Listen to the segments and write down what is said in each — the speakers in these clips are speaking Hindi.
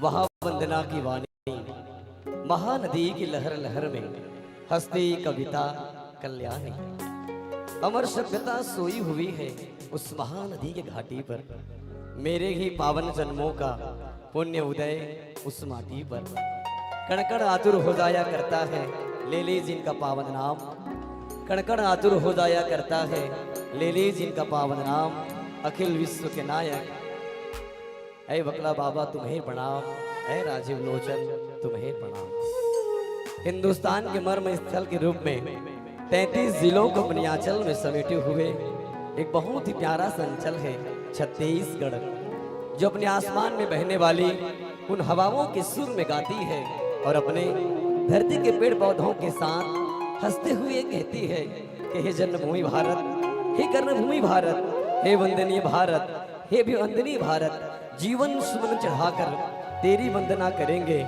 वहां वंदना की वाणी महानदी की लहर लहर में हस्ती कविता कल्याणी अमर सभ्यता सोई हुई है उस महानदी के घाटी पर। मेरे ही पावन जन्मों का पुण्य उदय उस माटी पर। कणकण आतुर हो जाया करता है ले ले जिनका पावन नाम। कणकण आतुर हो जाया करता है ले ले जिनका पावन नाम। अखिल विश्व के नायक ऐ बकला बाबा तुम्हें प्रणाम। ऐ राजीव लोचन तुम्हें प्रणाम। हिंदुस्तान के मर्म स्थल के रूप में 33 जिलों को अपने आंचल में समेटे हुए एक बहुत ही प्यारा सा अंचल है छत्तीसगढ़, जो अपने आसमान में बहने वाली उन हवाओं के सुर में गाती है और अपने धरती के पेड़ पौधों के साथ हंसते हुए कहती है कि हे जन्मभूमि भारत, हे कर्मभूमि भारत, हे वंदनीय भारत, हे अभिवंदनीय भारत, जीवन सुमन चढ़ाकर तेरी वंदना करेंगे।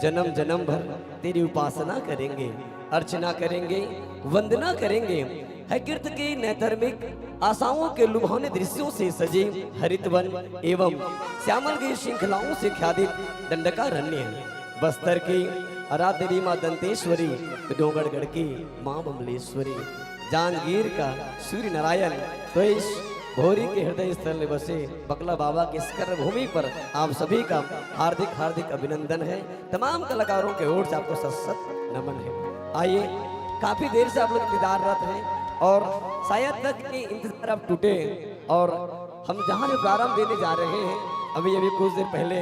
जन्म जन्म भर तेरी उपासना करेंगे, अर्चना करेंगे, वंदना करेंगे। है कीर्त की नैतर्मिक आशाओं के लुभावने दृश्यों से सजे हरित वन एवं श्यामल की श्रृंखलाओं से ख्यातित दंडकारण्य, बस्तर की आराध्य माँ दंतेश्वरी, डोंगरगढ़ की माँ बमलेश्वरी, जांजगीर का सूर्य नारायण, तो इस भोरी के हृदय स्थल में बसे बकला बाबा की इस कर्म भूमि पर आप सभी का हार्दिक हार्दिक अभिनंदन है। तमाम कलाकारों के ओर से आपको सत सत नमन है। आइए, काफी देर से आप लोग इंतजाररत हैं और शायद तक कि इंतजार अब टूटे और हम जहाँ भी प्रारंभ देने जा रहे हैं, अभी अभी कुछ देर पहले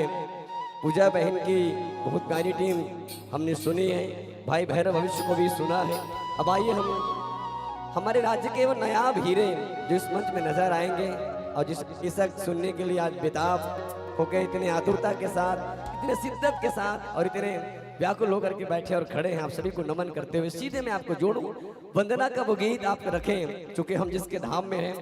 पूजा बहन की बहुत प्यारी टीम हमने सुनी है, भाई भैरव भविष्य को भी सुना है। अब आइए हम हमारे राज्य के वो नायाब हीरे जो इस मंच में नजर आएंगे और जिस इस वक्त सुनने के लिए आज बेताब होकर इतने आतुरता के साथ, इतने शिद्दत के साथ और इतने व्याकुल होकर के बैठे और खड़े हैं, आप सभी को नमन करते हुए सीधे मैं आपको जोड़ूं वंदना का वो गीत आप रखें, चूंकि हम जिसके धाम में हैं,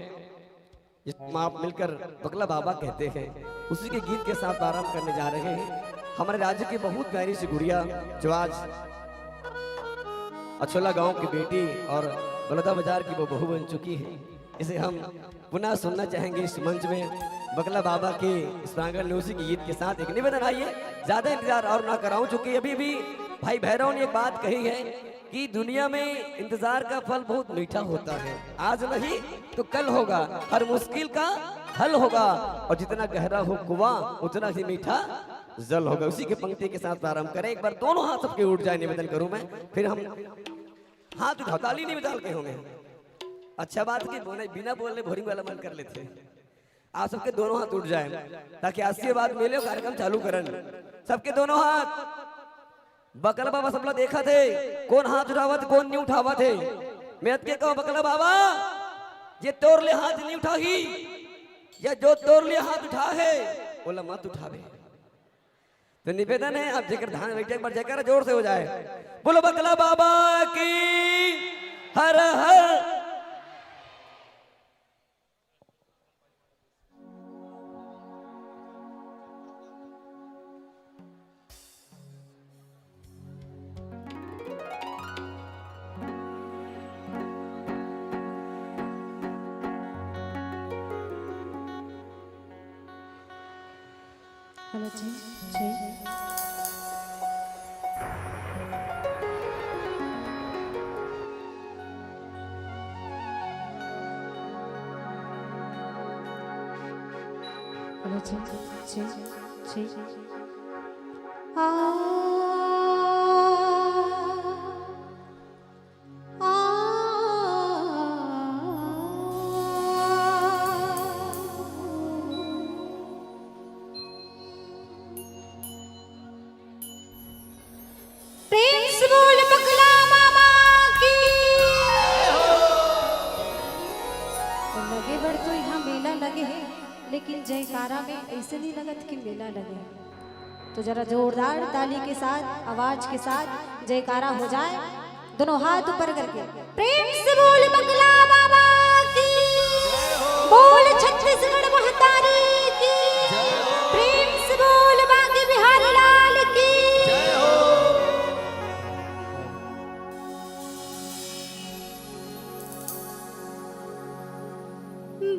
जिसको आप मिलकर बकला बाबा कहते हैं, उसी के गीत के साथ प्रारंभ करने जा रहे हैं। हमारे राज्य की बहुत प्यारी सी गुड़िया जो आज अछोला गांव की बेटी और बलौदा बाजार की वो बहू बन चुकी है, इसे हम पुनः सुनना चाहेंगे इस मंच में बकला बाबा के इस प्रांगण म्यूजिक गीत के साथ। एक निवेदन, आइए ज्यादा इंतजार और ना कराऊं, चूंकि अभी भी भाई भैरव ने एक बात कही है कि दुनिया में इंतजार का फल बहुत मीठा होता है, आज नहीं तो कल होगा, हर मुश्किल का हल होगा और जितना गहरा हो कुआं उतना ही मीठा जल होगा। उसी की पंक्ति के साथ प्रारंभ करें। एक बार दोनों हाथ सबके उठ जाए, निवेदन करूं मैं, फिर हम हाथ उठा, ताली नहीं बजा के होंगे। अच्छा बात कि बिना बोलने भोरिंग वाला मन कर लेते हैं। आप सबके दोनों हाथ उठ जाए ताकि आशीर्वाद मिले और कार्यक्रम चालू करन। सबके दोनों हाथ। बकला बाबा सब लोग देखा थे कौन हाथ उठावा थे कौन नहीं उठावा थे। मैं के कहो बकला बाबा ये तोर ले हाथ नहीं उठाही या जो तोर ले हाथ उठा है बोला मत उठावे। तो निवेदन है आप जेकर धान बैठे एक बार जयकारा जोर से हो जाए, बोलो बकला बाबा की हर हर। हेलो जी जी हेलो जी जी जी आ लेकिन जयकारा में ऐसे नहीं लगत कि मेला लगे, तो जरा जोरदार ताली के साथ आवाज के साथ जयकारा हो जाए। दोनों हाथ ऊपर करके प्रेम से बोल बकला बाबा की, बोल छत्तीसगढ़ महतारी की, प्रेम से बोल बागी बिहारी लाल की।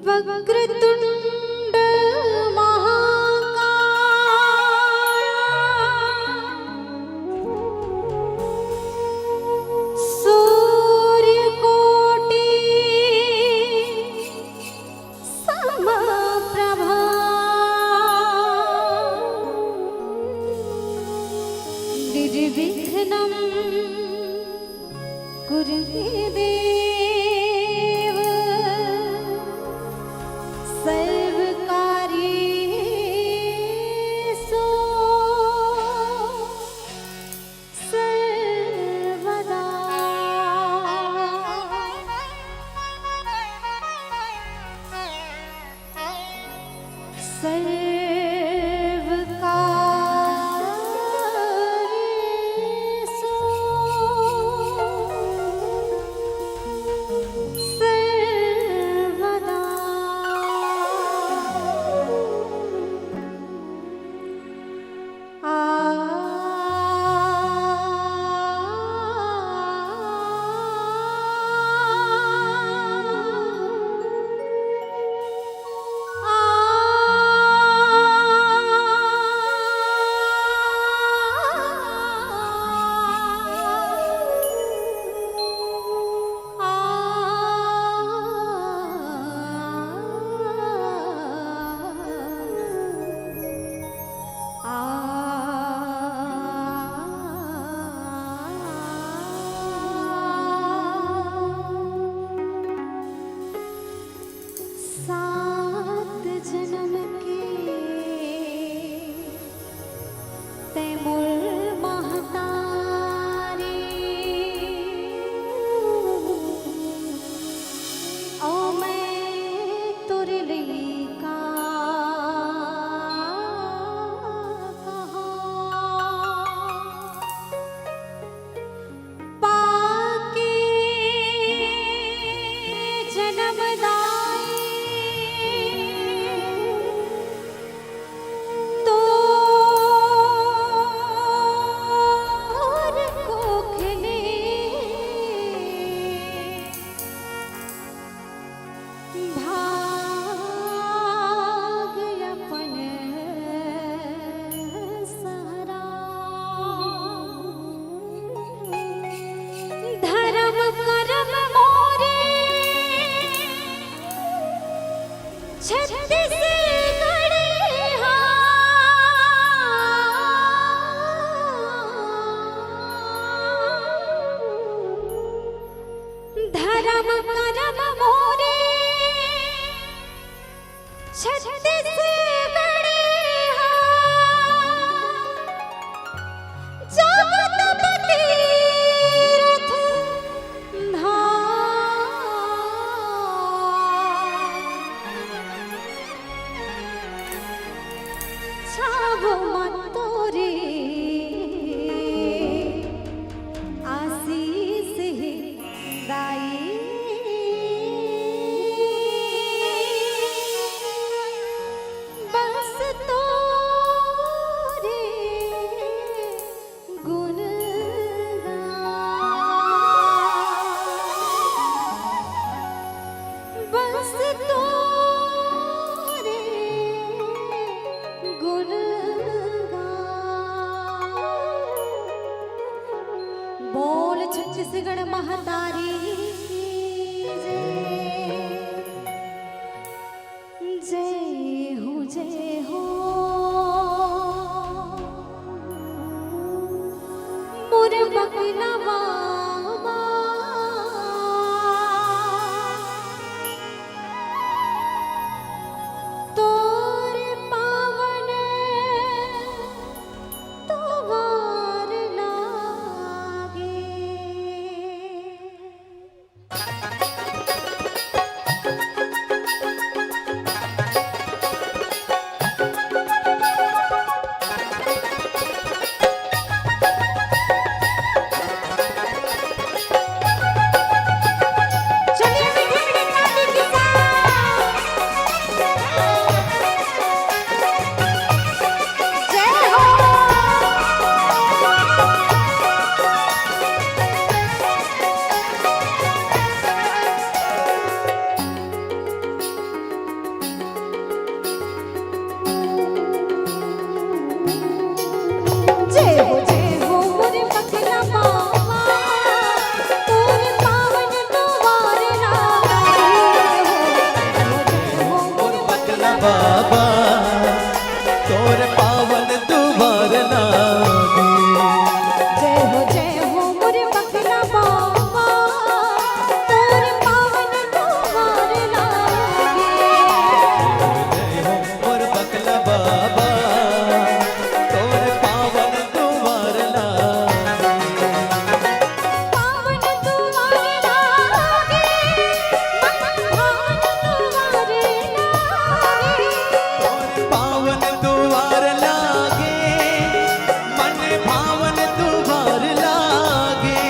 वक्रतुंड तैमूर महतारी ओ मैं तुरली का कहा पाके जन्मदाई तो धर्म करम मोरे छत्तीसगढ़ जगत तीर्थ छाव मतोरे आशीष दाई बस तोरे गुण बस तोरे गुण बोल छत्तीसगढ़ महतारी जय हो मोर बकला बाबा तोर पावन तोवार लागे बाबा तोर पावन दुबार लागे जय हो मोरे बकला बाबा तोर पावन तोवार लागे जय हो मोर बकला बाबा तोर पावन दुबार लागे पावन तोवार लागे मन भावन तोवार लागे पावन दुबार लागे मन भावन दुबार लागे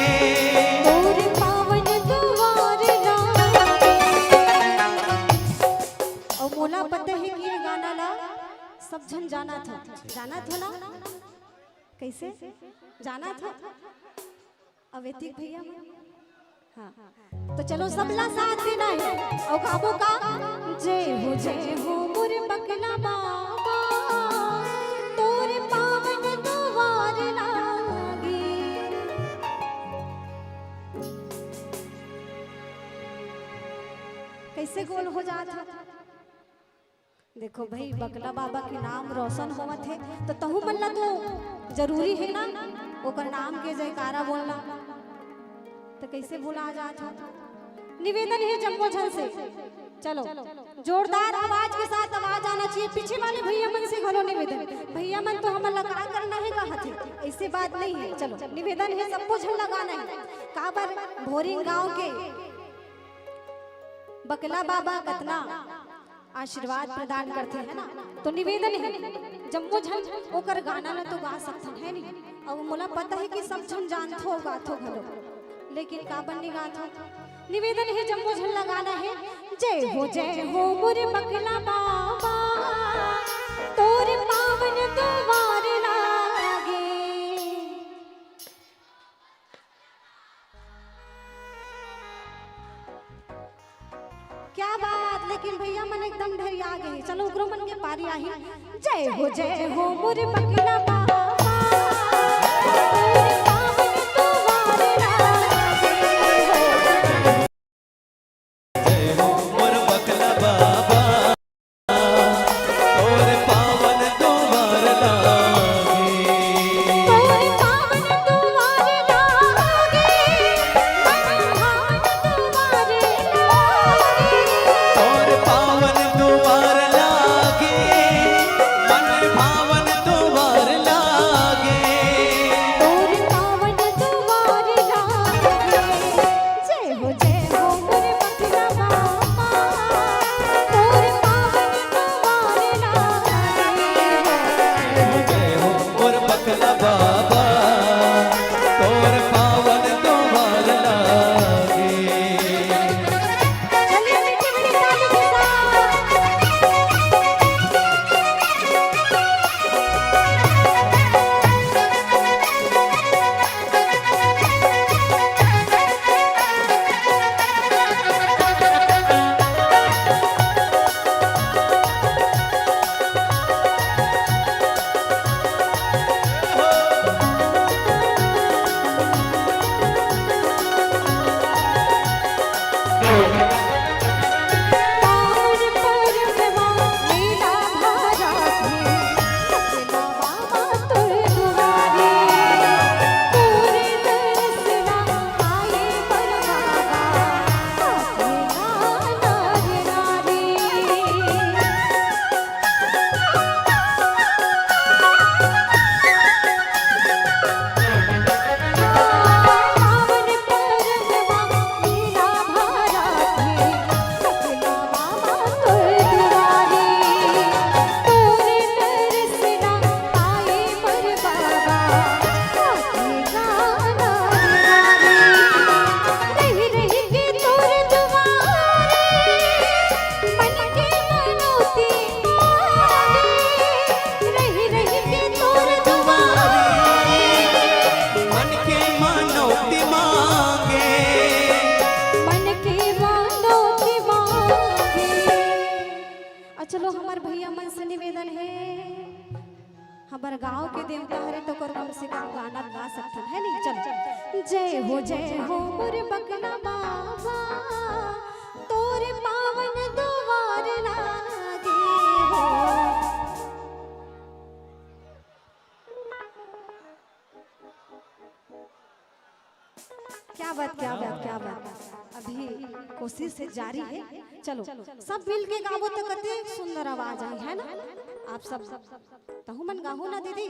तोर पावन तोवार लागे और मोला पता है कि ये गाना ला सब जन जाना था ना कैसे जाना था अवैतिक भैया हाँ तो चलो सबला साथ देना है और गाबो का जय हो मोरे बकला बाबा तोरे पावन दुआर लागे कैसे गोल हो जाता देखो भाई बकला बाबा के नाम रोशन होवत है तो तहु मल्ला तो जरूरी है ना ओकर नाम के जयकारा बोलना तो कैसे भुला जात हो निवेदन है जम्मो झल से चलो जोरदार आवाज के साथ आवाज आना चाहिए पीछे वाले भैया मन से घरो निवेदन भैया मन तो हम लगा करना है का ऐसे बात नहीं है। चलो निवेदन है, सबको झल्ला गाना है। कहाँ पर भोरिंग गांव के बकला बाबा कतना आशीर्वाद प्रदान करते हैं ना, तो निवेदन है जम्मो झन ओकर गाना न तो गा सकथन है नहीं। अब मोला पता है कि सब झन जानथो गाथो घलो, लेकिन का बन्नी गाथो। निवेदन है जम्मो झन लगाना है। जय हो मोरे बकला बाबा, तोरे पावन द्वार लागे। क्या बात, लेकिन भैया मन एकदम ढरिया गए। चलो उग्रो मन के पारी आई। जय हो मोरे बकला बाबा, तोरे पावन द्वार लागे। जय हो मोर बकला बाबा, तोरे पावन द्वार लागे। तोरे पावन द्वार लागे, मन भावन द्वार लागे। तोरे पावन द्वार लागे, मन भावन द्वार लागे। तोरे पावन द्वार लागे। जय हो मोरे बकला बाबा, तोरे पावन द्वार लागे। जय हो मोर बकला बाबा, तोरे पावन द्वार लागे। चलिए मीठी मीठी ताली के साथ। पावन परमवा लीला धारा थे, बकला बाबा तोरे दुआरे। तोरे दर्शना आए परमागा, आखिरा नारी नारी। पावन परमवा लीला धारा थे, बकला बाबा तोरे दुआरे। तोरे दर्शना आए परमागा, आखिरा नारी नारी। रही रही के तोरे दुआरे, मन के मनोती मांगे। रही रही के तोरे दुआरे, मन के मनोती मांगे। मन के मनोती मांगे। चलो हमार भैया मन से निवेदन है, हमार गांव के देवता हरे तो कम से कम गाना गा सकथन है नहीं। चल जय हो मोरे बकला बाबा, तोरे पावन द्वार लागे हो। क्या बात क्या बात क्या बात। अभी कोशिश है जारी है। चलो सब मिल के गावो तो कते सुंदर आवाज आई है ना। आप सब तहु मन गाहो ना दीदी,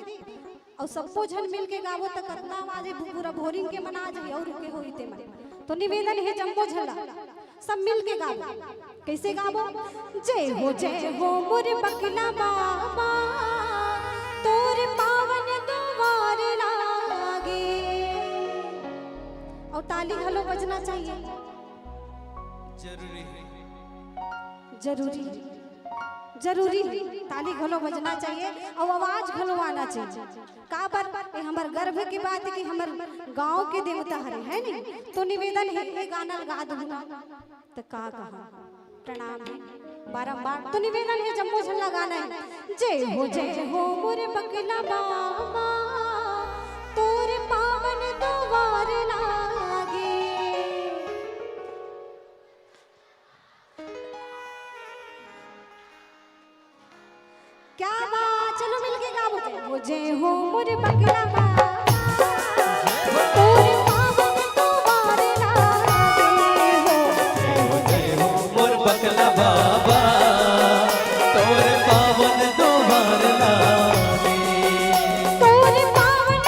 और सबको झन मिल के गावो तो कतना आवाज है। पूरा भोरिंग के मना जाए और के होइते मन। तो निवेदन है जम्मो झल्ला सब मिल के गावो। कैसे गावो? जय हो मोरे बकला बाबा, तोरे पावन द्वार लागे। और ताली हलो बजना चाहिए, जरूरी है। जरूरी जरूरी ताली घलो बजना चाहिए और आवाज घलो आना चाहिए। का पर हमार गर्व की बात है कि हमार गांव के देवता हरे है नहीं। तो निवेदन है ये गाना गा दो ना तो का कहा प्रणाम है बारंबार। तो निवेदन है जम्मो झल्ला गाना है। जय हो मोरे बकला बाबा, तोरे पावन द्वार लागे। क्या बात, चलो मिलके गाओ। जय हो मोरे बकला बाबा, तोरे पावन द्वार लागे हो। जय हो मोर बकला बाबा, तोरे पावन द्वार लागे। तोरे पावन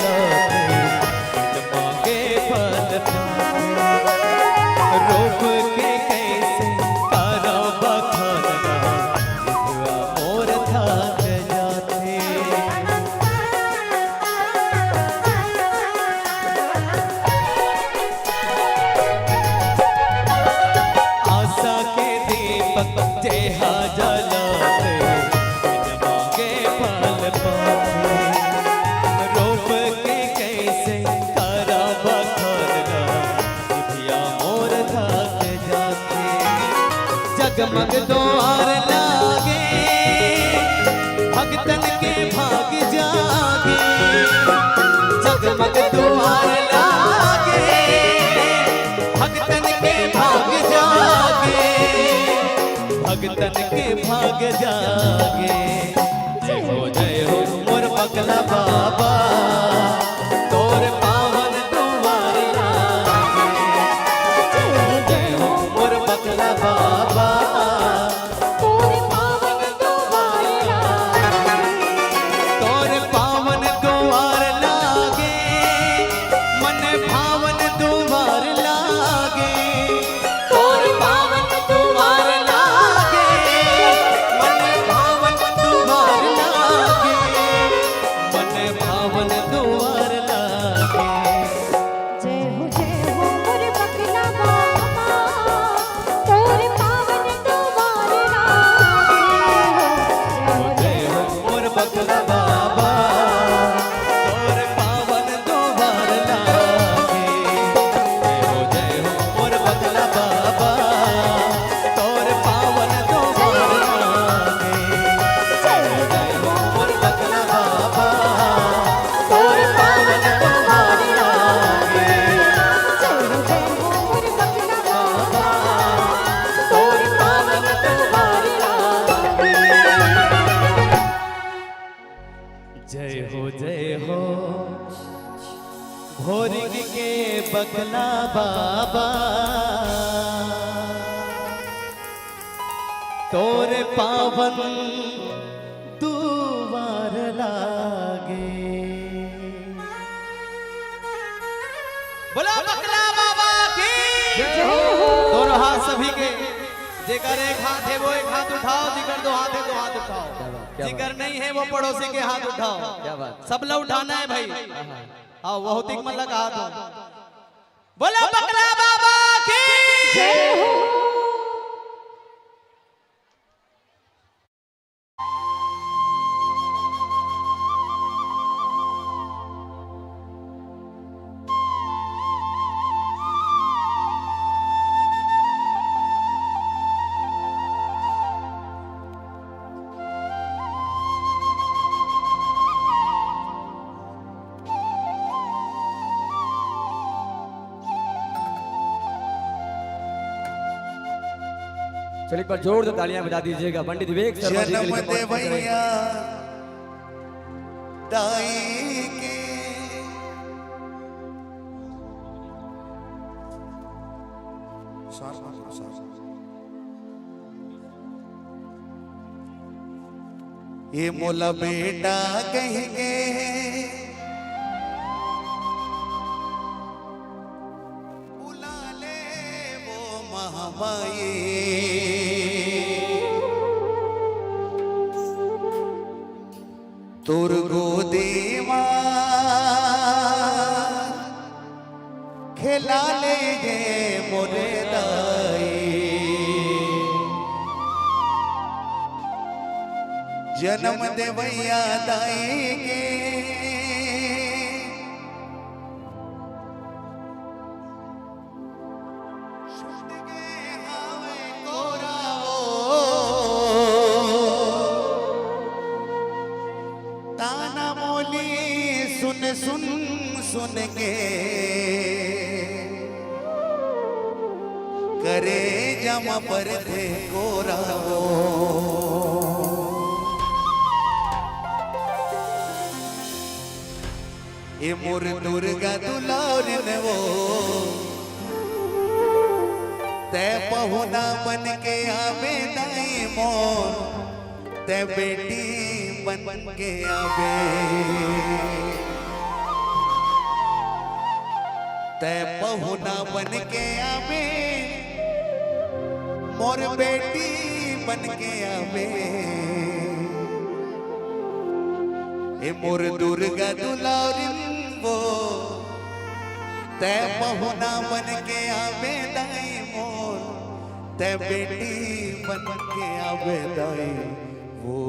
जलाते बिन मांगे फल पाते। रोक के कैसे करा बखानना जितवा मोर थक जाते। आशा के दीपक जेहा जलाते बिन मांगे फल पाते। रोक के कैसे करा बखानना जितवा मोर थक जाते। जगमग द्वार लागे भगतन के भाग जागे। जगमग द्वार लागे भगतन के भाग जागे। भगतन के भाग जागे। जय हो मोर बकला बाबा तोर पावन द्वार लागे। जय हो मोर बकला बाबा तोरे पावन द्वार लागे। तोर पावन द्वार लागे। मन भावन द्वार लागे। तोर पावन द्वार लागे। मन भावन द्वार लागे। मन भावन द्वार लागे। जय हो मोर बकला बाबा तोरे पावन द्वार लागे। जय हो मोर बकला बाबा तोर पावन द्वार लागे। जय हो मोर बकला बाबा तोर पावन द्वार लागे। जय हो मोर बकला बाबा तोर पावन द्वार लागे। जय हो मोर बकला बाबा तोर पावन द्वार लागे। जय हो भोरिक के बकला बाबा तोरे पावन दुआर लागे। बोला बकला बाबा की दोनों हाथ सभी के। जेकर एक हाथ है वो एक हाथ उठाओ। जिकर दो हाथ है दो हाथ उठाओ। क्या जिकर नहीं है वो पड़ोसी के हाथ उठाओ। क्या बात। सब लोग उठाना है भाई। हाँ बहुत ही मन लगा हाथ हो। बोला बकला बाबा की चलिए एक बार जोरदार तालियां बजा दीजिएगा पंडित विवेक शर्मा जी के जन्म लिए दे बहुत बहुत भैया दाई के ये मोला बेटा कहेंगे बुला ले वो महामाई तुर गोदी खेला ले गे मोरे दाई जन्म देवैया दाई के छूट गे हावे कोराओ ताना मोली सुन सुन सुन के करे जमा पर थे कोराओ ये मोर दुर्गा दुलार ने वो ते पहुना बन के आवे दाई मोर ते बेटी बन के आवे तै पहुना बन के आवे मोर बेटी बन के आवे ए मोर दुर्गा दुलारिन वो तै पहुना बन के आवे दाई मोर तै बेटी बन के आवे दाई वो।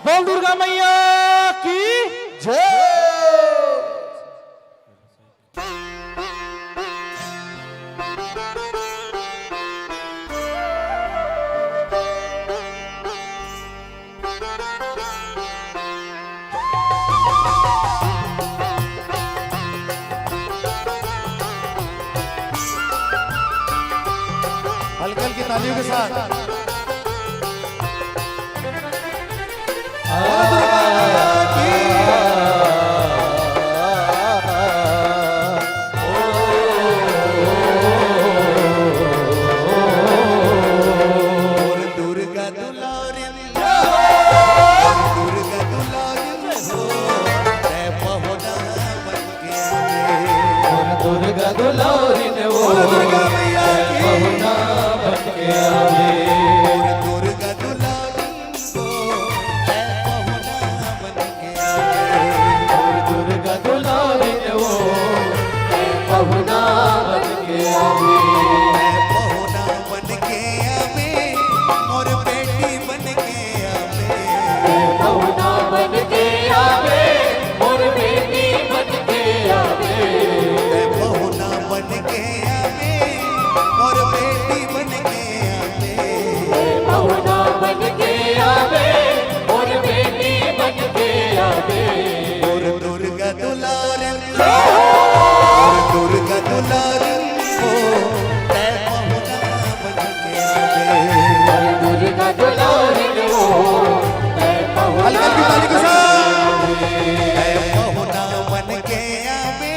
बोल दुर्गा मैया की जय। हल्की हल्की तालियों के साथ दुर्गा दुलारिन दुर्गा दुलारिन तै पहुना बन के आवे दुर्गा दुलारिन वो दुर्गा मैया की पहुना बन के आवे दुर्गा दुलारिन वो तै पहुना बन के आवे दुर्गा दुलारिन वो पहुना बन के आवे पहुना बन के आवे मोर बेटी बन के आवे पहुना बन के आवे मोर बेटी बन के आवे पहुना बन के आवे मोर बेटी बन के आवे पहुना बन के आवे मोर बेटी बन के आवे और दुर्गा दुलारिन दुर्गा दुलारिन ओ तै पहुना बन के आवे दुर्गा दुलारिन वो हल्की हल्की ताली के साथ तै पहुना बन के आवे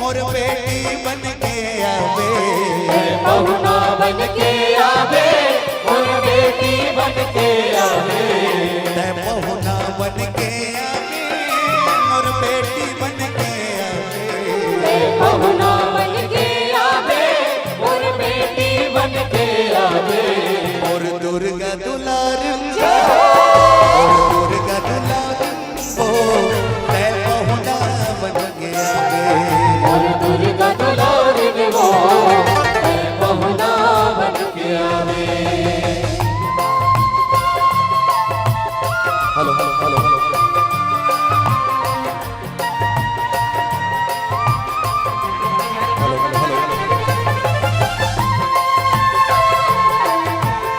मोर बेटी बन के आवे पहुना बन के आवे मोर बेटी बन के आवे तै पहुना बन के आवे मोर बेटी बन के आवे पहुना बन के आवे मोर बेटी बन के आवे और दुर्गा दुलारिन और दुर्गा दुलारिन ओ तै पहुना बन के आवे दुर्गा दुलारिन वो पहुना बन के आवे। हेलो हेलो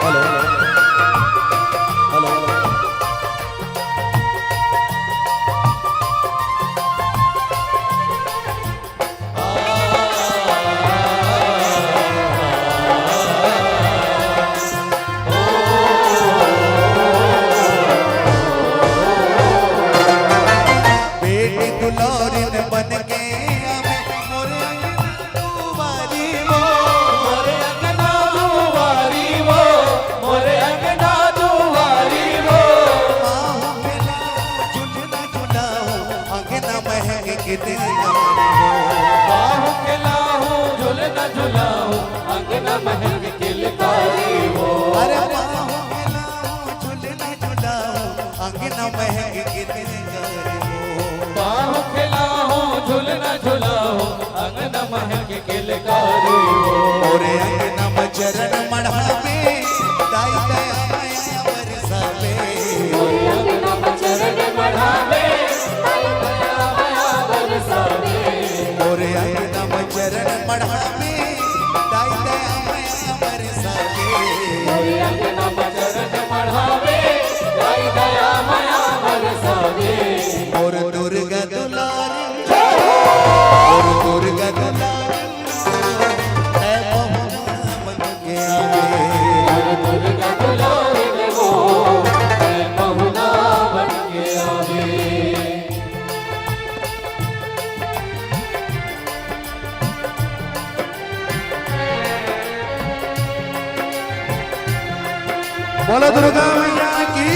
हेलो हेलो बेटी दुलारिन बन के आवे मोरे दुआरी वो मोरे अंगना दुआरी वो मोरे अंगना दुआरी वो माहो मिला झुलना झुलाओ अंगना महक के दिन बाहु खिलाऊं झुलना झुलाऊं अंगना महक किलकारी वो अरे माहो मिला झुलना झुलाओ अंगना महक के दिन बाहु खिलाऊं झुलना झुलाऊं अंगना महक किलकारी वो मोरे अंगना में चरण मढ़ावे दाई दया माया बरसावे अंगना में चरण बढ़ावे ताई दया माया बरसावे मोरे अंगना में चरण मढ़ावे दाई दया माया बरसावे अंगना में चरण बढ़ावे ताई दया माया बरसावे और दुर्गा दुलारिन और दुर्गा दुलारिन तै पहुना बन के आवे दुर्गा दुलारिन वो पहुना बन के आवे। बोलो दुर्गा मैया की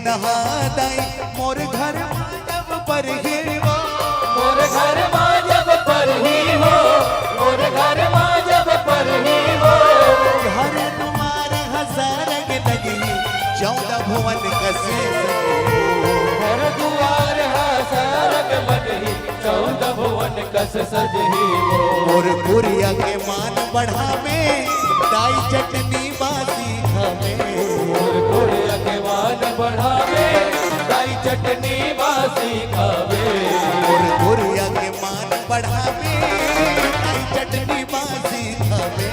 नहा दाई मोर घर जब पर ही वो मोर घर माँ जब पर ही हो, मोर घर माँ जब पर ही हो। घर तुम्हार हजारंग लगी 14 भुवन कसे घर दुआर सरग बदही 14 भुवन कस सजही हो। मोर गुरिया के मान बढ़ावे दाई चटनी बासी खावे मोर गुड़िया के मान बढ़ावे दाई चटनी बासी खावे। मोर गुरिया के मान बढ़ावे दाई चटनी बासी खावे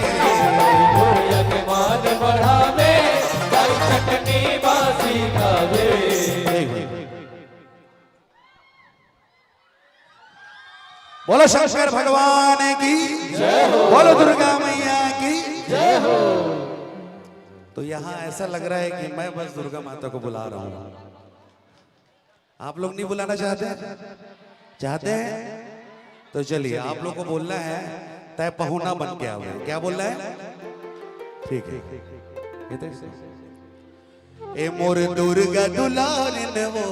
गुड़िया के मान बढ़ावे दाई चटनी बासी खावे। बोलो शंकर भगवान की जय हो, बोलो दुर्गा मैया की जय हो। तो यहाँ ऐसा लग रहा है कि मैं बस दुर्गा माता को बुला रहा हूँ। आप लोग नहीं बुलाना चाहते? चाहते हैं तो चलिए, आप लोग को बोलना है तय पहुना बन के आओ। क्या बोलना है? ठीक है। ए मोर दुर्गा दुलारिन वो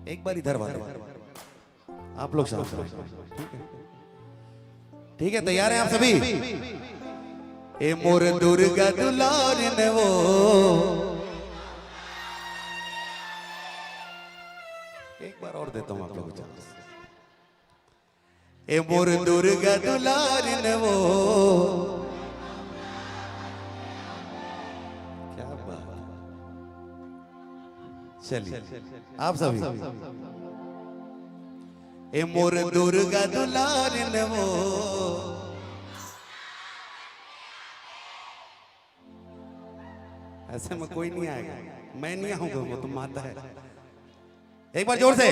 एक बार इधर वाले आप लोग साथ में, ठीक है? तैयार हैं आप सभी? ए मोर दुर्गा दुलारिन वो एक बार और देता हूं आप लोगों को चांस। ए मोर दुर्गा दुलारिन वो क्या बात। चलिए आप सभी। ए मोर दुर्गा दुलारिन वो ऐसे में कोई नहीं आएगा, मैं नहीं आऊंगा, वो तो माता है। एक बार जोर से।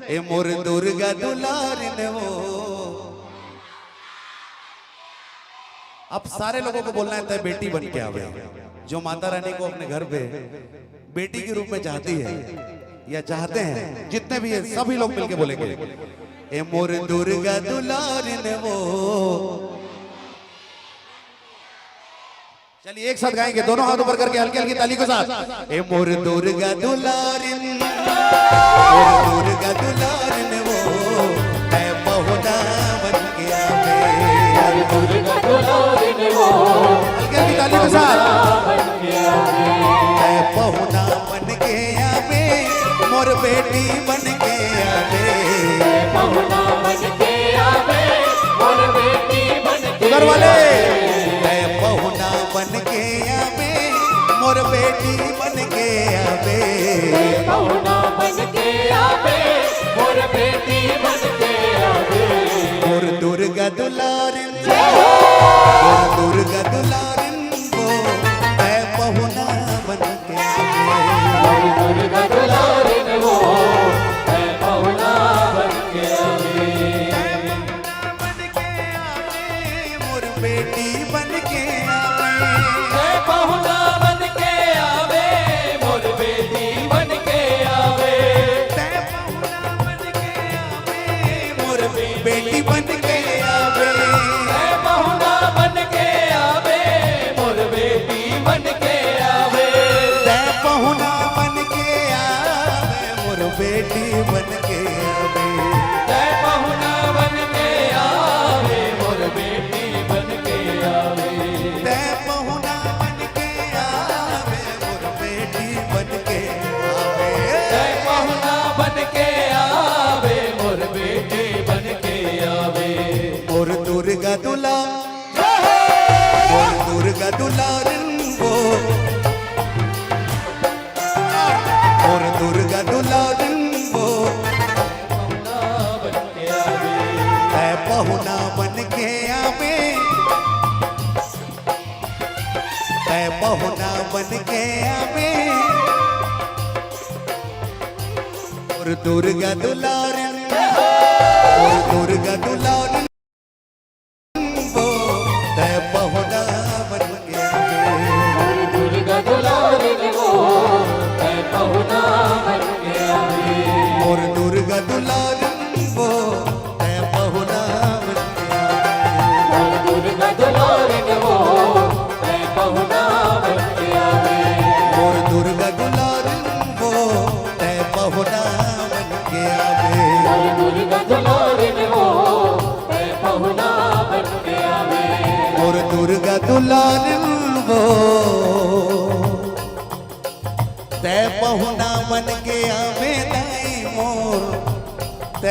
ए मोर दुर्गा दुलारिन वो। अब सारे लोगों को बोलना है तय बेटी बन के आवे। जो माता रानी को अपने घर पे बेटी के रूप में चाहती है या चाहते हैं, जितने भी है सभी लोग मिलके बोलेंगे ए मोर दुर्गा दुलारिन वो। चलिए एक साथ गाएंगे, दोनों हाथ ऊपर करके हल्की हल्की ताली के साथ। ए मोर दुर्गा दुलारिन, मोर दुर्गा दुलारिन वो है पहुना बन के आवे। दुर्गा दुलारिन वो हल्की हल्की ताली के साथ। है पहुना बन के आवे, मोर बेटी बन के आवे। पहुना बन के आवे, मोर बेटी बन के उधर वाले है पहुना बन के आवे, मोर बेटी बन के आवे। पहुना बन के आवे, मोर बेटी बन के आवे। मोर दुर्गा दुलारिन, मोर दुर्गा दुलारिन वो है पहुना बन के आवे। दुर्गा दुलारिन वो है पहुना बन के आवे। बन के आवे, मोर बेटी बन के आवे। है पहुना बन के आवे, मोर बेटी बन के आवे। बन के आवे, मोर बेटी बन के आवे। है पहुना बन के आवे, मोर बेटी बन के आवे। तै पहुना बन के आवे, मोर बेटी बन के आवे। है पहुना बन के आवे, मोर बेटी बन के आवे। तै पहुना बन के आवे, मोर बेटी बन के आवे। है पहुना बन के आवे, मोर बेटी बन के आवे। मोर दुर्गा दुला, मोर दुर्गा दुलारिन वो, मोर दुर्गा दुलारिन वो है पहुना बन के आवे। है पहुना बन के आवे, मोर दुर्गा दुलारिन, मोर दुर्गा दुलारिन वो है पहुना बन के आवे। दुर्गा दुलारिन वो है पहुना बन के आवे। मोर दुर्गा दुलारिन वो है पहुना बन के आवे। दुर्गा दुलारिन वो है पहुना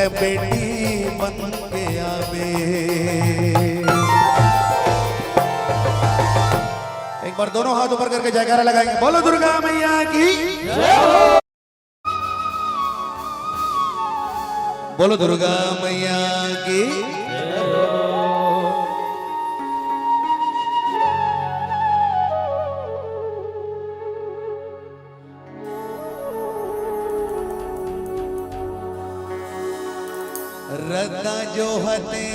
ते बेटी बन के आवे। एक बार दोनों हाथ ऊपर करके जयकारा लगाएंगे, बोलो दुर्गा मैया की जय हो। बोलो दुर्गा मैया की जय हो। रद्दा जो हते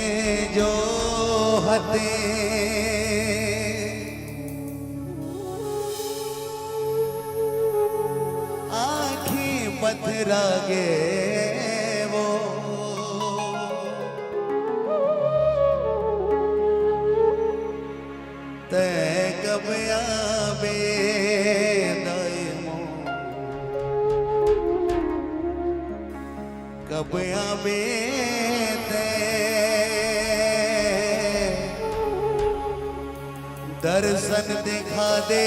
आँखें पथरा गे वो ते कब आवे दाइमो कब आवे दर्शन दिखा दे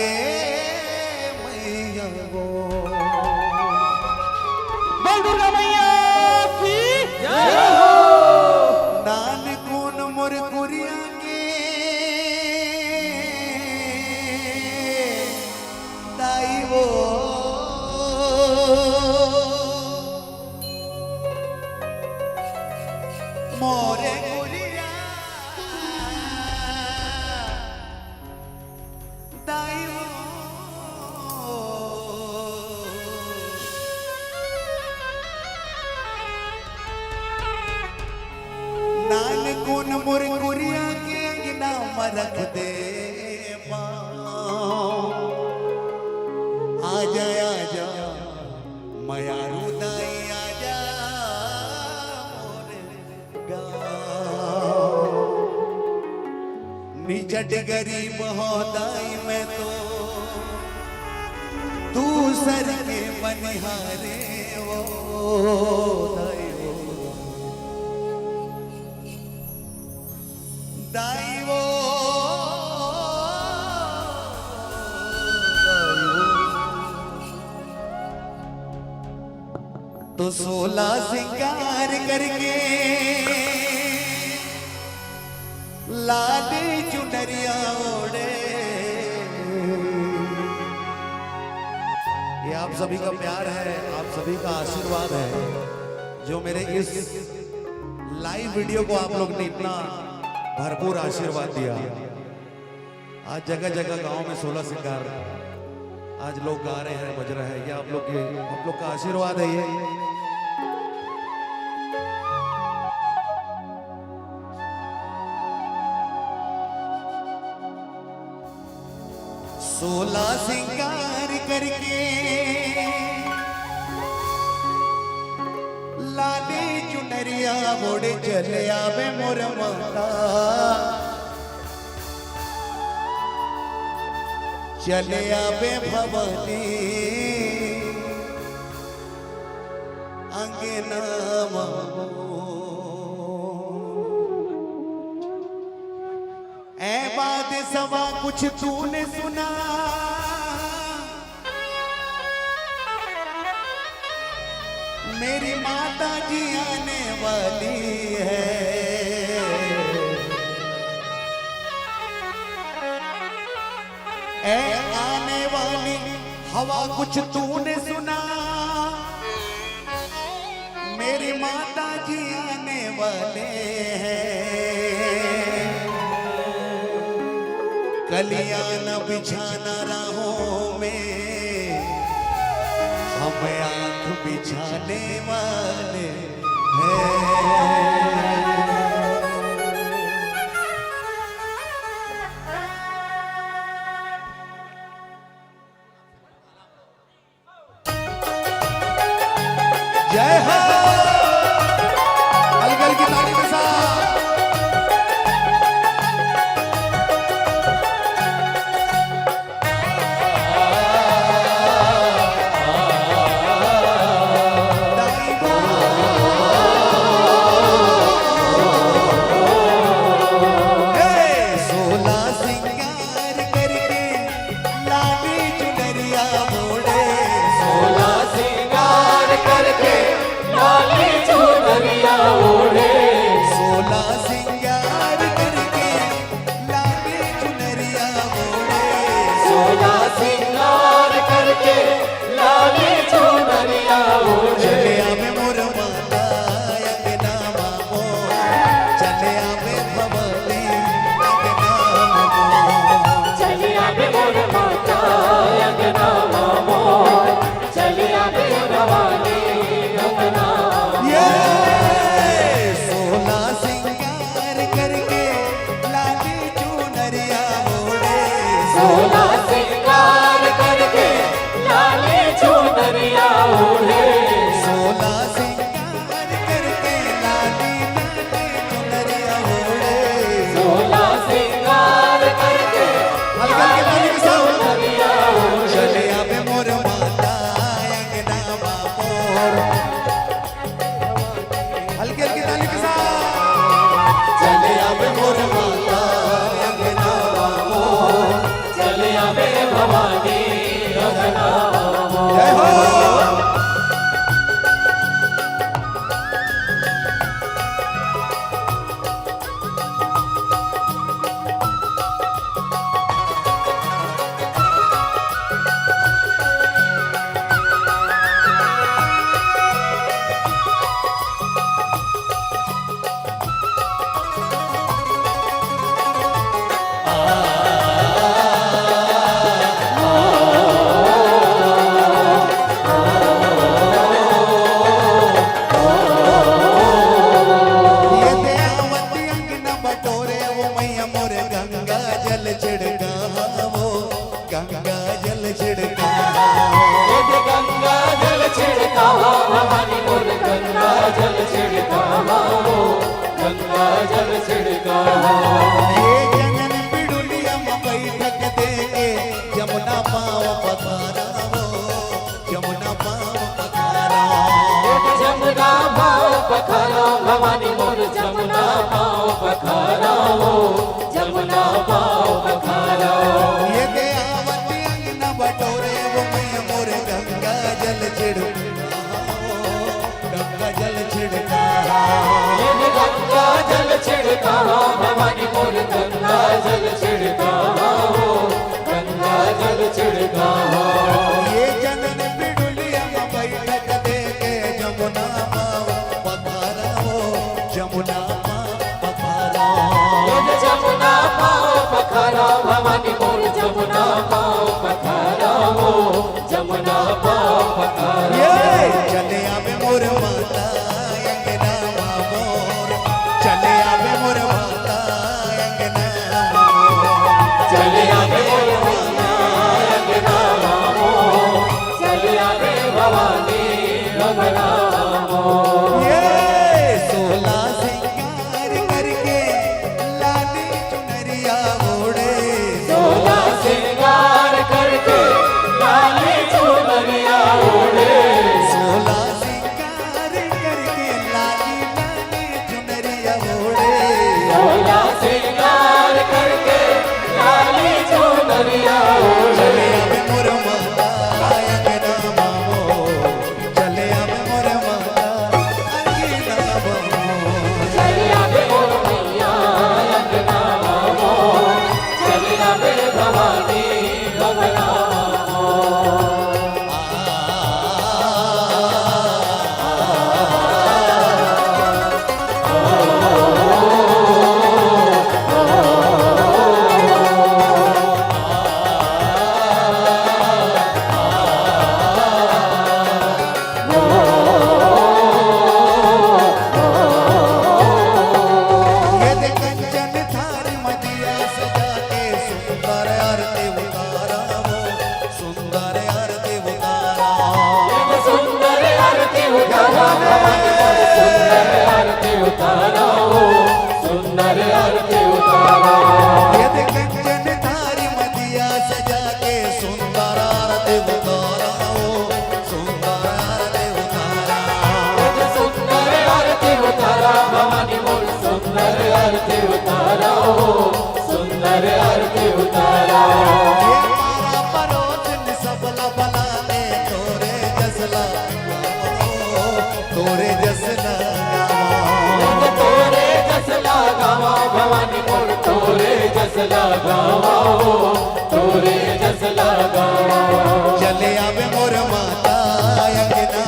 मैया वो। बोल दुर्गा मैया की जय हो। नानकुन मुरकुरिया के दाई वो मोरे नानकुन मुरकुरिया के अंगना में रख दे आजा आजा मयारू दाई आजा निचट गरीब हो दाई में तो तू सर के बनिहारे वो दाई दाई वो तो 16 सिंगार करके लाल चुनरिया ओढ़े। ये आप सभी का प्यार है, आप सभी का आशीर्वाद है जो मेरे इस लाइव वीडियो को आप लोग ने इतना भरपूर आशीर्वाद दिया। आज जगह जगह गांव में 16 सिंगार आज लोग गा रहे हैं, बज रहे हैं। ये आप लोग का आशीर्वाद है। ये 16 सिंगार करके लाले चुनरिया मोड़े चले आवे मोर माता चले आवे भवानी अंगना ऐ बात सवा कुछ तूने सुना मेरी माता जी आने वाली है। ऐ आने वाली हवा कुछ तूने सुना मेरी माता जी आने वाले हैं। कलियां न बिछाना राहों में हम आंख बिछाने वाले हैं। जय हो अलगल की ताली के साथ जय हो। भवानी मोर जमुना पाँव पखारा हो, जमुना पाँव पखारा। ये देवती अंगना बटोरे वो मैया मोर गंगा जल छिड़का, गंगा जल छिड़का, ये गंगा जल छिड़का भवानी मोर गंगा जल छिड़का हो, गंगा जल छिड़का। ये जनन बिडुलिया बैठक दे के जमुना पाँव पखारा हो, जमुना पाँव पखारा, जमुना पाँव पखारा भवानी मोर जमुना पाँव पखारा हो, जमुना पाँव पखारा। चले आवे मोर माता अंगना मोर, चले आवे मोर माता अंगना मोर, चले आवे मोर अंगना मोर, चले आवे भवानी रमना मोर। ये 16 सिंगार करके लाली चुनरिया ओढ़े, 16 सिंगार करके लाली चुनरिया ओढ़े, 16 सिंगार करके लाली लाली चुनरिया ओढ़े, 16 सिंगार करके लाली चुनरिया ओढ़े। चले आवे मोर माता अंगना मोर, चले आवे मोर माता अंगना मोर। चले आवे मोर मैया अंगना मोर, चले आवे भवानी रमना मोर। ये दे कंचन थारी मदिया सजा के सुंदर आरती उतारा हो, सुंदर आरती उतारा, सुंदर आरती उतारा भवानी मोर सुंदर आरती उतारा हो, सुंदर आरती उतारा। ये दे कंचन थारी मदिया सजा के सुंदर आरती उतारा हो, सुंदर आरती उतारा, सुंदर आरती उतारा भवानी मोर सुंदर आरती उतारा हो, सुंदर आरती उतारा। ये मारा परोसन सबला बनाने तोरे जसला गावो, तोरे जसला गावो। तोरे जसला गावा भवानी मोर तोरे जसला गावा हो, तोरे जसला गावा। चले आवे मोर माता अंगना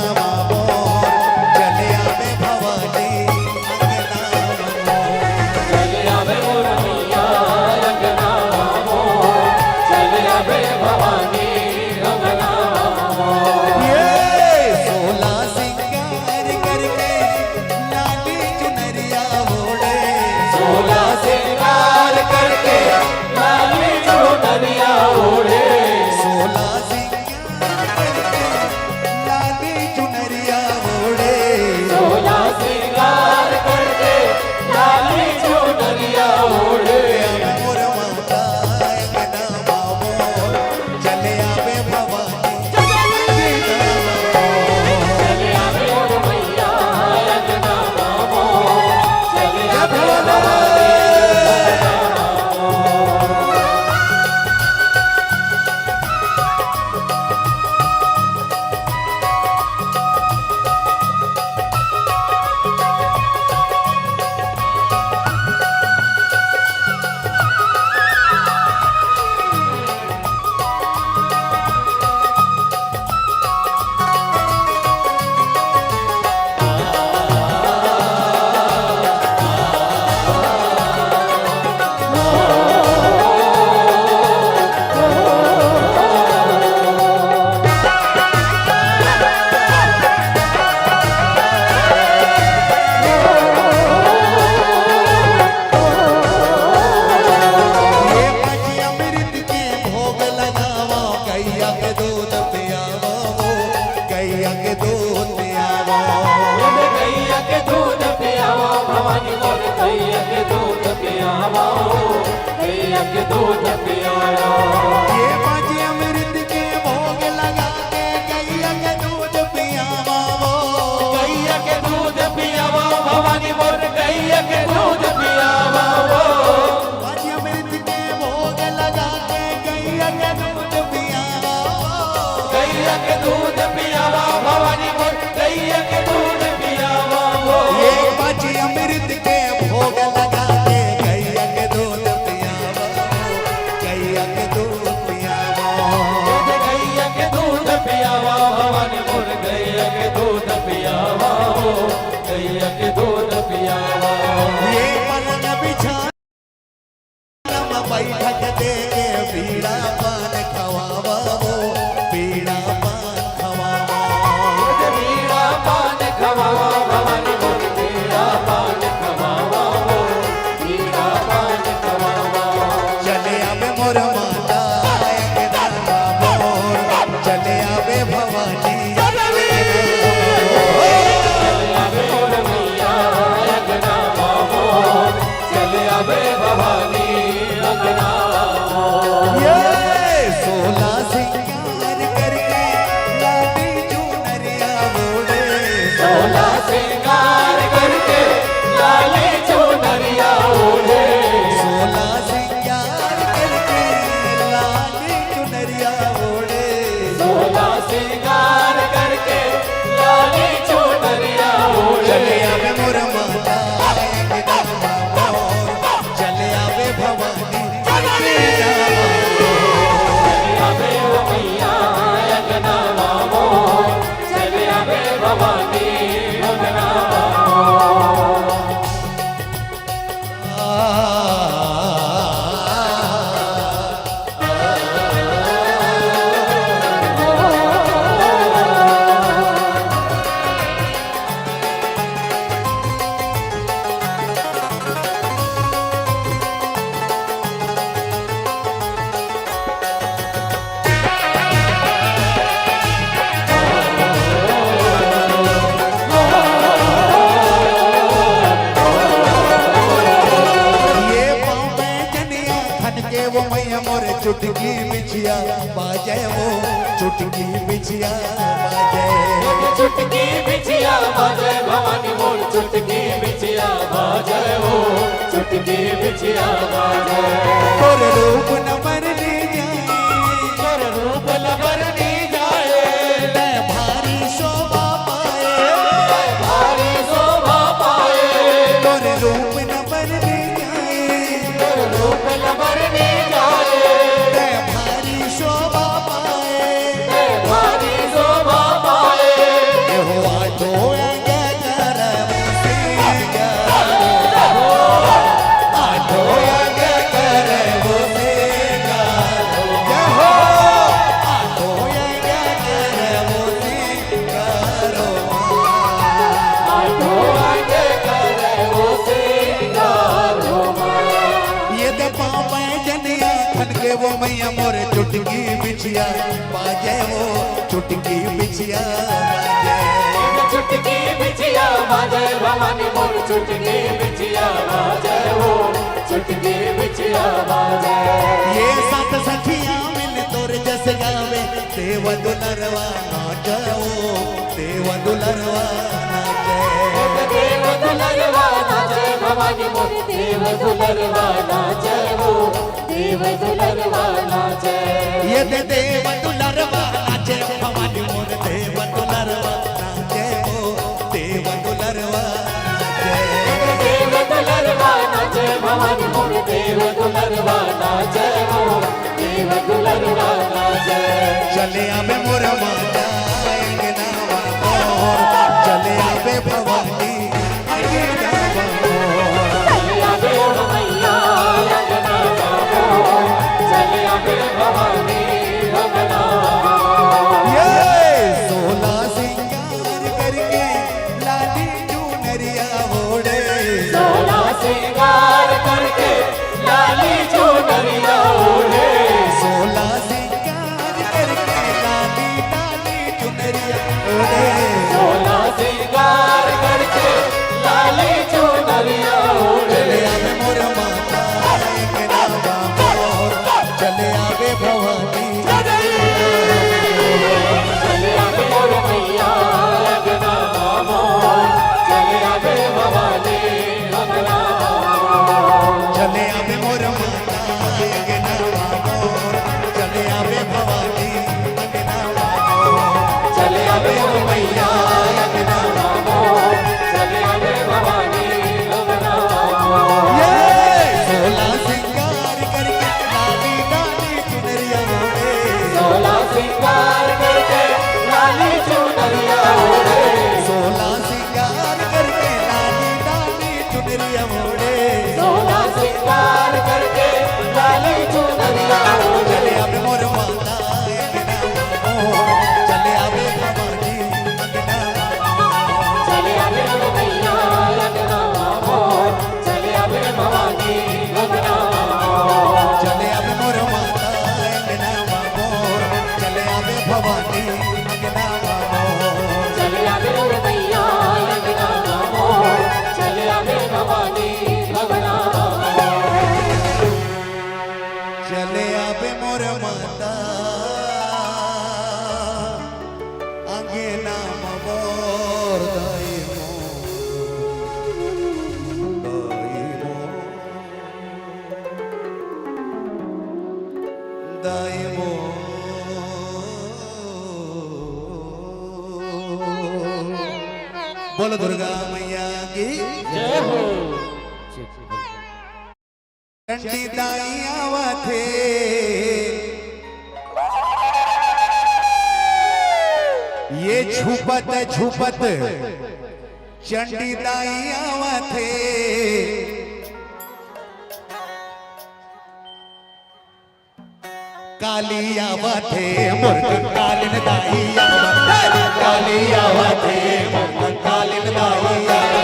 मोर, चले आवे भवानी अंगना मोर। चले आवे मोर मैया अंगना मोर, चले आवे भवानी रमना मोर। ये 16 सिंगार करके लाली चुनरिया ओढ़े, 16 सिंगार करके लाली चुनरिया ओढ़े, पियावा गैया के दूध पियावा ये बाजी अमृत के भोग लगा के गैया के दूध पियावा गैया के दूध पियावा भवानी मोर गैया के दूध पियावा बाजी अमृत के भोग लगा के गैया के दूध पियावा गैया के दूध पियावा भवानी मोर गैया के दूध पियावा ये बाजी अमृत के भोग लगा के गैया के दूध पियावा गैया के दूध पियावा गैया के दूध पियावा भवानी मोर गैया के दूध पियावा गैया के दूध पियावा ये पलंग बिछा बैठक दे के बीड़ा पान खवावा बीड़ा पान खवावा बीड़ा पान खवावा भवानी मोर बीड़ा पान खवावा बीड़ा पान खवावा चले आवे मोर माता एकदाना मोर चले आवे भवानी चले आवे मोर मैया अगना मोर चले आवे भवानी अगना ये 16 सिंगार करके लाडी चुनरिया मोड़े 16 श्रृंगार करके लाली चुनरिया ओढ़े 16 सिंगार करके लाडी चुनरिया मोड़े 16 श्रृंगार करके लाली चुनरिया ओढ़े चले आवे मोर माता एकदाना मोर चले आवे भवानी चले आवे ओ मैया अगना मोर चले आवे भवानी अगना ये पाँव में जनिया खन के वो मैया मोर चुटकी बिछिया बाजे वो चुटकी बिछिया बाजे चुटकी बिछिया बाजे भवानी मोर चुटकी बिछिया बाजे ओ चुटकी बिछिया बाजे तोर रूप न मरने जाए तोर रूप लबरनी जाए मैं भारी शोभा पाए भारी शोभा पाए तोर रूप न मरने जाए तोर रूप लबरनी जाए मैं भारी शोभा पाए भारी शोभा पाए ये हो आठो आगे कर मुसीगा आठो आगे कर मुसीगा जय हो आठो आगे कर मुसीगा आठो आगे करे वो सिंगारो ये दे पापा जनिया खन के वो मैया मोर चुटकी बिछिया बाजे वो चुटकी बिछिया बाजे चुटकी बिछिया बाजे भवानी मोर चुटकी बिछिया बाजे ओ चुटकी बिछिया बाजे ये सात सखियां मिल तोर जस गावे देव दुलरवा नाचो देव दुलरवा नाचे देव दुलरवा नाचे भवानी मोर देव दुलरवा नाचे ओ देव दुलरवा नाचे ये दे देव दुलरवा नाचे भवानी मोर देव दुलरवा नाचे ओ देव दुलरवा नाचे देव दुलरवा नाचे भवानी मोर देव दुलरवा नाचे ओ देव दुलरवा नाचे चले आवे मोर माता अंगना मोर चले आवे भवानी अंगना मोर चले आवे ओ मैया अगना मोर चले आवे भवानी अगना ये 16 सिंगार करके लाडी चुनरिया ओढ़े 16 श्रृंगार करके श्रृंगार करके लाली चुनरिया ओढ़े। चले आवे मोर माता अंगना मामो, चले आवे भवानी अंगना मामो। चले आवे मैया लगना मोर, चले आवे भवानी लगना मोर। चले आवे मोर माता अंगना मामो, चले आवे भवानी अंगना मामो। चले आवे मैया लगना मोर, चले आवे भवानी लगना मोर। चले आवे मोर माता अंगना मोर दाई दाई बोलो दुर्गा मैया की जय हो। चंडी दाई आवा थे ये छुपत छुपत चंडी दाई आवा थे काली आवा थे मुर्गन कालिन दाई आवा काली आवा थे मुर्गन कालिन दाई आवा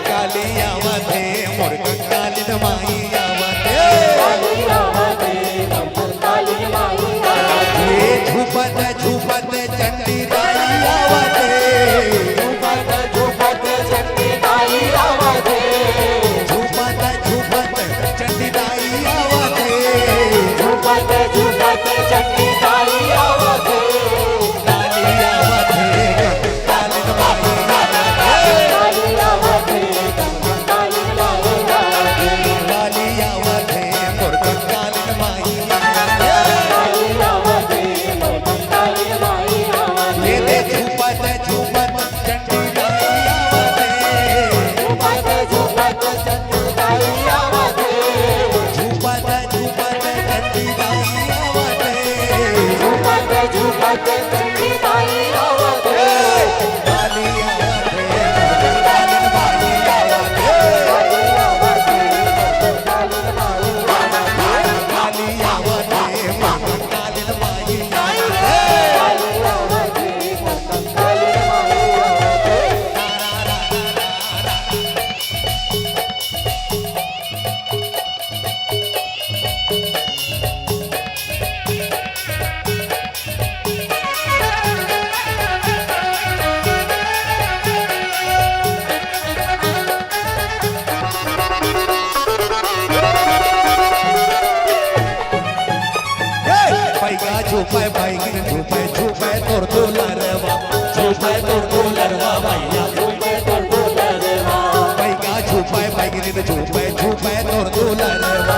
काली आवा थे मुर्गन कालिन माई आवा थे ये झुपत झुपत चंडी दाई आवा थे झुपत झुपत चंडी दाई आवा थे। झुपत झुपत चंडी दाई आवा थे झुपत झुपत चंडी दाई आवा थे। काली आवा थे कालिन माई काली आवा थे काली माई आवा थे। काली आवा थे मुर्गन कालिन माई काली आवा थे काली माई आवा थे। ये दे झुपत झुपत चंडी दाई आवा थे झुपत झुपत चंडी दाई आवा थे। झुपत झुपत चंडी दाई आवा थे झुपत झुपत चंडी दाई आवा थे। काली आवा थे कालिन माई आवा थे काली आवा थे काली माई आवा थे। काली आवा थे मुर्गन कालिन माई आवा थे काली आवा थे काली माई आवा थे। पैगा झुपाय पैगिन झुपाय झुपाय तोर दुलरवा झुपाय तोर दुलरवा भैया पैगा झुपाय पैगिन झुपाय झुपाय तोर दुलरवा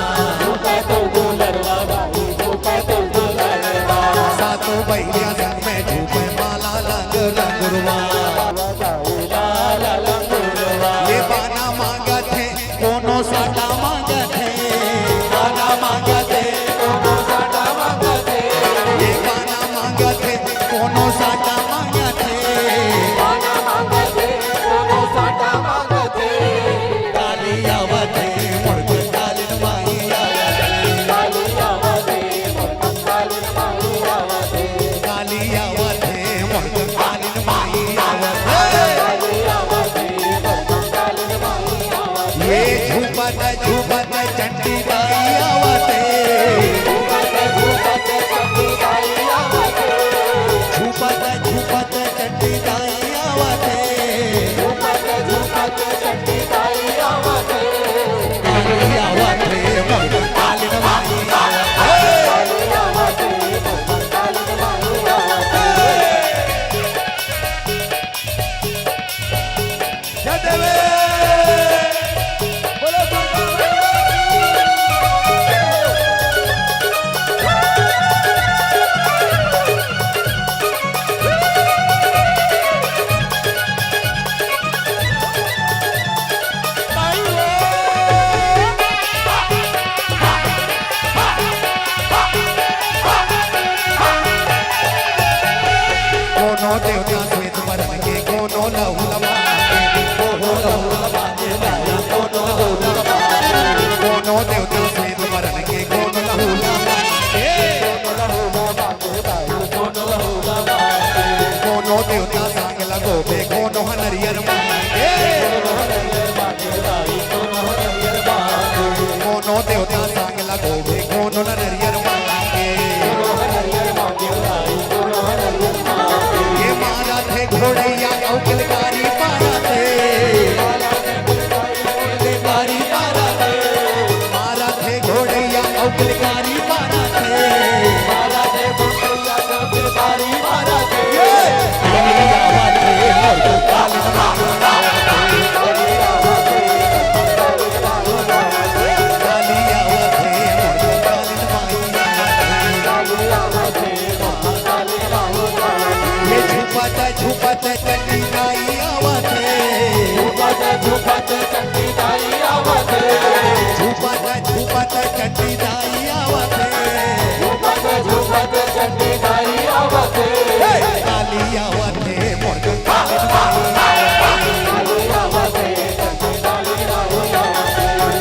सातो बहिया संग में झुपाय माला लंग लंगुरवा ये बाना मांगा थे कोनो साटा मांगा थे बाना मांगा थे ये गाना मांगा थे कोनो साटा मांगा थे काली आवा थे मुर्गन कालिन माई आवा थे काली आवा थे मुर्गन कालिन माई आवा थे ये झुपत झुपत चंडी दाई आवा थे झुपत झुपत चंडी दाई आवा थे काली आवा थे मुर्गन कालिन माई आवा थे जय देवे बोलो दुर्गा कोनो देवता सांग लगो बे कोनो नरियर मांगे ये मारा थे घोड़ैया औकिलकारी पारा थे मारा थे घोड़ैया औकिलकारी पारा थे झुपत चंडी गाई आवत झुपत चंडी गाई आवत झुपत चंडी गाई आवत काली आवत मोर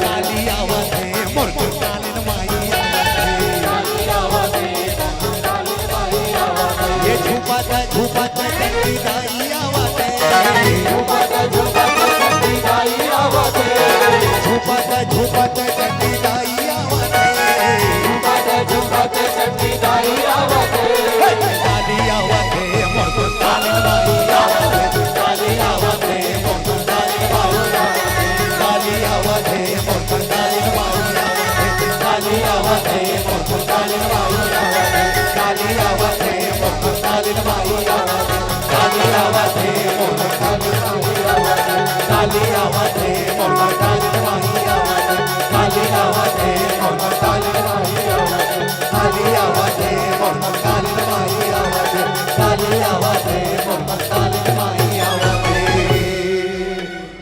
काली आवत मोर काली माई ये झुपत चंडी गाई आवत झुपत चंडी गाई आवत काली आवत मोर काली माई काली आवत मोर काली माई काली आवत मोर काली माई काली आवत मोर काली माई काली आवत मोर काली माई काली आवत मोर काली माई काली आवत मोर काली माई काली आवत मोर काली माई काली आवत मोर काली माई काली आवत मोर काली माई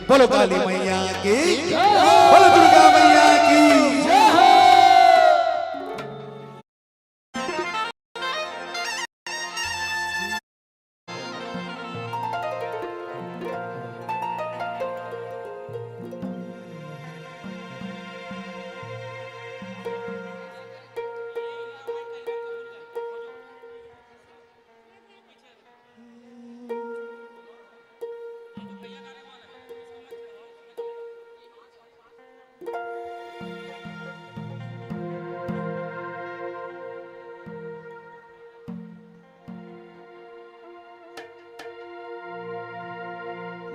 बोलो काली मैया की बोलो दुर्गा मैया की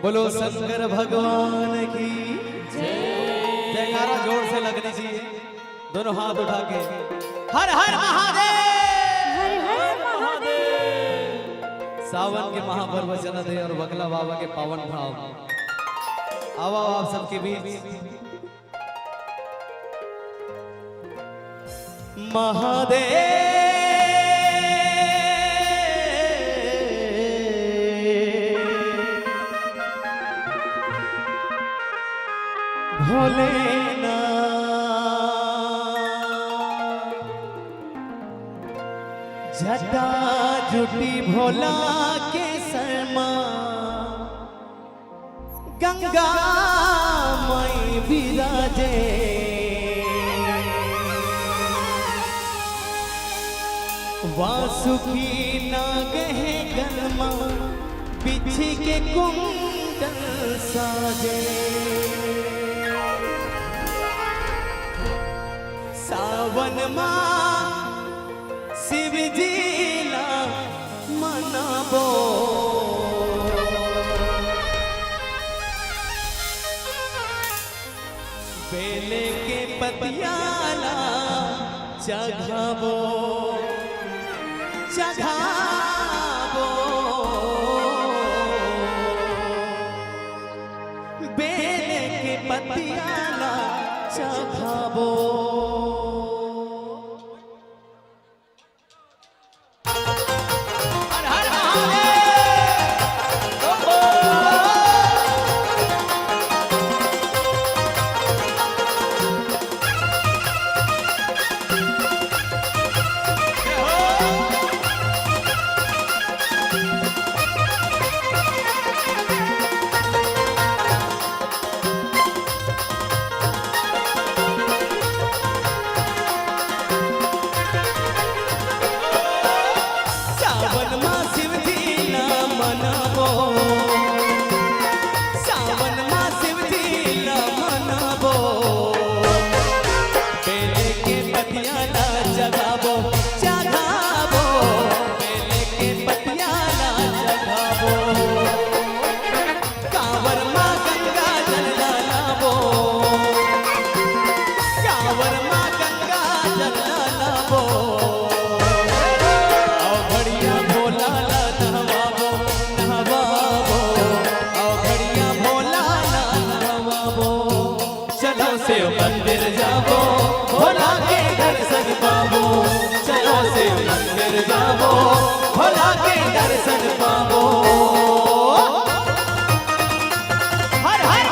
बोलो शंकर भगवान की जयकारा जोर से लगनी चाहिए। दोनों हाथ उठा के हर हर महादेव। सावन के महापर्व चलत है और बगला बाबा के पावन भाव आओ आप सबके बीच महादेव भोलेनाथ जटा जुटी भोला के शर्मा गंगा मई विराजे वासुकी नागहे गरमा बिछी के कुंडल साजे सावन माँ शिव जी ला मनाबो बेले के पतियाला चढ़ाबो बेले के पतियाला चढ़ाबो कांवर माँ गंगा जल लाबो आओ घड़िया भोला ला नहवाबो नहवाबो आओ घड़िया भोला ला नहवाबो चलो शिव मंदिर जाबो भोला के दर्शन पाबो चलो शिव मंदिर जाबो भोला के दर्शन पाबो हर हर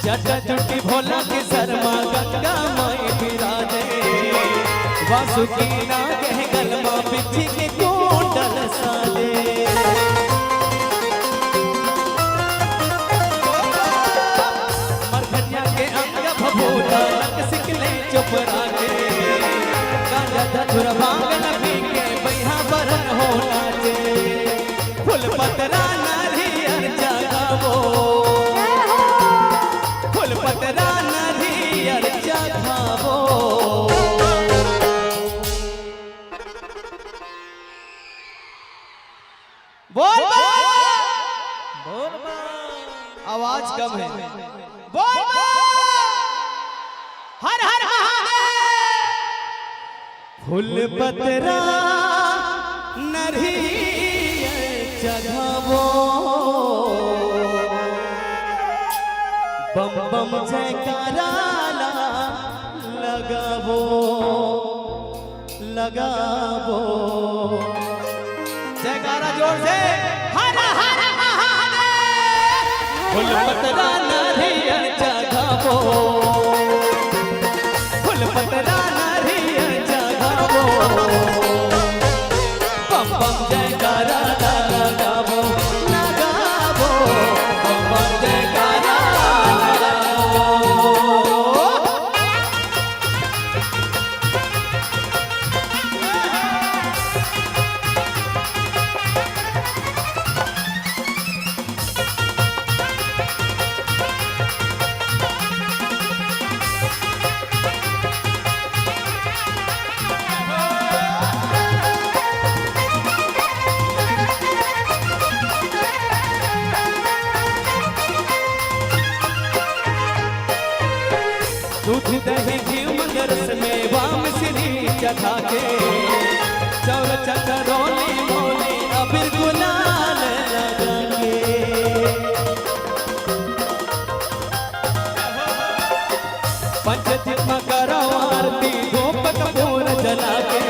जटा जुटी भोला के शर्मा गंगा माई विराजे वासुकी नाग है गलमा बिछी के कुंडल साजे मरघटिया के अंग भभूता नक सिकले चुप राजे गांजा धतुर भांग नबी के बैहा बरन हो नाचे फूल पतरा नारियल जगावो पतरा नारियल जगावो बोल बोल आवाज कम है बोल हर हर फूल पतरा नारियल जगावो बम बम जयकारा लगावो लगावो जयकारा जोर से हर हर महादेव फूल पतरा नारियल जगावो फूल पतरा नारियल जगावो बम बम जयकारा लगावो लगावो बम बम जयकारा दूध दही घी मंगरस में वाम श्री चढ़ा के चौर चकरोली मोली अबीर गुलाल लगा के पंचतीर्थ करो आरती धूप कपूर जला के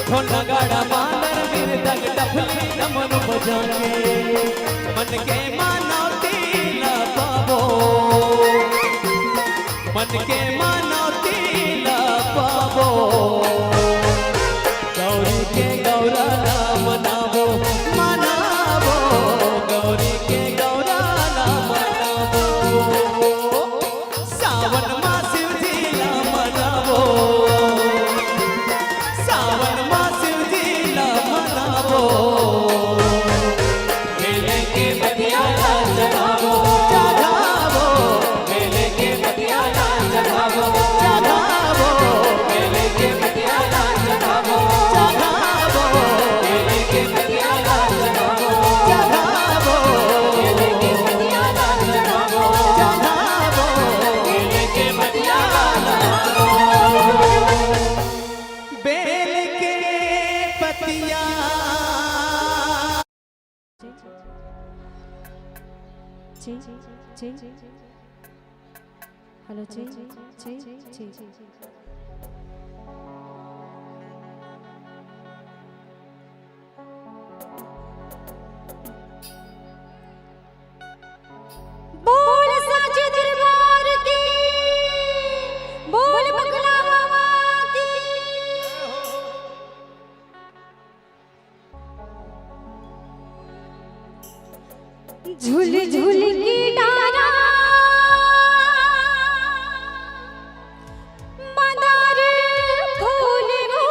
ढोल नगाड़ा मादर मृदंग डफली डमरू बजा के मन के मानवती ला पावो मन के मानवती ला पावो गौरी के गौरा ला मनावो मनावो गौरी के गौरा ला मनावो सावन माँ शिव जी ला मनावो सावन माँ शिव जी ला मनावो मेले के बतिया ला जगावो जगावो मेले के बतिया ला जगावो जगावो मेले के बतिया ला जगावो जगावो मेले के बतिया ला जगावो जगावो मेले के बतिया ला जगावो जगावो मेले के बतिया ला बेल के पतिया हेलो जी बोल साचे दरबार की बोल बगला मामा की झूल झूल की डारा मदार फूल वो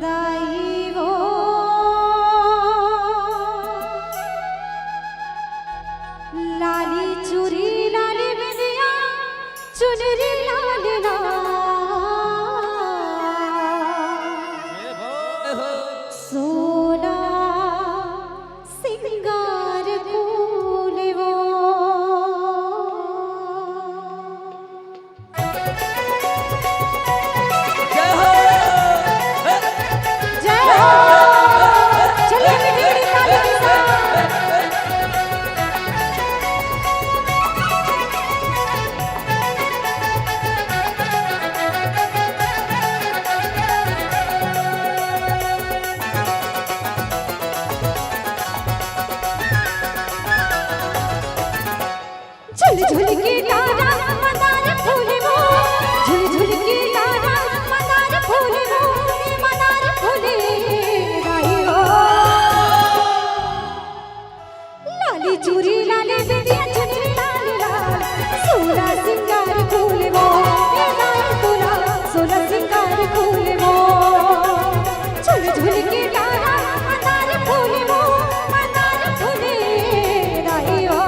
दाई वो लाली चूरी लाली बिंदिया चुनरी लाल सोना सिंगार फूल वो जय हो जय हो चलिए मीठी मीठी ताली के साथ झुल झुल के डारा मंदार फूल वो झुल झुल के डारा मंदार फूल वो मंदार फूले गाई हो लाली चूरी लाली बिंदिया चुनरी लाल लाल सोला सिंगार फूल वो गाई तोला सोला सिंगार फूल वो झुल झुल के डारा मंदार फूल वो मंदार फूले गाई हो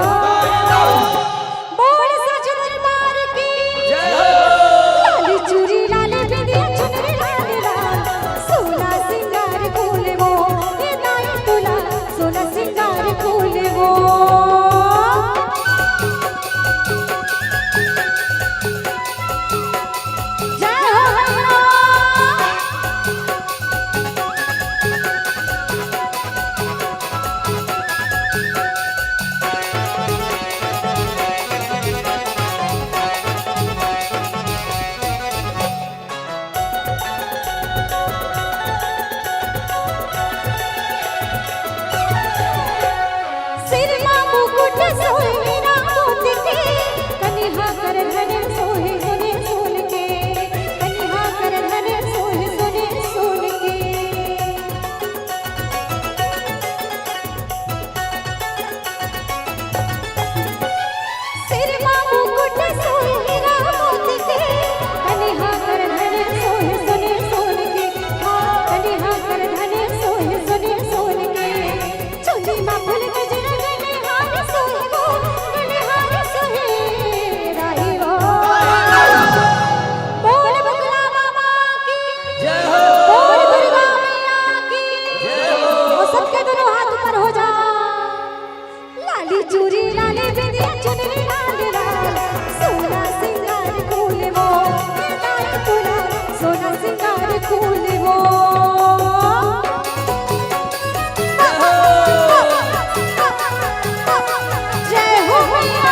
बोल सच दरबार की लाली चूरी लाली बिंदिया चुनरी लाल लाल सोला सिंगार फूल वो ये दाई तोला सोला सिंगार फूल वो जय हो मैया सिरमा मुकुट सोहे ना मोती के कन्हा कर धन सोहे सोने सोन के कन्हा कर धन सोहे सोने सोन के सिरमा मुकुट सोहे ना मोती के कन्हा कर धन सोहे सोने सोन के कन्हा कर धन सोहे सोने सोन के चोली मा फूल गजरा गले हार सोहे वो गले हार सोहे राही वो बोल बगला बाबा की जय हो बोल दुर्गा मैया की जय हो वो सबके दोनों हाथ ऊपर हो जा लाली चूरी लाली बिंदिया चुनरी लाल लाल सोना सिंगार फूल वो दाई तोला सोना सिंगार फूल वो जय हो मैया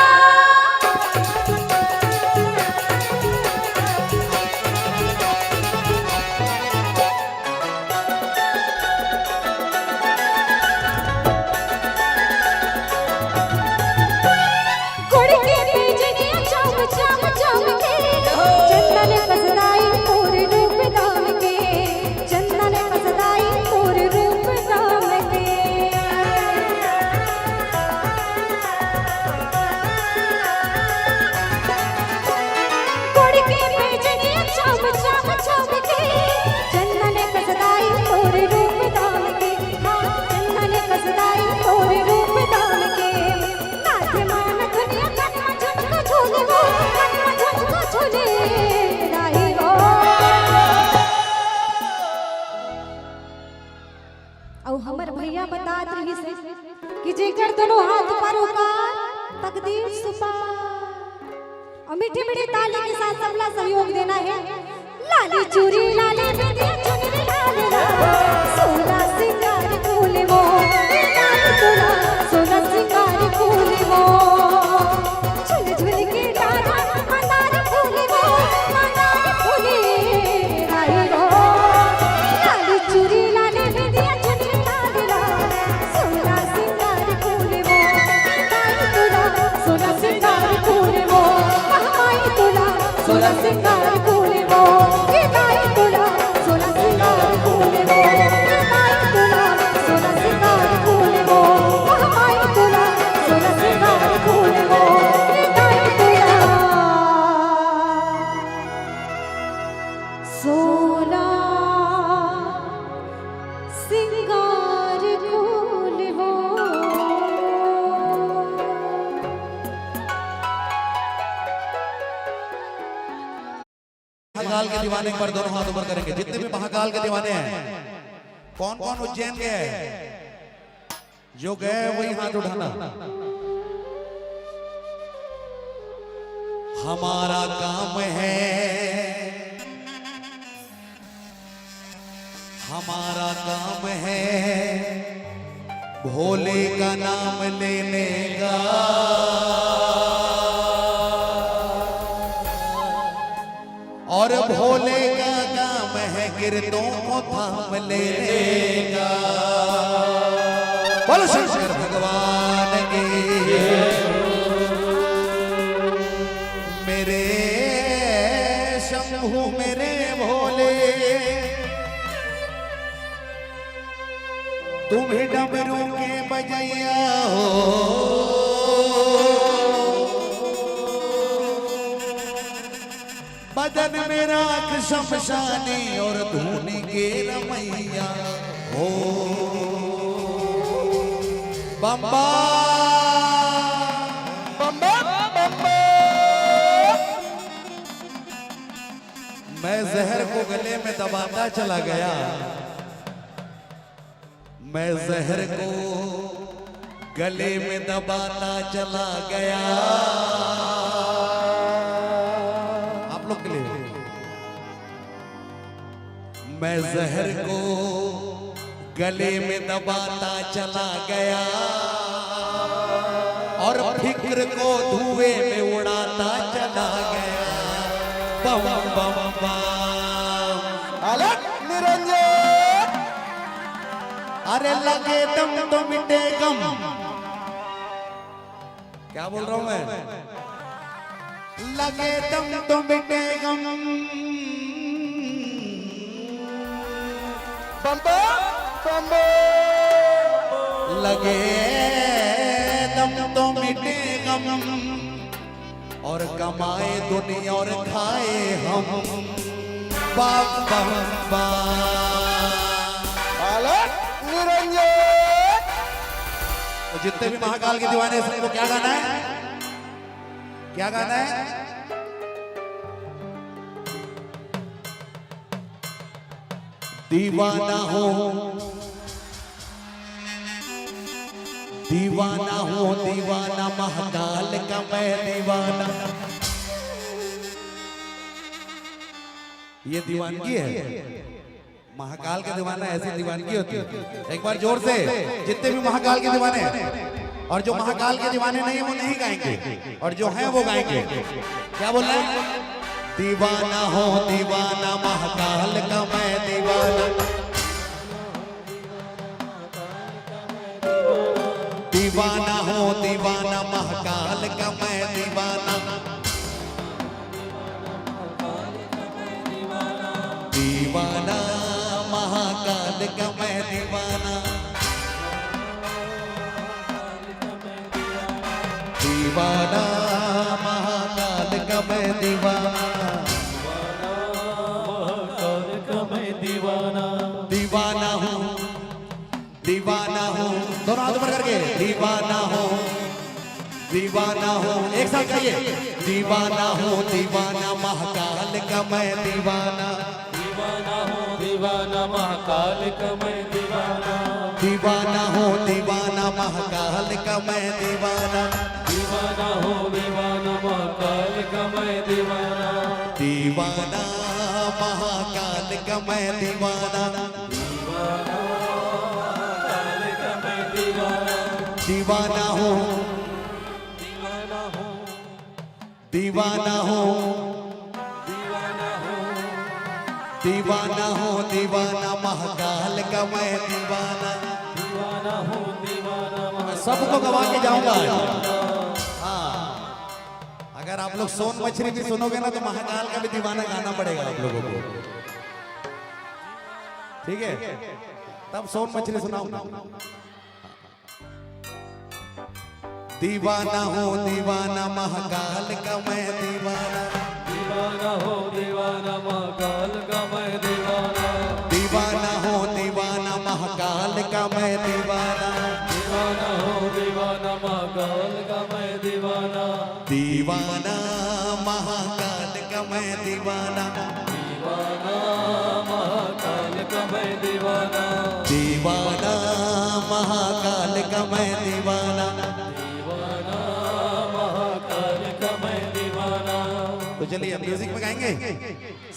कुड़ के बीजनिया चम चम चम के चंदन कसदाई तोर रूप दाम के चंदन कसदाई तोर रूप दाम के कुड़ के बीजनिया चम चम चम के चंदन कसदाई तोर रूप दाम के चंदन कसदाई तोर रूप दाम के नाथ मान दुनिया कन्हा झुमका झूले वो कन्हा झुमका झूले राही हो औ हमर भैया बतात रही से कि जेकर दोनों हाथ पर ओकार तकदीर सुपार और मीठी मीठी ताली के साथ सबला सहयोग देना है लाली चूरी लाली बिंदिया चुनरी लाल लाल सोना सिंगार फूल वो लाल तोला सोना सिंगार फूल वो झुल झुल के डारा मंदार फूल वो मंदार फूले राही वो लाली चूरी लाली बिंदिया चुनरी लाल लाल सोना सिंगार फूल वो दाई तोला सोना सिंगार फूल वो माई तोला सोना सिंगार फूल वो ये दाई तोला सोना के दीवाने एक बार दोनों हाथ ऊपर करेंगे। जितने भी महाकाल के दीवाने हैं, कौन कौन उज्जैन गए? जो गए वही हाथ उठाना। हमारा काम है, हमारा काम है भोले का नाम लेने का, और भोले का काम है गिरदों को थाम लेने का। बोलो शंकर भगवान की। मेरे शंभू मेरे भोले, तुम ही डमरू के बजैया हो। बदन में राख शमशानी और धूनी के रमैया हो। बम्बा बम्बा बम्बा। मैं जहर को गले में दबाता चला गया, मैं जहर को गले में दबाता चला गया। आप लोग के लिए मैं जहर को गले में दबाता चला गया, और फिक्र को धुएं में उड़ाता चला गया। बम बम बम अलग निरंजन। अरे लगे दम तो मिटे गम। क्या बोल रहा हूं मैं? लगे दम तो मिटे गम। बम्बा बम्बा। लगे दम तो मिटे गम, और कमाए दुनिया और खाए हम। बाप बम्बा निरंजन। तो जितने भी महाकाल के दीवाने हैं सबको क्या गाना है? क्या गाना है? दीवाना हो, दीवाना हो, दीवाना महाकाल का मैं दीवाना। ये दीवानगी है। महाकाल के दीवाना ऐसी दीवानगी होती है। एक बार जोर से जितने भी महाकाल के दीवाने हैं, और जो महाकाल के दीवाने नहीं वो नहीं गाएंगे, और जो हैं वो गाएंगे। क्या बोल रहे हैं? दीवाना हो, दीवाना महाकाल का मैं दीवाना। दीवाना हो, दीवाना महाकाल का मैं दीवाना। दीवाना महाकाल का मैं दीवाना। दीवाना महाकाल का मैं दीवाना। दीवाना हूँ, दीवाना हूँ। दोनों हाथ ऊपर करके दीवाना हूँ, दीवाना हूँ। एक साथ कहिए दीवाना हूँ, दीवाना महाकाल का मैं दीवाना। दीवाना हूँ, दीवाना महाकाल का मैं दीवाना। दीवाना हूँ, दीवाना महाकाल का मैं दीवाना। दीवाना हूँ, दीवाना महाकाल का मैं दीवाना। दीवाना महाकाल का मैं दीवाना। दीवाना हूँ, दीवाना हूँ, दीवाना हूँ, दीवाना महाकाल का मैं दीवाना। मैं सबको गवा के जाऊंगा। हाँ, अगर आप लोग सोन मछली भी सुनोगे ना तो महाकाल का भी दीवाना गाना पड़ेगा आप लोगों को। ठीक है, तब सोन मछली सुनाऊंगा। दीवाना हो, दीवाना महाकाल का मैं दीवाना। दीवाना हो, दीवाना महाकाल का मैं दीवाना। दीवाना हो, दीवाना महाकाल का मैं दीवाना। दीवाना हो, दीवाना महाकाल का मैं दीवाना। दीवाना महाकाल का मैं दीवाना। महाकाल का मैं दीवाना, दीवाना महाकाल का मैं दीवाना। दीवाना महाकाल का मैं दीवाना। तो चलिए म्यूजिक में गाएंगे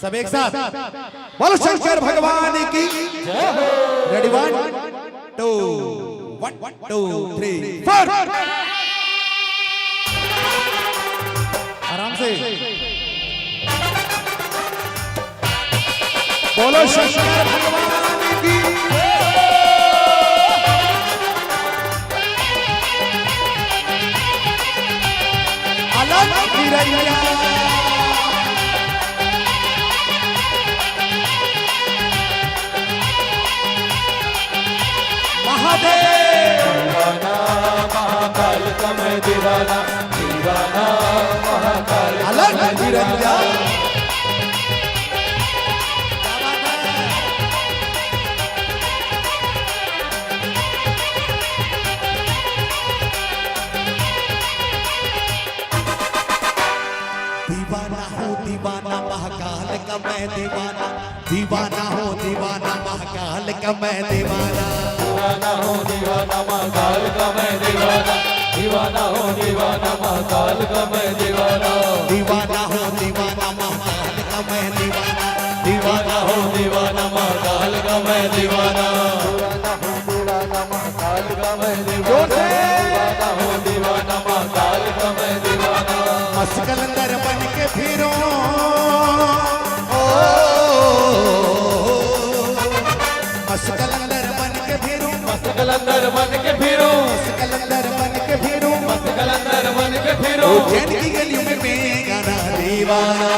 सब एक साथ। बोलो शंकर भगवान की रेडी 1 2 1 2 3 4 आराम से बोलो शंकर भगवान की। अलग निरंजन दीवाना महाकाल का मैं दीवाना, दीवाना महाकाल का अलग मैं दीवाना। दीवाना हो दीवाना महाकाल का मैं दीवाना, दीवाना हो दीवाना महाकाल का मैं दीवाना। दीवाना हो दीवाना महाकाल का मैं दीवाना, दीवाना हो दीवाना महाकाल का मैं दीवाना। दीवाना हो दीवाना महाकाल का मैं दीवाना, दीवाना हो दीवाना महाकाल का मैं दीवाना। दीवाना हो दीवाना महाकाल का मैं दीवाना, दीवाना हो दीवाना महाकाल का मैं दीवाना। मस्कलंदर बन के फिरो मस्कलंदर बन के फिरो, कलंदर बन के फिरो, मस्कलंदर बन के फिरो, कलंदर बन के फिरो। उज्जैन की गलियों में मैं गाना दीवाना,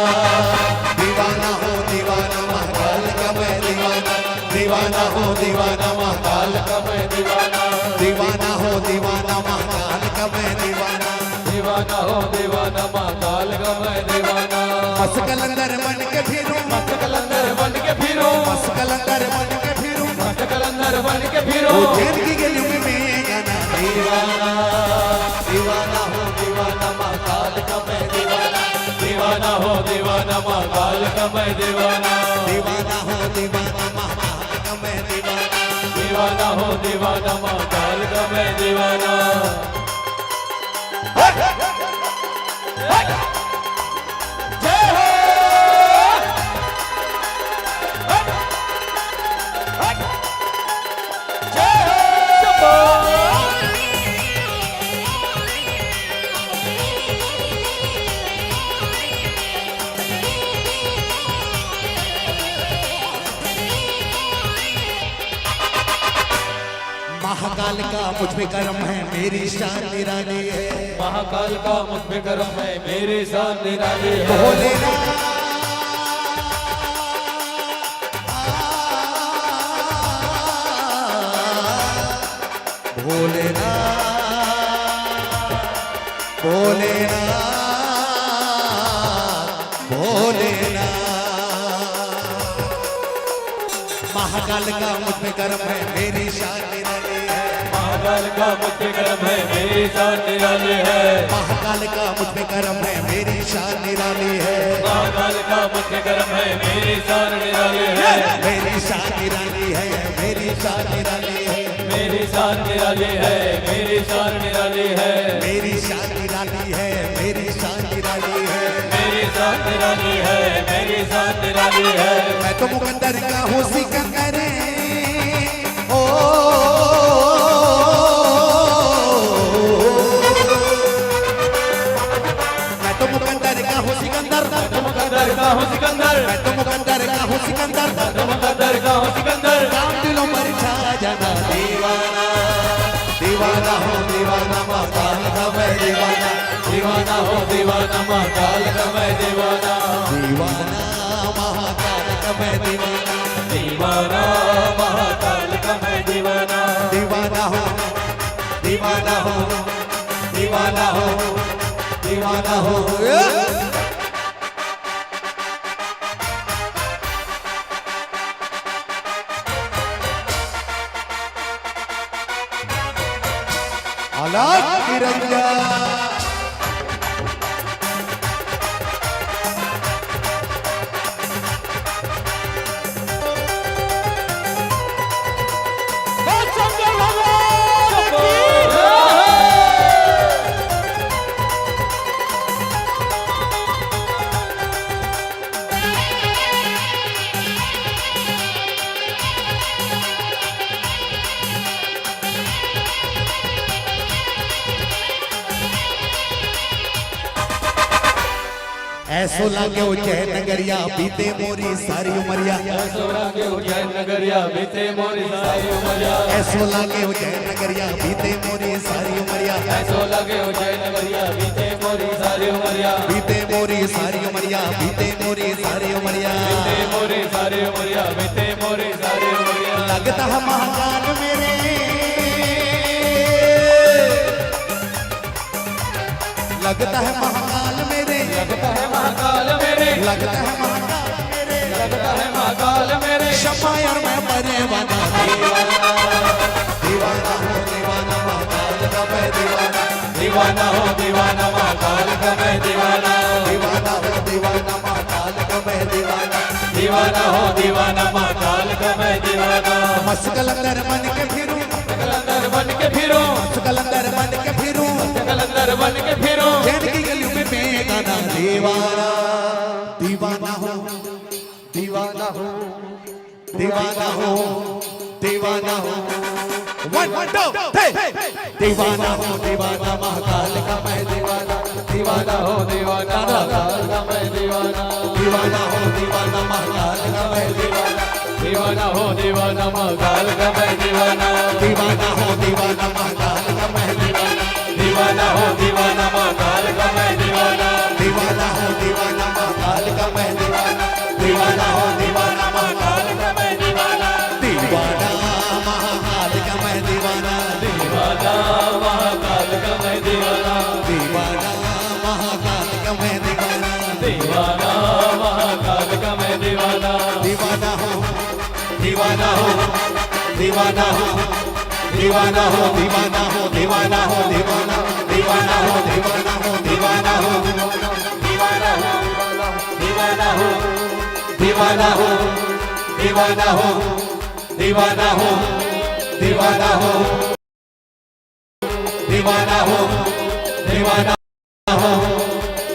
दीवाना हो दीवाना महाकाल का मैं दीवाना, दीवाना हो दीवाना महाकाल का मैं दीवाना, दीवाना हो दीवाना महाकाल का मैं दीवाना, दीवाना हो दीवाना महाकाल का मैं दीवाना। मस्कलंदर बन के फिरो, कलंदर बन के फिरो, मस्कलंदर बन के फिरो, कलंदर बन के फिरो। उज्जैन की गलियों में मैं गाना दीवाना, दीवाना हो दीवाना महाकाल का मैं दीवाना, दीवाना हो दीवाना महाकाल का मैं दीवाना, दीवाना हो दीवाना महाकाल का मैं दीवाना। दीवाना हो दीवाना महाकाल का मैं दीवाना। जय हो। जय हो। महाकाल का मुझ पे करम है, मेरी शान निराली है। महाकाल का मुझ पे करम है, मेरी शान निराली है। भोलेनाथ भोलेनाथ भोलेनाथ भोलेनाथ। महाकाल का मुझ पे करम है, मेरी शान निराली है। महाकाल का मुझ पे करम है, मेरी शान निराली है। महाकाल का मुझ पे करम है, मेरी शान निराली है। महाकाल का मुझ पे करम है, मेरी शान निराली है। मेरी शान निराली है, मेरी शान निराली है। मेरी शान निराली है, मेरी शान निराली है। मेरी शान निराली है, मेरी शान निराली है। मेरी शान निराली है, मेरी शान निराली है। मैं तो मुकद्दर का हूँ सिकंदर, ओ मैं तो मुकद्दर का हूँ सिकंदर, मुकद्दर का हूँ सिकंदर, मैं तो मुकद्दर का हूँ सिकंदर। मुकद्दर का हूँ सिकंदर। काम दिलों पर छा जाना दीवाना, दीवाना हो दीवाना महाकाल का मैं दीवाना, दीवाना हो दीवाना महाकाल का मैं दीवाना, दीवाना महाकाल का मैं दीवाना, दीवाना महाकाल का मैं दीवाना, दीवाना हो दीवाना हो दीवाना हो दीवाना हो। अलग निरंजन ऐसो लागे उज्जैन नगरिया बीते मोरी सारी उमरिया ऐसो लागे उज्जैन नगरिया बीते मोरी सारी उमरिया ऐसो लागे उज्जैन नगरिया बीते मोरी सारी उमरिया ऐसो लागे उज्जैन नगरिया बीते मोरी सारी उमरिया बीते मोरी सारी उमरिया बीते मोरी सारी उमरिया बीते मोरी सारी उमरिया बीते मोरी सारी उमरिया लगता है महाकाल मेरे लगता है महाकाल मेरे लगता है महाकाल मेरे लगता है महाकाल मेरे लगता है महाकाल मेरे क्षमा और मैं परेवाना दीवाना हो दीवाना महाकाल का मैं दीवाना दीवाना हो दीवाना महाकाल का मैं दीवाना दीवाना हो दीवाना महाकाल का मैं दीवाना दीवाना हो दीवाना महाकाल का मैं दीवाना मस्त कलंदर बन के फिरूं कलंदर बन के फिरूं मस्त कलंदर बन के फिरूं कलंदर बन के फिरूं जैन की गलियों में बेगाना दीवाना दीवाना हो दीवाना हो दीवाना हो दीवाना हो वन टू दीवाना हो दीवाना महाकाल का मैं दीवाना दीवाना हो दीवाना महाकाल का मैं दीवाना दीवाना हो दीवाना महाकाल का मैं दीवाना दीवाना हो दीवाना महाकाल का मैं दीवाना दीवाना हो दीवाना महाकाल का मैं दीवाना दीवाना हो दीवाना महाकाल का मैं दीवाना दीवाना हो दीवाना महाकाल का मैं दीवाना दीवाना हो दीवाना महाकाल का मैं दीवाना दीवाना महाकाल का मैं दीवाना दीवाना महाकाल का मैं दीवाना दीवाना महाकाल का मैं दीवाना दीवाना महाकाल का मैं दीवाना दीवाना हो दीवाना हो दीवाना हो दीवाना हो दीवाना हो दीवाना हो दीवाना दीवाना हो दीवाना हो दीवाना हो दीवाना हो दीवाना हो दीवाना हो दीवाना हो दीवाना हो दीवाना हो दीवाना हो दीवाना हो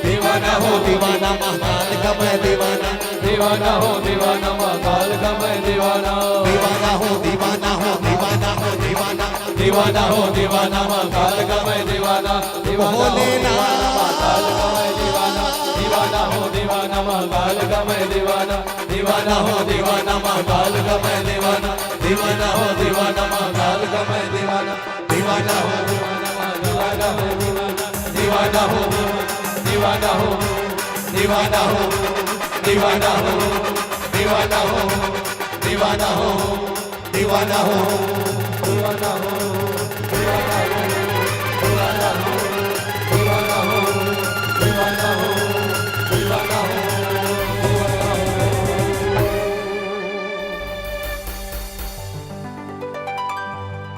दीवाना हो दीवाना महाकाल का मैं दीवाना दीवाना हो दीवाना महाकाल का मैं दीवाना दीवाना हो दीवाना हो दीवाना हो दीवाना दीवाना हो दीवाना महाकाल का मैं दीवाना दीवाना हो दीवाना महाकाल का मैं दीवाना दीवाना हो दीवाना महाकाल का मैं दीवाना दीवाना हो दीवाना महाकाल का मैं दीवाना दीवाना हो दीवाना महाकाल का मैं दीवाना दीवाना हो दीवाना हो दीवाना हो दीवाना हो दीवाना हो दीवाना हो दीवाना हो दीवाना हो दीवाना हो दीवाना हो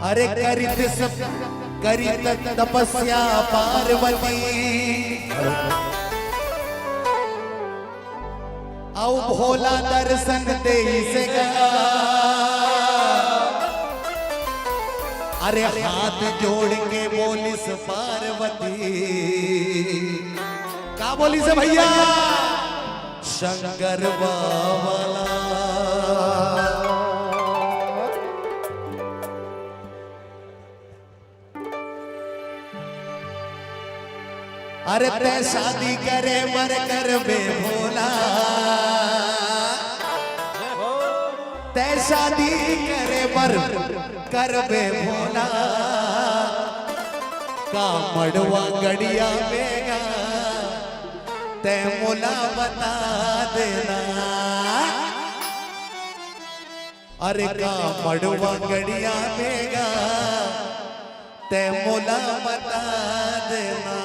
अरे करित तपस्या पार्वती औ भोला दर्शन दे से गया अरे हाथ जोड़ के बोलिस पार्वती का बोली से भैया शंकर बाबा अरे तै शादी करे मर कर बे भोला तै शादी करे मर कर बे भोला का मड़वा गड़िया बेगा तै मोला बता देना अरे का मड़वा गड़िया बेगा तै मोला बता देना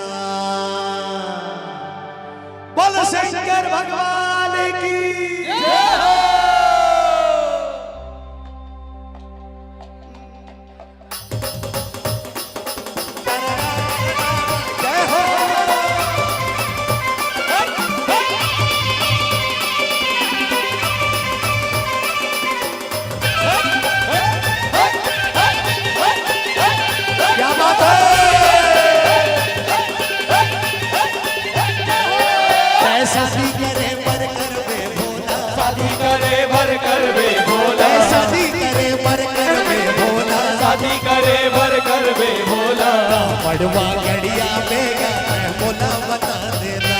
बोल शंकर भगवान की जय हो। जय हो। क्या बात है शादी करे बर कर बे भोला शादी करे भर कर बे भोला शादी करे बर कर बे भोला शादी करे भर कर बे भोला मड़वा गड़िया बेगा मोला बता देना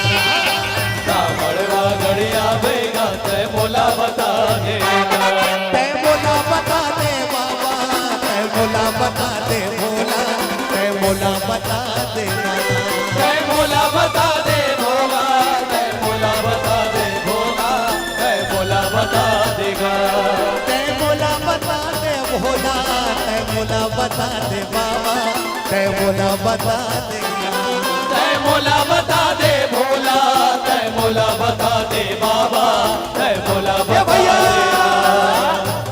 भोला तय मोला बता दे बाबा तय मोला बता दे तय मोला बता दे भोला तय मोला बता दे बाबा तय मोला बता दे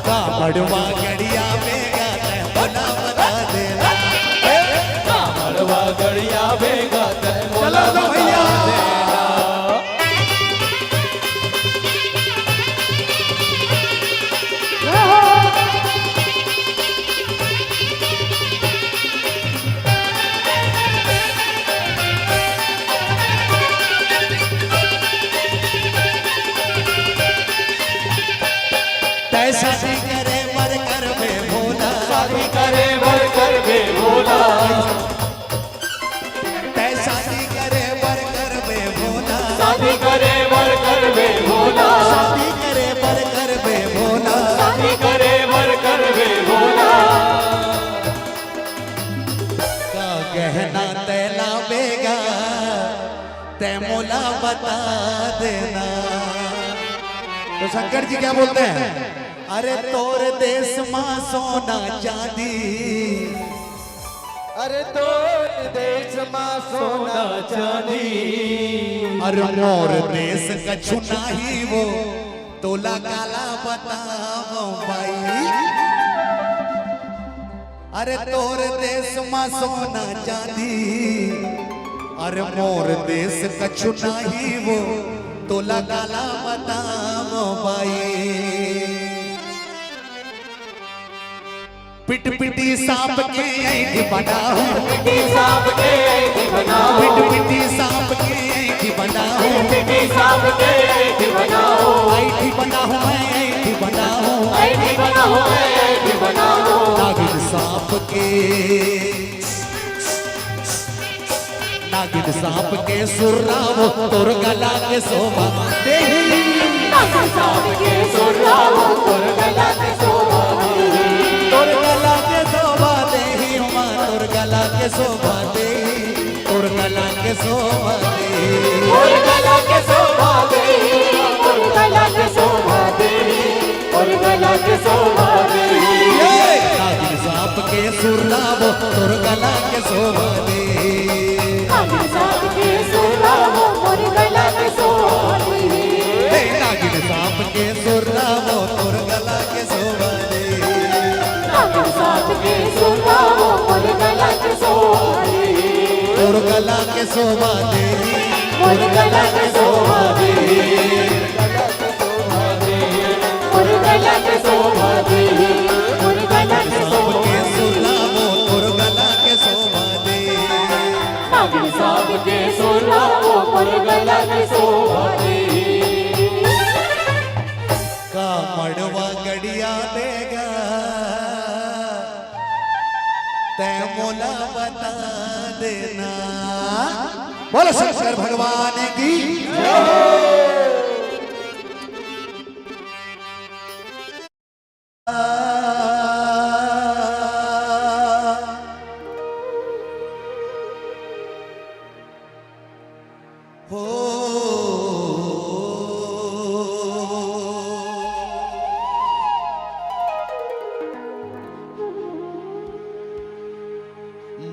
कामड़वा गड़िया बेगा तय मोला बता दे कामड़वा गड़िया बेगा तय मोला चलो तो भैया शादी करे मर कर बे भोला शादी करे मर कर बे भोला शादी करे मर कर बे भोला शादी करे मर कर बे भोला शादी करे मर कर बे भोला शादी करे मर कर बे भोला का गहना तैला बेगा तै मोला बता देना। तो शंकर जी क्या बोलते हैं अरे तोर देश मां सोना चांदी अरे तो देश मां सोना चांदी अरे मोर देश कछु नाही वो तोला काला बताओ भाई अरे तोर देश मां सोना चांदी अरे मोर देश कछु नाही वो तोला काला बताओ भाई पिट पिटी सांप के ऐठी बनाओ पिटी सांप के ऐठी बनाओ पिट पिटी सांप के ऐठी बनाओ पिटी सांप के ऐठी बनाओ ऐठी बनाओ मैं ऐठी बनाओ ऐठी बनाओ ऐठी बनाओ नागिन सांप के सुर्राव तोर गला के शोभा देही नागिन सांप के सुर्राव तोर गला के शोभा तोर गला के शोभा देही मां तोर गला के शोभा देही तोर गला के शोभा देही तोर गला के शोभा देही तोर गला के शोभा देही तोर गला के शोभा देही नागिन सांप के सुर्राव तोर गला के शोभा देही नागिन सांप के सुर्राव तोर गला के शोभा देही नागिन सांप के सुर्राव तोर गला के शोभा देही नागिन सांप के सुर्राव तोर गला के शोभा देही तोर गला के शोभा देही तोर गला के शोभा देही तोर गला के शोभा देही तोर गला के सांप शोभा के सुर्राव तोर गला के शोभा देही नागिन सांप के सुर्राव तोर गला के शोभा देही कामड़वा गड़िया देगा तै मोला बता देना। बोलो शंकर भगवान की हो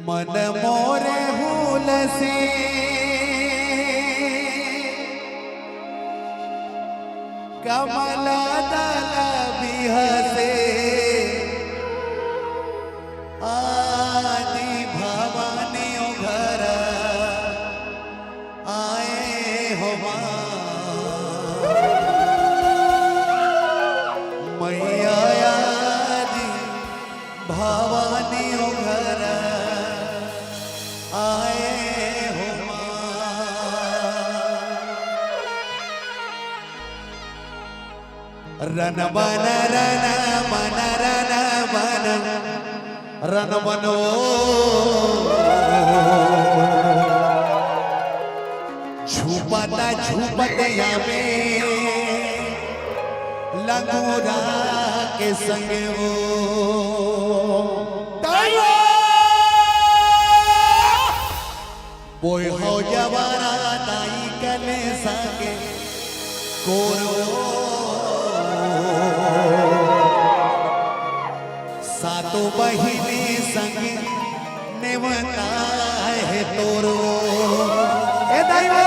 मन मोरे हुल से कमल दल बिहसे आदि भवानी घर आए हो मैया आदि भवानी घर आए हो रन बन रन मन रन बन रन बनो झूपता झूपत यामे लंगूरा के संग वो बोय हो जवाना ताई कले संगे कोरो सातों बहिनी संग नेवता है तोरो ए दैवा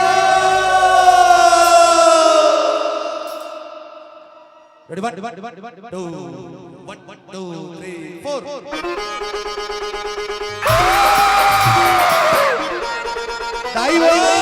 रेडी 1 2 3 4 दैवा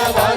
Bana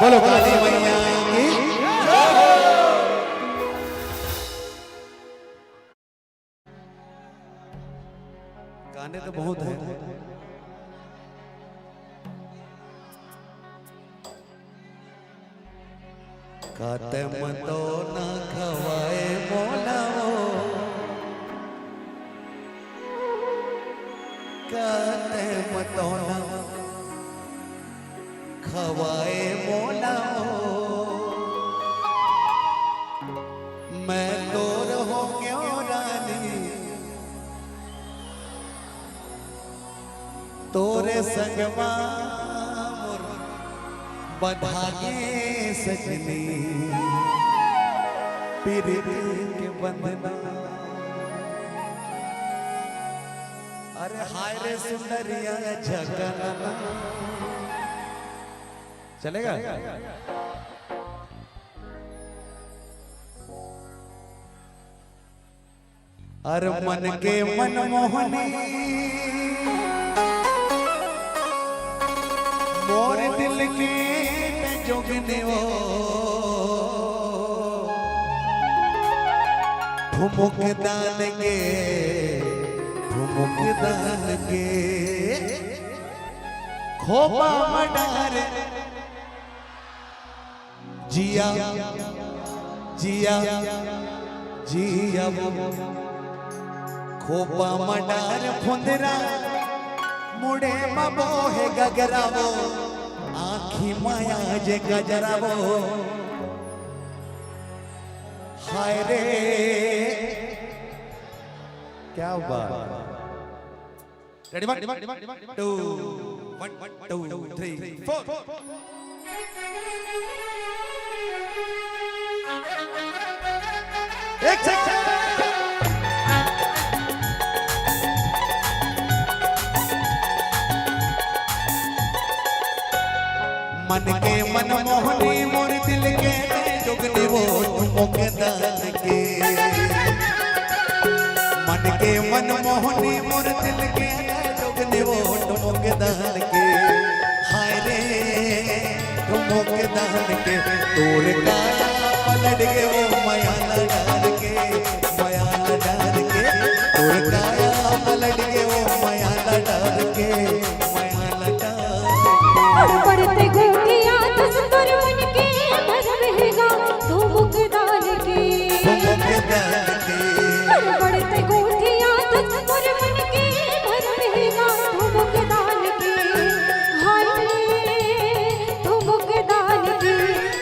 बोलो काली मैया की गाने तो बहुत हैं। कातम तो न खवाए मोलाओ, कातम तो न खवाए मोलाओ, मैं तोर हो क्यों रानी, तोरे संगमा बधागे सजनी, पीरित के बंधना। अरे हाय रे सुंदरिया झकना, चलेगा? अरे मन के मनमोहनी मोर दिल के जोगने वो, ठुमुक दान के, ठुमुक दान के, खोपा मडार जिया जिया जिया वो, खोपा मडार फुंदरा मुड़े मबोहे गगरावो, आँखी माया जे गजरावो, हाय रे क्या बात। रेडी 1 2 1 2 3 4 एक सेकंड। मन के मनमोहनी मोर दिल के जोगनी वो, ठुमुक दान के, मन के मनमोहनी मोर दिल के जोगनी वो, ठुमुक दान के, हाय रे ठुमुक दान के, तोर काया पलट के वो माया डाल के, माया डाल के, तोर काया पलट के वो माया डाल के, माया डाल के। पढ़ते गोटियां तस्वर मन के भर रहेगा ठुमुक दान के, ठुमुक दान के, पढ़ते गोटियां तस्वर मन के भर रहेगा ठुमुक दान के, हाय रे ठुमुक दान के,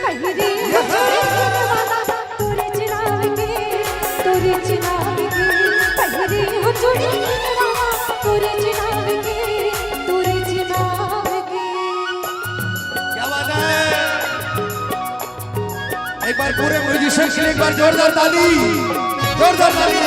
पहिरे तोरे चिराग के, तोरे चिराग के, पहिरे हो चूड़ी तोरे चिराग के, तोरे चिराग के। क्या बात है। एक बार पूरे म्यूजिशियन के लिए एक बार जोरदार ताली, जोरदार ताली।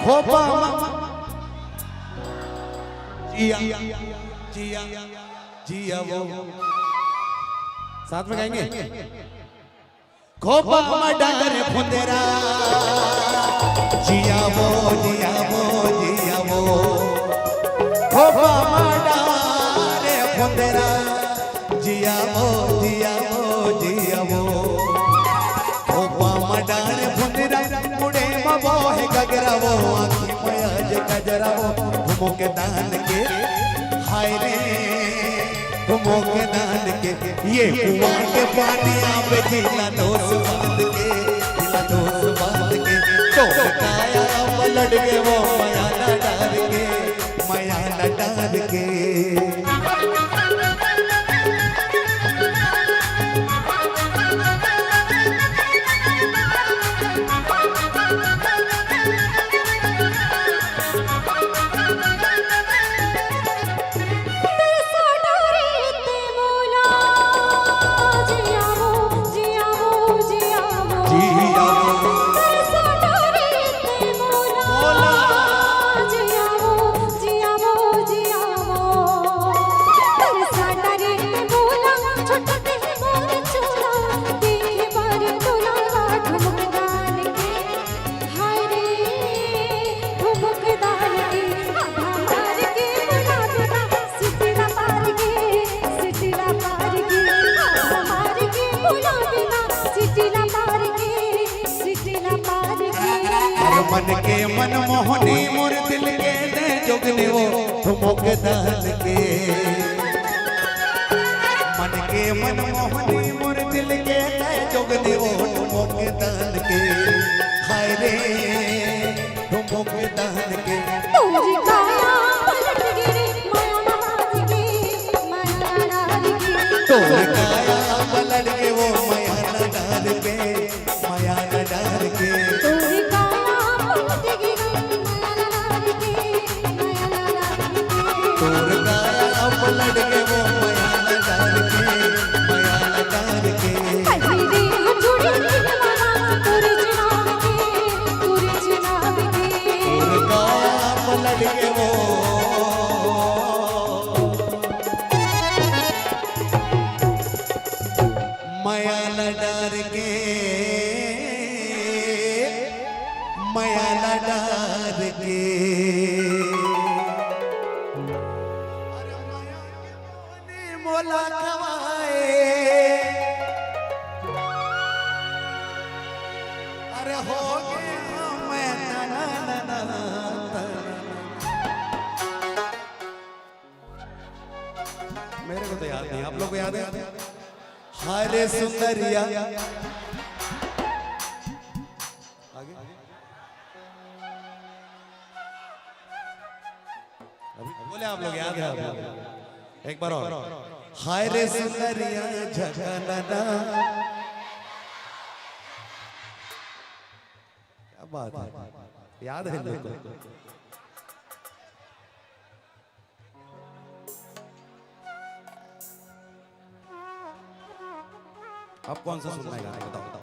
खोपा जिया जिया जिया वो, साथ में गाएंगे। खोपा मडार फुंदेरा जिया वो, जिया वो, जिया वो, खोपा मडार फुंदेरा जिया वो, जिया वो, जिया वो, खोपा मडार फुंदेरा मुड़े मबोहे गगरावो, आँखी माया जे गजरावो, ठुमुक दान के, हाय रे ठुमुक दान के, ये कुआं के पानी पे जिला दोस बांध के, जिला दोस बांध के, तोर काया पलट के वो माया न डाल के, माया न डाल के। मनमोहनी मोर दिल के दे जोगने वो ठुमक दान के मन के मनमोहनी मोर दिल के दे जोगने वो ठुमक दान के हाय रे ठुमक दान के तुझी काया पलट गिरी माया नार की माया नार की तोर काया पलट के वो माया न डाल के माया न डाल के तुझी काया पलट गिरी माया नार की माया नार की तोर काया पलट के वो माया न डाल के माया न डाल के कहीं रे जुड़ी दीवाना तुरी चिनाव की तोर काया पलट के वो माया न डाल के माया न डाल के मोला खवाए अरे हो गया मैं तना तना मेरे को तो याद नहीं, आप लोग को याद है? हाय रे सुंदरिया आगे बोले आप लोग, याद है आप लोग? एक बार और हाय रे सुंदरिया झगना क्या बात है, याद है लोग को? अब कौन सा सुनना है गाना बताओ बताओ।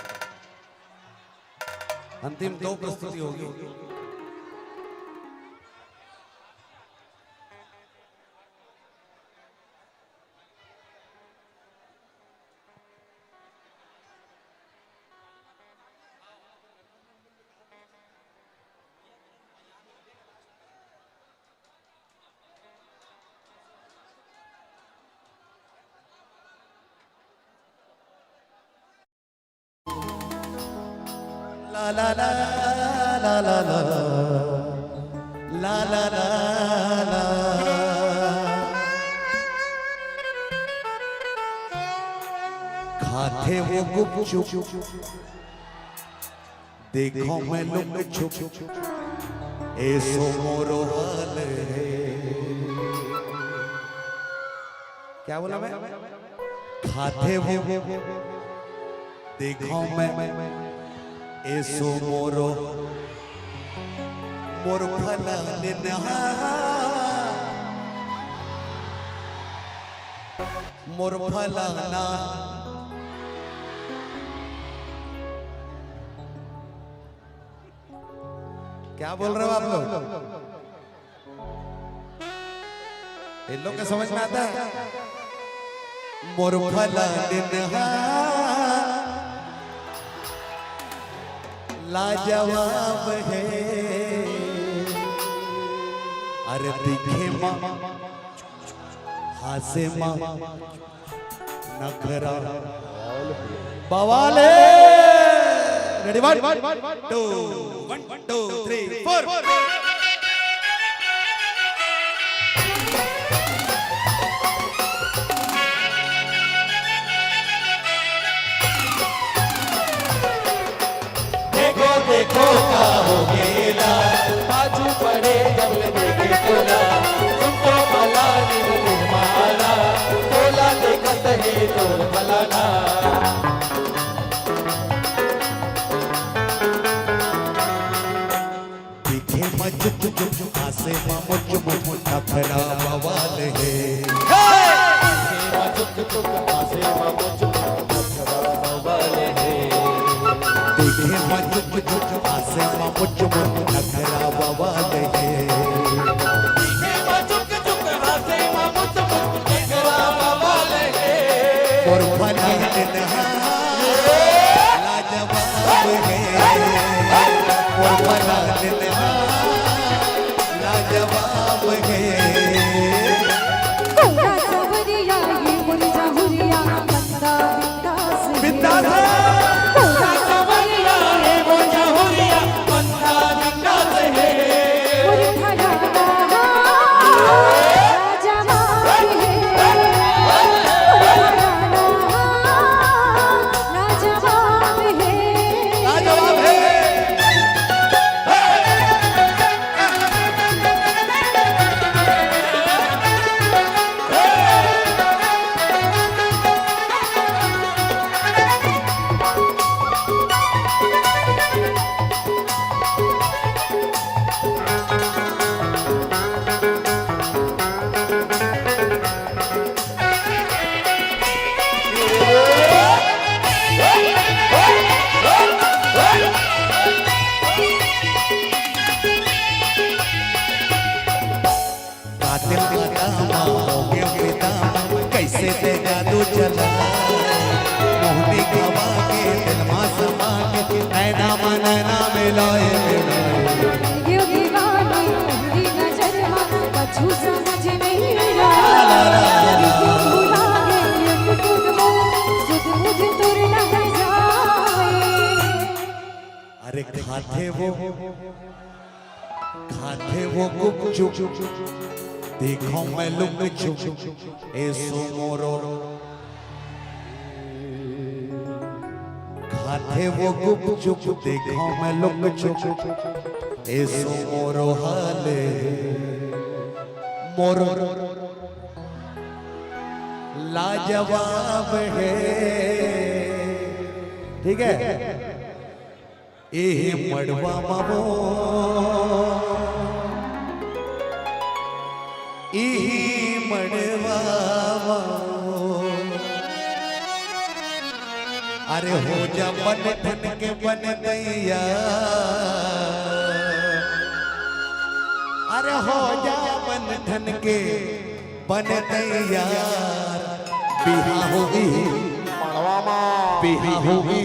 अंतिम दो प्रस्तुति होगी। La la la la la la la la la la खाते वो गुपचुप देखो मैं लुक छुप ऐसो मोरो हाल है। क्या बोला मैं? खाते वो देखो मैं ऐसो मोरो मोर फला नहा मोर फला ना क्या बोल रहे हो आप लोग? इन लोग का समझ में आता है? मोर फला नहा लाजवाब है। अरे दिखे माँ हासे माँ नखरा बवाले। रेडी 1 2 1 2 3 4 देखो का हो गेला बाजू पड़े जब देखे तोला तुमको भला निर्माला तोला देखत है तोर भलाना दिखे मजुक जुक आसे मुझ मुझ नखरा बवाल है। चुक चुक आसे मुझ नखरा बवाल है। देखे मजुक जुक आसे मुझ मुझ नखरा बवाल है। और फला नहा लाजवाब है। और फला नहा लाजवाब है। कोरा सवरिया ये मुरझा हुरिया बंदा बिंदास कोरा सवरिया ये मुरझा हुरिया बंदा बिंदास है। मिलाए मिलाए ये दीवानी पहली नजर में कछु समझ नहीं आया क्यों भुला गए एक टूट सुध मुझे तुर लग जाए। अरे खाते वो गुपचुप देखो मैं लुक चुप ऐसो मोरो खाते वो गुपचुप देखो मैं लुक चुप ऐसो मोरो हाले मोरो लाजवाब है। ठीक है ए मड़वा मावो ई मड़वा मावो अरे हो जा बन ठन के बन दैया अरे हो जा बन ठन के बन दैया बिहा होगी बिहा होगी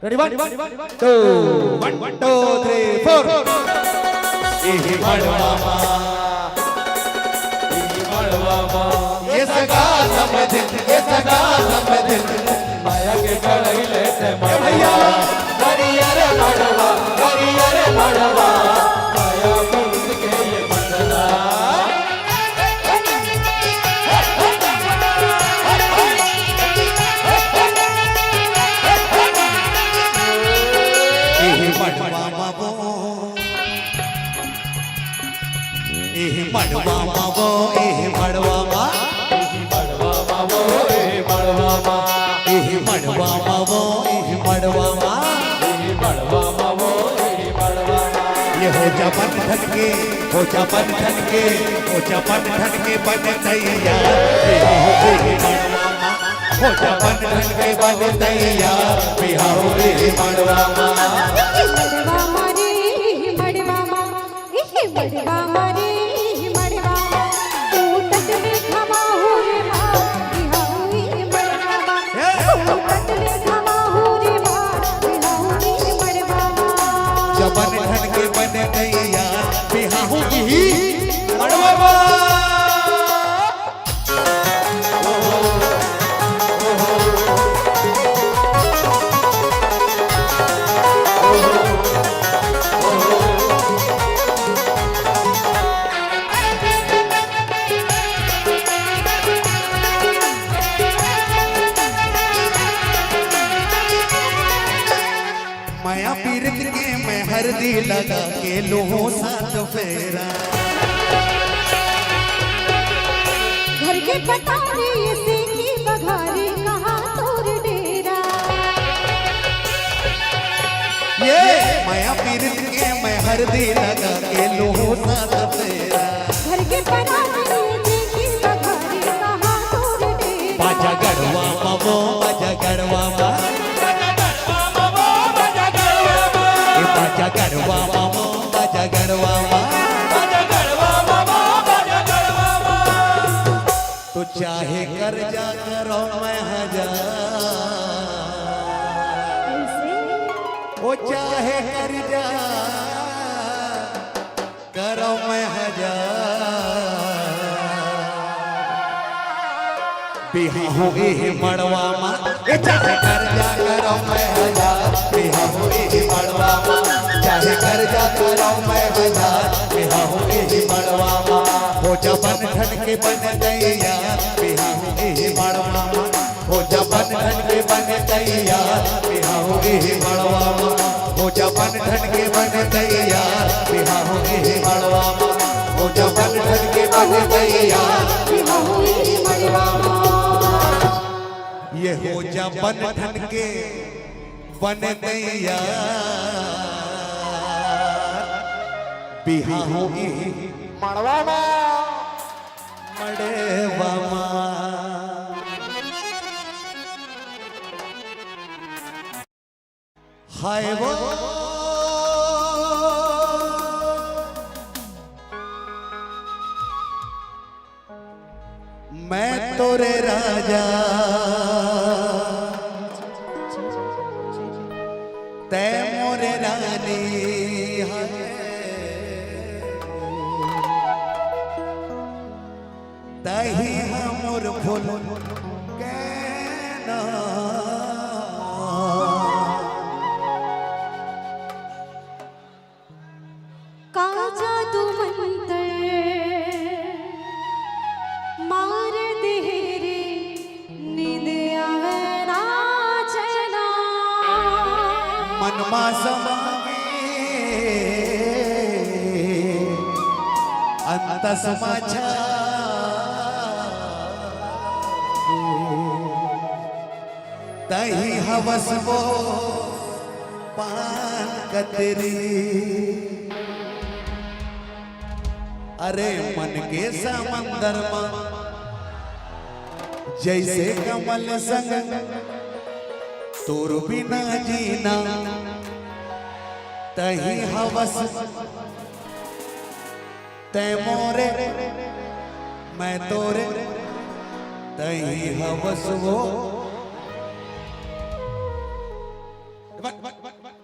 Ready, 1, 2, 1, 2, 3, 4. ये सगा समझ माया के कड़ाई लेते भैया गरिया रे मड़वा माया पुरुष के ये बंदना मड़वा मावो मड़वा मा मड़वा मावो मड़वा मा मड़वा मावो मड़वा मा मड़वा मावो मड़वा मा ये हो जा बंधन के हो जा बंधन के हो जा बंधन के बन दैया हो जा बंधन के बन दैया बिहा हो रे मड़वा मा मड़वा मारे मड़वा मा मड़वा मारे मड़वा मा तू तट में खमा हो रे माँ बिहा हुई मड़वा मा तू तट में खमा हो रे माँ बिहा हुई मड़वा मा। जब बंधन के बन दैया बिहा होगी मड़वा मा माया पीरत के मैं हरदी लगा के लोहो साथ फेरा घर के पटारे से की बघारी कहाँ तोर डेरा ये माया पीरत के मैं हरदी लगा के लोहो साथ फेरा घर के पटारे से की बघारी कहाँ तोर डेरा। बाजा गढ़वा मावो बाजा गढ़वा मा बाजा गढ़वा मावो बाजा गढ़वा मा तो चाहे कर जा करो मैं हजार वो चाहे कर जा करो मैं हजार बिहा होगी मड़वा मा ए चाहे कर जा करो मैं हजार बिहा होगी मड़वा मा चाहे कर जा करो मैं हजार बिहा होगी मड़वा मा हो जा बंधन के बन दैया बिहा होगी मड़वा मा हो जा बंधन के बन दैया बिहा होगी मड़वा मा हो जा बंधन के बन दैया बिहा होगी मड़वा मा हो जा बंधन के बन दैया बिहा हुई मड़वा मा। ये हो जा बंधन के बन दैया बिहा होगी मड़वा मा मड़वा मा। हाय वो मैं तोरे राजा मोरे रानी है तही हमर फूल कहना का जादू मंतर मार दे रे नींद आवे ना चैना मनमा समागे अंत समाचा तही हवस वो पान कतरी अरे मन के समंदर में जैसे कमल संग तोर बिना जीना तही हवस तै मोरे मैं तोरे तही हवस वो 1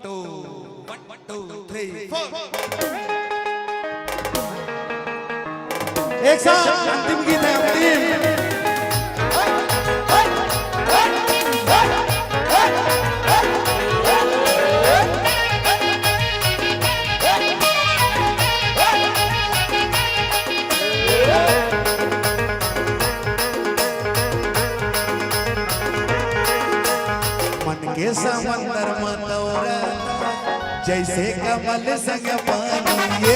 2 3 4 एक साथ अंतिम गीत है अंतिम के समंदर मतौरा जैसे कमल संग पानी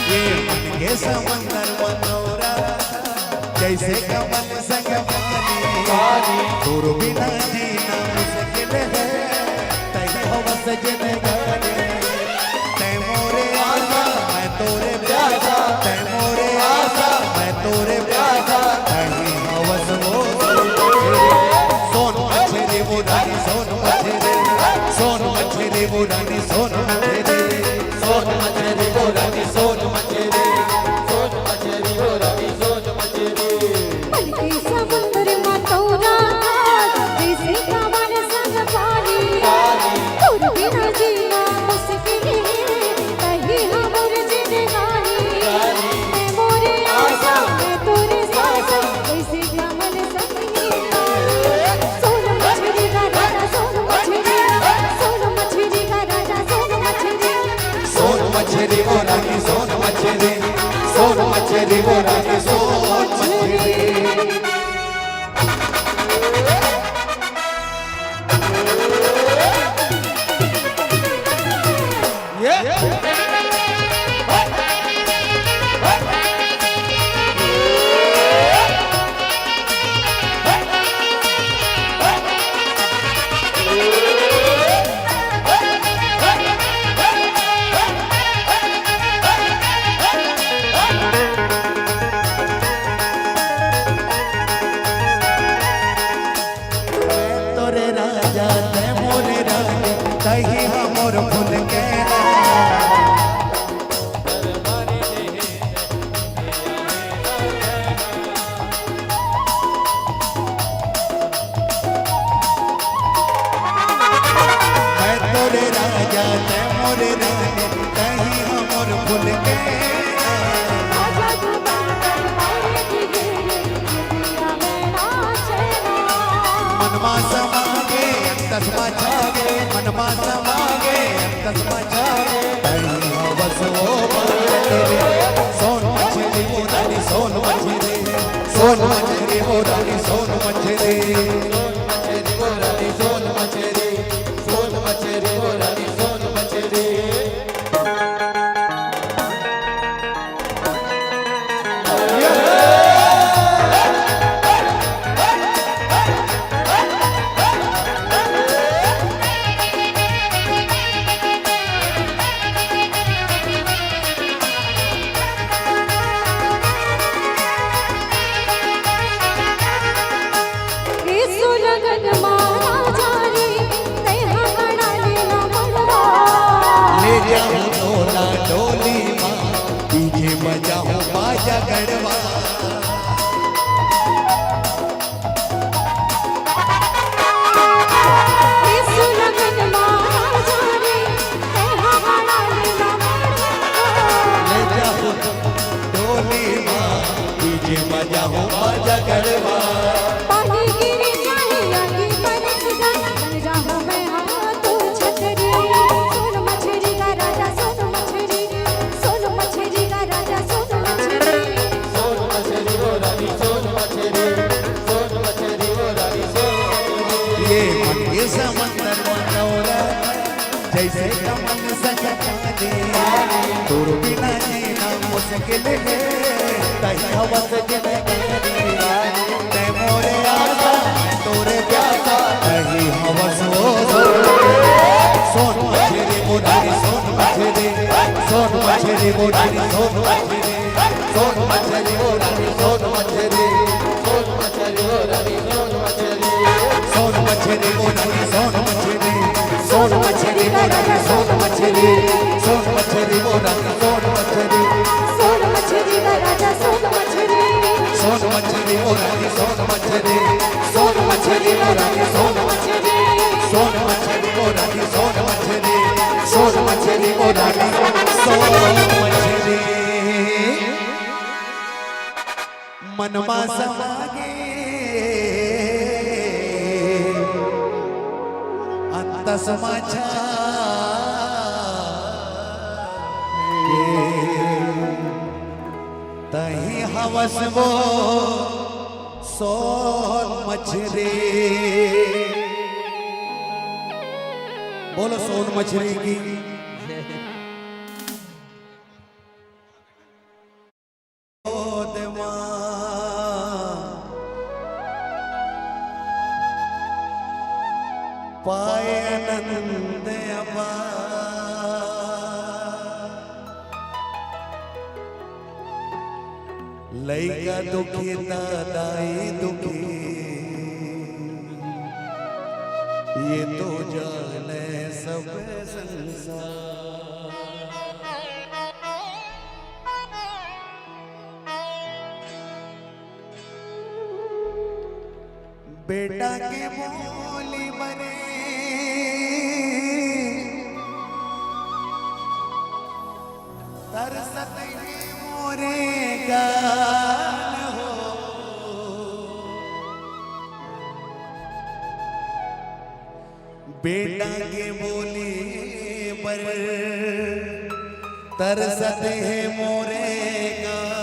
ये मन के समंदर मतौरा जैसे कमल संग पानी तोर बिना जीना मुश्किल है तै हवस जिंदगानी तै मोरे आशा मैं तोरे प्यासा तै मोरे आशा मैं तोरे प्यासा तही हवस वो सोन मछली वो रानी सोन मछली वो रानी सोन मछली वो रानी सोन मछली वो रानी सोन मछली मन के समुंदर मतौरा जैसे कमल संग पानी तोर बिना जीना मुश्किल तही हमर जिंदगानी मैं मोरे आशा मैं तोरे सासा जैसे कमल संग सोन मछली का राजा सोन मछली का राजा सोन मछली वो रानी सोन मछली वो रानी सोन मछली तोरे राजा तै मोरे रानी तही हमर फूल के मैं तोरे राजा तै मोरे रानी तही हमर फूल के मनमा समागे तस्मा जागे मनमा समागे तस्मा जागे तही हवस वो सोन मछली वो रानी सोन मछली वो रानी सोन मछली वो रानी सोन मछली वो रानी सोन मछली लगन मारा जारी तै हमारा लेना मनवा ले जाओ डोला डोली माँ डीजे बजाओ बाजा गड़वा जैसे कमल सजने तोर बिना जीना मुश्किल है तही हवस जिने ते मोरे आशा तोरे प्यासा तही हवस हो सोन मछली मोरारी सोन मछली मोरारी सोन मछली मोरारी सोन मछली सोन मछली मोरारी सोन मछली सोन मछली मोरारी सोन मछली सोन मछली मोरारी सोन मछली सोन मछली का राजा सोन मछली सोन मछली मोरारी सोन मछली सोन मछली मोरारी सोन मछली सोन मछली मोरारी सोन मछली सोन मछली मोरारी सोन मछली मनमा समागे अंत समाचा तही हवस वो सोन मछली बोलो सोन मछली की पाए आनंद लैका दुखी दादाई दुखी ये तो जाने सब संसार बेटा के बोली बने तरसत ही मोरे गान हो बेटा के बोली पर तरसत है मोरे गान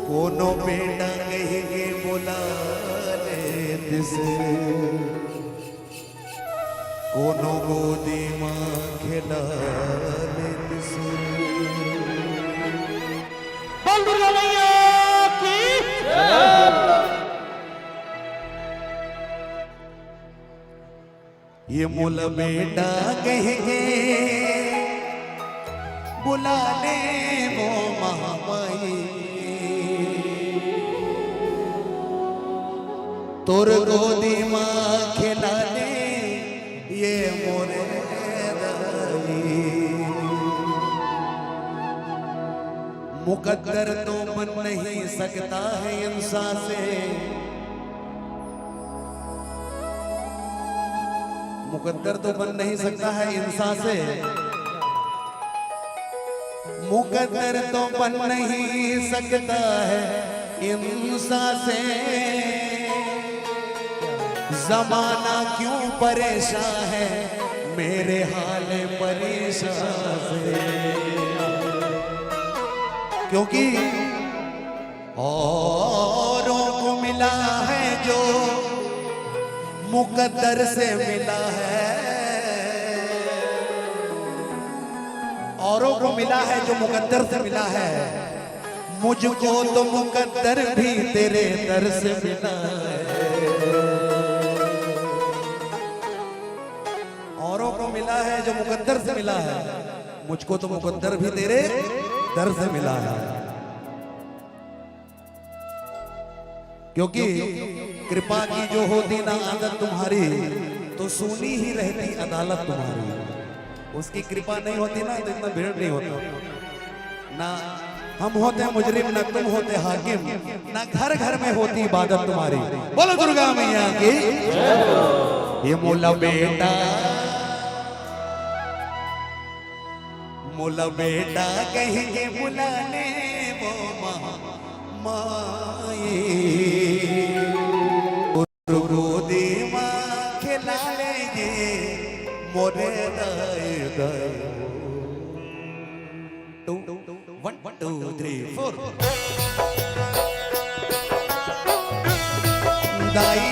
कोनो बेटा कहीं के बोला ले तिसे कोनो गोदी माँ खेला ले तिसे बोल दुर्गा मैया की ये मोल बेटा कहेंगे बुला ले वो महामाई तोर गोदी माँ खिला ले ये मोरे दाई मुकद्दर तो बन नहीं सकता है इंसान से मुकद्दर तो बन नहीं सकता है इंसान से मुकद्दर तो बन नहीं सकता है इंसान से जमाना क्यों परेशान है मेरे हाल परेशान से क्योंकि औरों को मिला है जो मुकद्दर से मिला है औरों को मिला है जो मुकद्दर से मिला है मुझको तो मुकद्दर भी तेरे दर से मिला है औरों को मिला है जो मुकद्दर से मिला है मुझको तो मुकद्दर भी तेरे दर से मिला है क्योंकि कृपा की जो होती ना आदत तुम्हारी तो सुनी ही रहती अदालत तुम्हारी उसकी कृपा नहीं होती ना तो इतना भीड़ नहीं होता ना हम होते मुजरिम ना तुम होते हाकिम ना घर घर में होती इबादत तुम्हारी बोलो दुर्गा मैया की ये मोला बेटा कहेंगे बुलाने वो माई गोदी माँ खिला लेंगे मोरे दाए दाए 1 2 3 4 दाई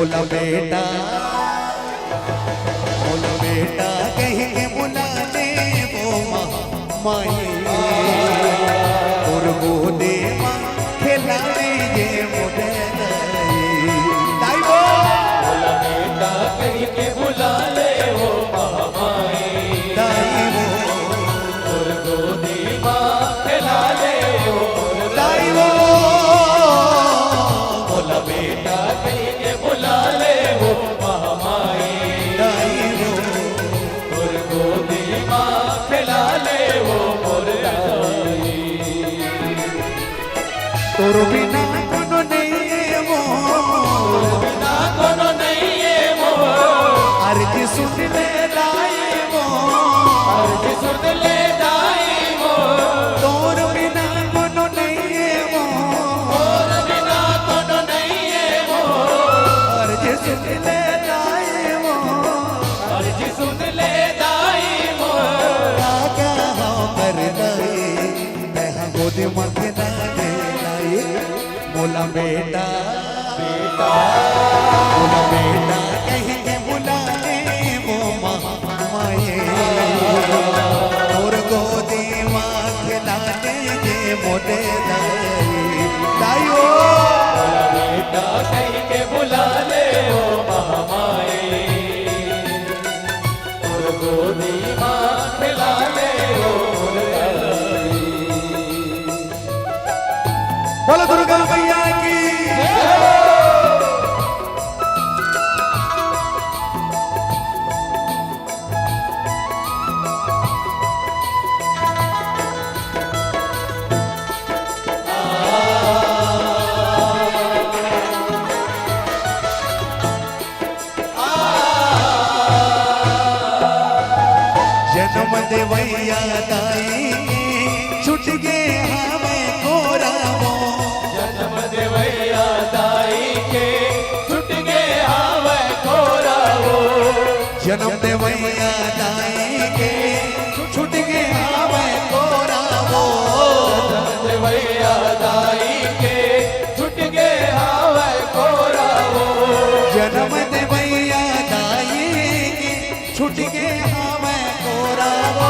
बोला बेटा कहीं के बुला ले वो माए और वो देवा खिला ये मुझे बोला बेटा कहीं के बुला ले वो महामाई और गोदी माँ खिला ले वो बोला बेटा कहीं के बुला ले वो महामाई और गोदी माँ खिला ले वो मुर्दाई तोर बिना कोनो नहीं है वो बिना कोनो नहीं है वो अर्ज सुन ले दाई वो अर्ज सुन ले दाई वो तोर बिना कोनो नहीं है वो और बिना कोनो नहीं है वो अर्ज सुन ले दाई वो अर्ज सुन ले दाई वो क्या हो कर दाई मैं गोदी मत ना दे दाई बोला बेटा बोला बेटा कहीं के बुला ले वो माए और गोदी माँ खिला ले ये मोटे दाइयो बेटा कहीं के बुला ले ओ महामाई और गोदी माँ खिला ले ओ मुर्दाई बोलो दुर्गा मैया की जन्म देवैया दाई छुट गए हमें कोरावो जन्म देवैया दाई के छुट गए हावे कोरावो जन्म देवैया दाई के छुट गए हमें कोरावो देवैया दाई के छुट गए हावे कोरावो जन्म देवैया दाई के छुट गए हमें कोरावो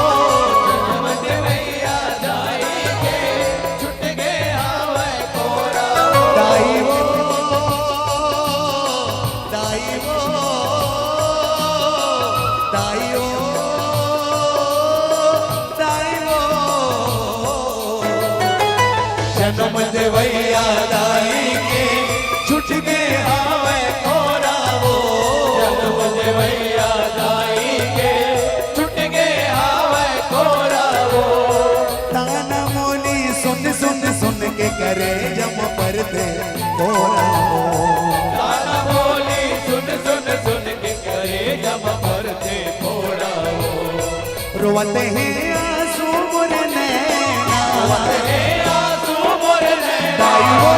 जन्म देवैया दाई के छुट गए हावे कोरावो दाई वो दाई वो दाई वो दाई वो जन्म देवैया दाई के छुट गए हमें कोरावो जन्म देवैया दाई के छुट गए हावे कोरावो ताना मोली सुन सुन सुन के करे जम पर दे कोरावो गाना बोली सुन सुन सुन के करे जब भरते फोड़ाओ रोवते हैं आंसू मोर नैना हे आंसू मोर नैना दाई वो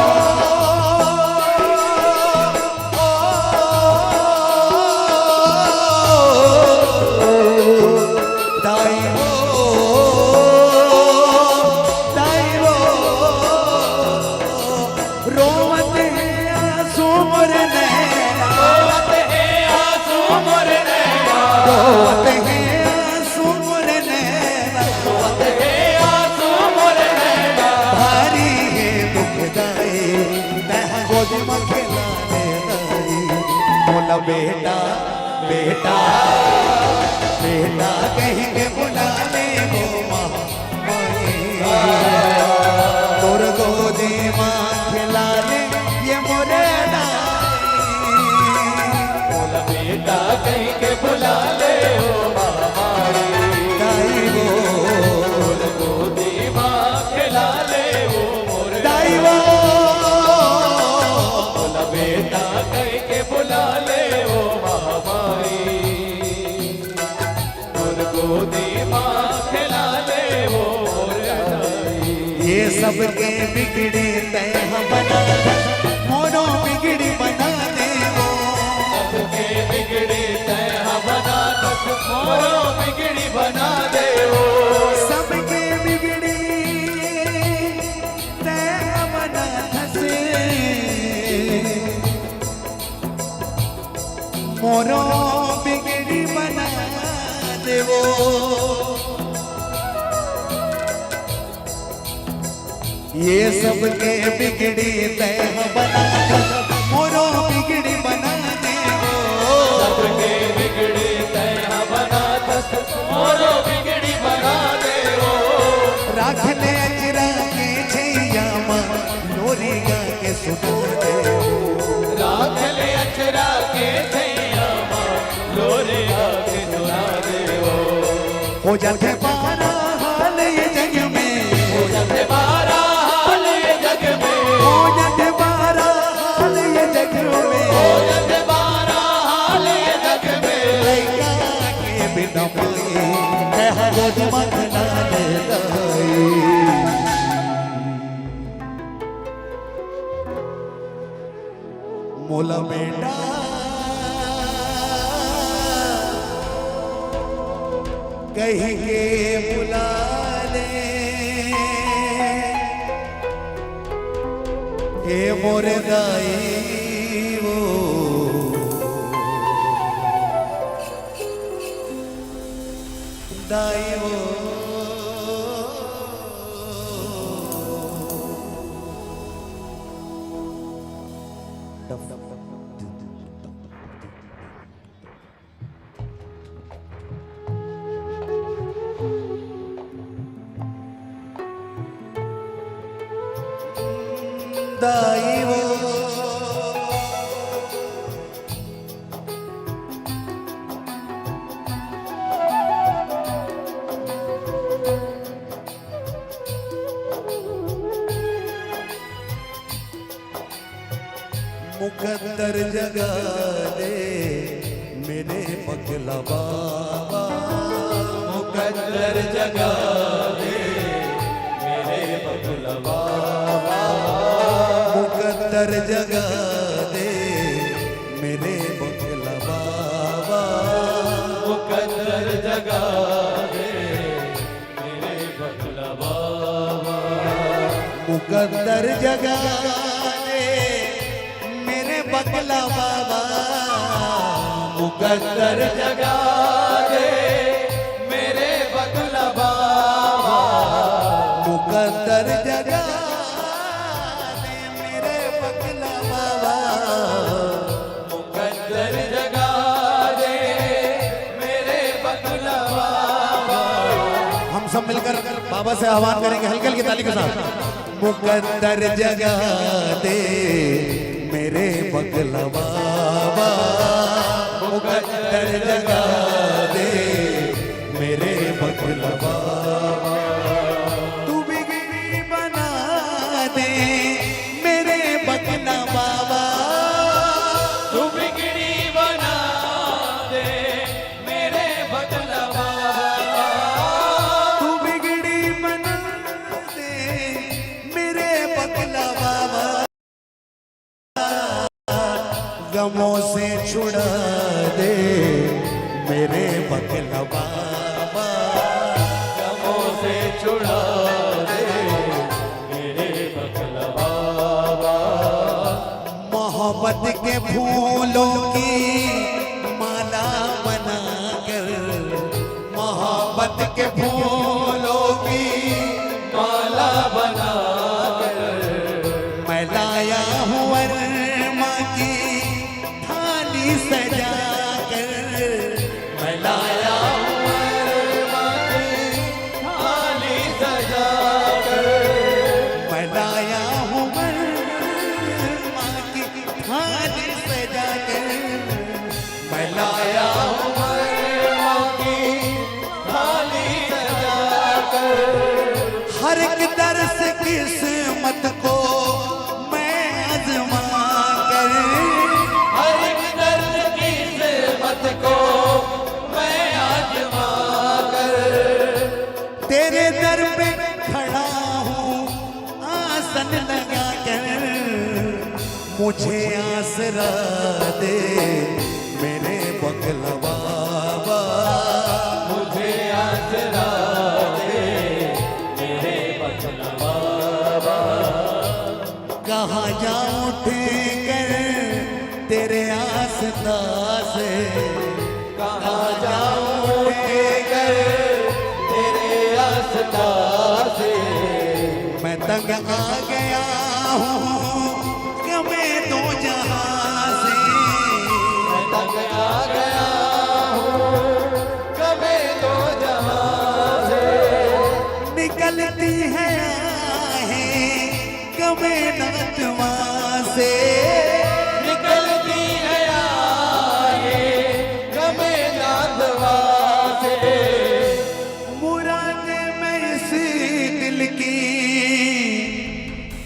दाई वो दाई वो रोवते हैं आंसू मोर नैना हे आंसू मोर नैना रोवते हैं आंसू मोर नैना हे आंसू मोर नैना भारी है दुखदाई मैं गोदी में खिलाने दाई बोला बेटा बेटा बेटा कहीं के बुला ले वो माए तोर गोदी माँ खिला ले ये मोरे बोला बेटा कहीं के बुला ले ओ महामाई दाई वो गोदी माँ खिला ले ओ मोर दाई वो बोला बेटा कहीं के बुला ले ओ महामाई और गोदी माँ खिला ले ओ मुर्दाई ये सबके बिगड़ी तय बना मोरो बिगड़ी बना दे वो सबके बिगड़ी तय बना दस मोरो बिगड़ी बना दे ओ सबके बिगड़ी तय बना धसे मोरो बिगड़ी बना देवो ये सबके बिगड़ी तय बना मोरो बिगड़ी बना देवो सबके बिगड़ी तय बना दस मोरो बिगड़ी बना देवो राख ले अजरा के छैया मां लोरी गा के सुनो देवो राख ले अचरा के छैया मां लोरी गा के सुना देवो हो जाते पारा हाल ये जग में हो जाते बारा हाल ये जग में हो जाते पारा हाल ये जग में हो जाते बारा हाल ये जग में लैका के बिना पाए कह रोज मखना ले दाई मोला बेटा कहीं के बुला ले हे मोर दाई वो दाई वो दाई वो मुकद्दर जगा दे मेरे पगला बाबा मुकद्दर जगा दे मेरे बगला बाबा मुकद्दर जगा दे मेरे पगला बाबा मुकद्दर जगा दे मेरे बगला बाबा मुकद्दर जगा दे मेरे पगला बाबा मुकद्दर जगा दे मेरे बगला बाबा मुकद्दर जगा दे मेरे पगला बाबा मुकद्दर जगा दे मेरे बगला बाबा हम सब मिलकर बाबा से आह्वान करेंगे हल्की हल्की ताली के साथ मुकद्दर जगा दे मेरे पगला बाबा मुकद्दर जगा दे मेरे पगला बाबा तू बिगड़ी बना दे मेरे पगला बाबा तू बिगड़ी बना दे मेरे बगला बाबा तू बिगड़ी बना दे मेरे पगला बाबा गमों से छुड़ा दे मेरे पगला बाबा गमों से छुड़ा दे मेरे बगला बाबा मोहब्बत के फूलों की माला बना कर मोहब्बत के फूलों की माला बना मैं लाया हूँ वरमा की थाली सजा कर मैं लाया हूँ वरमा की थाली सजा कर मैं लाया हूँ वरमा की थाली सजा कर मैं लाया हूँ वरमा की थाली सजा कर हर एक दर्स किस्मत को मैं आजमा कर हर एक दर्द की किस्मत को मैं आजमा कर तेरे दर पे खड़ा हूँ आसन लगा कर मुझे आसरा दे मेरे पगला बाबा मुझे आसरा दे मेरे बगला बाबा कहाँ जा उठ कर तेरे आस्था से कहाँ जाऊं कर तेरे आस्था से मैं तंग आ गया हूँ कमे दो जहां से मैं तंग आ गया हूँ कभी दो जहां से निकलती है आहें कमे नातवा से निकलती है आए कभी नादवा से मुराद में इस दिल की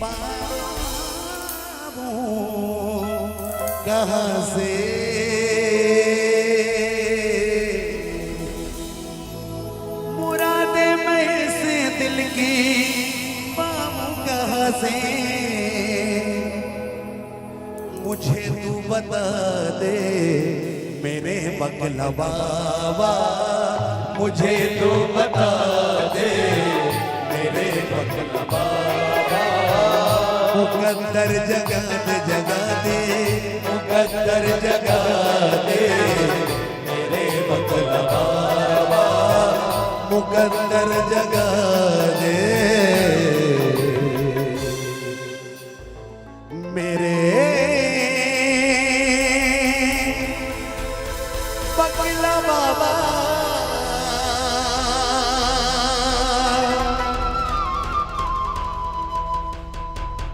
पाऊं कहाँ से मुराद में इस दिल की पाऊं कहाँ से मुझे तू बता दे मेरे बकला बाबा मुझे तू बता दे मेरे बकला बाबा मुकद्दर जगा दे मुकद्दर जगा दे मेरे बकला बाबा मुकद्दर जगा दे मेरे बकला बाबा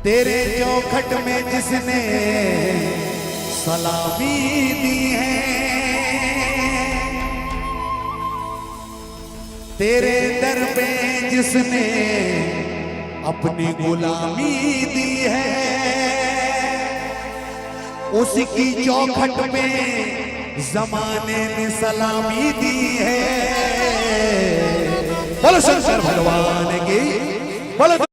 तेरे चौखट में जिसने सलामी दी है तेरे दर पे जिसने अपनी गुलामी दी है उसकी चौखट में जमाने ने सलामी दी है बोलो शंकर भगवान की बोलो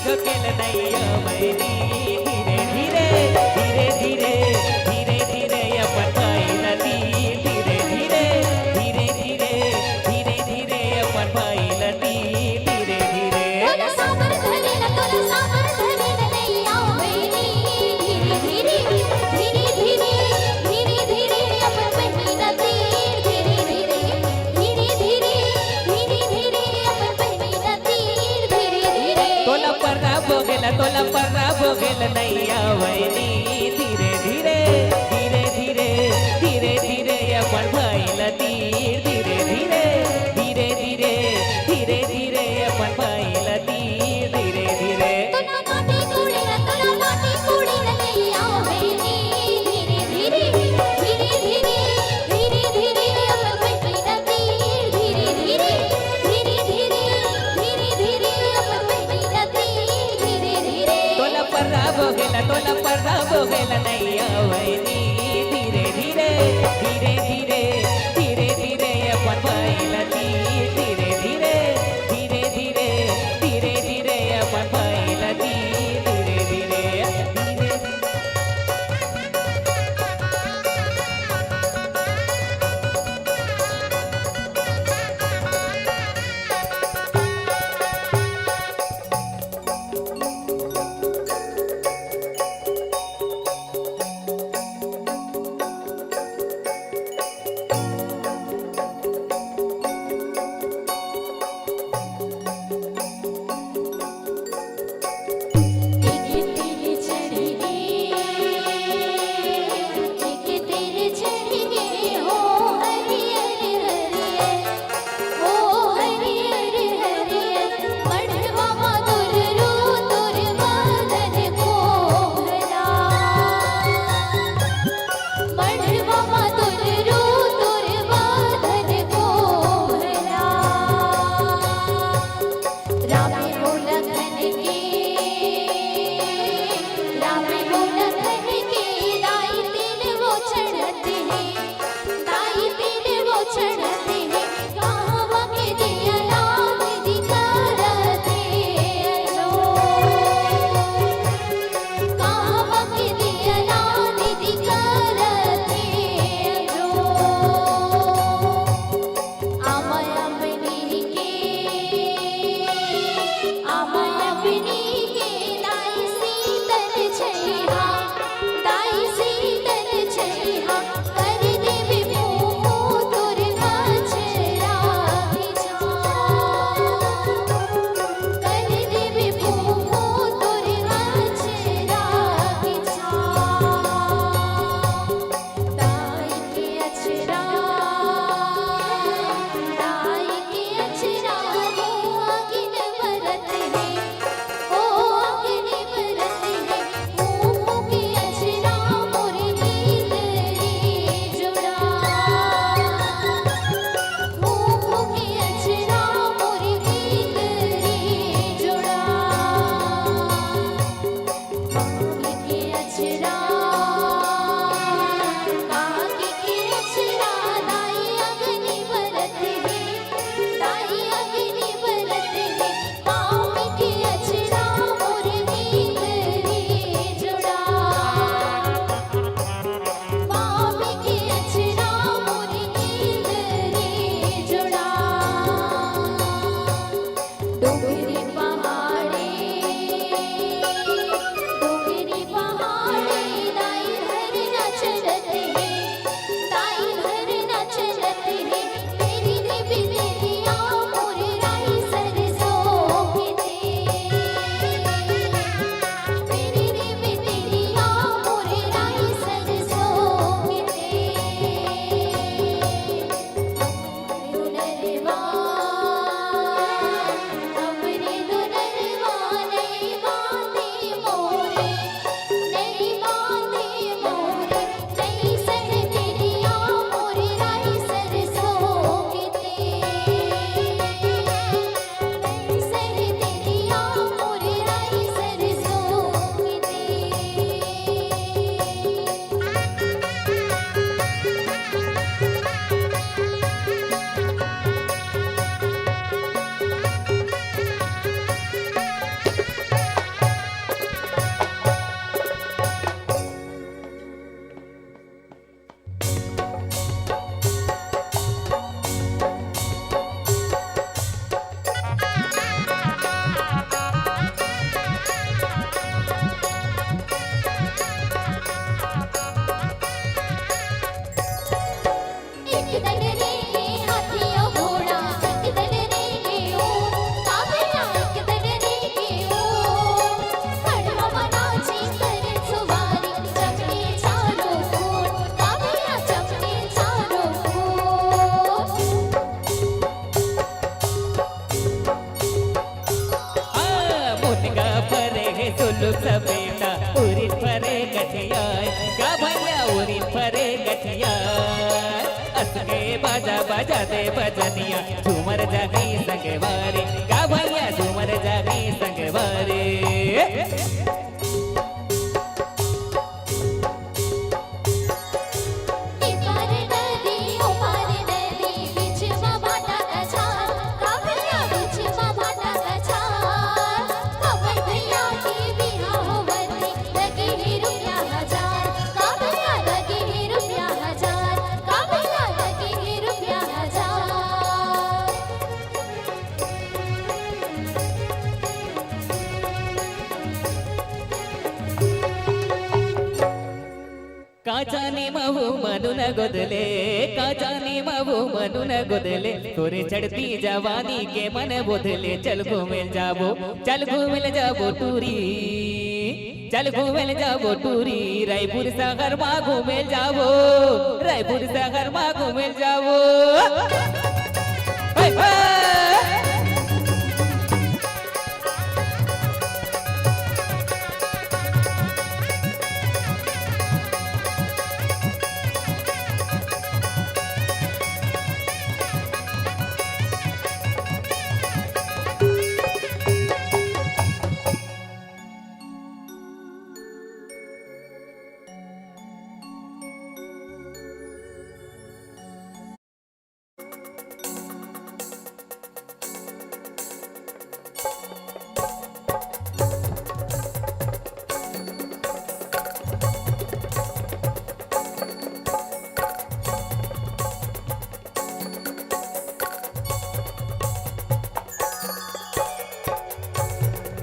झोकेल नैया वैनी धीरे धीरे धीरे धीरे धीरे धीरे अपन भाई नदी धीरे धीरे धीरे धीरे धीरे धीरे अपन भाई नदी धीरे धीरे तोला सामर धरे न नैया वैनी धीरे धीरे धीरे धीरे धीरे धीरे अपन बहनी नदी धीरे धीरे धीरे धीरे धीरे धीरे अपन बहनी नदी धीरे धीरे तोला पर्रा भोगेल नैया वैनी धीरे धीरे धीरे धीरे धीरे धीरे अपन भाई नदी धीरे धीरे धीरे धीरे धीरे धीरे अपन भाई नदी धीरे धीरे तोला माटी कोड़ी न नैया वैनी धीरे धीरे धीरे धीरे धीरे धीरे अपन बहनी नदी धीरे धीरे धीरे धीरे धीरे धीरे अपन बहनी नदी धीरे धीरे तोला पर्रा भोगेल नैया वैनी धीरे धीरे धीरे धीरे धीरे धीरे अपन भाई नदी धीरे धीरे धीरे धीरे धीरे धीरे अपन भाई नदी धीरे धीरे धीरे सपेटा उरीत फरे गठिया का भैया उरीत फरे गठिया असके बाजा बाजा दे बजनिया झूमर जागी संगवारी का भैया झूमर जागी संगवारी काचानी महू मनुन गोदले काचानी महू मनुन गोदले तोरे चढ़ती जवानी के मन बोधले चल घूमेल जाबो टूरी चल घूमेल जाबो टूरी रायपुर सागर मा घूमेल जाबो रायपुर सागर मा घूमेल जाबो हे हे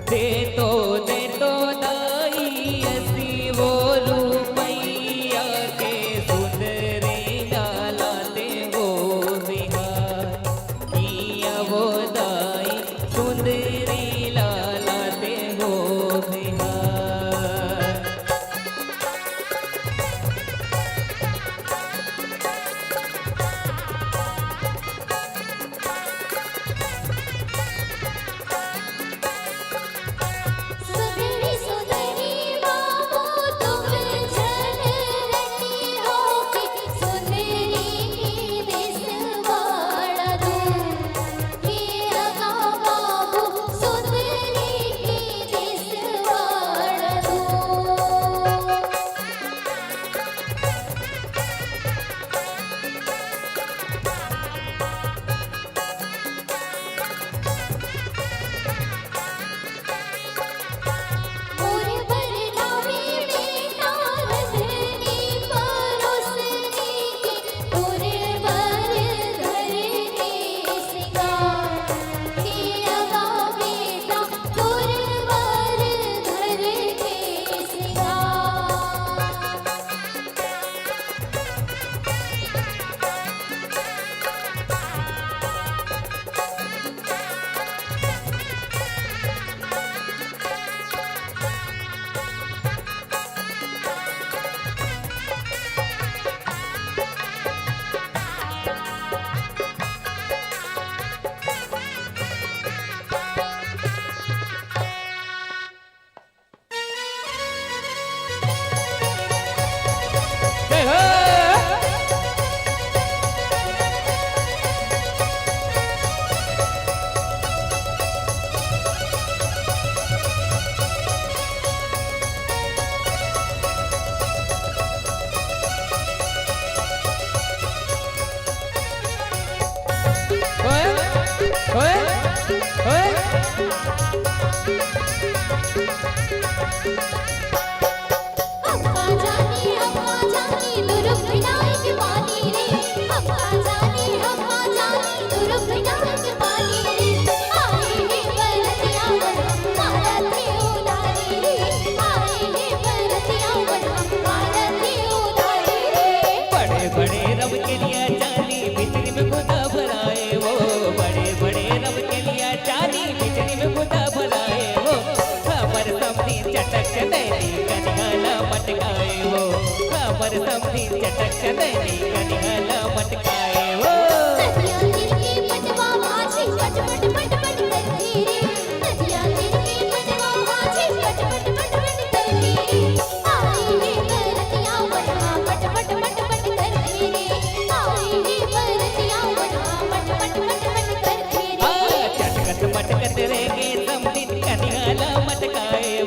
दे तो दाई असी वो रूपैया के सुंदरी लालाते वो बिहार किया वो दाई सुंदरी लालाते वो बिहार सुंदरी सुंदरी बाबू तुम जन रही हो कि सुंदरी की दिसवाड़ा दूं कि अगा बाबू सुंदरी की दिसवाड़ा दूं मोरे बरनामी बेटा रधनी परोसनी के तोरे बर धरने सिंगार किया बेटा तोरे बर धरने सिंगार हे हे ओए ओए ओए अम्मा जानी दुर्ग विनायक पानी रे अम्मा जानी दुर्ग विनायक पानी रे आए हे बरतिया मारती उदारी रे आए हे बरतिया मारती उदारी रे बड़े बड़े रब के लिए चांदी बिजली में खुदा भराए वो बड़े बड़े रब के लिए चांदी बिजली में खुदा भराए वो खबर समझी चटक चटैनी कनिहाला मटकाए वो खबर समझी चटक चटैनी कनिहाला मटकाए वो नदिया तिरकी पटवा माझी पट पट पट पट करती रे नदिया तिरकी पटवा माझी पट पट पट पट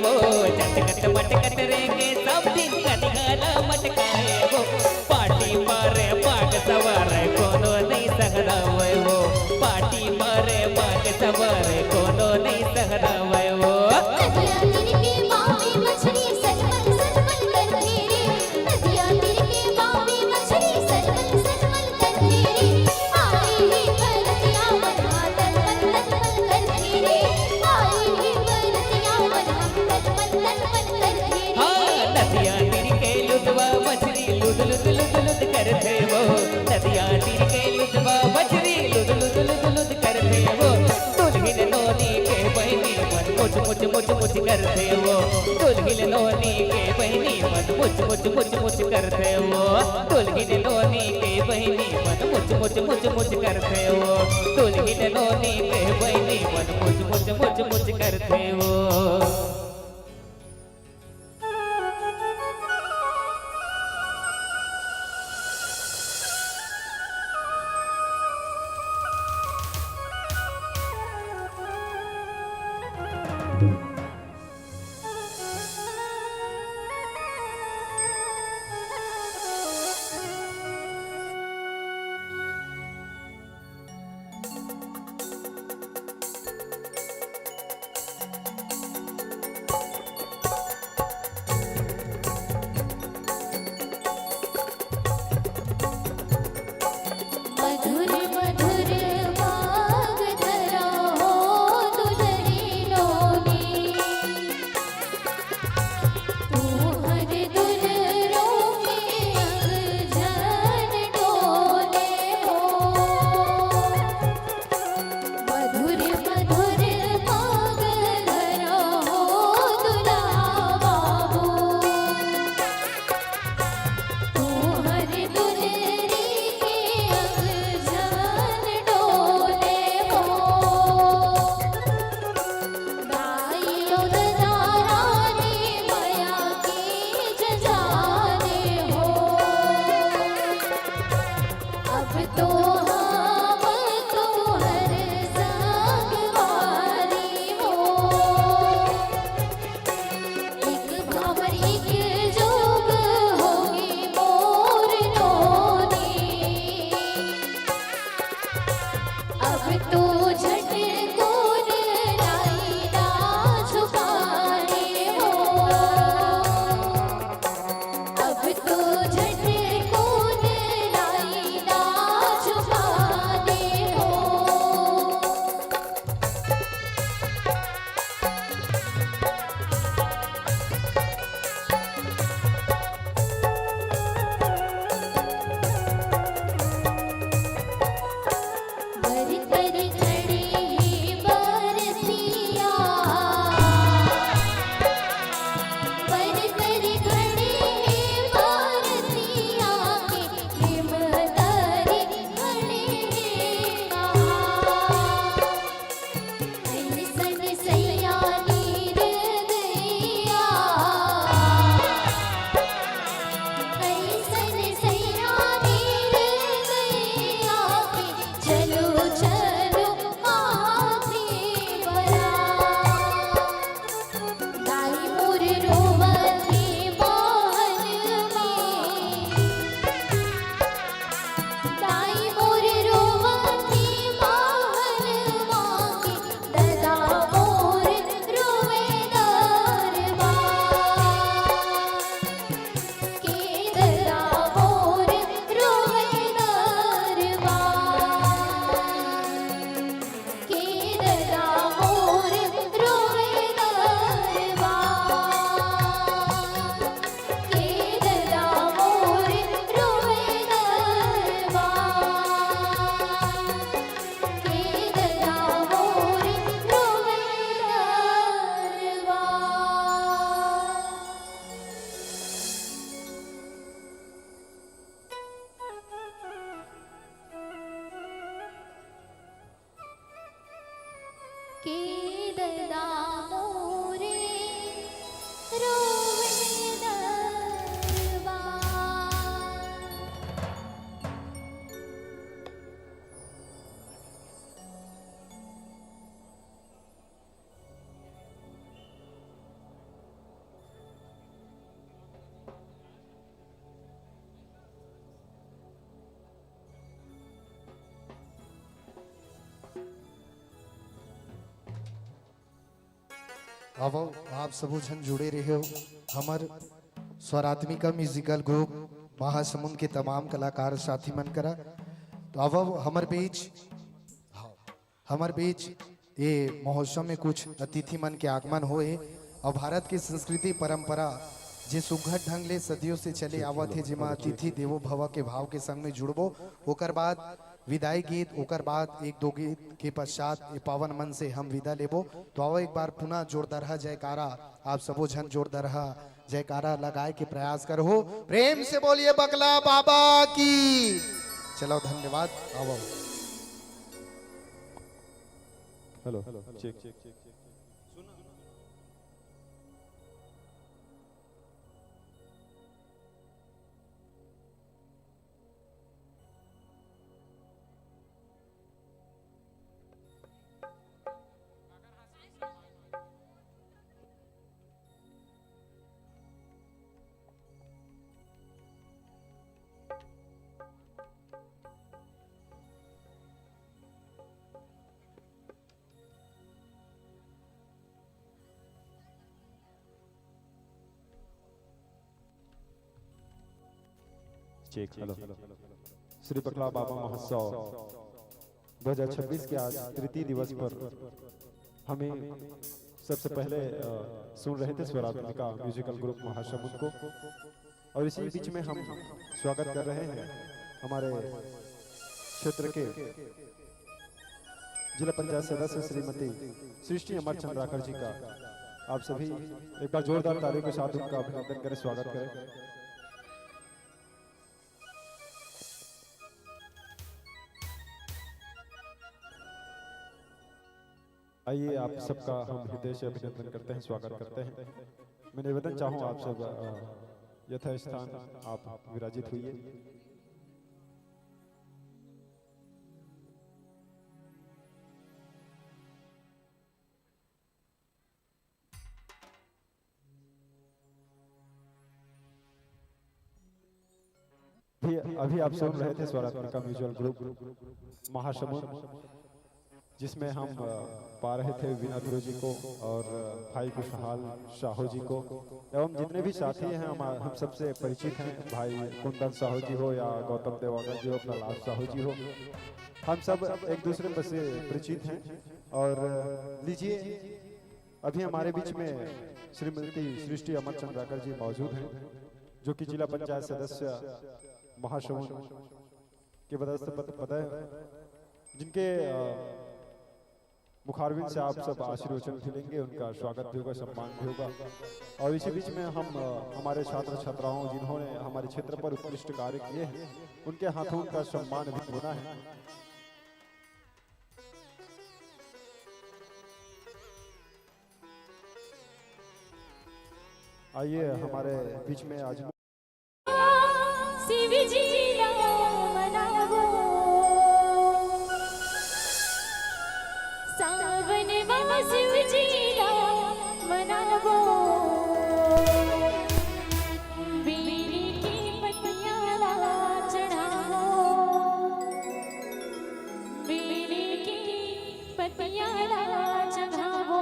वो चटकट मटकट रेंगे सब दिन कटघरा मटकाए वो पार्टी मारे बाग सवार कोनो नहीं सहरावे वो पार्टी मारे बाग सवार कोनो नहीं सहरावे वो नदिया तीर के बावे मछली सजमल सजमल करती रे नदिया तीर के बावे मछली सजमल सजमल करती रे आई ही बरतिया मनहा तलमल तलमल करती रे आई ही बरतिया मनहा तलमल तलमल करती रे हाँ नदिया तीर के लुदवा मछली लुद लुद लुद लुद करते वो नदिया तीर के लुदवा मछली लुद लुद लुद लुद करते वो दुल्हन नोनी के बहनी मन मुझ मुझ मुझ मुझ करते वो दुल्हन नोनी के बहनी मन मुझ मुझ मुझ मुझ करते वो दुल्हन नोनी के बहनी मन मुझ मुझ मुझ मुझ करते वो दुल्हन नोनी के बहनी मन मुझ मुझ मुझ मुझ करते वो मधुर मधुर बाग धरा हो दुलरी लोनी तू हर दुलरों के अंग झन डोले हो मधुर मधुर बाग धरा हो दुला बाबू तू हर दुलरी के अंग झन डोले हो गाइयो ददारानी माया की जजाने हो अब तो हम तुम्हर संगवारी हो एक भंवर एक जोग होगी मोर नोनी अब तो झट कौन लाई ना छुपाने हो अब तो झट कौन लाई ना छुपाने हो बर कर खड़ी बरसिया बर कर खड़ी बरसिया के हिमतारी खड़े ऐसन सैया नीर गैया ऐसन सैया नीर गैया के चलो चलो आखिरी बरा गाई मोर रोवती महल में गाई मोर रोवती महल मांगे ददा मोर रोवे दरबार के ददा मोर रोवे दरबार के ददा मोर रोवे दरबार के ददा मोर रोवे दरबार के ददा मोर रोवे दरबार के ददा मोरे रोवे दरबार अब आप सब जन जुड़े रहे हो हमार स्वरात्मिका म्यूजिकल ग्रुप महासमुंद के तमाम कलाकार साथी मन करा। तो अब हमार बीच ये महोत्सव में कुछ अतिथि मन के आगमन होए और भारत की संस्कृति परंपरा जे सुघट ढंग ले सदियों से चले आवत है, जिमा अतिथि देवो भव के भाव के संग में जुड़बो। ओकर बाद विदाई गीत, ओकर बाद एक दो गीत के पश्चात ये पावन मन से हम विदा लेबो। तो आओ एक बार पुनः जोरदार जयकारा आप सबो जन जोरदार जयकारा लगाए के प्रयास करो। प्रेम से बोलिए बगला बाबा की। चलो धन्यवाद। आओ hello check check check. Hello Shri Bakla Baba महोत्सव 2026 के आज तृतीय दिवस पर हमें सबसे पहले सुन रहे थे स्वरात्मिका म्यूजिकल ग्रुप महासमुंद को, और इसी बीच में हम स्वागत कर रहे हैं हमारे क्षेत्र के जिला पंचायत सदस्य श्रीमती सृष्टि अमर चंद्राकर जी का। आप सभी एक बार जोरदार तालियों के साथ उनका अभिनंदन करें, स्वागत करें। आइए आप सबका हम हृदय से अभिनंदन करते हैं, स्वागत करते हैं। मैं निवेदन चाहूँ आप सब यथा स्थान आप विराजित हुइए। अभी आप सुन रहे थे स्वरात्मिका म्यूजिकल ग्रुप महासमुंद, जिसमें हम पा रहे थे वीना ध्रुव जी को और भाई खुशहाल साहू जी को, एवं जितने भी साथी हैं हम सबसे परिचित हैं। भाई कुंदन साहू जी हो या गौतम देवागर जी हो, प्रहलाद साहू जी हो, हम सब एक दूसरे से परिचित हैं। और लीजिए अभी हमारे बीच में श्रीमती सृष्टि अमर चंद्राकर जी मौजूद हैं, जो कि जिला पंचायत सदस्य महासमुंद के पद है, जिनके मुखारविंद से आप सब आशीर्वचन मिलेंगे। उनका स्वागत भी होगा, सम्मान भी होगा। और इसी बीच में हम हमारे छात्र छात्राओं जिन्होंने हमारे क्षेत्र पर उत्कृष्ट कार्य किए हैं, उनके हाथों का सम्मान भी होना है। आइए हमारे बीच में आज शिव जी मनावो, सावन माह शिव जी मनावो, बेली की पतियाला चढ़ावो, बेली की पतियाला चढ़ावो।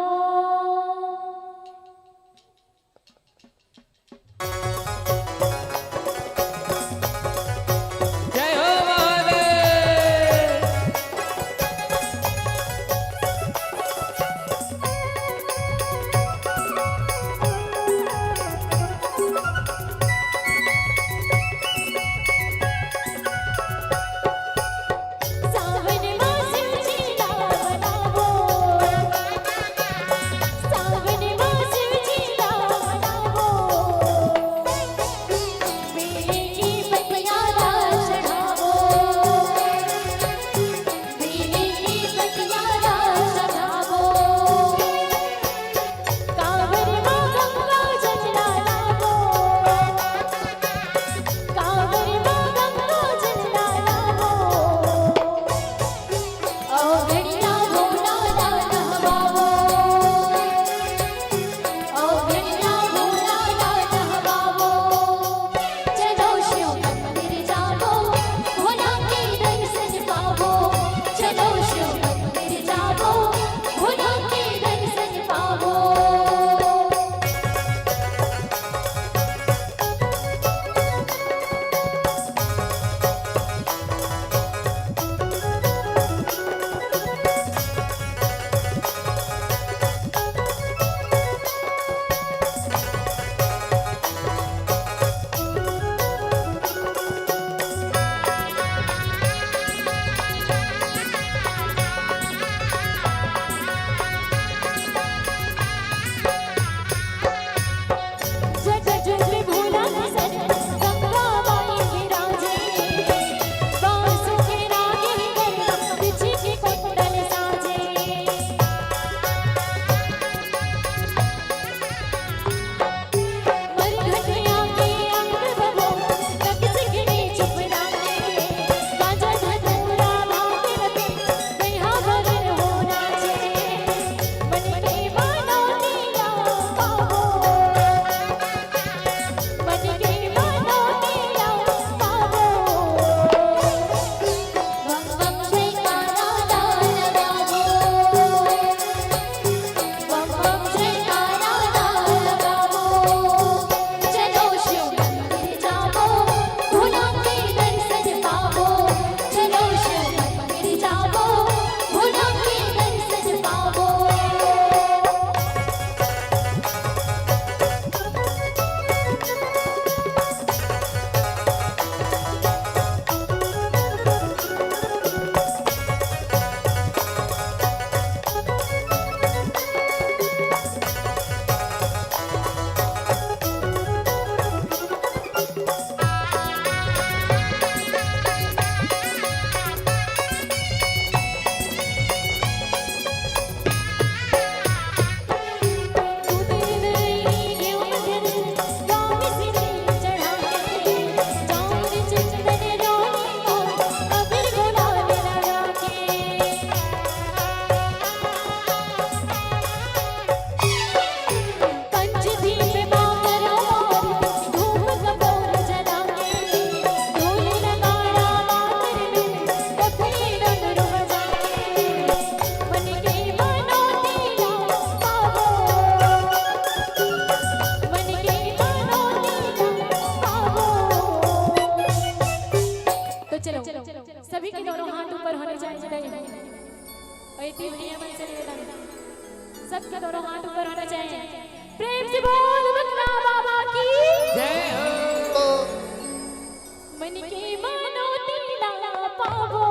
हृदय है। और इतनी बढ़िया मन से निवेदन सबके दोनों हाथ ऊपर होना चाहिए। प्रेम से बोल बकला बाबा की जय हो। मन की मनोती ना पावो,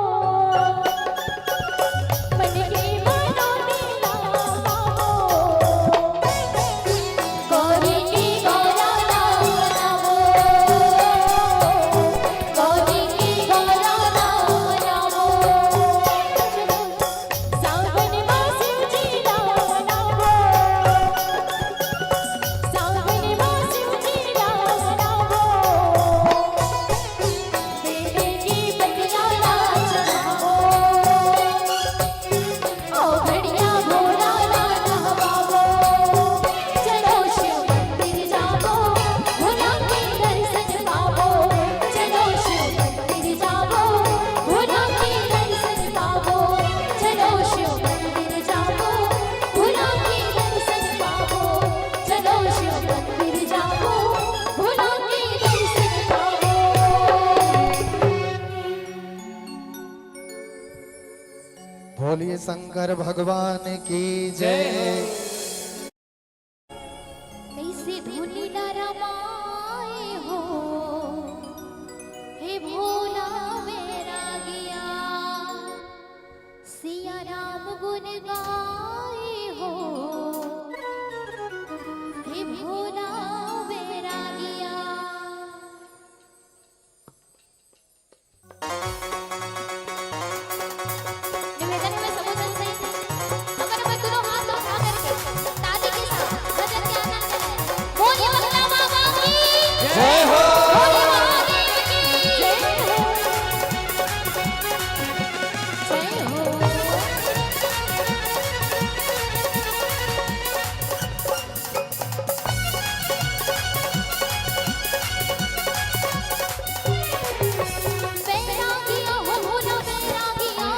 मन की मनोती ना पावो, गौरी की गौरा नाम नामो, गौरी की गौरा नाम नामो, सावन मास जी नाम नामो, सावन मास जी नाम नामो, बेटे की बतिया नाच गावो, ओ घड़िया घोड़ा नाच गावो, चलो शिव मंदिर जाओ, भोला के दर्शन पाओ, चलो शिव मंदिर जाओ, भोला के दर्शन पाओ, चलो शिव मंदिर जाओ, भोला के दर्शन पाओ, चलो शिव मंदिर जाओ, भोला के दर्शन पाओ। बोलिए शंकर भगवान की जय। कैसे धुनी न रमाए हो हे भोला वैरागिया, सिया राम गुण गाए हो हे भोला वैरागिया। निवेदन में सबोजन से अगर मैं दोनों हाथ उठा करके ताली के साथ भजन के आनंद लें। बोलिए बकला बाबा की जय हो। बोलिए महादेव की जय हो, जय हो। बैरागिया हो भोला बैरागिया,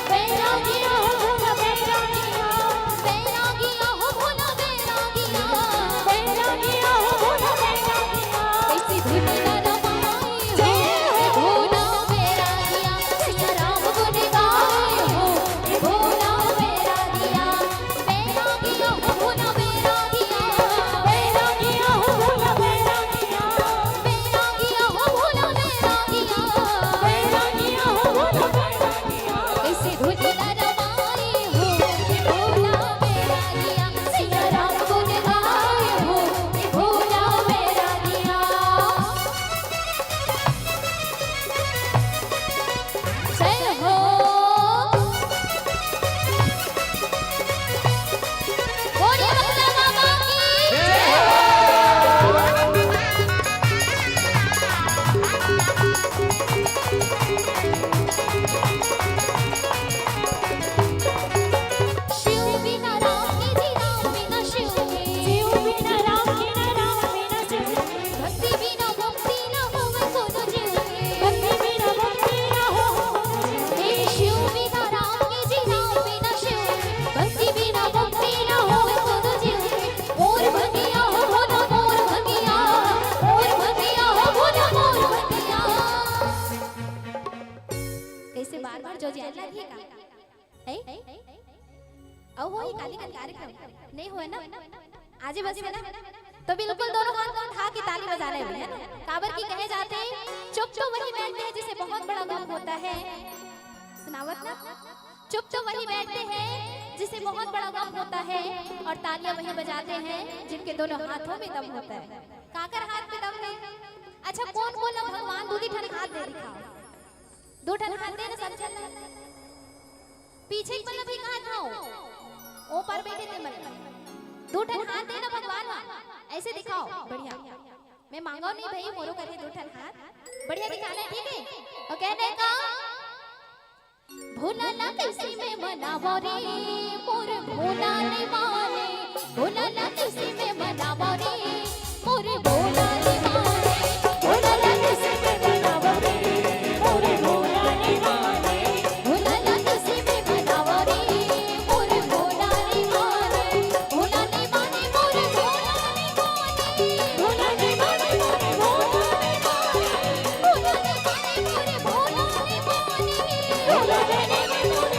बैरागिया हो भोला बैरागिया, बैरागिया हो भोला बैरागिया, बैरागिया हो भोला बैरागिया। कैसी धुनी न रमाए हो हे भोला बैरागिया, सिया राम गुण गाए हो हे भोला बैरागिया, बैरागिया हो भोला बैरागिया, बैरागिया हो भोला बैरागिया, बैरागिया हो भोला बैरागिया, बैरागिया हो भोला बैरागिया। कैसे धुनी न रमाए हो हे भोला बैरागिया, सिया राम गुण गाए हो हे भोला बैरागिया। जय हो। बोलिए बकला बाबा की जय हो। शिव बिना राम के जी राम बिना शिव के, शिव बिना राम के ना राम बिना शिव के, भक्ति बिना भक्ति ना होवे कोनो जीव के, भक्ति बिना भक्ति ना हो हे शिव बिना राम के जी राम बिना शिव के, भक्ति बिना भक्ति ना होवे कोनो जीव के। मोर भगिया हो भोला मोर भगिया, मोर भगिया हो भोला मोर भगिया। कैसे बार बार जो जान लगी का है अब वो काली का कार्यक्रम नहीं हुआ ना, आज बस में ना, तो बिल्कुल दोनों हाथ उठा के ताली बजाने हैं ना। काबर की कहे जाते हैं चुप तो वही बैठते हैं जिसे बहुत बड़ा गम होता है, सुनावत ना, चुप तो वही बैठते हैं जिसे बहुत बड़ा गम होता है, और तालियां वही बजाते हैं जिनके दोनों हाथों में दम होता है। काकर हाथ में दम है? अच्छा कौन बोला भगवान दूधी ठन हाथ दे दिखाओ, दो ठन हाथ दे ना सब चल। पीछे की मतलब भी कहा था ओ पर बैठे थे मन, दो ठन हाथ देना भगवान ऐसे दिखाओ बढ़िया। मैं मांगो नहीं भाई, मोरो करके दो ठन हाथ बढ़िया दिखाना है, ठीक है? और कहने का भोला ना किसी में मनावो रे मोर भोला नहीं माने, भोला ना किसी में मनावो रे मोर भोला नहीं माने, भोला ना किसी में मनावो रे मोर भोला नहीं माने, भोला ना किसी में मनावो रे मोर भोला नहीं माने, भोला नहीं माने मोर भोला नहीं माने, भोला नहीं माने मोर भोला नहीं माने, भोला नहीं माने मोर भोला नहीं माने, भोला नहीं माने मोर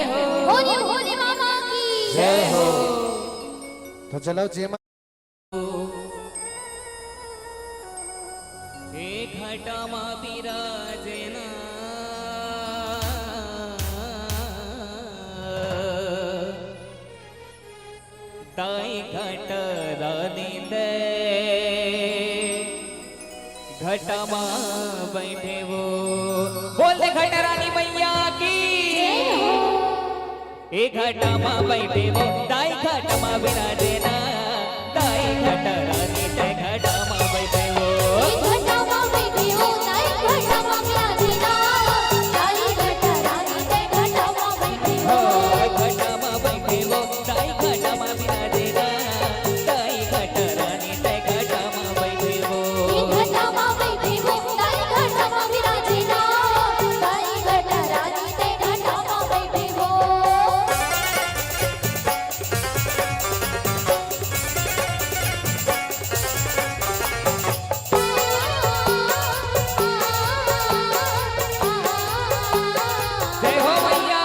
भोले बाबा की जय हो। तो चलो जय मां। घटामा विराजेना ताई घट रानी दे घटामा बैठे वो बोल घट रानी मैया की एक घटामा बैठे वो ताई घटामा विराजेना ताई घट रानी ते घटामा बैठे वो घटामा बैठे हो ताई घटामा विराजेना ताई घट रानी ते घटामा बैठे हो घटामा बैठे वो ताई घटामा विराजेना ताई घट रानी ते घटामा बैठे वो घटामा बैठे हो ताई घटामा विराजेना ताई घट रानी ते घटामा बैठे हो जय हो मैया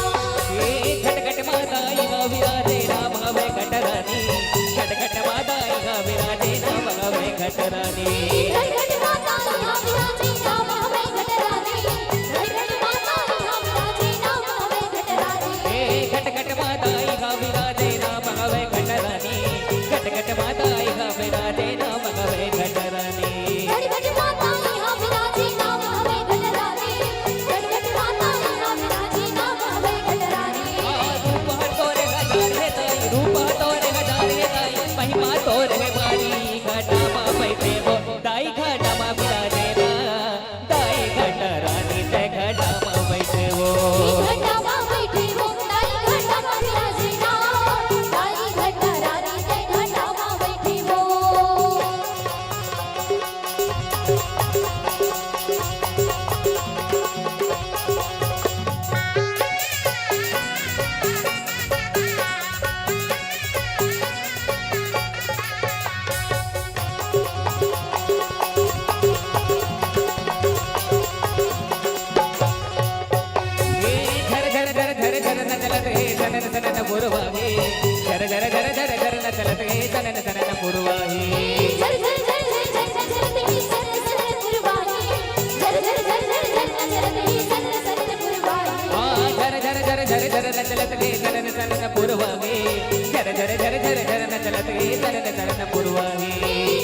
घटघट माताई गा विराजे राम हवे घट रानी घटघट माताई गा विराजे राम हवे घट रानी घट माता यहाँ विराजे नाम हमें घट रानी घट माता यहाँ विराजे नाम हमें घट रानी घटघट माताई गा विराजे राम हवे घट रानी घटघट माताई गा विराजे राम हवे घट रानी घट माता यहाँ विराजे नाम हमें घट रानी घट माता यहाँ विराजे नाम हमें घट रानी रूप तोरे हजार है ताई रूप तोरे हजार है ताई महिमा तोरे बारी घटामा बैठे वो ताई घटामा विराजे ना ताई घट रानी ते घटामा बैठे वो घटामा बैठे हो ताई घटामा विराजे नाम ताई घट रानी ते घटामा बैठे हो झर झर झर झर झर न चलत हे जनन जनन पुरवाही झर झर झर झर झर न चलत हे जनन जनन पुरवाही झर झर झर झर झर झर झरती सर सर पुरवाही झर झर झर झर झर झरती सर सर पुरवाही झर झर झर झर झर न चलत हे जनन जनन पुरवाही झर झर झर झर झर न चलत हे जनन जनन पुरवाही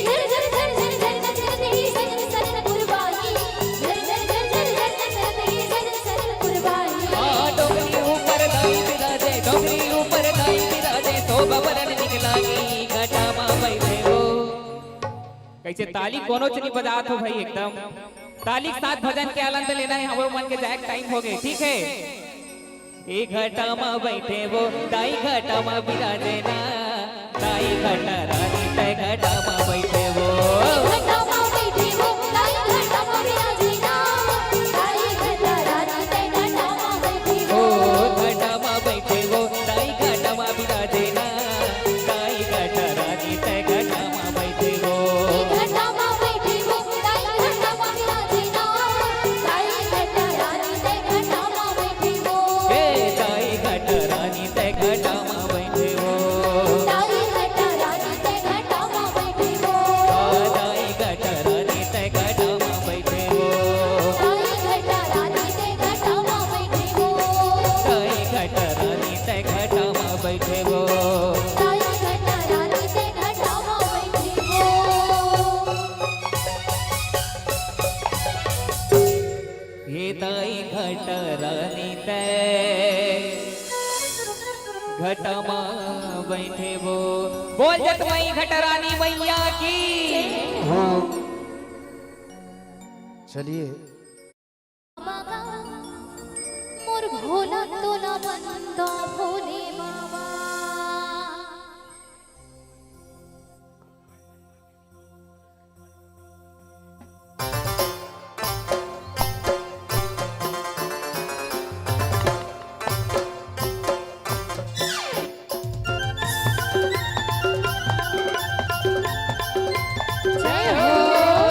झर झर झर झर झर झरती सर सर पुरवाही झर झर झर झर झर झरती सर सर पुरवाही डोंगरी ऊपर दाई विराजे डोंगरी ऊपर दाई विराजे शोभा बरन निकलागी घटामा बैठे हो कैसे ताली कोनो च नहीं बजात हो भाई एकदम ताली के साथ भजन के आनंद लेना है हमरो मन के जाए टाइम हो गए ठीक है ए घटामा बैठे वो ताई घटामा विराजे ना ताई घट रानी ते घटामा बैठे वो घटामा बैठे हो ताई घटामा विराजे नाम ताई घट रानी ते घटामा बैठे ओ हो घटामा बैठे वो ताई घटामा विराजे ना ताई घट रानी ते घटामा बैठे वो घटामा बैठे हो ताई घटामा विराजे नाम ताई घट रानी ते घटामा बैठे हो हे ताई घट रानी ते घटामा बैठे वो ताई घट रानी ते घटामा बैठे हो ताई घट रानी ते घटामा बैठे वो ताई घट रानी ते घटामा बैठे हो ताई घट रानी ते घटामा बैठे वो ताई घट रानी ते घटामा बैठे हो ये ताई घट रानी ते घटामा बैठे वो बोल जत मई घट रानी मैया की चलिए मोर भोला तोला बंदा भोले बाबा जय हो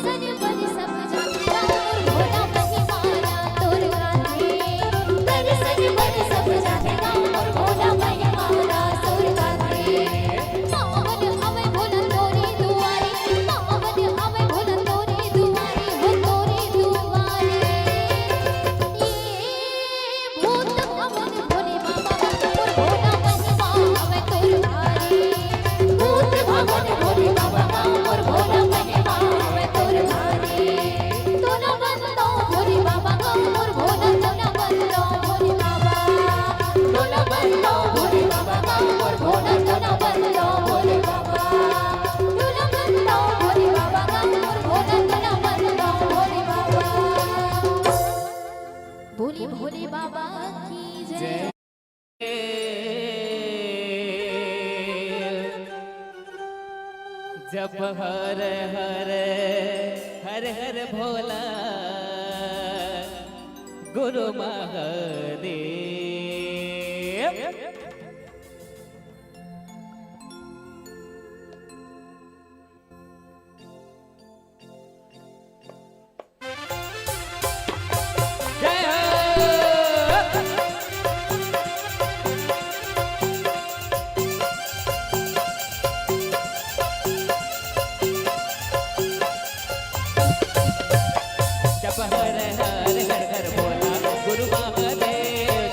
दर्शन बन सब जाते और भोला महिमाना तोर गाते दर्शन बन सब जाते और भोला महिमाना तोर गाते पावन हमें भोला तोरे दुआरे पावन हमें भोला तोरे दुआरे हो तोरे दुआरे ये भूत भवन भोले बाबा और भोला महिमा हमें तोर धारे भूत भवन भोले बाबा और भोला महिमा हमें तोर धारे तोला बंदो भोले बाबा और भोला तोला बंदो भोले बाबा तोला बंदो भोले बाबा और भोला तोला बंदो भोले बाबा तोला बंदो भोले बाबा और भोला तोला बंदो भोले बाबा बोली भोले बाबा की जय जप हर हर हर हर भोला गुरु महादेव जय हो जप हर हर हर हर भोला गुरु महादेव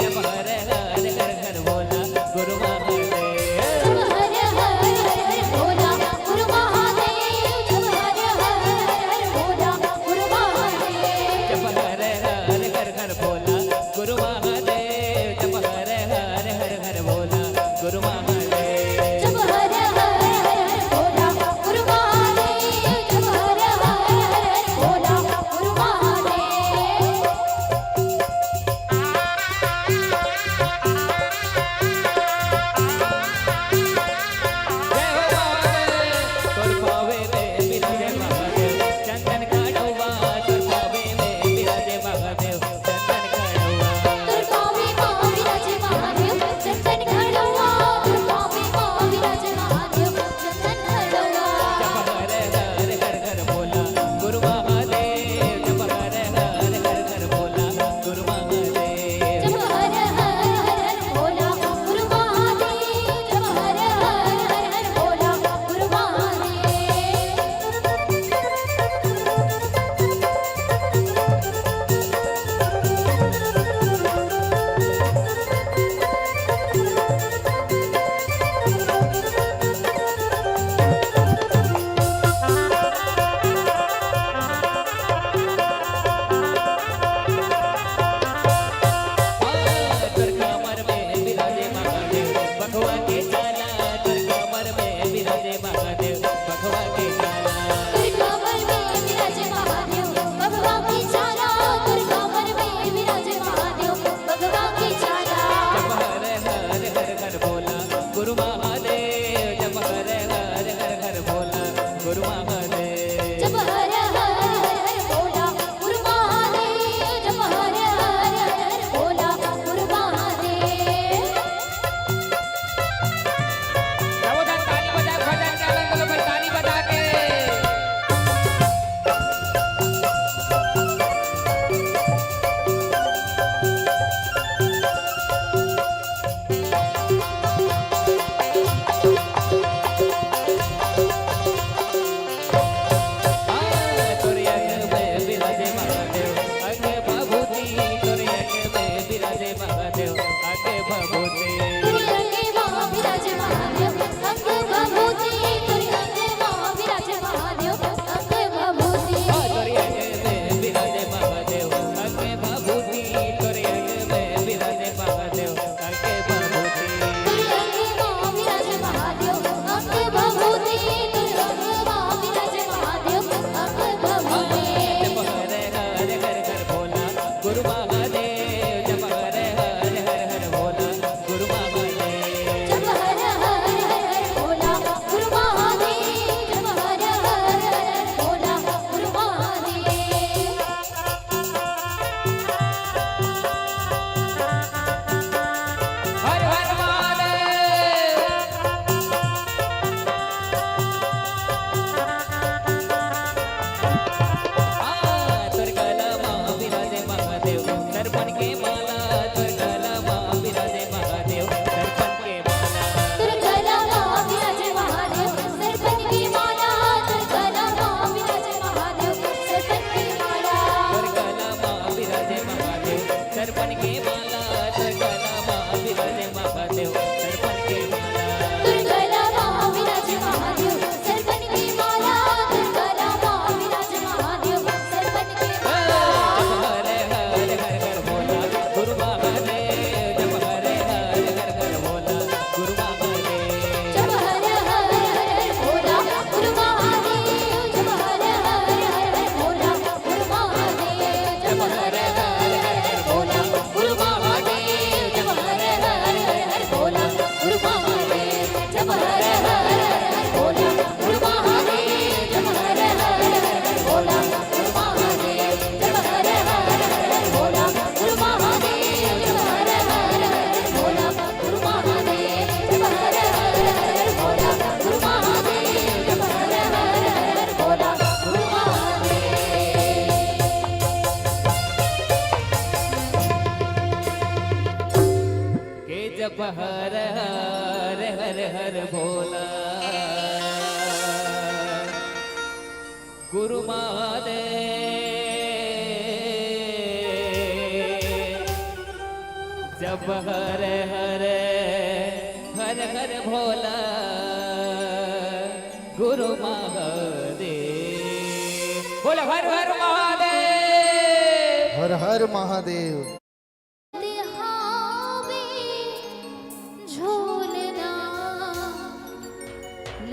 हर हर हर हर भोला गुरु महादेव जब हर हर हर हर भोला गुरु महादेव बोला हर हर महादेव हर हर महादेव। दिहावे झूलना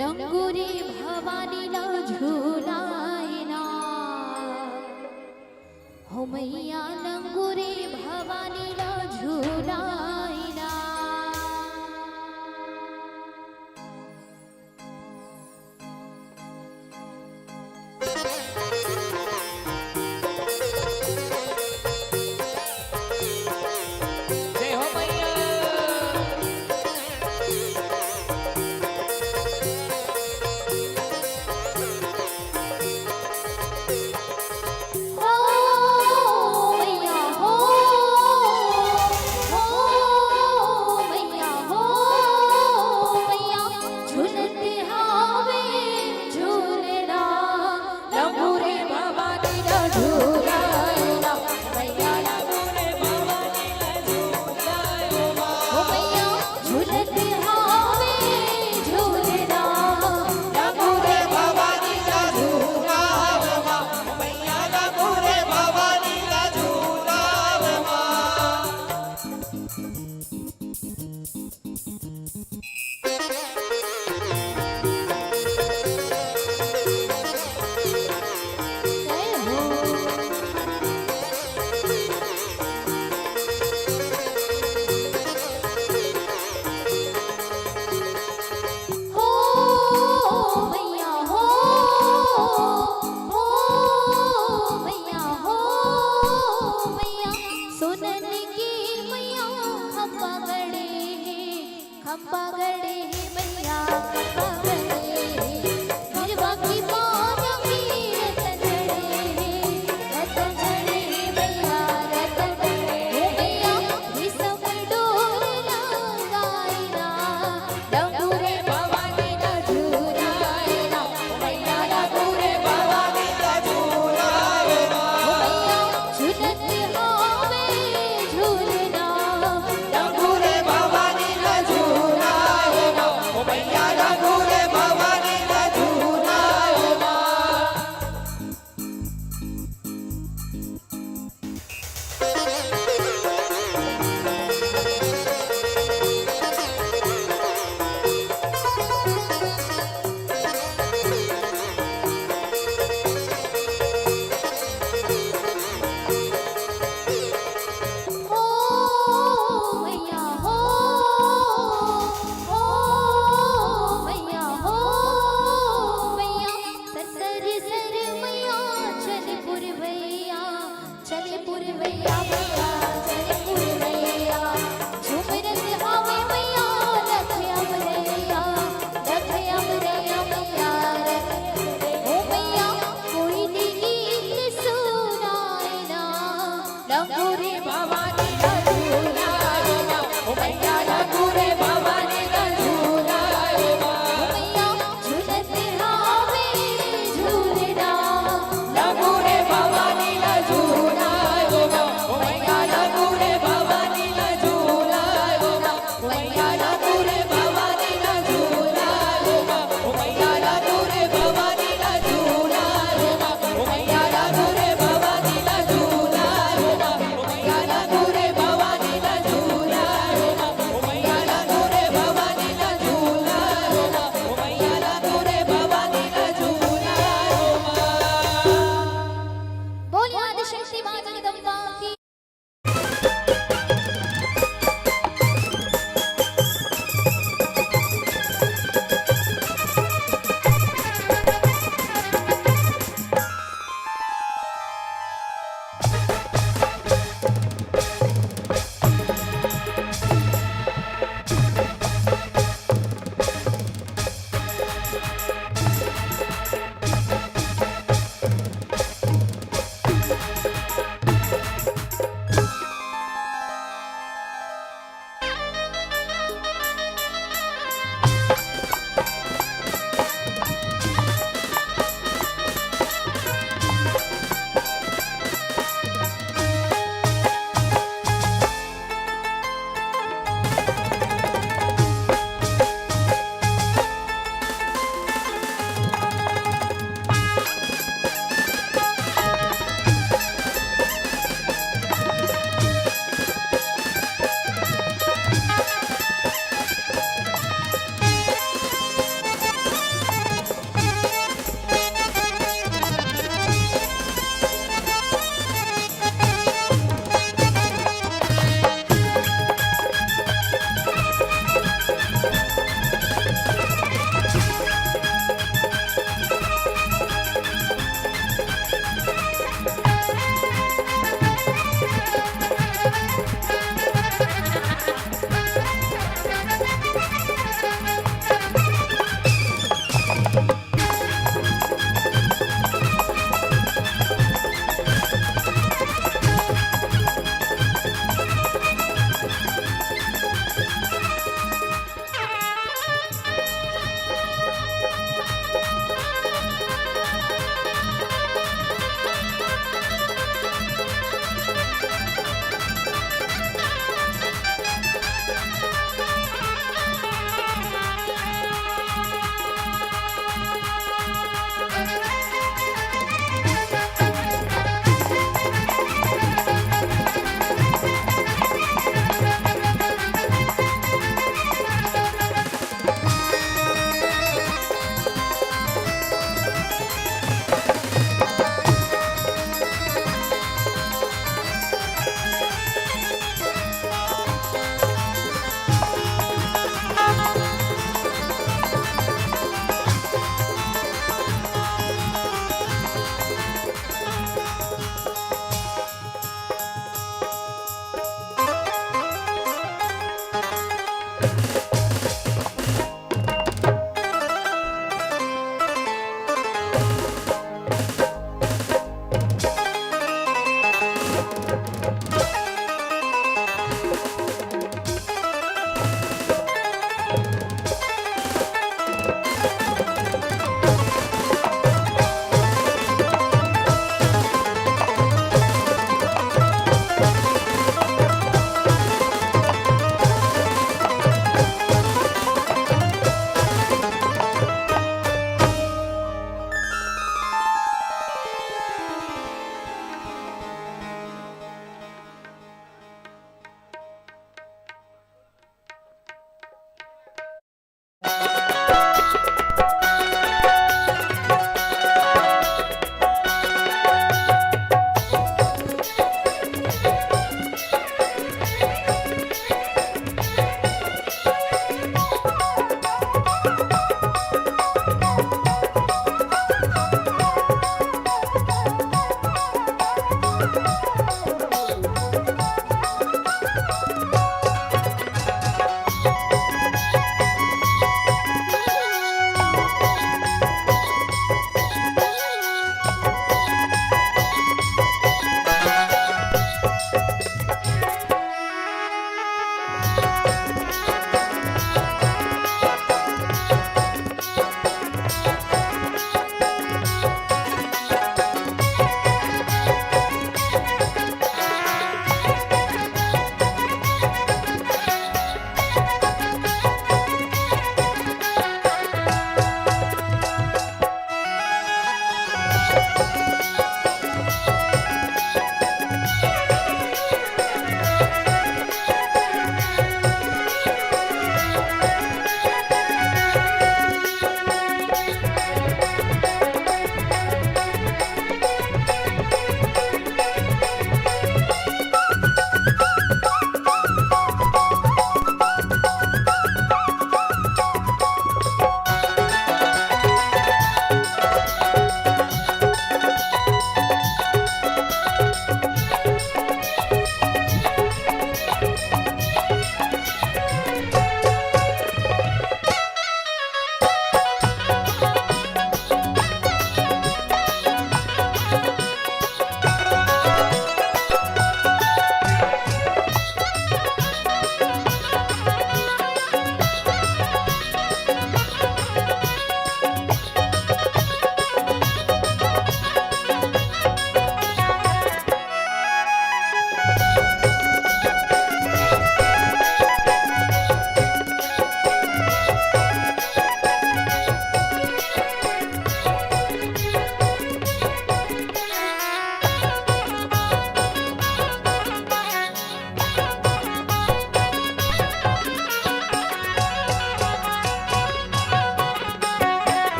लंगुरी भवानी ला झूलायना हो मैया लंगुरी भवानी ला झूलायना जय हो मैया हो मैया हो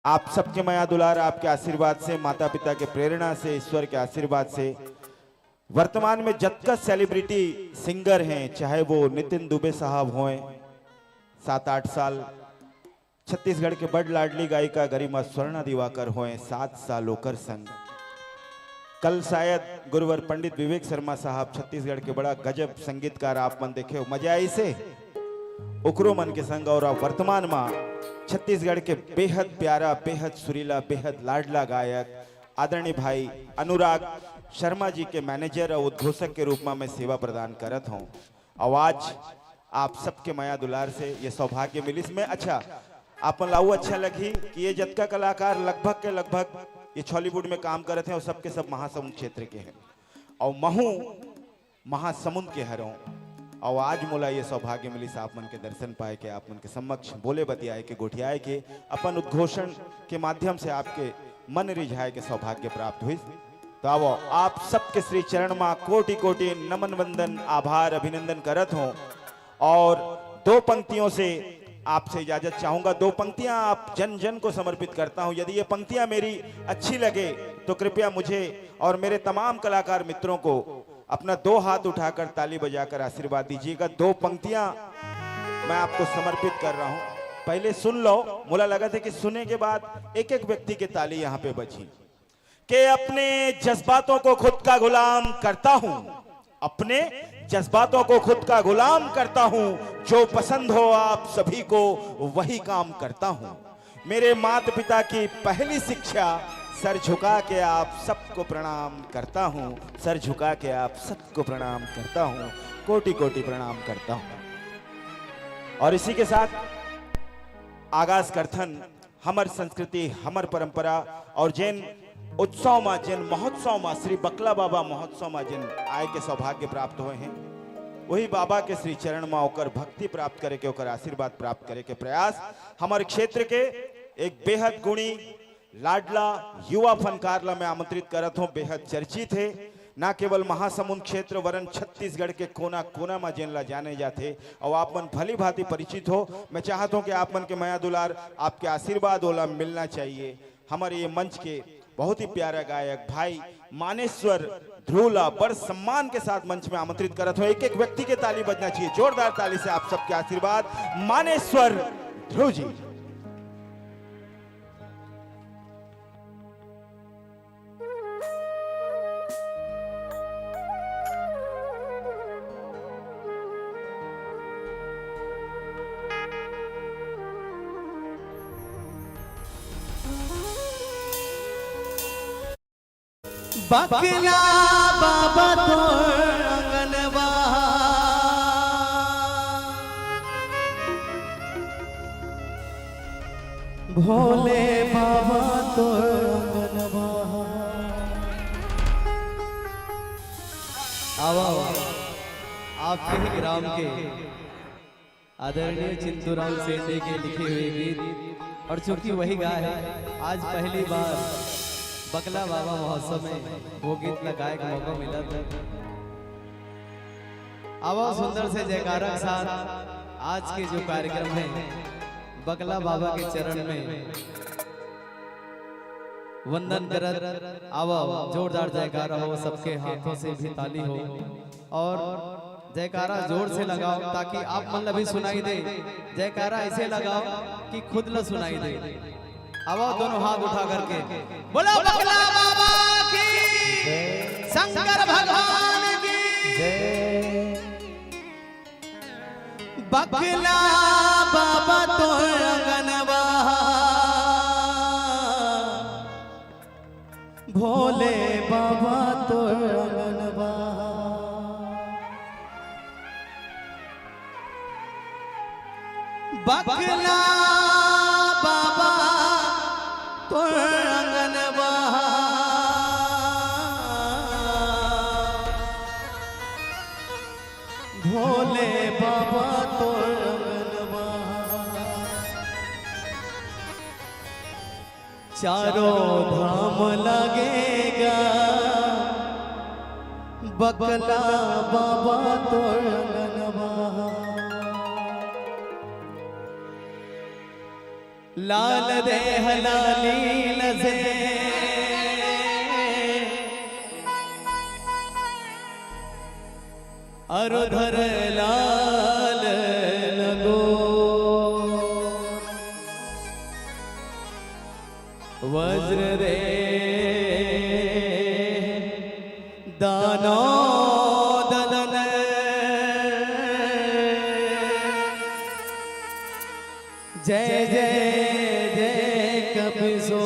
आप सबके माया दुलार, आपके आशीर्वाद से, माता पिता के प्रेरणा से, ईश्वर के आशीर्वाद से वर्तमान में जतका सेलिब्रिटी सिंगर हैं, चाहे वो नितिन दुबे साहब हों, 7-8 साल, छत्तीसगढ़ के बड़ लाडली गायिका गरिमा स्वर्णा दिवाकर हों, 7 साल होकर संग, कल शायद गुरुवर पंडित विवेक शर्मा साहब, छत्तीसगढ़ के बड़ा गजब संगीतकार, आप मन देखे हो, मजा आई से उकरो मन के संग। और आप वर्तमान में छत्तीसगढ़ के बेहद प्यारा, बेहद सुरीला, बेहद लाडला गायक आदरणीय भाई अनुराग शर्मा जी के मैनेजर और उद्घोषक के रूप में मैं सेवा प्रदान करत हूँ। आवाज आप सबके माया दुलार से ये सौभाग्य मिली इसमें। अच्छा, आप लाऊ अच्छा लगी कि ये जतका कलाकार लगभग के लगभग ये हॉलीवुड में काम करते हैं और सबके सब महासमुंद क्षेत्र के हैं और महू महासमुंद के हरों। और आज मोला ये सौभाग्य मिली आप मन के दर्शन पाए के, आप मन के समक्ष बोले बतियाए के, गोठियाए के, अपन उद्घोषण के माध्यम से आपके मन रिझाए के सौभाग्य प्राप्त हुई। तो आओ आप सबके श्री चरण में कोटि कोटि नमन वंदन आभार अभिनंदन करत हूँ और 2 पंक्तियों से आपसे इजाजत चाहूंगा। 2 पंक्तियां आप जन जन को समर्पित करता हूं। यदि ये पंक्तियां मेरी अच्छी लगे तो कृपया मुझे और मेरे तमाम कलाकार मित्रों को अपना 2 हाथ उठाकर ताली बजाकर आशीर्वाद दीजिएगा। 2 पंक्तियां मैं आपको समर्पित कर रहा हूं, पहले सुन लो। मुझे लगा था कि सुने के बाद एक एक व्यक्ति की ताली यहां पे बची। कि अपने जज्बातों को खुद का गुलाम करता हूं, अपने जज्बातों को खुद का गुलाम करता हूं, जो पसंद हो आप सभी को वही काम करता हूं। मेरे माता पिता की पहली शिक्षा, सर झुका के आप सबको प्रणाम करता हूं, सर झुका के आप सबको प्रणाम करता हूं, कोटि कोटि प्रणाम करता हूं। और इसी के साथ आगाज करथन हमर संस्कृति, हमर परंपरा और जैन उत्सव में, जिन महोत्सव में, श्री बकला बाबा महोत्सव में जिन आय के सौभाग्य प्राप्त हुए हैं, वही बाबा के श्री चरण में होकर भक्ति प्राप्त करे के, होकर आशीर्वाद प्राप्त करे के प्रयास हमारे क्षेत्र के एक बेहद गुणी लाडला युवा फनकार ला मैं आमंत्रित करत हूं। बेहद चर्चित है, ना केवल महासमुंद क्षेत्र वरन छत्तीसगढ़ के कोना कोना में जिन ला जाने जाते और आप मन भली भांति परिचित हो। मैं चाहता हूं कि आप मन के माया दुलार, आपके आशीर्वाद ओला मिलना चाहिए। हमारे ये मंच के बहुत ही प्यारा गायक भाई मानेश्वर ध्रुवला बड़ सम्मान के साथ मंच में आमंत्रित करत हो। एक एक व्यक्ति के ताली बजना चाहिए, जोरदार ताली से आप सबके आशीर्वाद। मानेश्वर ध्रुव जी। बकला बाबा तोर अंगनवा, भोले बाबा तोर अंगनवा। आवा आपके ही ग्राम के आदरणीय चिंतूराम सेठी के लिखे हुए गीत, और चूंकि वही गाय है, आज पहली बार बकला बाबा महोत्सव में वो गीत लगाए का मौका मिला था। आवाज सुंदर से जयकारा के साथ आज के जो कार्यक्रम है, बकला बाबा के चरण में वंदन करत आवा जोरदार जयकारा हो, सबके हाथों से भी ताली हो और जयकारा जोर से लगाओ ताकि आप मन भी सुनाई दे। जयकारा ऐसे लगाओ कि खुद ल सुनाई दे। आवा दोनों हाथ उठा करके बोलो बकला बाबा की, शंकर भगवान की जय। बकला बाबा तो अंगनवा, भोले बाबा तो अंगनवा। बकला बाबा तो अंगनवा, भोले बाबा तो अंगनवा। चारों धाम लगेगा, बकला बाबा तो अंगनवा। लाल दे हलाली लजे अरुधर लाल लगो वज्र रे दानो ददन जय जय जय कपिसो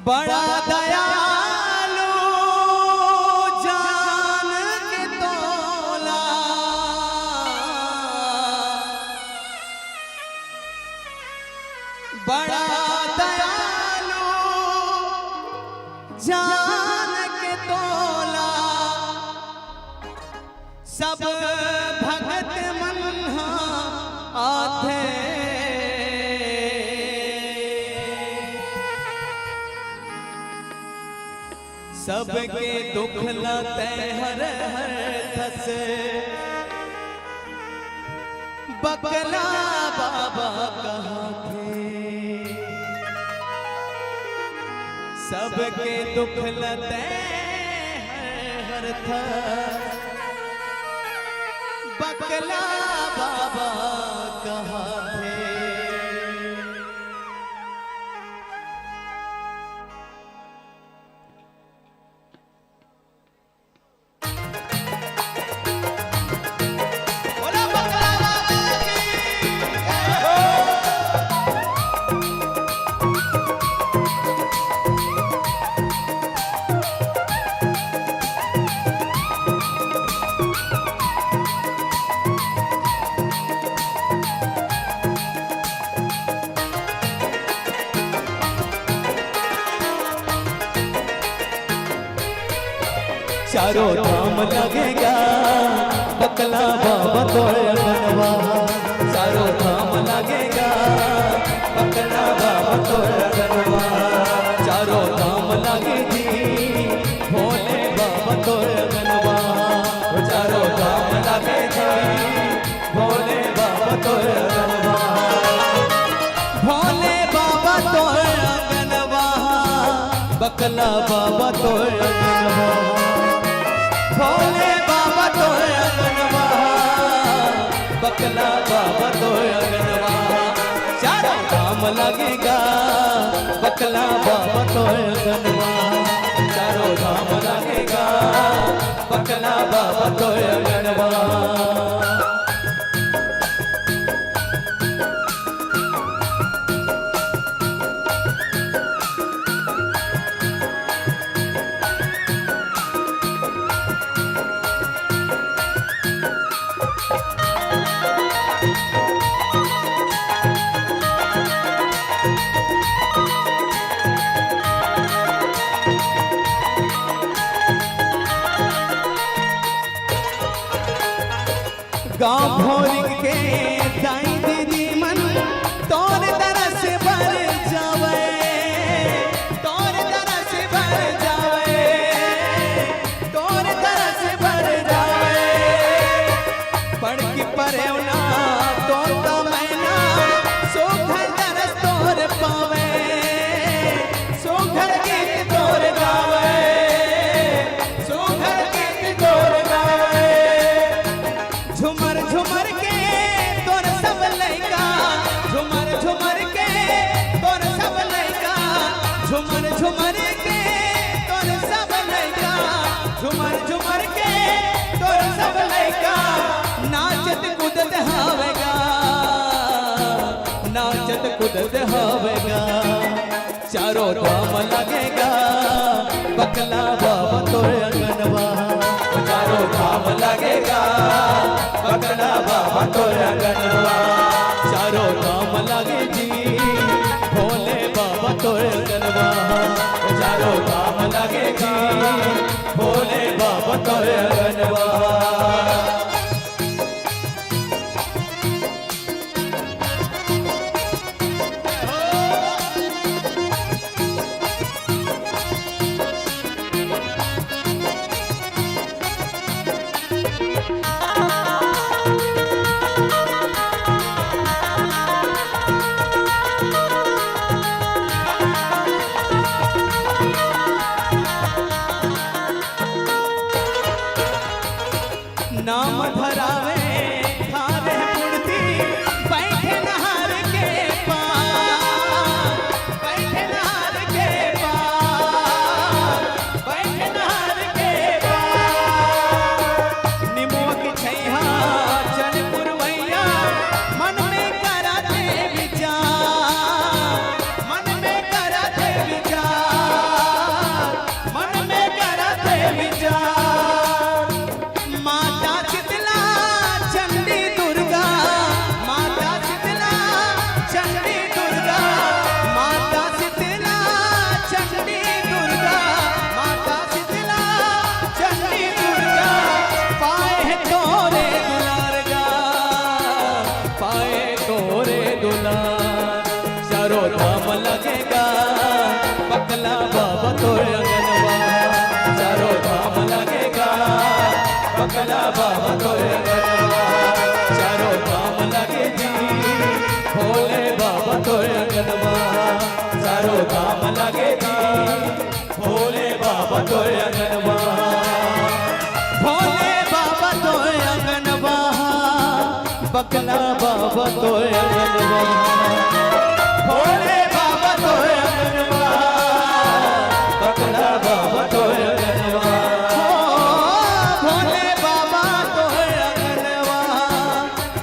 बड़ा दयालु जान के तोला बड़ा दयालु जान के तोला सब भगत मन्हा आथे सबके दुख लाते हर हर थस बकला बाबा कहाँ थे सबके दुख लाते हर हर थस बकला बाबा कहाँ थे चारों धाम लगेगा बकला बाबा तोड़ बनवा चारों धाम लगेगा बकला बाबा तोड़ बनवा चारों धाम लगे जी भोले बाबा तोड़ बनवा चारों धाम लगे जी भोले बाबा तोड़ बनवा भोले बाबा तोड़ बनवा बकला बाबा तोड़ बनवा भोले बाबा तो अगनवा बकला बाबा तो अगनवा चारों धाम लगेगा बकला बाबा तो अगनवा चारों धाम लगेगा बकला बाबा तो अगनवा गाँव भोरिंग के दाई दीदी मन तोर तरस भर जावे तोर तरस भर जावे तोर तरस भर जावे पढ़ की परेवना तोता मैना सोघर तरस तोर पावे सोघर गीत तोर गावे सोघर गीत तोर गावे झुमर झुमर के तोर सब लइका झुमर झुमर के तोर सब लइका झुमर झुमर के तोर सब लइका झुमर झुमर के तोर सब लइका नाचत कूदत हावेगा नाचत कूदत हावेगा चारों धाम लगेगा बकला बाबा तोर अगनवा चारों धाम लगेगा बकला बाबा तोर अगनवा चारों धाम लगे जी भोले बाबा तोर अगनवा चारों धाम लगे जी भोले बाबा तोर अगनवा धाम लगे जी भोले बाबा तो अंगनवा भोले बाबा तो अंगनवा बकला बाबा तो अंगनवा भोले बाबा तो अंगनवा बकला बाबा तो अंगनवा भोले बाबा तो अंगनवा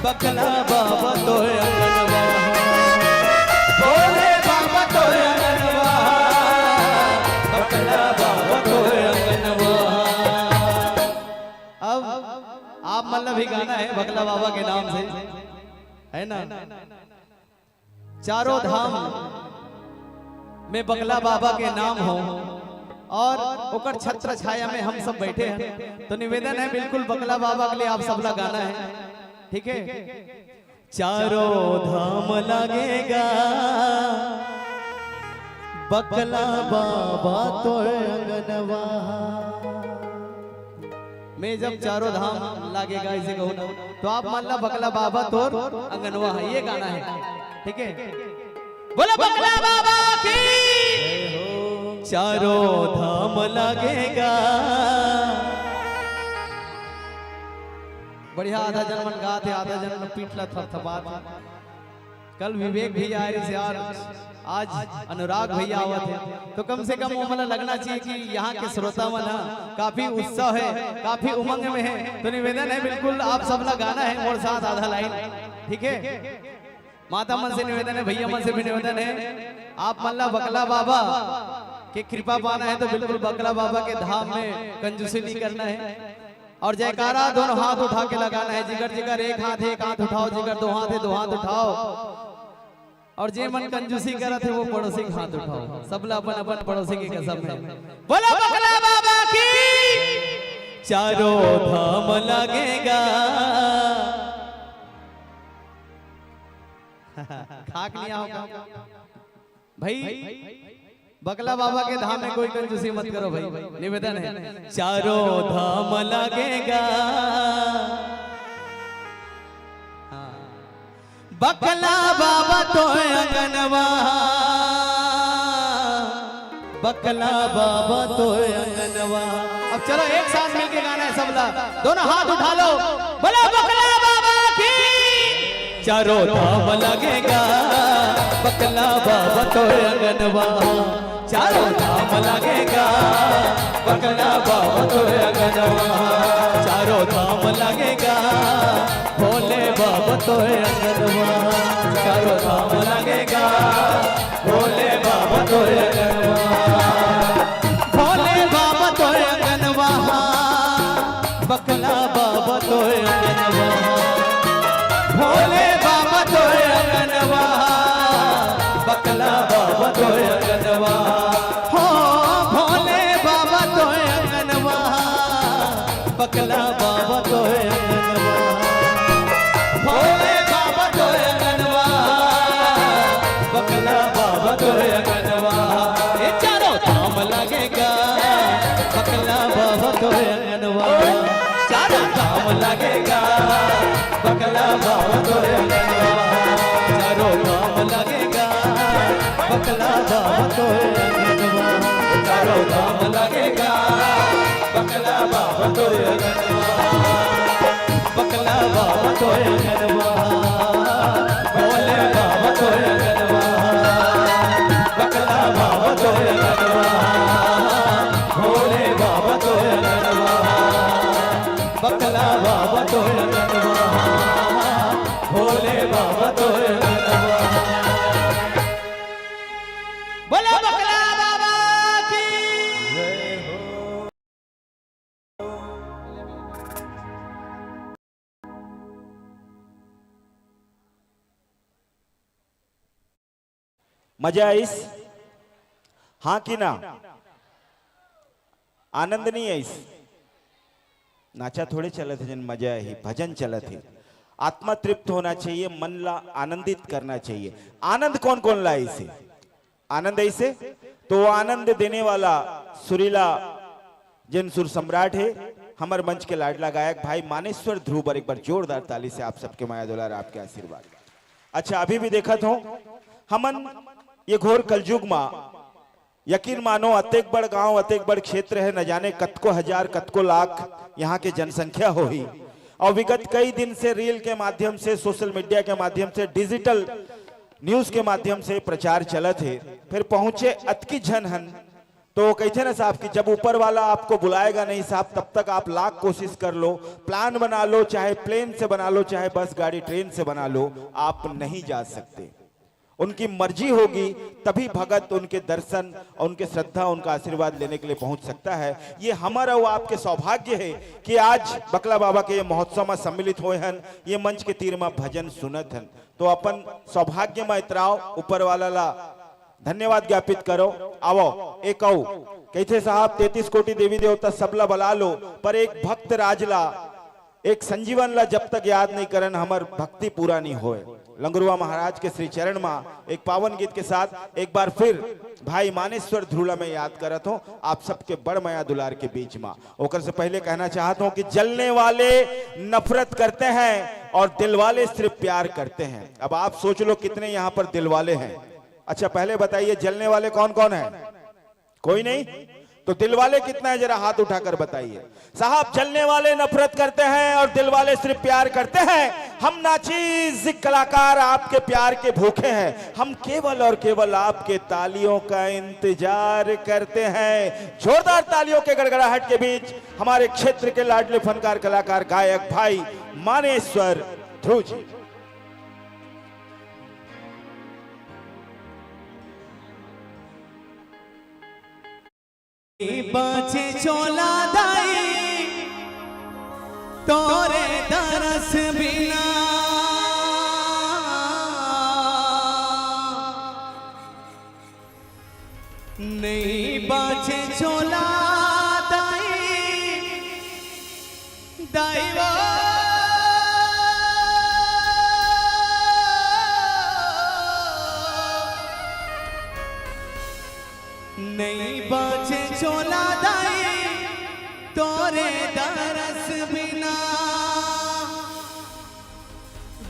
बकला बाबा तो अंगनवा भोले बाबा तो अंगनवा बकला बाबा तो अंगनवा। अब आप मतलब ही गाना है बकला बाबा के नाम से, है ना। चारों धाम में बकला बाबा के नाम हो और ओकर छत्र छाया में हम सब बैठे हैं, तो निवेदन है बिल्कुल बकला बाबा के लिए आप सब लोग गाना है, ठीक है। चारों धाम लगेगा बकला बाबा तो अंगनवा। मैं जब चारों धाम लागेगा इसे कहूँ ना, तो आप मान ला बकला बाबा तो अंगनवा है, ये गाना है, ठीक है। बोलो बकला बाबा की चारों धाम लगेगा। बढ़िया आधा जन्मन गाते आधा जन्म पीटला थपथपात। कल विवेक भैया आ रही यार, आज अनुराग भैया आवत है, तो कम से कम वो मतलब लगना चाहिए कि यहाँ के श्रोता मन काफी उत्साह है, काफी उमंग में है। तो निवेदन है बिल्कुल आप सब लोग गाना है मोर साथ आधा लाइन, ठीक है। माता मन से निवेदन है, भैया मन से भी निवेदन है, आप मल्ला बकला बाबा के कृपा पाना है तो बिल्कुल बकला बाबा के धाम में कंजूसी नहीं करना है। और जयकारा दोनों हाथ उठा के लगाना है, जिगर जिगर एक हाथ उठाओ, जिगर दो हाथ उठाओ। और जे मन कंजूसी करा थे वो पड़ोसी के हाथ उठाओ, सब ला अपन अपन पड़ोसी की कसम है। बोलो बकला बाबा की चारों धाम लगेगा। खाक लिया होगा भाई, बकला बाबा के धाम में कोई कंजूसी मत करो भाई, निवेदन है। चारों धाम लगेगा बकला बाबा तो अंगनवा, बकला बाबा तो अंगनवा। अब चलो एक साथ मिलके गाना है सब लोग, दोनों हाथ उठा लो, बोलो बकला बाबा की चारों धाम लगेगा बकला बाबा तो अंगनवा। चारों धाम लगेगा बकला बाबा तो अंगनवा। चारों धाम लगेगा भोले बाबा तो अंगनवा। चारों धाम लगेगा भोले बाबा तो अंगनवा। भोले बाबा तो अंगनवा बकला बाबा तो अंगनवा। भोले बाबा तो अंगनवा बकला बाबा तो अंगनवा। हो भोले बाबा तो अंगनवा बकला बाबा तो अंगनवा। भोले बाबा तो अंगनवा बकला बाबा तो अंगनवा। ये चारों धाम लगेगा बकला बाबा तो अंगनवा। चारों धाम लगेगा बकला बाबा तो अंगनवा। चारों धाम लगेगा बकला बाबा तो अंगनवा। चारों धाम लगेगा बकला बाबा तो अंगनवा। बकला बाबा तो अंगनवा भोले बाबा तो अंगनवा। बकला बाबा तो अंगनवा भोले बाबा तो अंगनवा। बकला बाबा तो अंगनवा भोले बाबा तो अंगनवा। बोला बकला बाबा की जय हो। मजा आईस? हाँ कि ना? आनंद नहीं आईस? नाचा थोड़े चले थे जन मजा ही, भजन चले थे। आत्मा तृप्त होना चाहिए, मन ला आनंदित करना चाहिए। आनंद कौन कौन ला इसे? आनंद ऐसे तो आनंद देने वाला सुरीला जिन सुर सम्राट है हमारे मंच के लाडला गायक भाई मानेश्वर ध्रुवर। एक बार जोरदार ताली से आप सबके माया दुलार, आपके आशीर्वाद। अच्छा अभी भी देखा था हमन ये घोर कलयुग में यकीन मानो अतेक बड़ गांव अतेक बड़ क्षेत्र है, न जाने कतको हजार कतको लाख यहाँ के जनसंख्या हो ही। और विगत कई दिन से रील के माध्यम से, सोशल मीडिया के माध्यम से, डिजिटल न्यूज के माध्यम से प्रचार चलत है। फिर पहुंचे अतकी जन हन, तो कहते ना साहब कि जब ऊपर वाला आपको बुलाएगा नहीं साहब, तब तक आप लाख कोशिश कर लो, प्लान बना लो, चाहे प्लेन से बना लो, चाहे बस गाड़ी ट्रेन से बना लो, आप नहीं जा सकते। उनकी मर्जी होगी तभी भगत उनके दर्शन और उनके श्रद्धा, उनका आशीर्वाद लेने के लिए पहुंच सकता है। ये हमारा वो आपके सौभाग्य है कि आज बकला बाबा के ये महोत्सव में सम्मिलित हुए हन, ये मंच के तीर में भजन सुनत हन। तो अपन सौभाग्य में इतराव, ऊपर वाला ला धन्यवाद ज्ञापित करो। आवो एक आओ कहते साहब 33 कोटि देवी देवता सबला बला लो, पर एक भक्त राजला, एक संजीवन ला जब तक याद नहीं करन हमर भक्ति पूरा नहीं होए। लंगरुआ महाराज के श्री चरण में एक पावन गीत के साथ एक बार फिर भाई मानेश्वर ध्रुला में याद करत हूं आप सबके बड़ माया दुलार के बीच में। ओकर से पहले कहना चाहता हूं कि जलने वाले नफरत करते हैं और दिल वाले सिर्फ प्यार करते हैं। अब आप सोच लो कितने यहाँ पर दिल वाले हैं। अच्छा पहले बताइए जलने वाले कौन कौन है? कोई नहीं? तो दिल वाले कितना है जरा हाथ उठाकर बताइए। साहब जलने वाले नफरत करते हैं और दिल वाले सिर्फ प्यार करते हैं। हम नाचीज कलाकार आपके प्यार के भूखे हैं, हम केवल और केवल आपके तालियों का इंतजार करते हैं। जोरदार तालियों के गड़गड़ाहट के बीच हमारे क्षेत्र के लाडले फनकार कलाकार गायक भाई मानेश्वर ध्रुव जी। बाचे चोला दाई तोरे दरस बिना, नहीं बाचे चोला दाई दाईवा नहीं बाचे चोला दाई तोरे दरस बिना,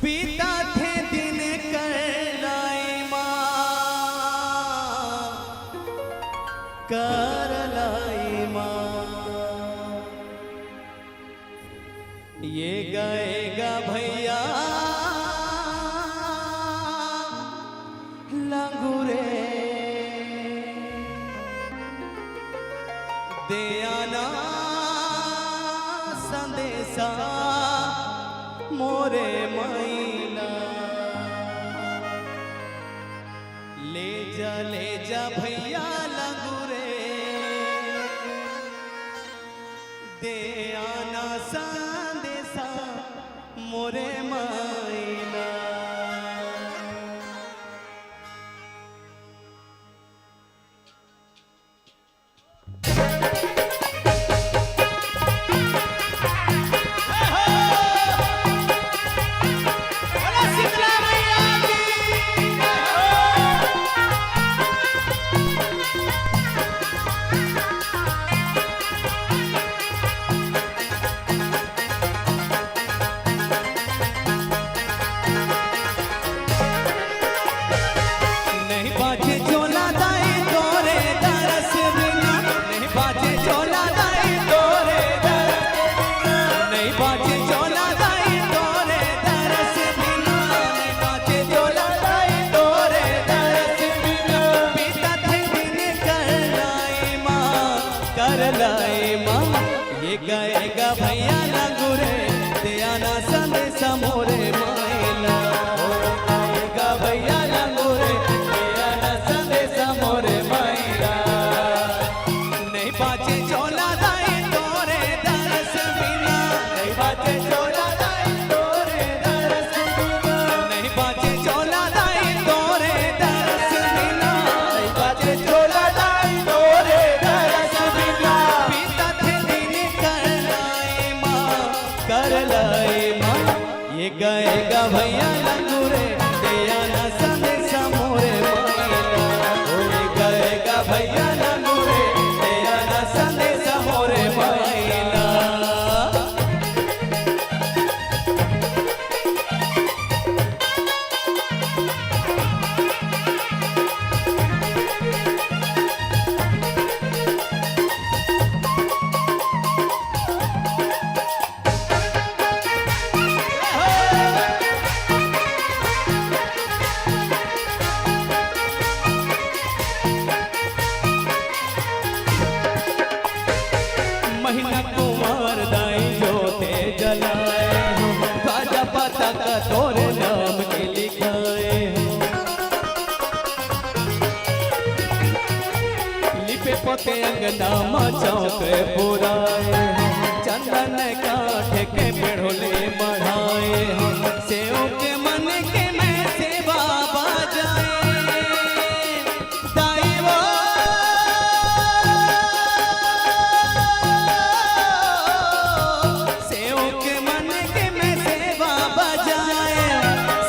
बीता थे दिन कर लाई माँ, कर लाई माँ। ये गाएगा भैया लंगूरे दे आना संदेशा मोरे मैना, ले जा भैया लंगूरे दे आना संदेशा मोरे मैना। पोते अंगना में चौक पुराए चंदन काठ के पेड़ोले बढ़ाए सेव के मन के मैं सेवा बजाए दाईवा सेव के मन के मैं सेवा बजाए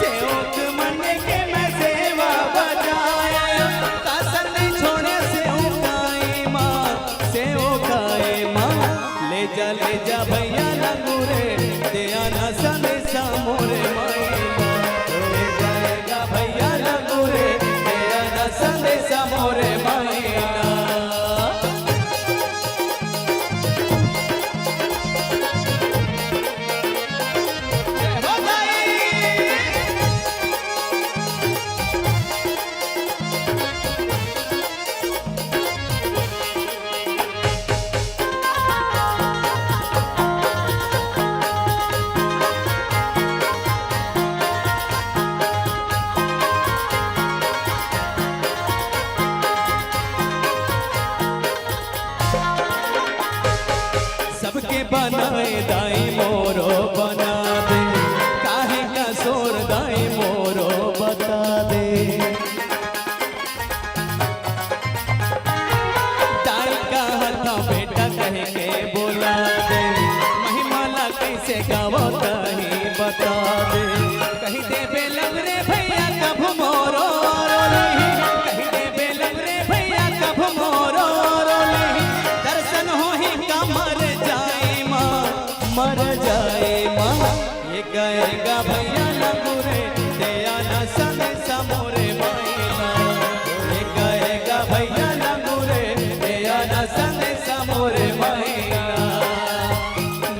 सेव के मन के मैं सेवा बजाए कासन नहीं छोड़े सेव काए माँ ले जा भैया लंगूरे दिया ना संदेशा मोरे माईला ले जाएगा भैया लंगूरे दिया ना संदेशा मोरे माईला सबके बनाए दाई मोरो बना दे काहे का सोर दाई मोरो बता दे दाई का हथा बेटा कह के बोला दे महिमाला कैसे गावो कहीं बता दे कहीं दे बेलग रे भैया कब मोरो रोली कहीं दे बेलग रे भैया कब मोरो रोली दर्शन हो ही का मर जाए माँ ये गाएगा भैया लंगूरे दिया ना संदेशा मोरे माईला ये गाएगा भैया लंगूरे दिया ना संदेशा मोरे माईला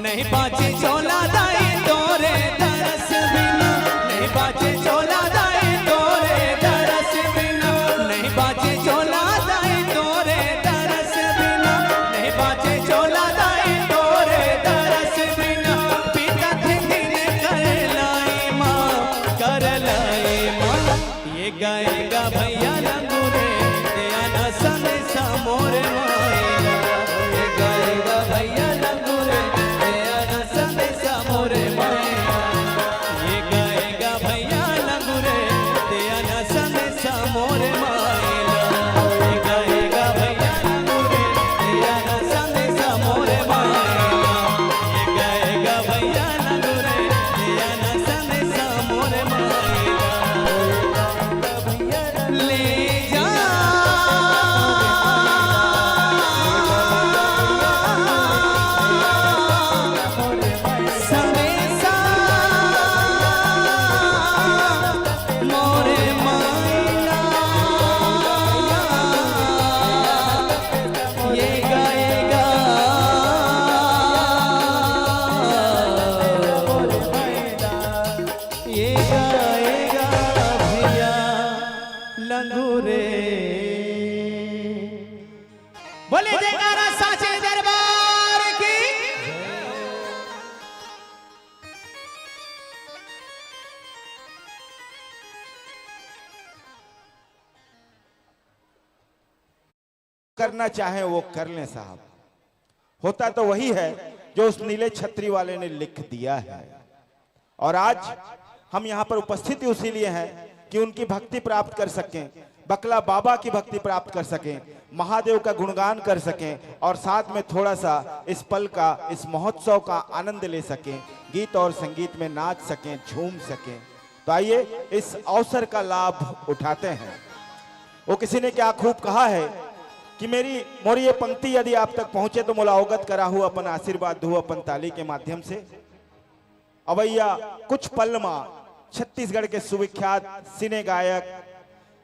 नहीं बाचे चोला दाई तोरे दरस बिना नहीं बाचे चोला दाई तोरे दरस बिना नहीं बाचे चोला दाई तोरे दरस बिना नहीं बाचे चोला दाई तोरे दरस बिना पिता थे दिन कर लाई माँ ये गाएगा भैया लंगूरे दिया ना संदेशा मोरे माईला ये गाएगा भैया लंगूरे दिया ना संदेशा मोरे माईला ये गाएगा भैया लंगूरे दिया ना संदेशा मोरे माईला ये गाएगा भैया लंगूरे दिया ना संदेशा मोरे माईला ये गाएगा भैया लंगूरे दिया ना संदेशा मोरे माईला ले जा संदेशा मोरे माईला ये गाएगा ये गाएगा भैया लंगूरे बोले जयकारा साचे दरबार की करना चाहे वो कर लें साहब होता तो वही है जो उस नीले छतरी वाले ने लिख दिया है और आज हम यहाँ पर उपस्थित ही उसी लिए हैं कि उनकी भक्ति प्राप्त कर सकें बकला बाबा की भक्ति प्राप्त कर सकें महादेव का गुणगान कर सकें और साथ में थोड़ा सा इस पल का इस महोत्सव का आनंद ले सकें गीत और संगीत में नाच सकें झूम सकें तो आइए इस अवसर का लाभ उठाते हैं। वो किसी ने क्या खूब कहा है कि मोरी ये पंक्ति यदि आप तक पहुंचे तो मोला अवगत करा हूं अपन आशीर्वाद दू अपन ताली के माध्यम से अवैया कुछ पल मा छत्तीसगढ़ के सुविख्यात सिने गायक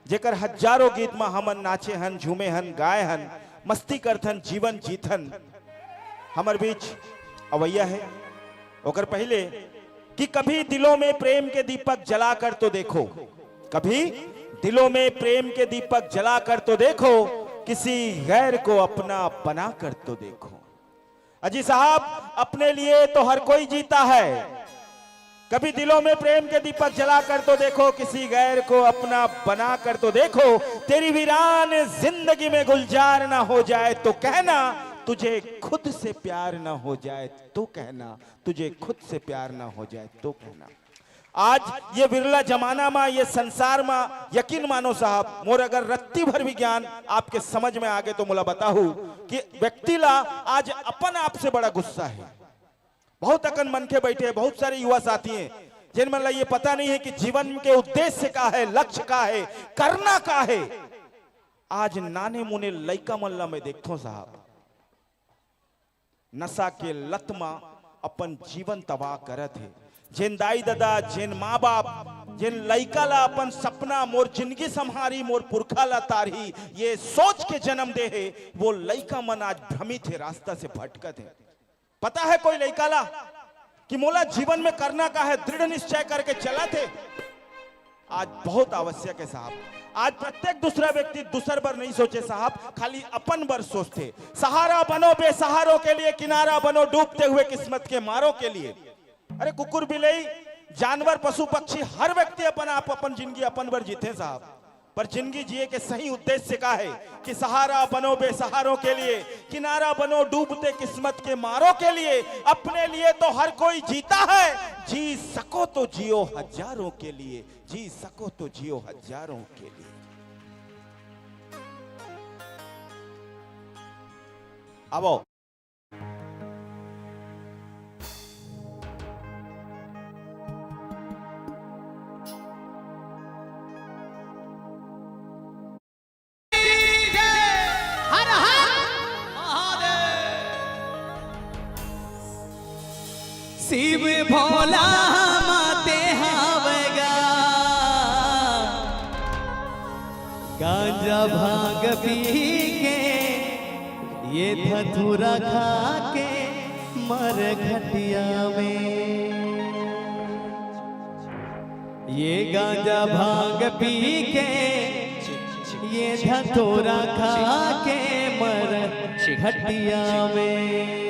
जेकर हजारों गीत में हमन नाचे हन झूमे हन गाए हन मस्ती करथन जीवन जीथन हमर बीच अवैया है ओकर पहले कि कभी दिलों में प्रेम के दीपक जलाकर तो देखो कभी दिलों में प्रेम के दीपक जलाकर तो देखो किसी गैर को अपना बना कर तो देखो। अजी साहब अपने लिए तो हर कोई जीता है कभी दिलों में प्रेम के दीपक जला कर तो देखो, किसी गैर को अपना बना कर तो देखो। तेरी वीरान जिंदगी में गुलजार ना हो जाए तो कहना, तुझे खुद से प्यार ना हो जाए तो कहना, तुझे खुद से प्यार ना हो जाए तो कहना। आज ये बिरला जमाना में, ये संसार में यकीन मानो साहब, मोर अगर रत्ती भर भी ज्ञान आपके समझ में आगे तो मुला बताहू कि व्यक्ति ला आज अपन आप से बड़ा गुस्सा है। बहुत अकन मन के बैठे, बहुत सारे युवा साथी हैं जिनमें ये पता नहीं है कि जीवन के उद्देश्य का है, लक्ष्य का है, करना का है। आज नाने मुने लइका मल्ला में देखो साहब, नशा के लत में अपन जीवन तबाह करत है। जिन दाई दादा, जिन माँ बाप, जिन लइका ला अपन सपना, मोर जिंदगी संहारी, मोर पुरखा ला तारही, ये सोच के जन्म दे है, वो लइका मन आज भ्रमित है, रास्ता से भटकत है। पता है कोई लइका ला कि मोला जीवन में करना का है, दृढ़ निश्चय करके चला थे। आज बहुत आवश्यक है साहब। आज प्रत्येक दूसरा व्यक्ति दूसर पर नहीं सोचे साहब, खाली अपन पर सोचते। सहारा बनो बेसहारों के लिए, किनारा बनो डूबते हुए किस्मत के मारों के लिए। अरे कुकुर बिलाई, जानवर, पशु पक्षी, हर व्यक्ति अपन आप अपन जिंदगी अपन पर जीते साहब, पर जिंदगी जिए के सही उद्देश्य का है कि सहारा बनो बेसहारों के लिए, किनारा बनो डूबते किस्मत के मारों के लिए। अपने लिए तो हर कोई जीता है, जी सको तो जियो हजारों के लिए, जी सको तो जियो हजारों के लिए। अब शिव भोला माते हावेगा, गांजा भांग पी के, ये धतूरा खा के मर घटिया में। ये गांजा भांग पी के, ये धतूरा खा के मर घटिया में।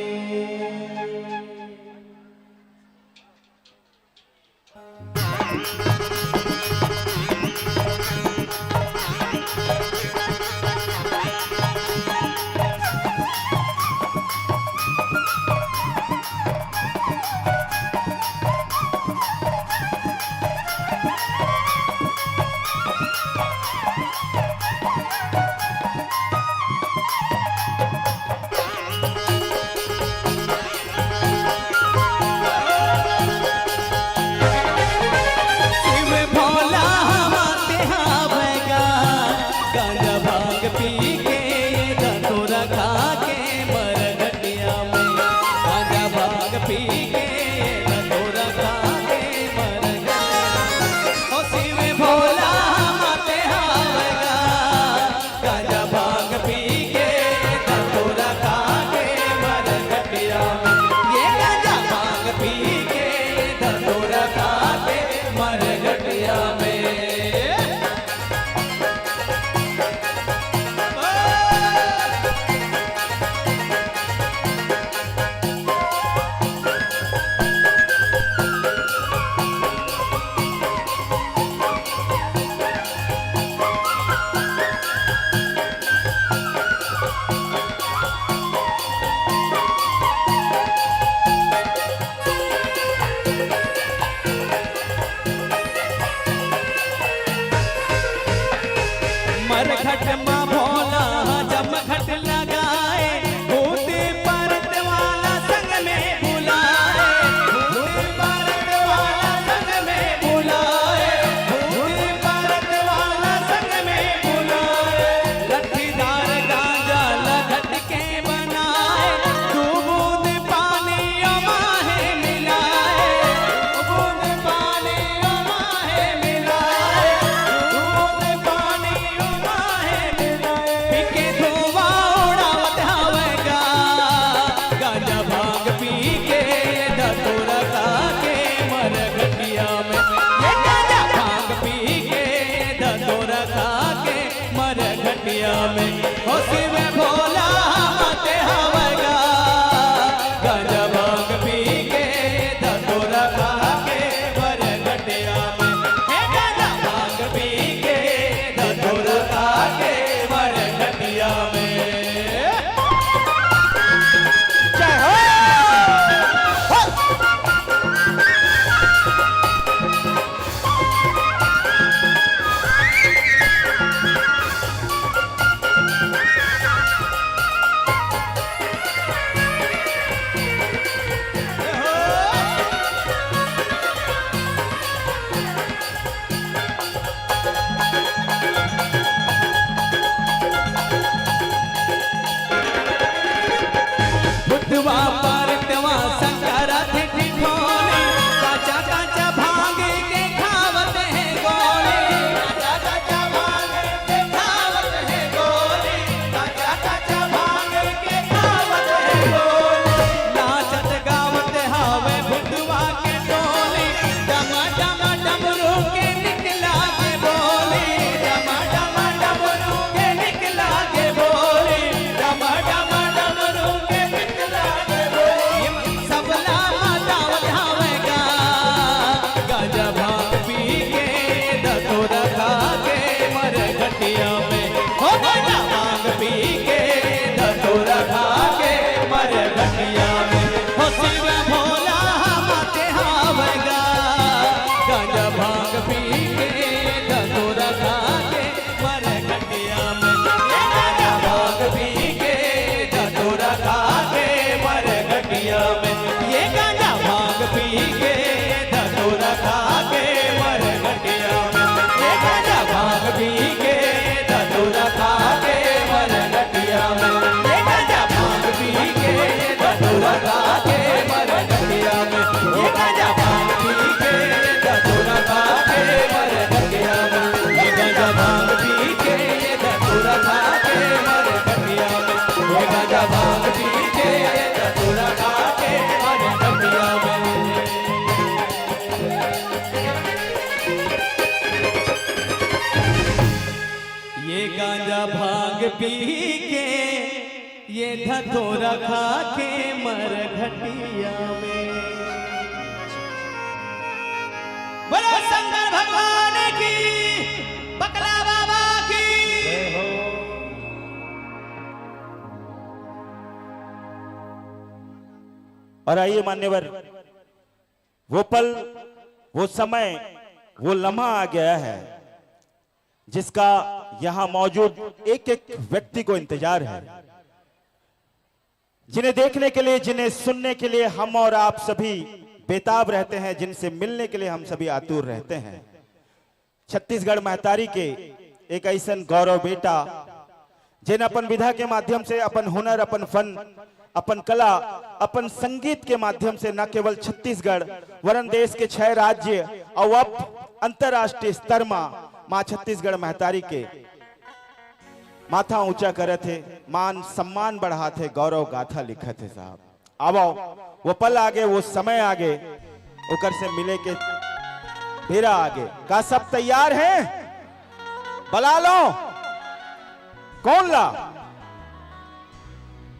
घटिया में। जय हो। बुद्धवा पारतवा संकरा थे ठिठोले, काचा काचा भांगे के खावत है गोले, काचा काचा भांगे के खावत है गोले, काचा काचा भांगे के खावत है गोले। नाचत गावत हावे बुद्धवा के टोले, डमा डमा डमरू के निकला के बोले, डमा डमा डमरू के निकला के बोले, डमा डमा डमरू के निकला के बोले। सबला मातावत हावेगा, गांजा भांग पी के धतूरा खा के मर घटिया में। हो गांजा भांग पी के धतूरा खा के मर घटिया में। हो शिव भोला माते हावेगा, गांजा भांग पी के धतूरा खा के मर घटिया में। ये गांजा भांग पी के धतूरा खा के मर घटिया में। ये गांजा भांग पी के धतूरा खा के मर घटिया में। ये गांजा भांग पी के धतूरा खा के मर घटिया में। ये गांजा भांग पी के धतूरा खा के मर घटिया में। ये गांजा भांग पी के धतूरा खा के मर घटिया में। ये गांजा भांग पी के धतूरा खा के मर घटिया में। ये गांजा भांग पी के धतूरा खा के मर घटिया में। ये गांजा भांग पी के ये धतूरा खा के मर घटिया में। बोलो शंकर भगवान की, बकला बाबा की। और आइए मान्यवर, वो पल, वो समय, वो लम्हा आ गया है जिसका यहां मौजूद एक एक व्यक्ति को इंतजार है, जिन्हें देखने के लिए, जिन्हें सुनने के लिए हम और आप सभी बेताब रहते हैं, जिनसे मिलने के लिए हम सभी आतुर रहते हैं। छत्तीसगढ़ महतारी के एक ऐसा गौरव बेटा जिन अपन विधा के माध्यम से, अपन हुनर, अपन फन, अपन कला, अपन संगीत के माध्यम से न केवल छत्तीसगढ़ वरन देश के 6 राज्य और अब अंतरराष्ट्रीय स्तर मां छत्तीसगढ़ महतारी के माथा ऊंचा करे थे, मान सम्मान बढ़ा थे, गौरव गाथा लिखा थे। साहब आओ, वो पल आगे, वो समय आगे, ओकर से मिले के बेरा आगे। का सब तैयार हैं? बुला लो। कौन ला?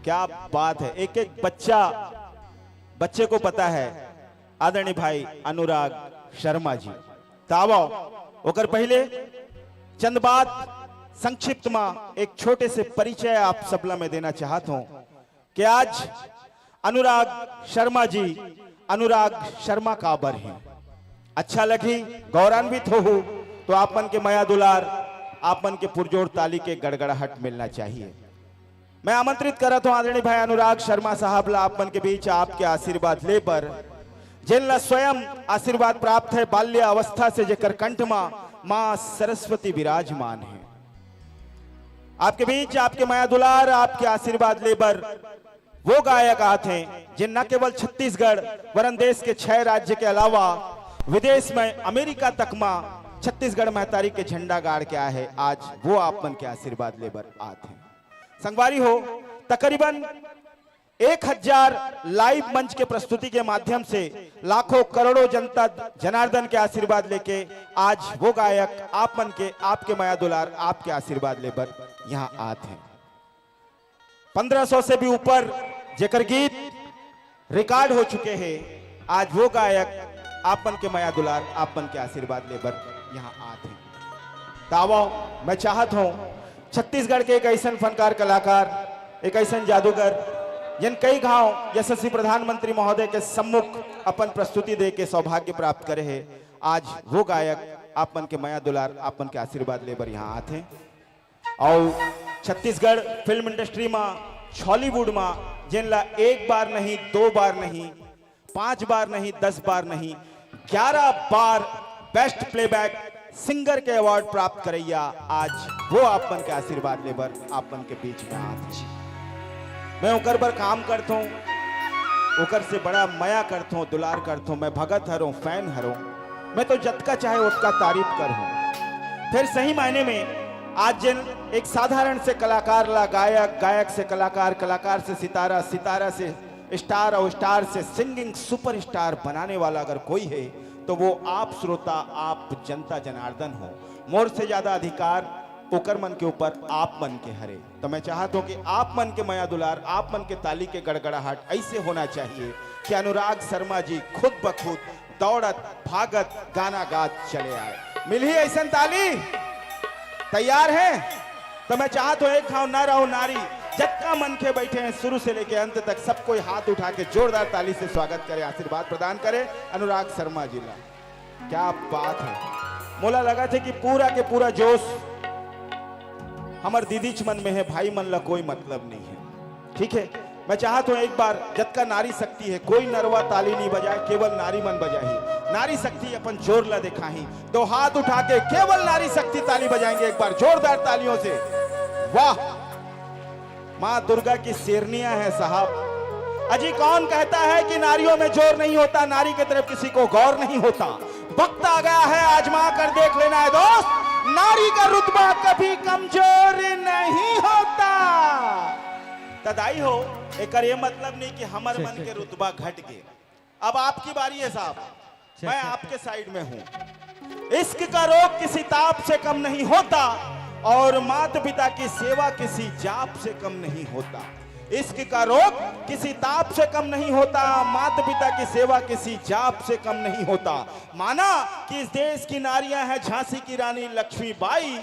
क्या बात है। एक एक बच्चे को पता है आदरणीय भाई अनुराग शर्मा जी। तावो ओकर पहले चंद बात संक्षिप्त में एक छोटे से परिचय आप सबला में देना चाहता हूं कि आज अनुराग शर्मा जी अनुराग शर्मा काबर हैं। अच्छा लगी, गौरवान्वित हो तो आपन के माया दुलार, आपन के पुरजोर ताली के गड़गड़ाहट मिलना चाहिए। मैं आमंत्रित करत हूं आदरणीय भाई अनुराग शर्मा साहब ला आपन के बीच आपके आशीर्वाद ले पर, जिनला स्वयं आशीर्वाद प्राप्त है बाल्य अवस्था से, जेकर कंठ मां सरस्वती विराजमान है। आपके बीच आपके माया दुलार, आपके आशीर्वाद ले पर वो गायक आते हैं जिन न केवल छत्तीसगढ़ वरन देश के 6 राज्य के अलावा विदेश में अमेरिका तक में छत्तीसगढ़ महतारी के झंडा गाड़ के आए हैं। आज वो आपन के आशीर्वाद लेबर आते हैं। संगवारी हो, तकरीबन 1000 लाइव मंच के प्रस्तुति के माध्यम से लाखों करोड़ों जनता जनार्दन के आशीर्वाद लेके आज वो गायक आपन के, आपके माया दुलार, आपके आशीर्वाद लेबर यहाँ आते हैं। 1500 से भी ऊपर जेकर गीत रिकॉर्ड हो चुके हैं, आज वो गायक आपन के माया दुलार, आपन के आशीर्वाद लेबर यहाँ आते हैं। तावा मैं चाहत हूं छत्तीसगढ़ के एक ऐसा फनकार कलाकार, एक ऐसा जादूगर जिन कई घाव यशस्वी प्रधानमंत्री महोदय के सम्मुख अपन प्रस्तुति दे के सौभाग्य प्राप्त करे है। आज वो गायक आप मन के माया दुलार, आप मन के आशीर्वाद लेबर यहाँ आते हैं। और छत्तीसगढ़ फिल्म इंडस्ट्री में, हॉलीवुड में जिनला एक बार नहीं, 2 बार नहीं, 5 बार नहीं, 10 बार नहीं, 11 बार बेस्ट प्लेबैक सिंगर के अवार्ड प्राप्त करैया, आज वो आप मन के आशीर्वाद लेबर आप मन के बीच में आते। मैं ओकर पर काम करता हूँ, ओकर से बड़ा मया करता हूँ, दुलार करता हूँ। मैं भगत हरों, फैन हरों, मैं तो जतका चाहे उसका तारीफ करूँ। फिर सही मायने में आज जिन एक साधारण से कलाकार ला गायक, गायक से कलाकार, कलाकार से सितारा, सितारा से स्टार और स्टार से सिंगिंग सुपरस्टार बनाने वाला अगर कोई है तो वो आप श्रोता, आप जनता जनार्दन हो। मोर से ज्यादा अधिकार ओकर मन के ऊपर आप मन के हरे। तो मैं चाहता हूं कि आप मन के माया दुलार, आप मन के ताली के गड़गड़ाहट ऐसे होना चाहिए कि अनुराग शर्मा जी खुद ब खुद दौड़त भागत गाना गात चले आए। मिल ही ऐसा ताली? तैयार है? तो मैं चाहता हूं एक खाओ नर और नारी जत्का मन के बैठे हैं शुरू से लेकर अंत तक, सब कोई हाथ उठा के जोरदार ताली से स्वागत करे, आशीर्वाद प्रदान करे अनुराग शर्मा जी ला। क्या बात है। मोला लगा था कि पूरा के पूरा जोश हमार दीदी मन में है, भाई मन ला कोई मतलब नहीं है। ठीक है, मैं चाहता हूं एक बार जत्का नारी शक्ति है, कोई नरवा ताली नहीं बजाए, केवल नारी मन बजाही। नारी शक्ति अपन जोर ला दिखाही, 2 हाथ उठा के केवल नारी शक्ति ताली बजाएंगे एक बार जोरदार तालियों से। वाह, माँ दुर्गा की शेरनियां है साहब। अजी कौन कहता है कि नारियों में जोर नहीं होता, नारी की तरफ किसी को गौर नहीं होता। वक्त आ गया है, आजमा कर देख लेना है दोस्त, नारी का रुतबा कभी कमजोर नहीं होता। तदाई हो एक ये मतलब नहीं कि हमार मन के रुतबा घट गए। अब आपकी बारी है साहब, मैं आपके साइड में हूं। इश्क का रोग किसी ताप से कम नहीं होता और माता पिता की सेवा किसी जाप से कम नहीं होता। इश्क का रोग किसी ताप से कम नहीं होता, माता पिता की सेवा किसी जाप से कम नहीं होता। माना कि इस देश की नारियां हैं झांसी की रानी लक्ष्मीबाई,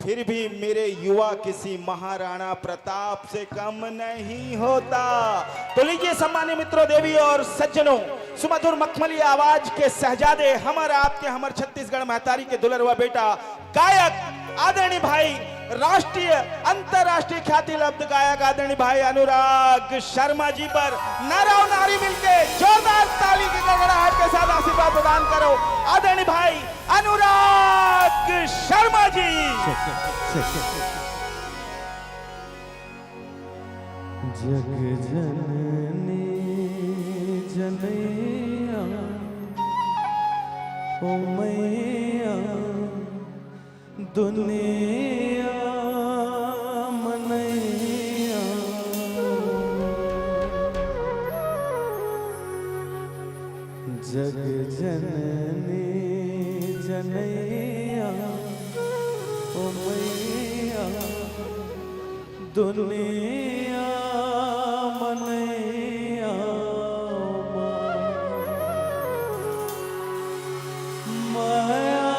फिर भी मेरे युवा किसी महाराणा प्रताप से कम नहीं होता। तो लीजिए सम्मानित मित्रों, देवी और सज्जनों, सुमधुर मखमली आवाज के शहजादे, हमारा आपके हमर छत्तीसगढ़ महतारी के दुलरवा बेटा गायक आदरणीय भाई, राष्ट्रीय अंतरराष्ट्रीय ख्याति लब्ध गायक आदरणीय भाई अनुराग शर्मा जी पर नर और नारी मिलके जोरदार ताली की गड़गड़ाहट के साथ आशीर्वाद प्रदान करो। आदरणीय भाई अनुराग शर्मा जी। जग जननी जनैया ओ मैया दुनिया मनैया, जग जननी जनैया ओ मैया दुनिया मनैया। माया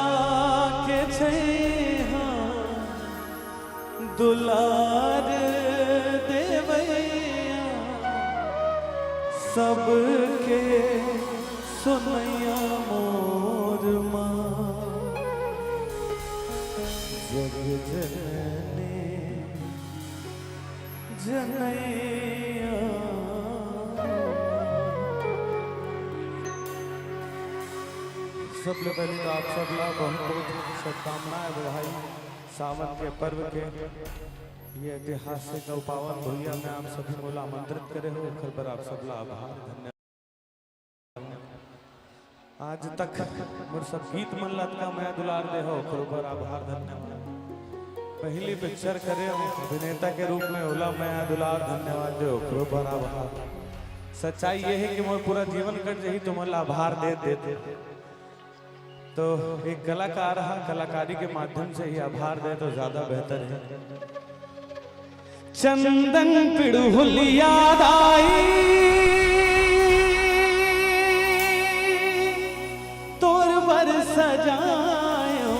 के छैहा दुलार देवैया, सबके सुनैया मोर माँ। जग जननी जनैया। सबसे पहले तो आप सब लोग बहुत बहुत शुभकामनाएं बधाई। सावन के पर्व के ये ऐतिहासिक और पावन भूमिया में आप सभी को आमंत्रित करे हो, खर पर आप सब आभार धन्यवाद। आज तक मोर सब गीत मन लटका मैं दुलार दे हो, खर पर आभार धन्यवाद। पहली पिक्चर करे अभिनेता के रूप में होला मैं दुलार धन्यवाद दे हो, खर पर आभार। सच्चाई ये है कि मोर पूरा जीवन कट जाही तो मन आभार दे देते। तो एक कलाकार है, कलाकारी के माध्यम से ही आभार दे तो ज्यादा बेहतर है। चंदन पिड़ुल याद आई तोर बर सजायो,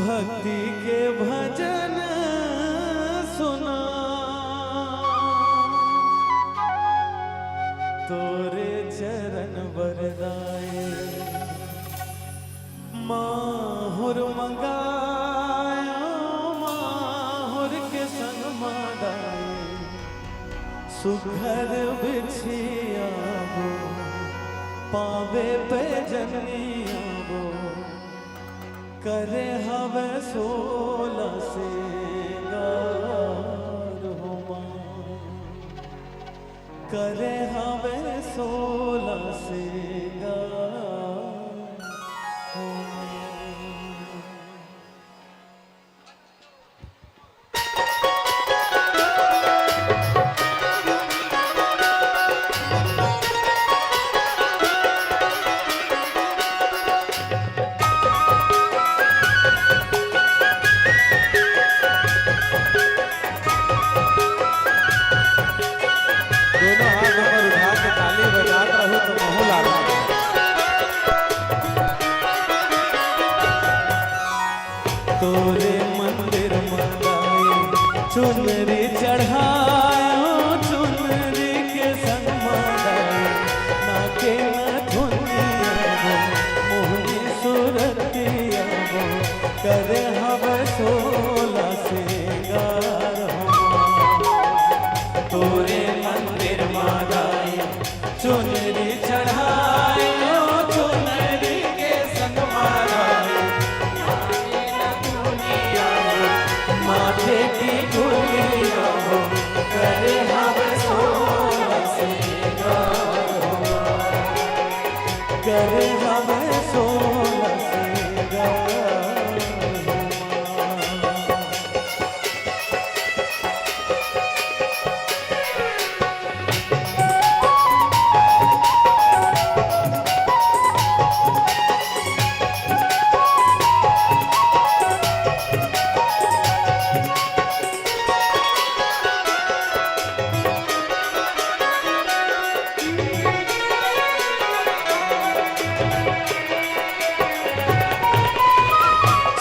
भक्ति के भजन सुना तोरे चरण बरदाए माहुर मंगाया माहुर के संग मादाए सुघर बिछिया वो पावे पे जनिया वो करे हवे 16 सिंगार हो मां करे हवे 16 सिंगार हो मां। दोनों हाथ ऊपर उठा के ताली बजात रहो तो माहौल आ रहा है। तोरे मंदिर मंगाए चुनरी चढ़ायो चुनरी के संग मंगाए नाके न धुनिया वो मोहनी सूरतिया वो करे हवे 16 सिंगार हो तोरे मंदिर मादाए चुनरी चढ़ाए चुनरी के संग मादाए माथे की डोलिया हो करे हवे 16 सिंगार हो करे हवे 16 सिंगार हो।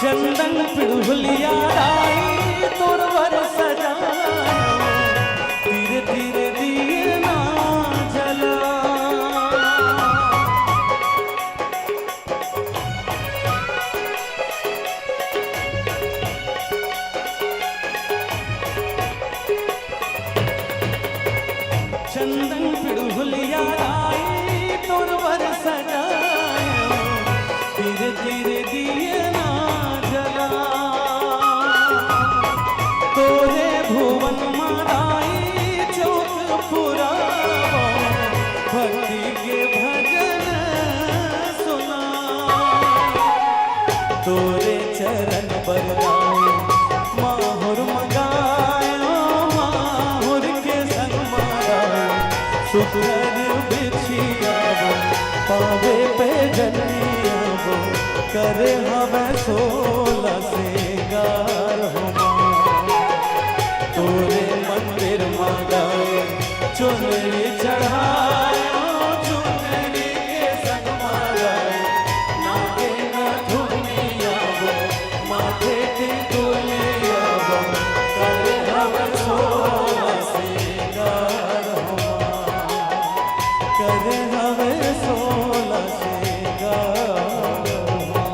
चंदन पिड़ुलिया आई तोर वर सजाना धीरे धीरे दिए ना जला चंदन पिड़ुलिया आई तोर वर सजाना धीरे धीरे दिए ना जला तोरे भुवन माराई चौक पुरावा भक्ति के भजन सुना तोरे चरण बरदाए माहुर मंगायो माहुर के संग माराए सुखर बिछिया वो पावे पे जनिया वो करे हवे 16 सिंगार हो मां तोरे मंदिर मांगाए चुनरी चढ़ायो चुनरी के संग मांगाए नाके न धुनिया वो माथे की डोलिया वो करे हवे 16 सिंगार हो मां करे हवे 16 सिंगार हो मां।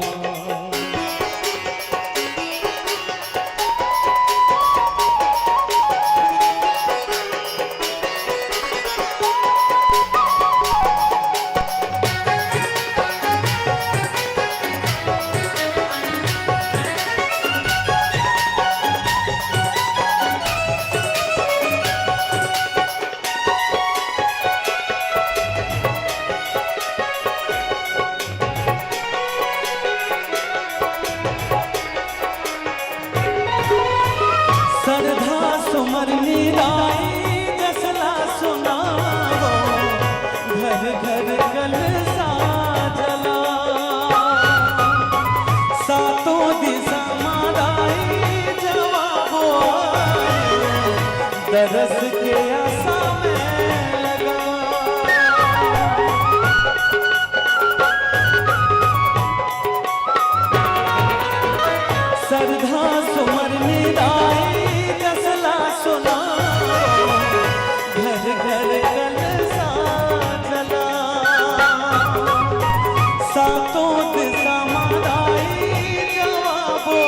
तो दिशा माराई जवाबो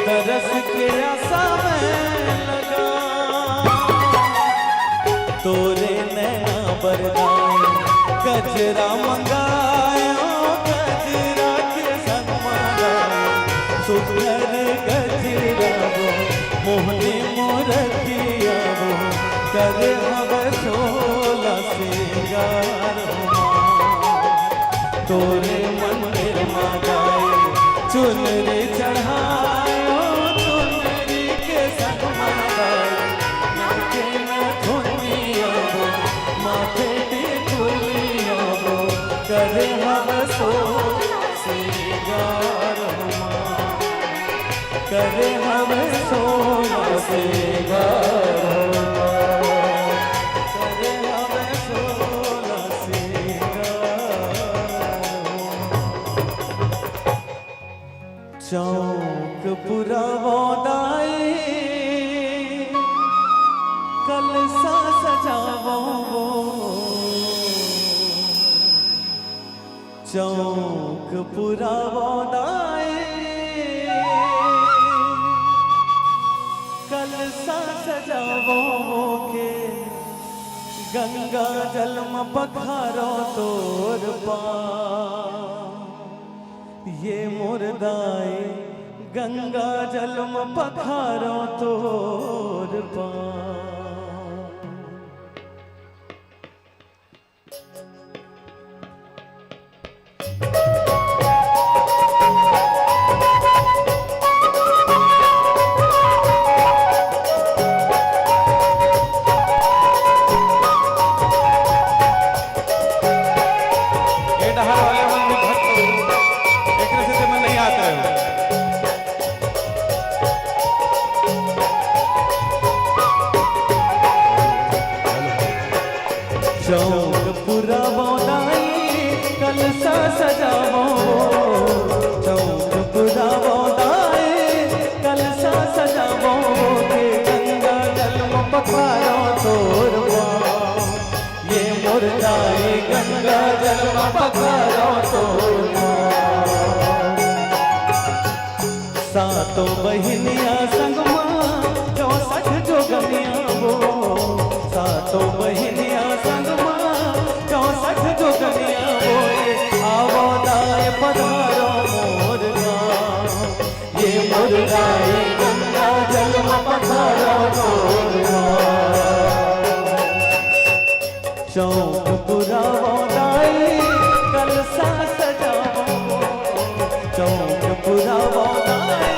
दरस के आशा में लगा तोरे नैना बरदाई गजरा मंगायो गजरा के संग मंगायो सुघर गजरा वो मोहनी मोरतिया वो करे हवे सोला सिंगार तोरे मंदिर में गाए चुनरी चढ़ायो चुनरी के संग मंगायो नाचे न धुनिया वो माथे टिकुलिया वो करे हवे सोला सिंगार करे हमें सोना सिंगार करे हमें सोना सिंगार चौक पूरा वोदाई कलसा सजावो चौक पूरा वोदाई कलसा सजावो के गंगा जल में पखारो तोर पा ये मुर्दाए गंगा जल में पखारो तोर पा चौक पूरा बोनाई कलसा सजावो चौक पूरा बोनाई कलसा सजावो के गंगा जल में पखारो तोर ये मुर्दाई गंगा जल में पखारो तोर सातों बहिनिया संग मां 64 जोगनिया वो सातों बहिनिया संग मां 64 जोगनिया बोए आवो दाए पधारो मोर गाँव ये मोर गाए गंगा जल में पधारो मोर गाँव चौक पूरा बोदाई कलसा सजावो चौक पूरा बोदाई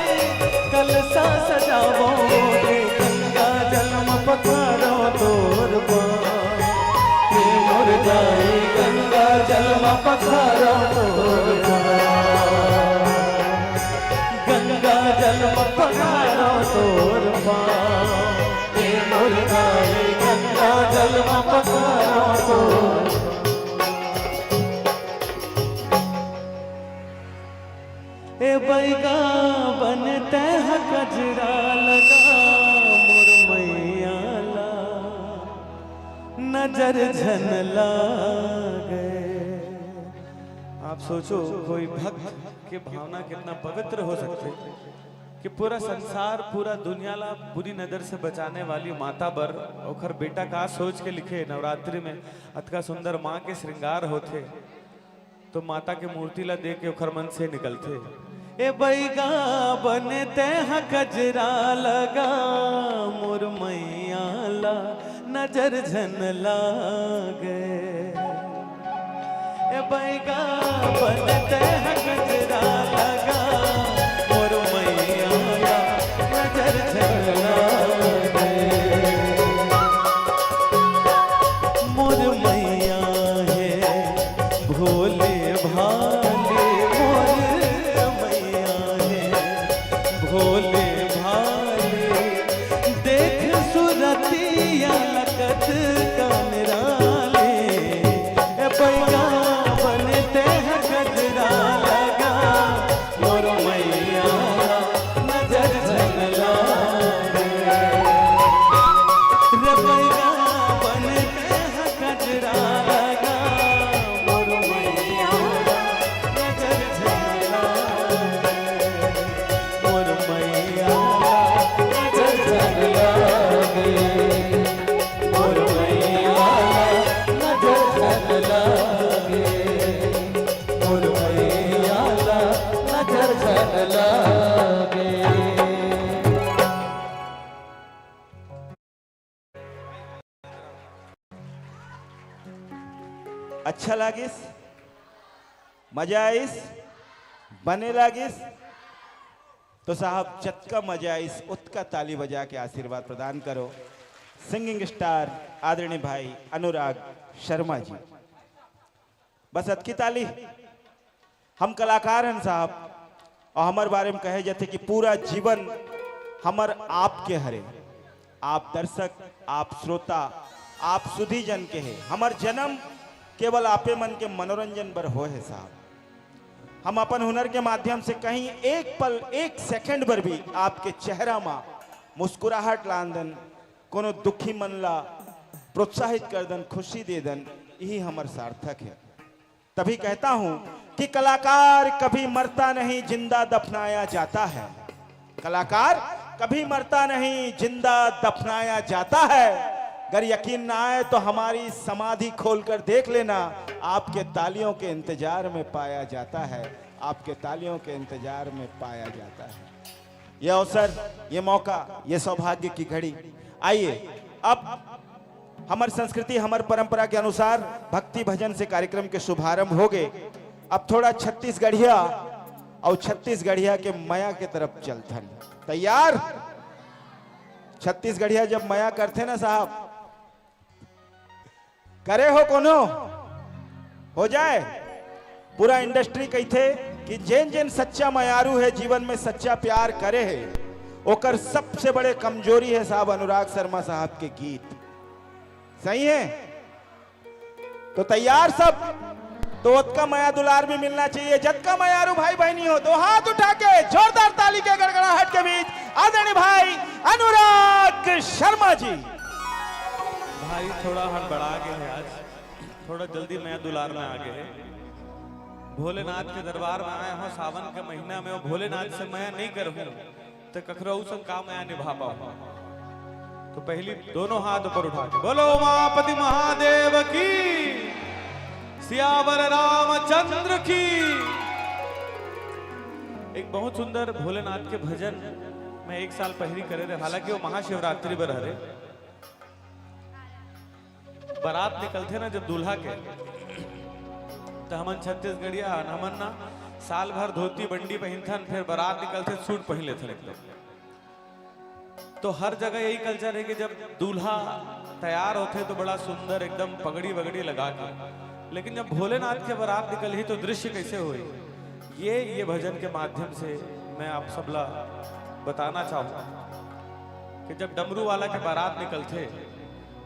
कलसा सजावो गंगा जल में पखारो तोर ये मोर गाए गंगा जल में पखारो तोर गंगा जल में पखारो तोर ये मोर गाए गंगा जल में पखारो तोर ए बैगा बनते हैं कजरा लगा मोर मैया ला नजर झन लागे आप सोचो कोई भक्त के भावना कितना पवित्र हो सकते कि पूरा संसार पूरा दुनिया ला बुरी नजर से बचाने वाली माता बर ओखर बेटा का सोच के लिखे नवरात्रि में अतका सुंदर माँ के श्रृंगार होते तो माता के मूर्ति ला देख के ओखर मन से निकलते ए बैगा बनते हैं कजरा लगा मोर मैया ला नजर झन लागे ए बैगा बनते हैं कजरा लगा मोर मैया ला नजर झन लागे मोर मैया है भोले भाले मोर भोले भाले देख सुरतिया लकत कनराले ए बैगा बनते हैं गजरा अच्छा लागिस, मजा आइस, बने लागिस, तो साहब जतका मजा आइस उतका ताली बजा के आशीर्वाद प्रदान करो सिंगिंग स्टार आदरणीय भाई अनुराग शर्मा जी। बस अतकी ताली। हम कलाकार हैं साहब, और हमारे बारे में कहे जाते कि पूरा जीवन हमर आपके हरे, आप दर्शक, आप श्रोता, आप सुधी जन के है। हमार जन्म केवल आपे मन के मनोरंजन पर हो है साहब। हम अपन हुनर के माध्यम से कहीं एक पल, एक सेकंड पर भी आपके चेहरा में मुस्कुराहट लान दन, कोनो दुखी मन ला प्रोत्साहित कर दन, खुशी दे दन, यही हमार सार्थक है। तभी कहता हूं कि कलाकार कभी मरता नहीं, जिंदा दफनाया जाता है। कलाकार कभी मरता नहीं, जिंदा दफनाया जाता है। अगर यकीन ना आए तो हमारी समाधि खोलकर देख लेना, आपके तालियों के इंतजार में पाया जाता है, आपके तालियों के इंतजार में पाया जाता है। यह अवसर, यह मौका, यह सौभाग्य की घड़ी। आइए अब हमारी संस्कृति, हमारी परंपरा के अनुसार भक्ति भजन से कार्यक्रम के शुभारंभ हो गए। अब थोड़ा छत्तीसगढ़िया और छत्तीसगढ़िया के मया के तरफ चलथन। तैयार? छत्तीसगढ़िया जब मया करते ना साहब, करे हो कोनो हो जाए। पूरा इंडस्ट्री कहते कि जेन जेन सच्चा मयारू है जीवन में, सच्चा प्यार करे है, ओकर सबसे बड़े कमजोरी है साहब अनुराग शर्मा साहब के गीत। सही है? तो तैयार सब? तो का मया दुलार भी मिलना चाहिए। जतका मयारू भाई बहनी हो तो हाथ उठा के जोरदार ताली के गड़गड़ाहट के बीच आदरणीय भाई अनुराग शर्मा जी। भाई थोड़ा हड़बड़ा गए हैं आज, थोड़ा जल्दी मैं दुलार में आ गए। भोलेनाथ के दरबार में आया हूँ सावन के महीना में, और भोलेनाथ से मैं नहीं करूँ तो कखरो सब काम मैं निभा पाऊँ। तो पहली दोनों हाथ ऊपर उठा के बोलो उमापति महादेव की, सियावर रामचंद्र की। एक बहुत सुंदर भोलेनाथ के भजन मैं एक साल पहले करे रहे, हालांकि वो महाशिवरात्रि पर हरे। बारात निकलते ना जब दूल्हा के, तो हमन छत्तीसगढ़िया हमन ना साल भर धोती बंडी पहनथन, फिर बारात निकलते सूट पहन लेते एकदम। तो हर जगह यही कल्चर है कि जब दूल्हा तैयार होते तो बड़ा सुंदर एकदम पगड़ी वगड़ी लगा के, लेकिन जब भोलेनाथ के बारात निकली तो दृश्य कैसे हुए, ये भजन के माध्यम से मैं आप सबला बताना चाहूँगा कि जब डमरू वाला के बारात निकलते,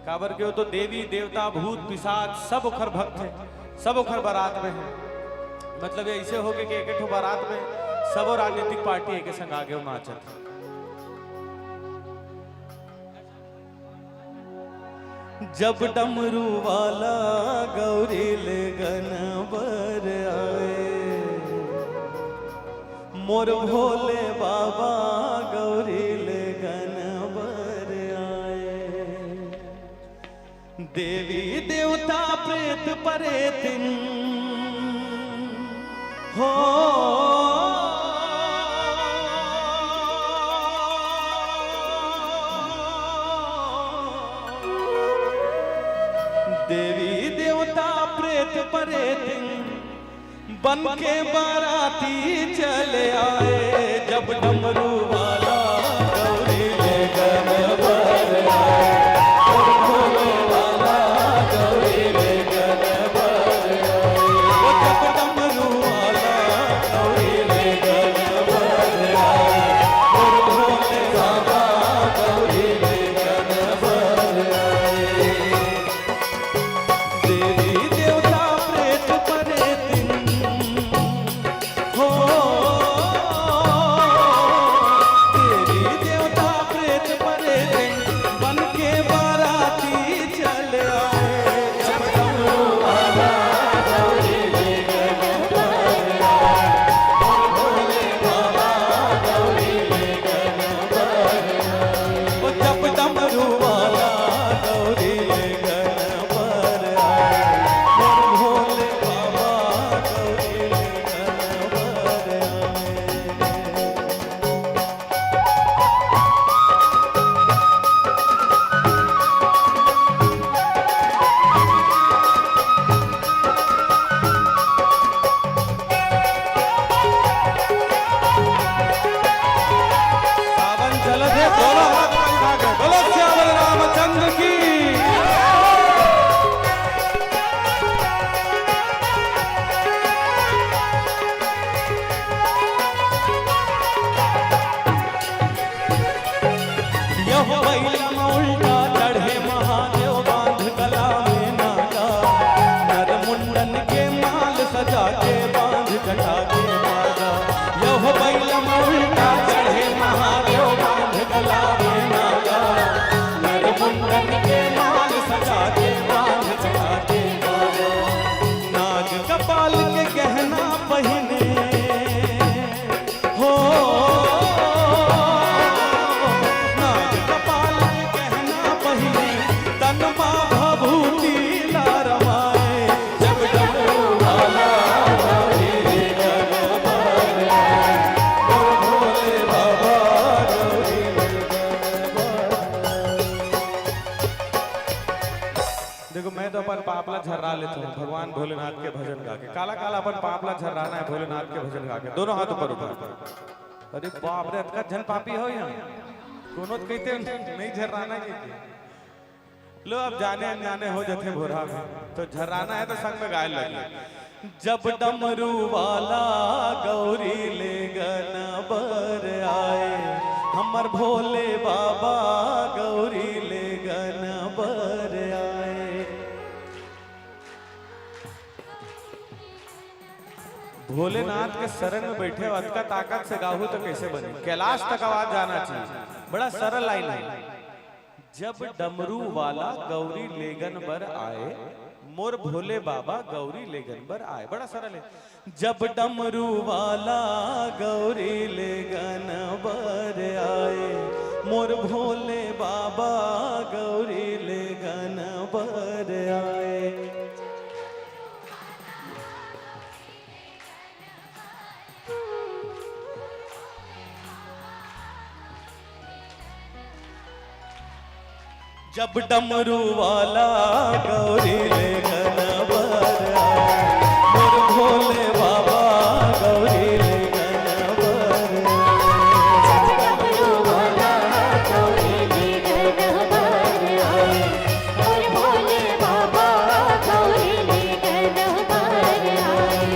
काबर के हो तो देवी देवता भूत पिशाच सब उखर भक्त है, सब उखर बारात में है। मतलब ये ऐसे हो गए कि एक बारात में सब राजनीतिक पार्टी एक संग आगे नाचत। जब डमरू वाला गौरी ले गनबर आए, मोर भोले बाबा गौरी ले गनबर आए। देवी देवता प्रेत परेतिन हो, देवी देवता प्रेत परेतिन बन के बाराती चले आए। जब डमरू वाला गौरी ले गनबर आए, भोले वाला गौरी ले गनबर आए। जब डमरू वाला गौरी ले गनबर आए, भोले बाबा गौरी ले गनबर आए। देवी देवता प्रेत परेतिन हो, जटा के मागा यह बैलम उल्टा चढ़े महादेव बांध गला में नागा नर मुंडन के नाग सजा के बांध जटा के मागा नाग कपाल के गहना पहने हो नाग कपाल के गहना पहने तन माँ भभूति ला रमाए जब डमरू वाला गौरी लेकर बर आए बोल भोले बाबा गौरी लेकर बर। देखो मैं तो अपन पापला झर्रा लेता हूँ भगवान भोलेनाथ के भजन गा के काला काला अपन पापला झर्राना है भोलेनाथ के भजन गा के दोनों हाथ ऊपर उठा अरे बाप रे अतका झन पापी हो यहाँ कोनो तो कहते नहीं झर्राना के लो अब जाने अनजाने हो जाते भोरा में तो झर्राना है तो संग में गाय लगे जब डमरू वाला गौरी ले गन बर आए हमर भोले बाबा गौरी ले गन बर आए। भोलेनाथ के शरण में बैठे हो अतका ताकत से गाहू तो कैसे बने कैलाश तक आवाज जाना चाहिए बड़ा सरल लाइन है जब डमरू वाला गौरी लेगन बर आए मोर भोले बाबा गौरी लेगन बर आए बड़ा सरल है जब डमरू वाला गौरी लेगन बर आए मोर भोले बाबा गौरी लेगन बर आए। जब डमरू वाला गौरी लेगन बर आए मोर भोले बाबा गौरी लेगन बर जब डमरू वाला गौरी लेगन बर आए मोर भोले बाबा गौरी लेगन बर आए।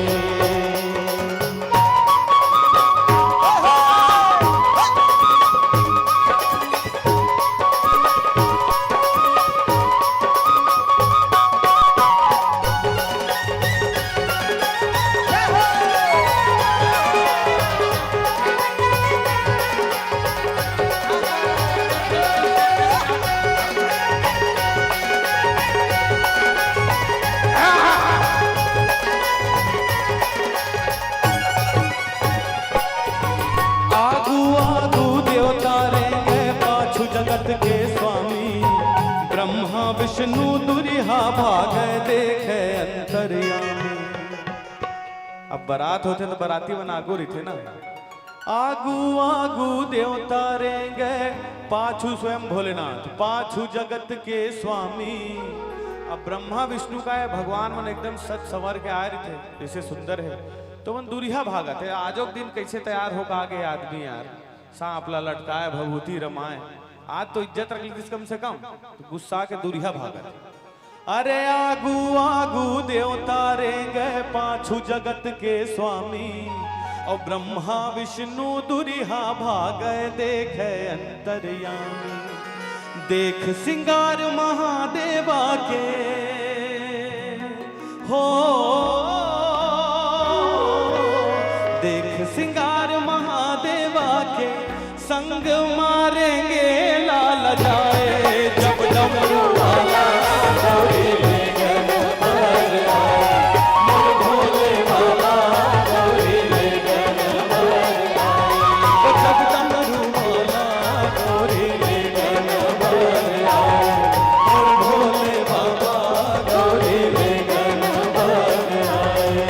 आगू आगू देवता रेंगे पाछू जगत के स्वामी ब्रह्मा विष्णु दुरिहा भागे देखे अंतर्यामी। अब बारात होते तो बाराती बना आगू रही थे ना आगू आगू देवता रेंगे पाछू स्वयं भोलेनाथ पाछू जगत के स्वामी। अब ब्रह्मा विष्णु का है भगवान मन एकदम सच सवर के आए थे जैसे सुंदर है तो मन दूरिया भागा थे आजो दिन कैसे तैयार होगा आगे आदमी यार सांपला लटकाए भभूति रमाए आज तो इज्जत रख ली कम से कम तो गुस्सा के दूरिया भागा थे। अरे आगू आगू देवता रेंगे पाछू जगत के स्वामी और ब्रह्मा विष्णु दुरिहा भागे देखे अंतर्यामी। देख सिंगार महादेवा के हो देख सिंगार महादेवा के संग मारेंगे लाल जाए जब डमरू वाला गौरी लेगन बर आए मोर भोले बाबा गौरी लेगन बर आए जब डमरू वाला गौरी लेगन बर आए मोर भोले बाबा गौरी लेगन बर आए।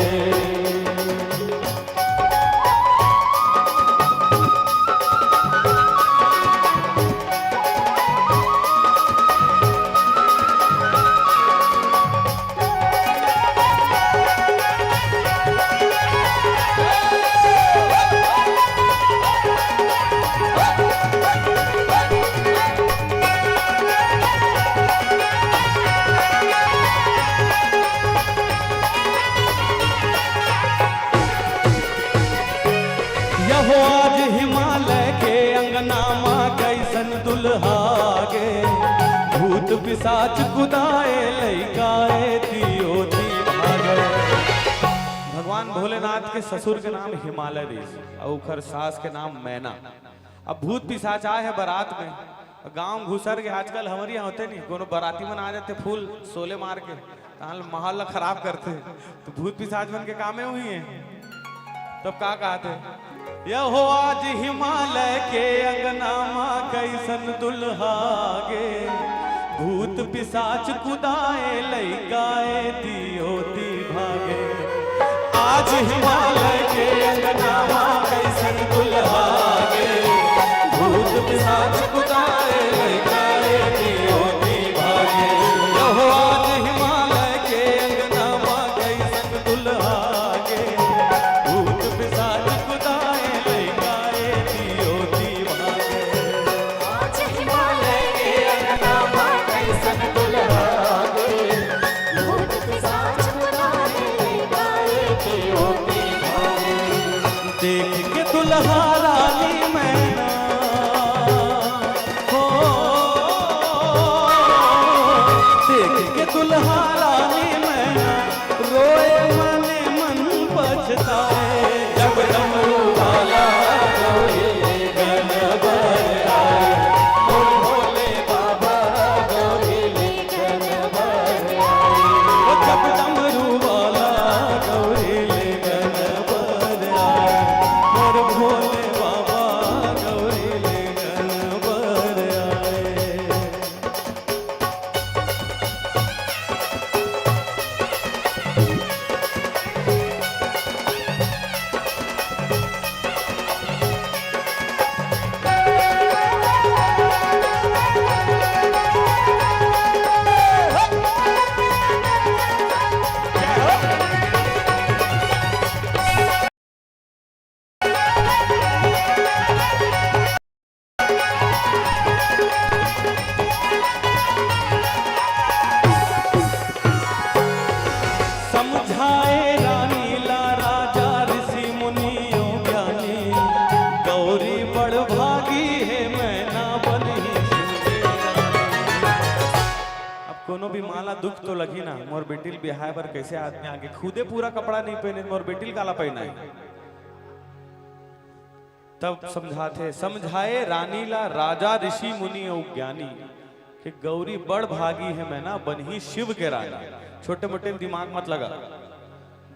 यहो आज हिमालय के अंगना माँ कैसन दुल्हागे भूत पिशाच कुदाए लैकाए तियो ती भागे। भगवान भोलेनाथ के ससुर के नाम हिमालय ऋषि और उखर सास के नाम मैना। अब भूत पिशाच आए है बारात में, गांव घुसर के आजकल हमारे यहाँ होते नहीं, कोनो बाराती में आ जाते फूल सोले मार के माहौल खराब करते, तो भूत पिशाच बन के कामे हुई है। तब का कहते, यह हो आज हिमालय के अंगनामा कैसन दुल्हा गे, भूत पिशाच कुदाए लइकाए दियोती भागे। आज हिमालय के अंगनामा कैसन दुल्हा गे, भूत पिशाच कुदाए लइकाए दियोती भागे। यहो आज हिमालय के अंगनामा कैसन दुल्हा गे, भूत पिशाच कुदाए लइकाए दियोती भागे। आज हिमालय के अंगनामा कैसन दुल्हा गे, भूत पिशाच कुदाए लइकाए दियोती भागे। देख के दुल्हा रानी मैना हो, देख के दुल्हा रानी मैना रोए मने मन पछताए। जब डमरू वाला गौरी गणबर आए, बोल भोले बाबा गौरी गणबर आए। जब डमरू वाला गौरी गणबर आए, मोर भोले बाबा गौरी गणबर आए। समझाए रानी ला राजा ऋषि मुनियों ज्ञानी, गौरी बड़ भागी है मैना बनी शिव के रानी। अब कोनो भी माला दुख तो लगी ना, मोर बेटिल बिहाय पर कैसे आदमी आगे खुदे पूरा कपड़ा नहीं पहने, मोर बेटिल काला पहना है। तब समझाते, समझाए रानी ला राजा ऋषि मुनियों ज्ञानी, कि गौरी बड़ भागी है मैना बनी शिव के रानी। छोटे मोटे दिमाग मत लगा,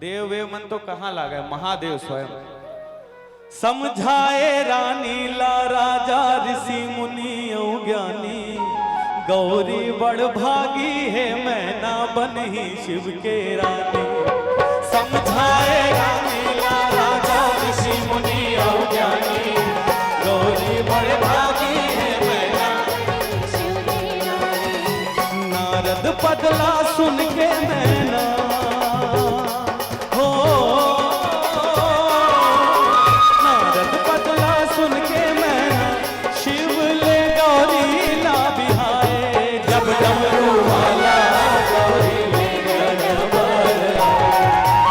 देव वेव मन तो कहाँ लगा, महादेव स्वयं। समझाए रानी ला राजा ऋषि मुनियों ज्ञानी, गौरी बड़ भागी है मैना बनी शिव के रानी। समझाए रानी ला राजा ऋषि मुनियों ज्ञानी, गौरी बड़ भागी है मैना शिव की रानी। नारद पगला सुन के मैना हो, नारद पगला सुन के मैना शिव ले गौरी ला बिहाए। जब डमरू वाला गौरी ले गणबर आए,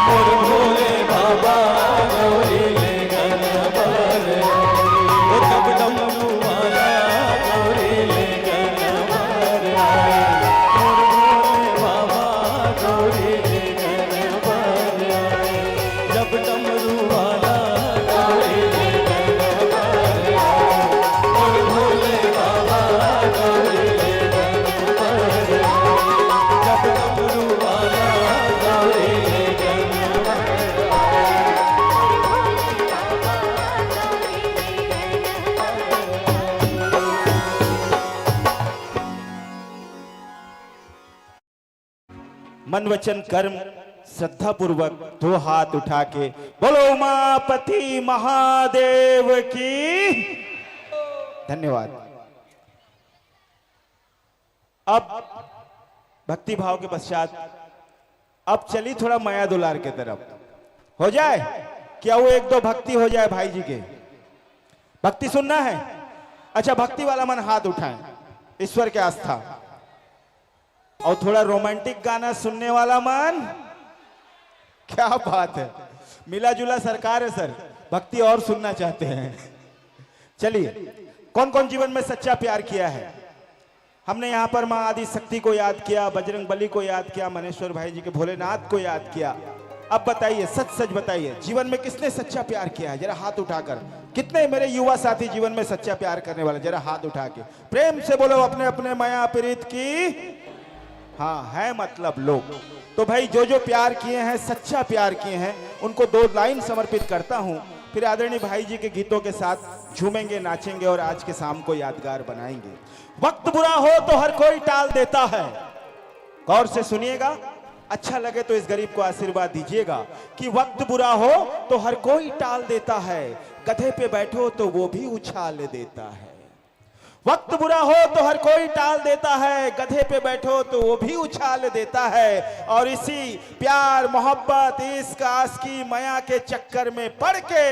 मोर भोले बाबा गौरी ले गणबर आए। जब डमरू वाला गौरी ले गणबर आए, मोर भोले बाबा गौरी ले गणबर आए। जब डमरू वाला गौरी ले गणबर आए, मोर भोले बाबा गौरी ले गणबर आए। जब डमरू वाला गौरी ले गणबर आए। मन वचन कर्म श्रद्धा पूर्वक दो हाथ उठा के बोलो उमापति महादेव की। धन्यवाद। अब भक्ति भाव के पश्चात अब चली थोड़ा माया दुलार के तरफ। हो जाए क्या वो एक दो भक्ति हो जाए भाई जी के? भक्ति सुनना है? अच्छा, भक्ति वाला मन हाथ उठाएं, ईश्वर के आस्था। और थोड़ा रोमांटिक गाना सुनने वाला मन, क्या बात है, मिला जुला सरकार है सर, भक्ति और सुनना चाहते हैं। चलिए, कौन कौन जीवन में सच्चा प्यार किया है? हमने यहाँ पर माँ आदि शक्ति को याद किया, बजरंग बली को याद किया, मनेश्वर भाई जी के भोलेनाथ को याद किया। अब बताइए, सच सच बताइए, जीवन में किसने सच्चा प्यार किया है? जरा हाथ उठाकर। कितने मेरे युवा साथी जीवन में सच्चा प्यार करने वाले, जरा हाथ उठा के प्रेम से बोलो अपने अपने माया प्रीत की। हाँ, है मतलब लोग। तो भाई जो जो प्यार किए हैं, सच्चा प्यार किए हैं, उनको 2 लाइन समर्पित करता हूं। फिर आदरणीय भाई जी के गीतों के साथ झूमेंगे, नाचेंगे और आज के शाम को यादगार बनाएंगे। वक्त बुरा हो तो हर कोई टाल देता है। गौर से सुनिएगा, अच्छा लगे तो इस गरीब को आशीर्वाद दीजिएगा कि वक्त बुरा हो तो हर कोई टाल देता है, गधे पे बैठो तो वो भी उछाल देता है। वक्त बुरा हो तो हर कोई टाल देता है, गधे पे बैठो तो वो भी उछाल देता है। और इसी प्यार मोहब्बत इश्क आशिकी माया के चक्कर में पड़ के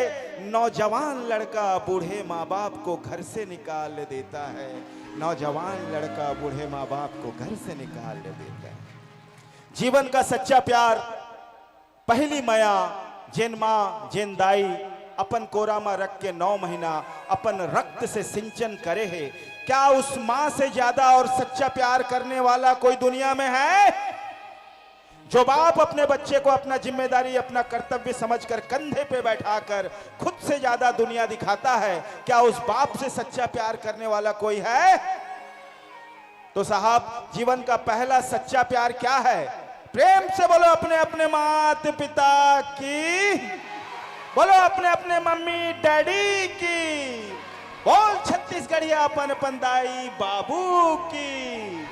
नौजवान लड़का बूढ़े माँ बाप को घर से निकाल देता है। नौजवान लड़का बूढ़े माँ बाप को घर से निकाल देता है। जीवन का सच्चा प्यार पहली माया जिन माँ जिन दाई अपन कोरा में रख के 9 महीना अपन रक्त से सिंचन करे है। क्या उस मां से ज्यादा और सच्चा प्यार करने वाला कोई दुनिया में है? जो बाप अपने बच्चे को अपना जिम्मेदारी अपना कर्तव्य समझकर कंधे पे बैठाकर खुद से ज्यादा दुनिया दिखाता है, क्या उस बाप से सच्चा प्यार करने वाला कोई है? तो साहब, जीवन का पहला सच्चा प्यार क्या है? प्रेम से बोलो अपने अपने माता पिता की, बोलो अपने अपने मम्मी डैडी की, बोल छत्तीसगढ़िया अपन अपन दाई बाबू की।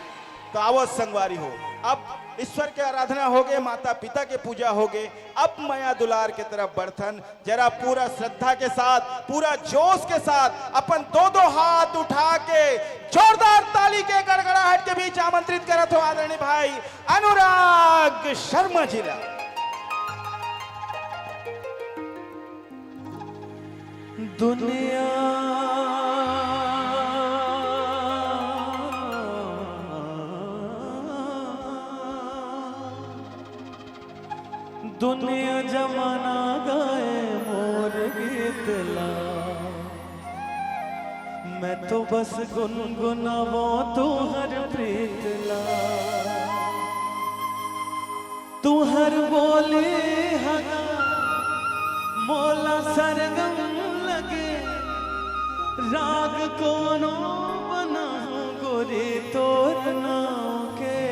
तो आवो संगवारी हो, अब ईश्वर के आराधना हो गए, माता पिता के पूजा हो गए, अब माया दुलार के तरफ बढ़थन। जरा पूरा श्रद्धा के साथ, पूरा जोश के साथ अपन 2-2 हाथ उठा के जोरदार ताली के गड़गड़ाहट के बीच आमंत्रित करत हो आदरणीय भाई अनुराग शर्मा जी। दुनिया दुनिया जमाना गाए मोर गीतला, मैं तो बस गुनगुनावो तुहर प्रीतला। तुहर बोले हगा मोला सरगम लगे, राग कोनो बना गोरी तोर नाम के,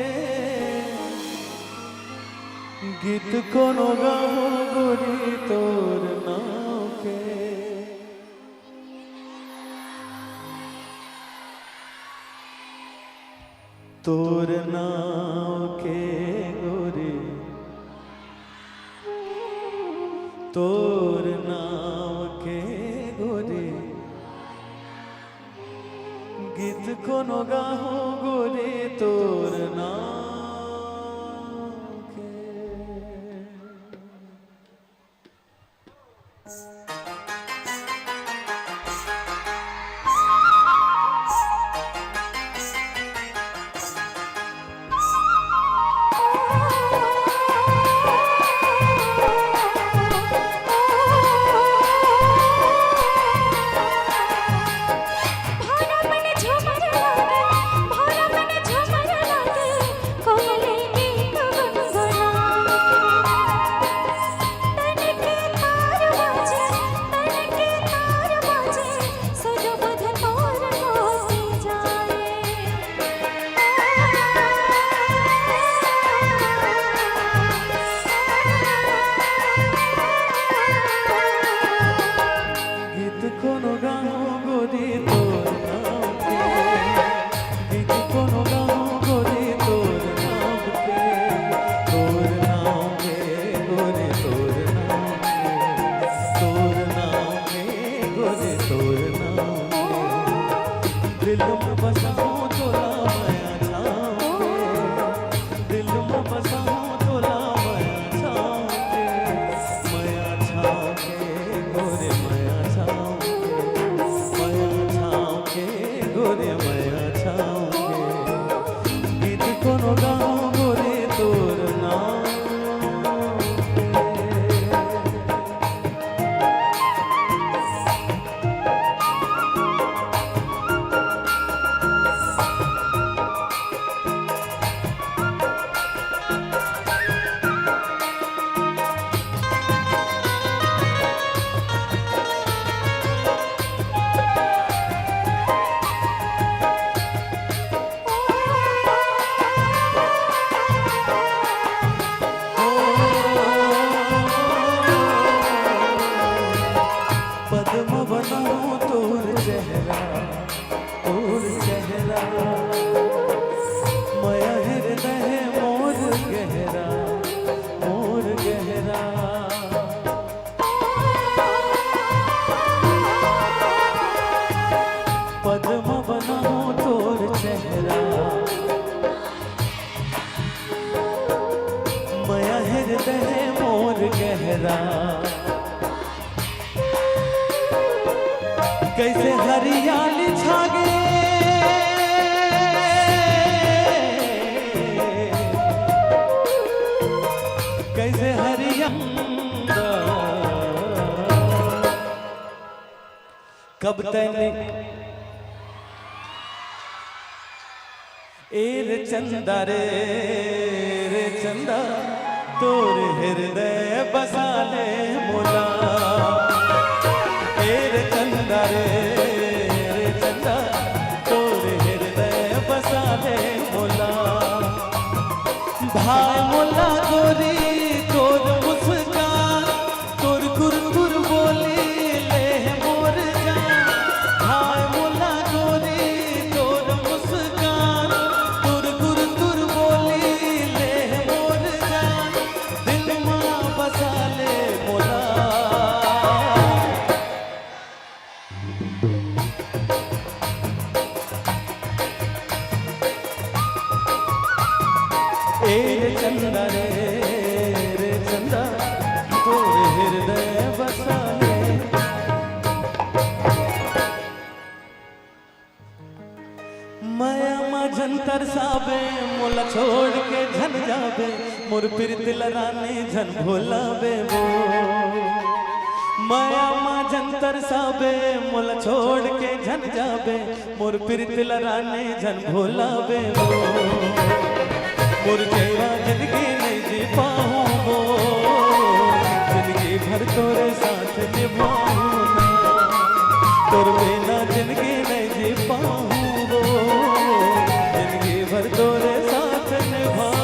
गीत कोनो गाओ गोरी तोर नाम के। तोर नाम के गोरी, तोर नाम के गोरी, गीत कोनो गाओ गोरी तोर नाम के। कोयले की कैसे हरियाली छागे कैसे हरियाली कब तैने रे चंदा रे चंदा तोर हृदय बसा ले मोला रे चंदा रे चंदा तोर हृदय बसा ले मोला भाई मोला गोरी तोर मुस्कान तोर कुरकुर बोली ले मोर जान भाई मोला गोरी तोर मुस्कान तोर कुरकुर बोली ले मोर जान दिल मां बसा ले मोला रे चंदा रे चंदा तोर हृदय बसा ले माया माझन तरसाबे मोला छोड़ के झन जाबे मोर प्रीत लराने झन भोलाबे वो माया माझन तरसाबे मोला छोड़ के झन जाबे मोर प्रीत लराने झन भोलाबे वो मोर जेवा जिंदगी नहीं जी पाऊँ वो जिंदगी भर तोरे साथ निभाऊँ तोर बिना जिंदगी नहीं जी पाऊँ वो जिंदगी भर तोरे साथ निभाऊँ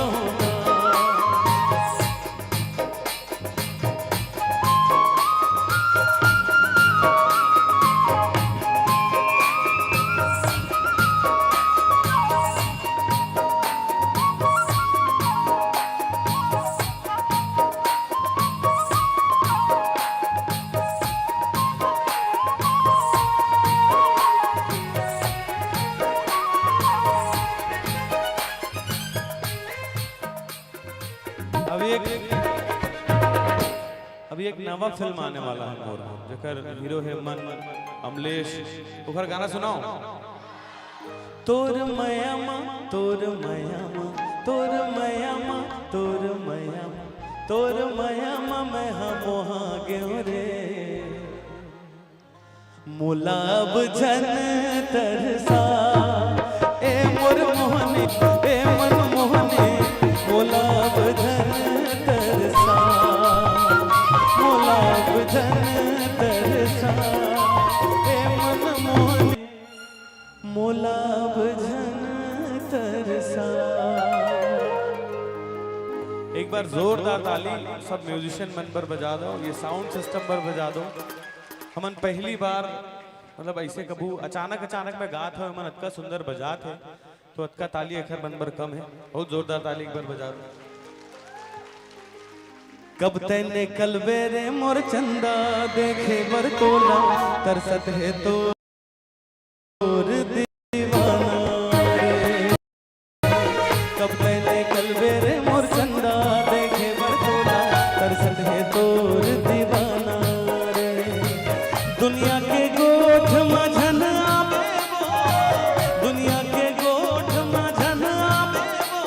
अभी एक नवा फिल्म आने वाला है मोर जेकर हीरो है मन अमलेश ओकर गाना सुनाओ तोर मयामा तोर मयामा तोर मयामा तोर मयामा तोर मयामा मैं हम वहाँ गयो रे मुलाब झन तरसा ए मोर मोहनी ए मन मोहनी मुलाब झन तरसा मुलाब झन तरसा ए मन मोहनी मुलाब झन तरसा एक बार जोरदार ताली सब म्यूजिशियन मन पर बजा दो ये साउंड सिस्टम पर बजा दो हमन पहली बार मतलब ऐसे कबू अचानक अचानक में गात हो मन अतका सुंदर बजात है तो अतका ताली एक मन पर कम है बहुत जोरदार ताली एक बार बजा दो कब तैने कलबे रे मोर चंदा देखे बर तोला तरसत है तो दीवाना रे कब तैने कलबे रे मोर चंदा देखे बर तोला तरसत है तोर दीवाना रे दुनिया के गोठ मझन आवे वो दुनिया के गोठ मझन आवे वो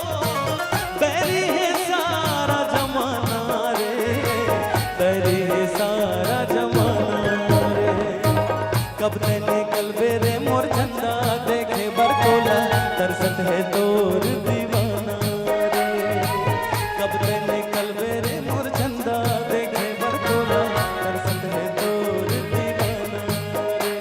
बैरी है सारा जमाना बैरी है सारा जमाना रे कब तैने कलबे रे मोर चंदा देखे बरकोला तरसत है तोर दीवाना रे कब तैने कलबे रे मोर चंदा देखे बरकोला तरसत है तोर दीवाना रे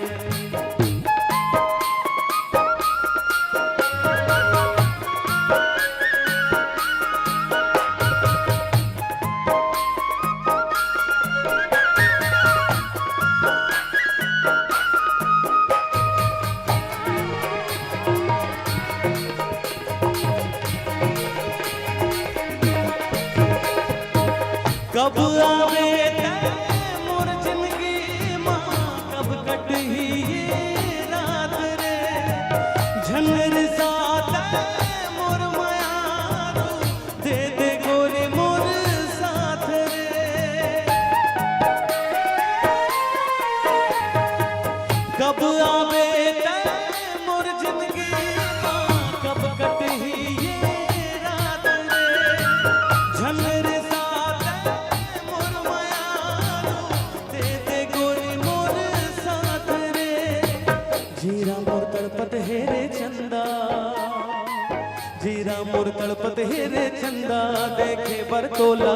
मोर तड़पत हे रे चंदा देखे बरतोला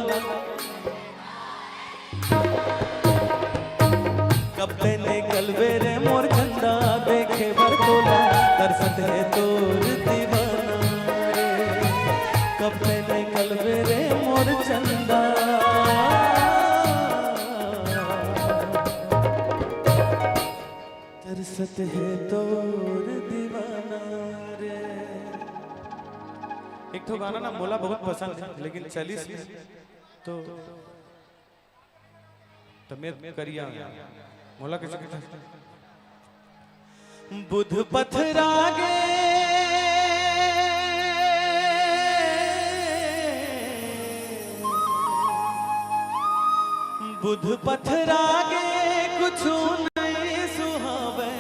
कब तेने कलवे रे मोर चंदा देखे बरतोला तरसत है तोर दीवाना रे कब तेने कलवे रे मोर चंदा तरसत है तोर दीवाना रे। एक तो गाना ना मोला बहुत पसंद है लेकिन चली तो मैं करिया मोला कैसे कहता बुध पथरागे बुध पथरागे कुछ नहीं सुहावे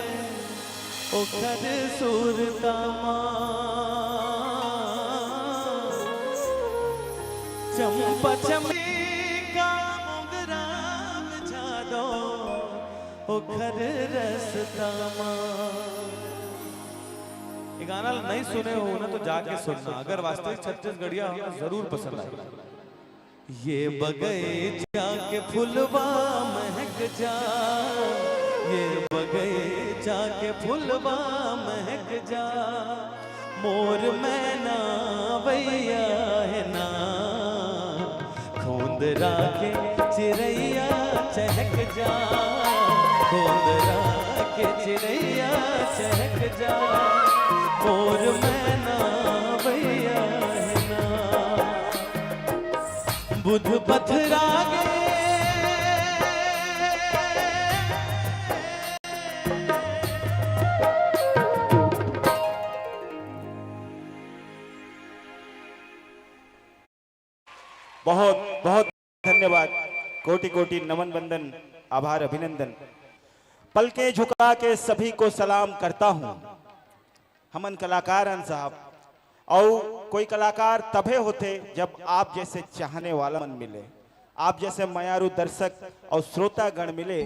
ओकर सुरता चंपा चमेका मोगराम जादो ओकर रसता ये गाना नहीं सुने हो ना तो जाके सुनना अगर वास्तविक छत्तीसगढ़िया हो तो जरूर पसंद आएगा। ये बगीचा के फुलवा महक जा ये बगीचा के फुलवा महक जा मोर मैना भैया है ना खोंदरा के चिड़ैया चहक जा खोंदरा के चिड़ैया चहक जा मोर मैना भैया है ना बुध पथरागे बहुत बहुत धन्यवाद कोटि कोटि नमन वंदन आभार अभिनंदन पलके झुका के सभी को सलाम करता हूं हमन कलाकार हन साहब और कोई कलाकार तबे होते जब आप जैसे चाहने वाला मन मिले आप जैसे मयारू दर्शक और श्रोतागण मिले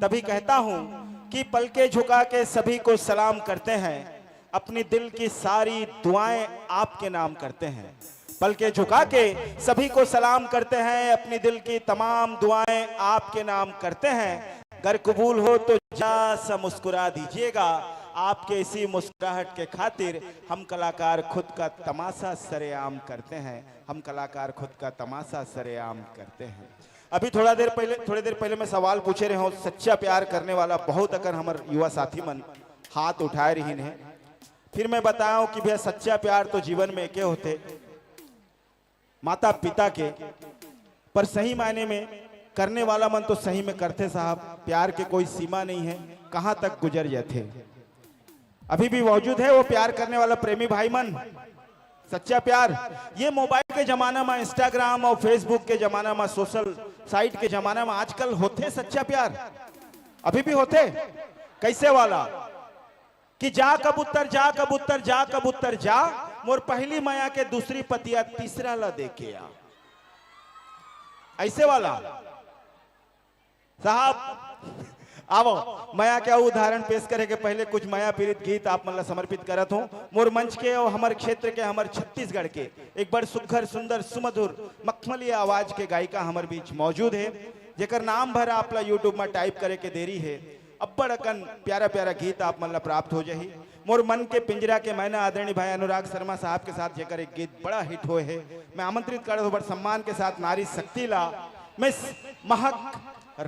तभी कहता हूं कि पलके झुका के सभी को सलाम करते हैं अपनी दिल की सारी दुआएं आपके नाम करते हैं पलके झुका के सभी को सलाम करते हैं अपनी दिल की तमाम दुआएं आपके नाम करते हैं अगर कबूल हो तो जा सा मुस्कुरा दीजिएगा आपके इसी मुस्कुराहट के खातिर हम कलाकार खुद का तमाशा सरेआम करते हैं हम कलाकार खुद का तमाशा सरेआम करते हैं अभी थोड़ी देर पहले मैं सवाल पूछे रहे हूँ सच्चा प्यार करने वाला बहुत अगर हमारे युवा साथी मन हाथ उठाए रही हैं फिर मैं बताऊं कि भैया सच्चा प्यार तो जीवन में के होते माता पिता के पर सही मायने में करने वाला मन तो सही में करते साहब प्यार के कोई सीमा नहीं है कहां तक गुजर जाते अभी भी मौजूद है वो प्यार करने वाला प्रेमी भाई मन सच्चा प्यार ये मोबाइल के जमाना में इंस्टाग्राम और फेसबुक के जमाना में सोशल साइट के जमाना में आजकल होते सच्चा प्यार अभी भी होते कैसे वाला कि जा कबूतर जा कबूतर जा कबूतर जा मोर पहली माया के दूसरी पतिया तीसरा ला देके आ ऐसे वाला साहब आवो माया क्या उदाहरण पेश करे के पहले कुछ माया पीड़ित गीत आप मतलब समर्पित करत हूं मोर मंच के और हमारे क्षेत्र के हमारे छत्तीसगढ़ के एक बड़ सुघर सुंदर सुमधुर मखमली आवाज के गायिका हमारे बीच मौजूद है जेकर नाम भर आप यूट्यूब में टाइप करे के देरी है अब्बड़ अकन प्यारा प्यारा गीत आप मतलब प्राप्त हो जाही मोर मन के पिंजरा के मैना आदरणीय भाई अनुराग शर्मा साहब के साथ जेकर एक गीत बड़ा हिट हुए है मैं आमंत्रित कर बड़ सम्मान के साथ नारी शक्ति ला मिस महक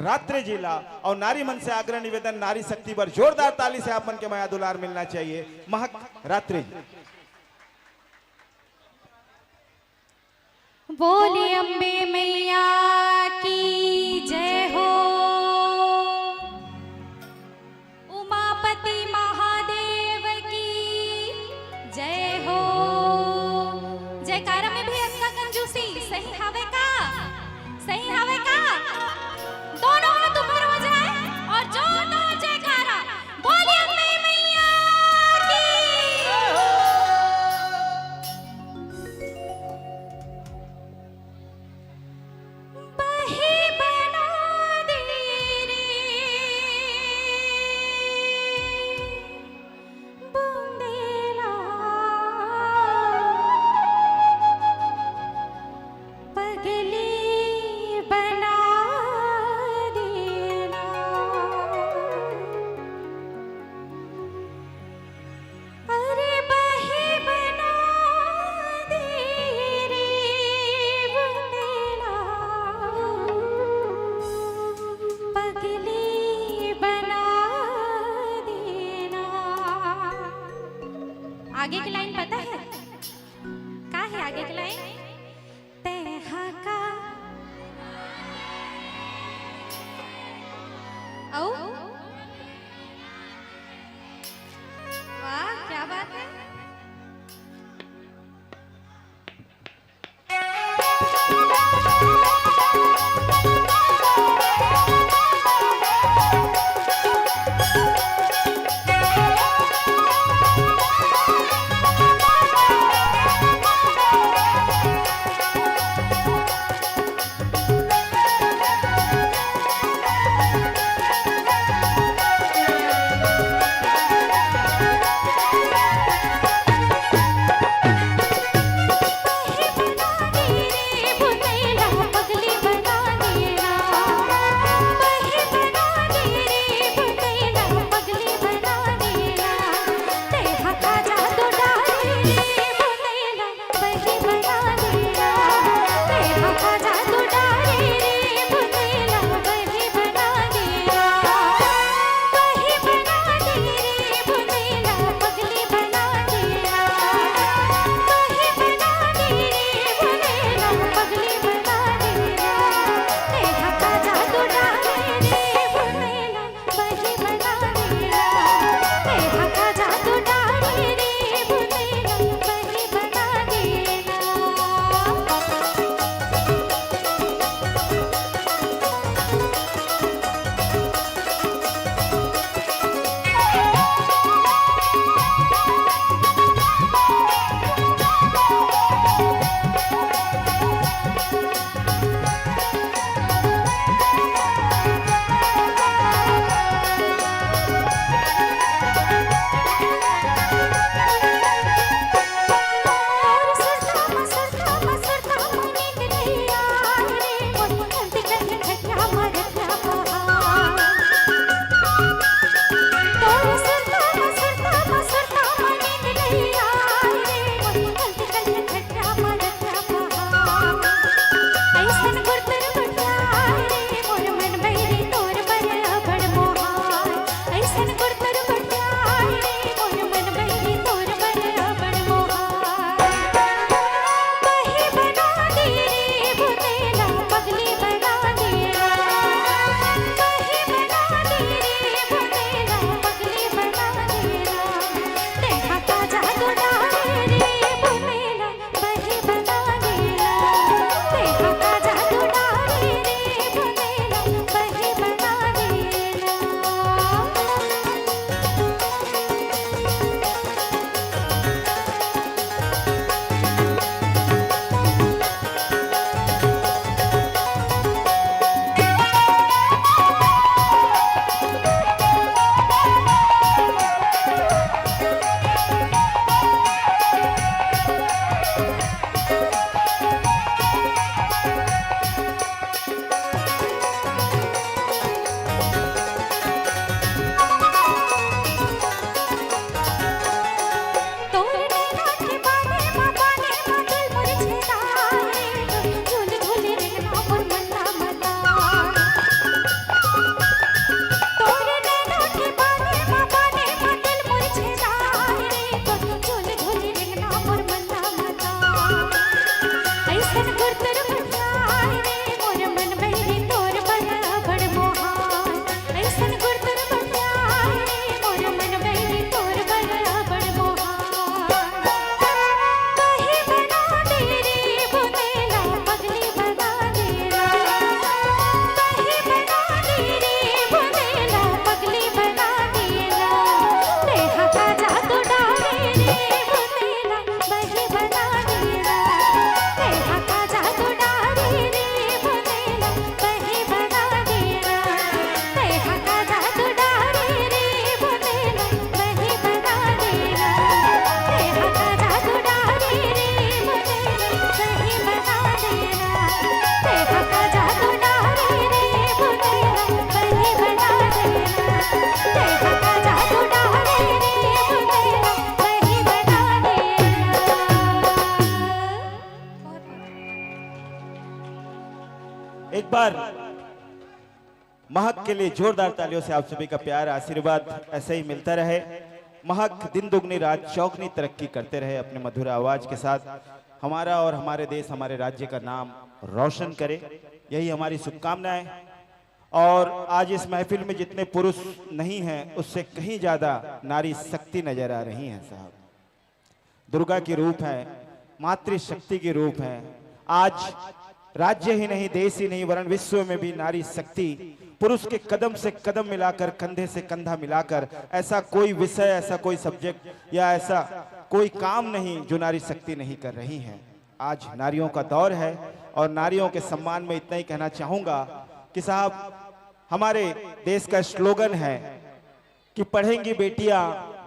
रात्रि जिला और नारी मन से आग्रह निवेदन नारी शक्ति पर जोरदार ताली से आप मन के माया दुलार मिलना चाहिए महक रात्रि बोले अम्बे मैया की जय हो उमापति महादेव की जय हो जयकारा में भी अक्का कंजूसी सही हवे का दोनों हाथ ऊपर हो जाए और जोरदार जयकारा बोले अम्बे मैया की बही बना आगे की लाइन पता है? का है आगे की लाइन? तेहा का औ वाह क्या बात है। एक बार महक के लिए जोरदार तालियों से आप सभी का प्यार आशीर्वाद ऐसे ही मिलता रहे। महक दिन दुगनी रात चौगनी तरक्की करते रहे, अपने मधुर आवाज के साथ हमारा और हमारे देश हमारे राज्य का नाम रोशन करे, यही हमारी शुभकामनाएं। और आज इस महफिल में जितने पुरुष नहीं हैं उससे कहीं ज्यादा नारी शक्ति नजर आ रही हैं साहब। दुर्गा की रूप है, मातृशक्ति की रूप है। आज राज्य ही नहीं, देश ही नहीं, वरन विश्व में भी नारी शक्ति पुरुष के कदम से कदम मिलाकर, कंधे से कंधा मिलाकर, ऐसा कोई विषय, ऐसा कोई सब्जेक्ट या ऐसा कोई काम नहीं जो नारी शक्ति नहीं कर रही है। आज नारियों का दौर है और नारियों के सम्मान में इतना ही कहना चाहूंगा कि साहब हमारे देश का स्लोगन है कि पढ़ेंगी बेटियां,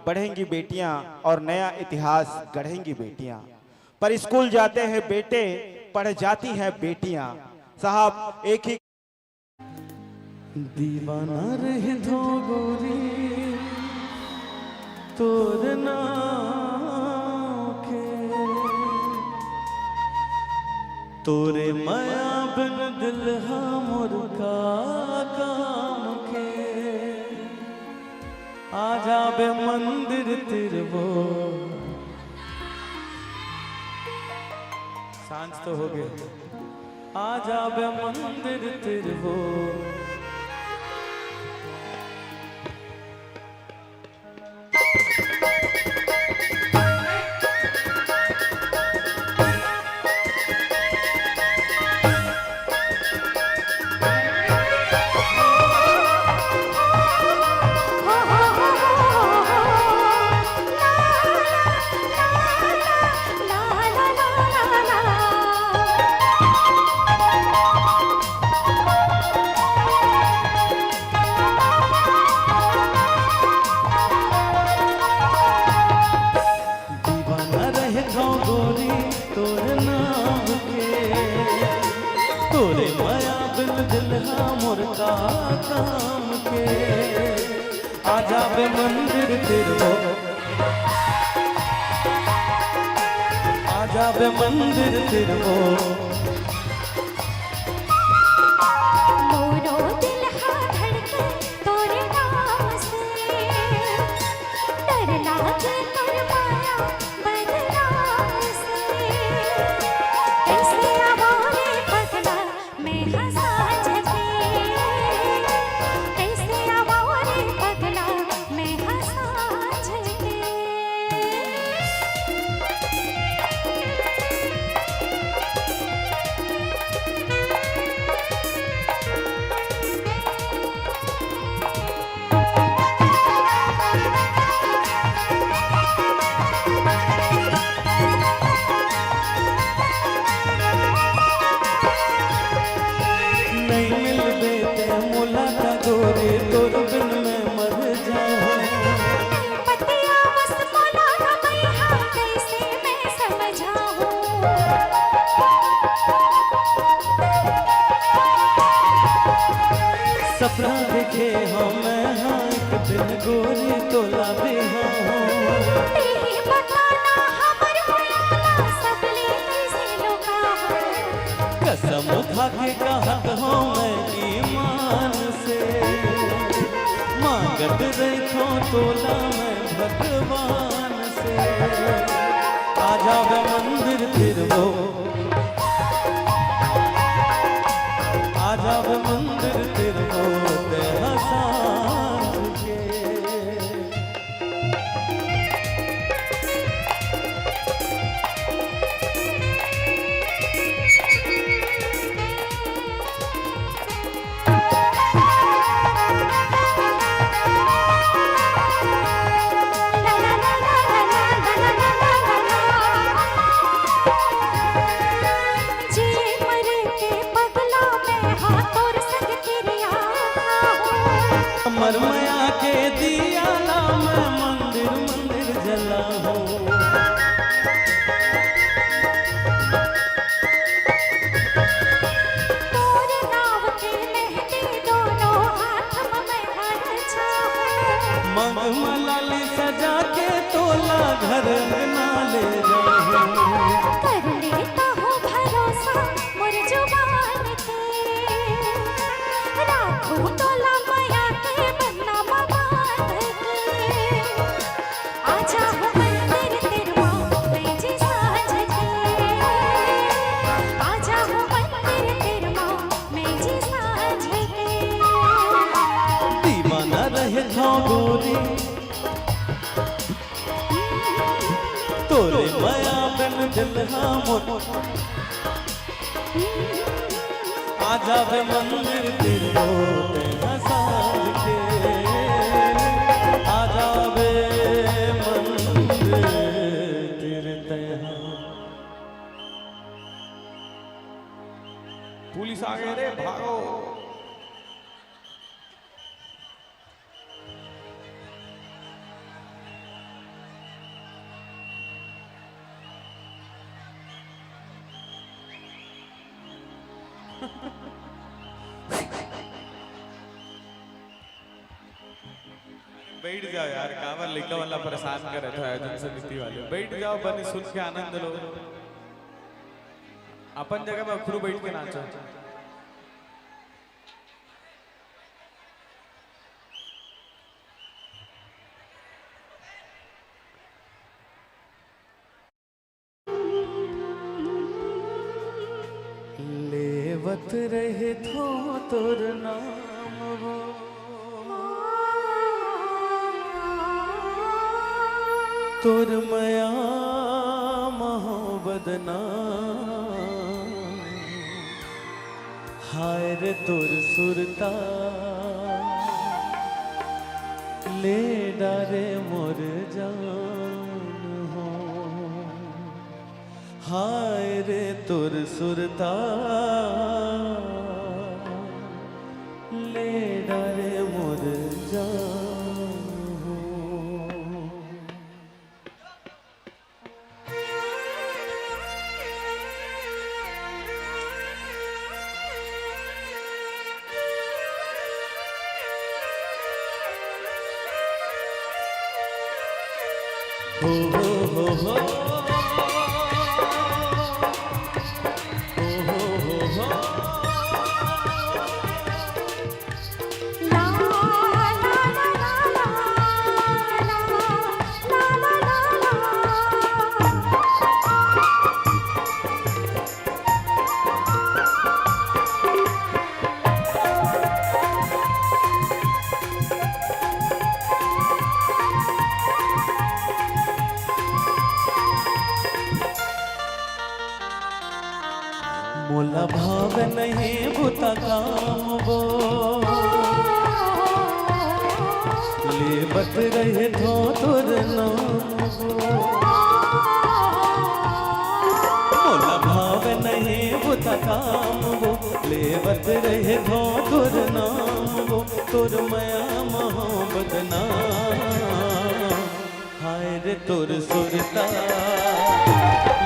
बढ़ेंगी बेटियां और नया इतिहास गढ़ेंगी बेटियां। पर स्कूल जाते हैं बेटे, पढ़ जाती हैं बेटियां। साहब एक ही दीवाना रहे धो गोरी तोर नाम के, तोरे माया बिन दिल हमर का काम के। आ जाबे मंदिर तिरवो, सांझ तो हो गए, आ जाबे मंदिर तिरवो। मंदिर तिरवो, आजा बे मंदिर तिरवो। मोरो दिल हा धड़के तोरे नाम से, डर लागे तोर माया बदनाम से। कैसे आवारे पगला मैं हंसा जगे, कैसे आवारे पगला मैं हंसा जगे। नहीं मिल बेटे मुलाका गोरे, तोर बिन मैं मर जाऊं। पतिया बस बोला ना मैया, कैसे मैं समझाऊं। सपना देखे हो मैं हाँ, एक दिन गोरी तोला भी हाँ। तेरी बताना हमर भयाला, सबले कैसे लोका हो। कसम खा के कहत हो मैं ईमान से, मांगत देखो तोला मैं भगवान से। आजा बे मंदिर तिरवो, आजा बे मंदिर तिरवो ते हंसान के। जी मर के पगला मैं हाँ तोर संग किरिया खाऊं। अमर माया के दिया ला मैं मंदिर मंदिर जलाऊं। तोर नाव के मेहंदी दोनों हाथ में मैं हाथ छाऊं। मंग मलाली सजा के तोला घर ना ले जाऊं। कर लेता हूँ भरोसा मोर जुबान के, राखूं तोला माया के बन्ना बांध के। आजा वे मंदिर तेरे सांझ के, आजा वे मंदिर तेरे। पुलिस आ गए रे, भागो। बैठ जाओ यार, कांवर लिखा वाला परेशान कर रहा था आयोजन समिति वाले। बैठ जाओ, बनी सुन के आनंद लो। अपन जगह में अखरू बैठ के नाचो। लेवत रहे थो तोर नाम वो, तोर मया मोहब्बतना, हाय रे तोर सुरता, ले डारे मोर जान हो, हाय रे तोर सुरता, ले डारे मोर जान हो। मोला भाव नहीं बुता काम वो, लेवत रहे थो तोर नाम वो। मोला भाव नहीं बुता काम वो, लेवत रहे थो तोर नाम वो, तोर मया मोहब्बत ना, हाय रे तोर सुरता,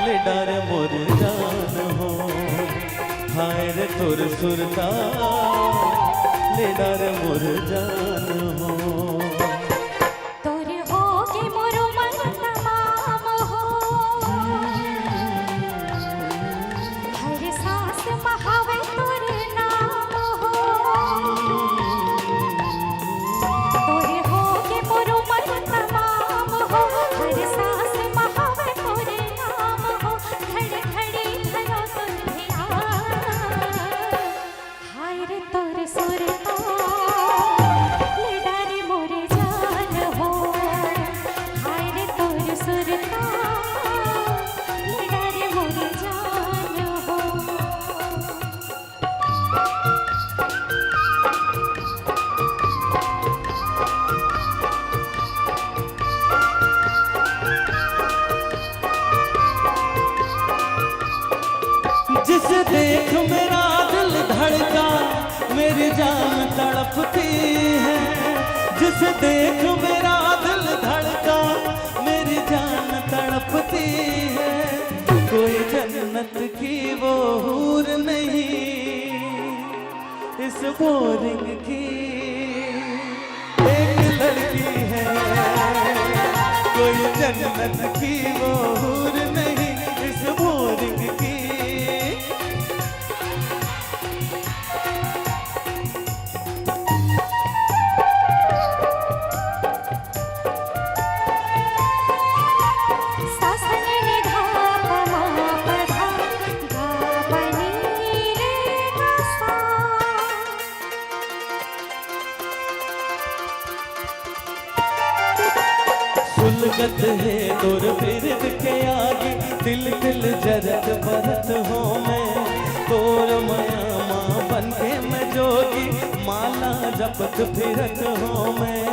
ले डारे मोर जान हो, हाय रे तोर सुरता, ले डारे मोर जान हो। तोरे हो के मोरो मन तमाम हो, हर सांस बहावे तोरे नाम हो। तोरे हो के मोरो मन तमाम हो, हर सांस बहावे तोरे नाम हो। घड़ी घड़ी भयो तुझे हाय रे तोरे सुरता, ले डारे मोरे जान हो, हाय रे तोरे सुरता, ले डारे मोरे जान हो। जिसे देख मेरा दिल धड़का, मेरी जान तड़पती है। जिसे देख मेरा दिल धड़का, मेरी जान तड़पती है। कोई जन्नत की वो हूर नहीं, इस बोरिंग की एक लड़की है। कोई जन्नत की वो हूर नहीं, इस बोरिंग की। सुलगत है तोर बिरद के आगे, तिल तिल जरत भरत हो मैं, तोर माया माँ बन के मैं जोगी, माला जपत फिरत हो मैं।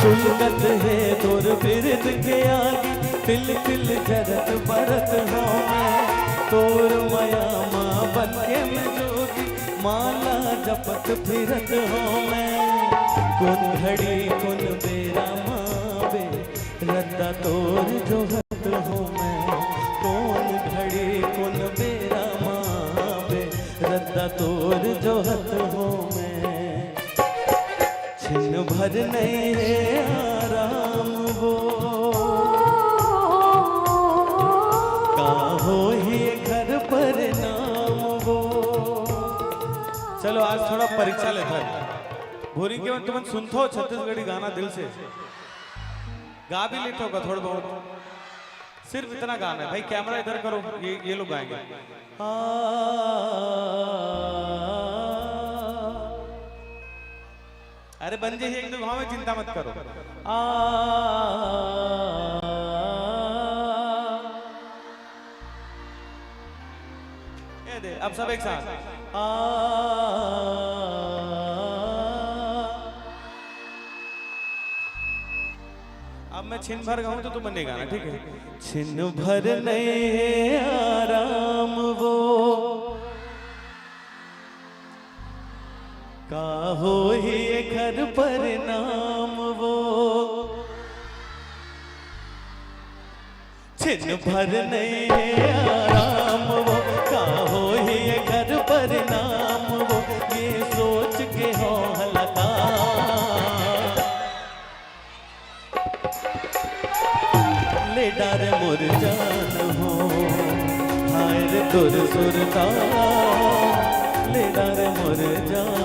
सुलगत है तोर बिरद के आगे, तिल तिल जरत भरत हो मैं, तोर माया माँ बन के मैं जोगी, माला जपत फिरत हो मैं। कुन घड़ी कुन बेरा मावे, रद्दा तोर जोहत हो मैं, कौन घड़ी कुन बेरा मावे, रद्दा तोर जोहत हो मैं। छिन भर नहीं है आराम वो, काहो ही घर पर नाम वो। चलो आज थोड़ा परीक्षा लेता है भूरी के मन तुम सुनते हो छत्तीसगढ़ी गाना दिल से, गा भी लेते होगा थोड़ा बहुत, सिर्फ इतना गाना है भाई। कैमरा इधर करो, ये लोग गाएंगे। अरे बन जाइए एक दो गाँव में, चिंता मत करो। ये दे अब सब एक साथ। अब मैं छिन भर गाऊं तो तुम नहीं गाना, ठीक है? छिन भर नहीं है आराम वो, काहो ही घर पर नाम वो। छिन भर नहीं है आराम वो, काहो ही घर पर नाम वो। ये सोच के हो हलका, ले डार मुर जान हो, हाय रे तुर सुरता, ले डार मुर जान।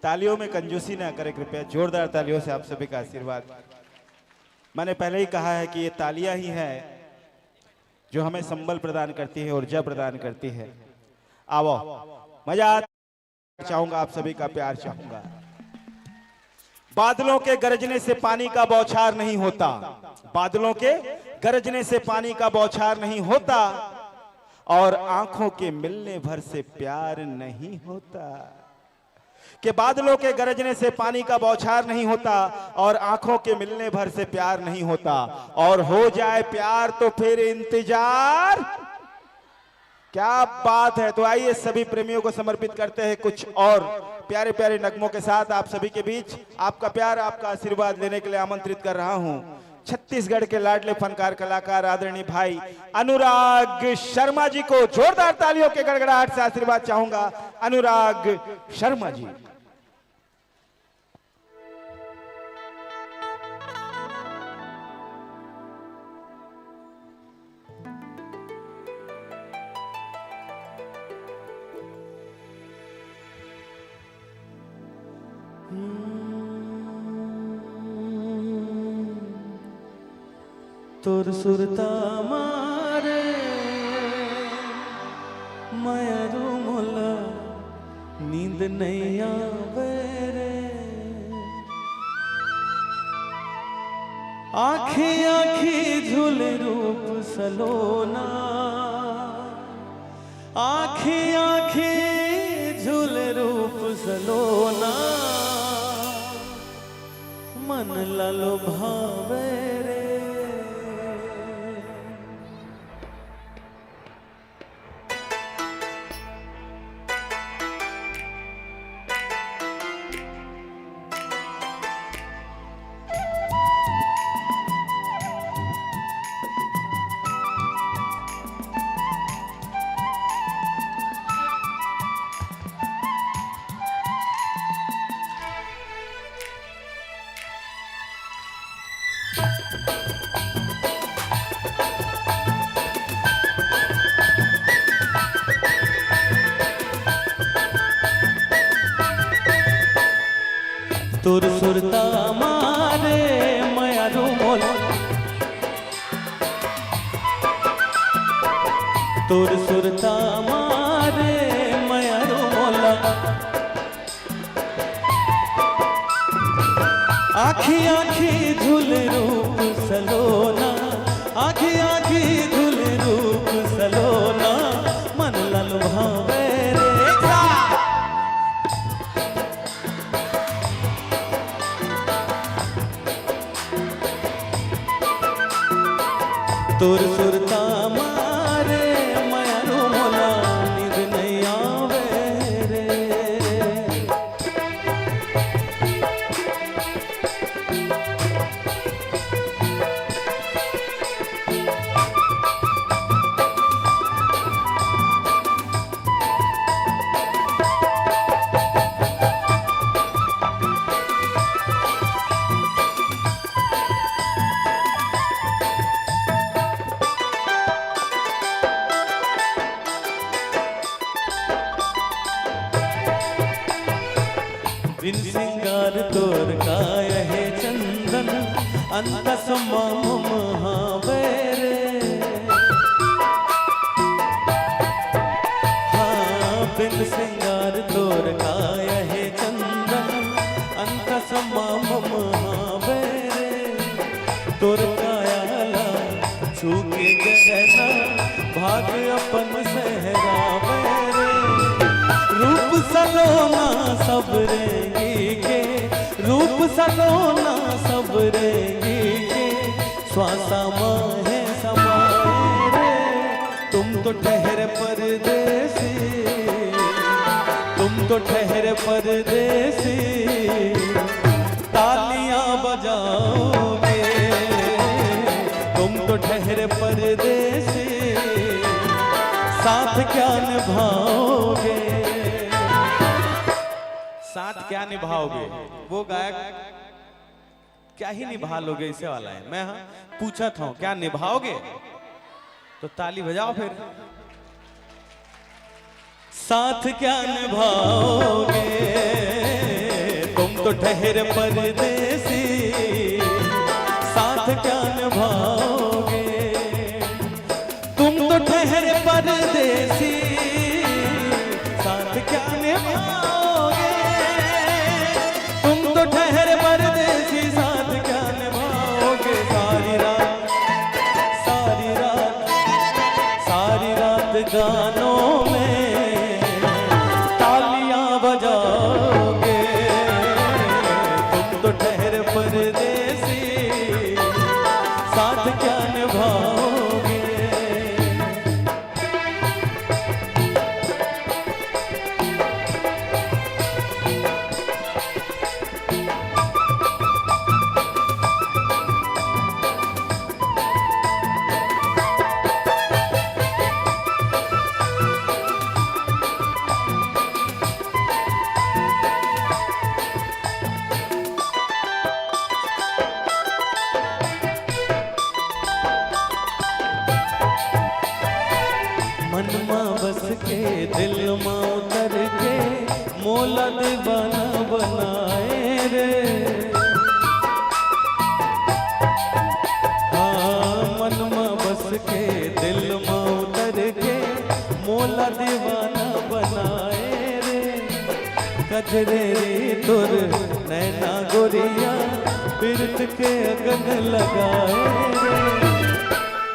तालियों में कंजूसी ना करें कृपया, जोरदार तालियों से आप सभी का आशीर्वाद। मैंने पहले ही कहा है कि ये तालियां ही है जो हमें संबल प्रदान करती है, ऊर्जा प्रदान करती है। आओ मजा चाहूंगा, आप सभी का प्यार चाहूंगा। बादलों के गरजने से पानी का बौछार नहीं होता, बादलों के गरजने से पानी का बौछार नहीं होता, और आंखों के मिलने भर से प्यार नहीं होता। कि बादलों के गरजने से पानी का बौछार नहीं होता और आंखों के मिलने भर से प्यार नहीं होता, और हो जाए प्यार तो फिर इंतजार। क्या बात है। तो आइए सभी प्रेमियों को समर्पित करते हैं कुछ और प्यारे प्यारे नगमों के साथ। आप सभी के बीच आपका प्यार, आपका आशीर्वाद लेने के लिए आमंत्रित कर रहा हूं छत्तीसगढ़ के लाडले फनकार कलाकार आदरणीय भाई अनुराग शर्मा जी को। जोरदार तालियों के गड़गड़ाहट से आशीर्वाद चाहूंगा अनुराग शर्मा जी। तोर सुरता मारे मयरू मोला नींद नहीं आवे रे, आँखी आँखी झूले रूप सलोना, आँखी आँखी झूले रूप सलोना, मन लालो भावे रे। तोर सुरता मारे मयारू मोला, तोर सुरता मारे मयारू मोला, आँखी आँखी झूल रूप सलोना, आँखी आँखी झूल रूप सलोना, मन लाल भावे रे। तोर सुरता मारे मयारू मोला नींद नहीं आवे रे। बिन सिंगार तोर काय है चंदन, अंत समाम महावेरे। हाँ बिन सिंगार तोर काय है चंदन, अंत समाम महावेरे। तोर कायाला छूके गहना भाग अपन सहरावे रे। रूप सलोना सब रेंगी के, रूप सलोना सब रेंगी के, श्वासा माहे समाए रे। तुम तो ठहरे परदेसी, तुम तो ठहरे परदेसी, तालियां बजाओगे। तुम तो ठहरे परदेसी, साथ क्या निभाओगे, साथ क्या निभाओगे। वो गायक क्या ही निभा लोगे इसे वाला है। मैं पूछा था क्या निभाओगे, तो ताली बजाओ फिर। साथ क्या निभाओगे, तुम तो ठहरे परदेसी, साथ क्या निभाओगे। तुम तो ठहरे परदेसी, साथ क्या निभाओगे। तुम तो ठहरे परदेसी, साथ क्या निभाओगे। सारी रात सारी रात सारी रात गानों में तालियां बजाओगे। मोला दीवाना बनाए रे। हाँ मन में बस के दिल में उतर के मोला दीवाना बनाए रे। कजरे तुर नैना गोरिया बिरत के अगन लगाए रे।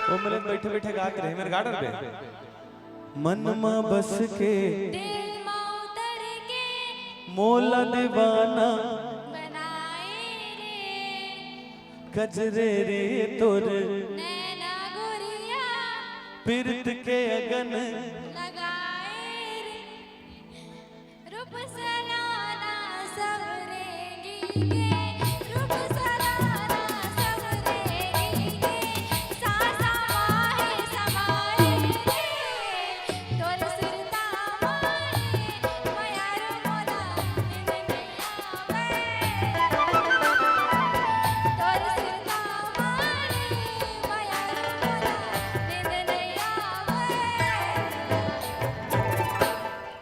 वो मेरे बैठे बैठे गा के रहे मेरे गार्डन पे। मन में बस के दिल में उतर के मोला दीवाना बनाए रे। कजरे रे तुर नैना गोरिया बिरत के अगन लगाए रे। रूप सराना सबरेगी के, रूप सराना सबरेगी के। सासा माहे समाए रे, तोर सुरता मारे मयार मोला निंद नहीं आवे। तोर सुरता मारे मयार मोला निंद नहीं आवे।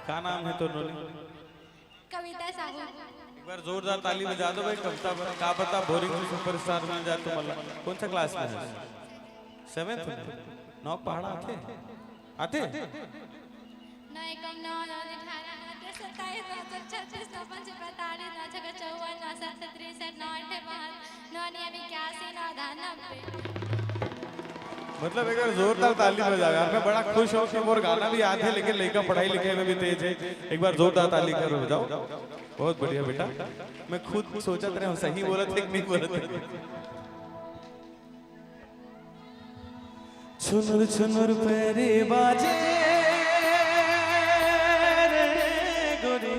का नाम है तो नोली? कविता साहू। एक बार जोरदार ताली बजा दो भाई कविता पर। का पता बोरिंग से सुपरस्टार बन जाए तो मतलब। कौन सा क्लास में है? 7th में। 9 पहाड़ा आते आते 9 एकम 9 9 18 9 27 9 36 9 5 45 9 6 54 9 7 63 9 8 9 9 81 9 90। मतलब एक बार जोरदार ताली बजा यार। मैं बड़ा खुश हूँ कि मोर गाना भी याद है लेकिन लड़का पढ़ाई लिखाई में भी तेज है। एक बार जोरदार ताली करो बजाओ। बहुत बढ़िया बेटा। मैं खुद सोचत रहा हूँ सही बोला थे कि नहीं बोला थे। छुनुर छुनुर पैरे बाजे रे गोरी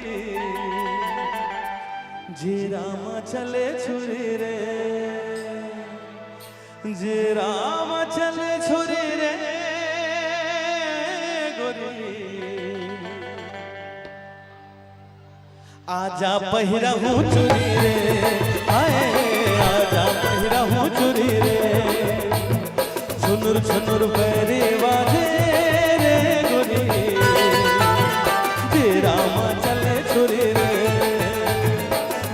जी रामा चले छुरी रे। जी राम चले छुरी रे गोरी। आजा पहिरा हूँ चुरी रे। आए आजा पहिरा हूँ चुरी रे। छुनुर छुनुर पैरे बाजे रे गोरी। जी राम चले छुरी रे।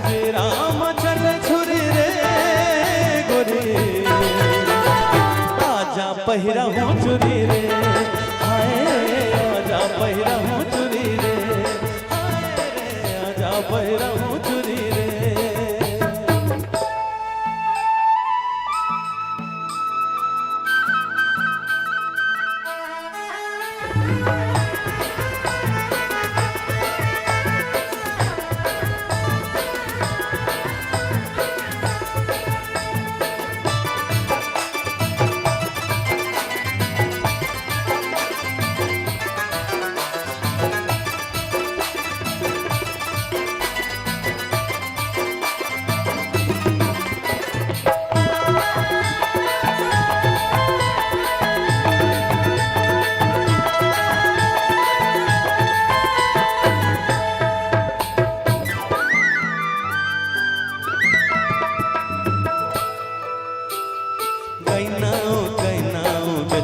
जी राम चले छुरी रे गोरी। आजा पहिरा हूँ चुरी रे। हाय आजा पहिरा हूँ चुरी रे। हाय रे आजा पहिरा हूँ चुरी रे।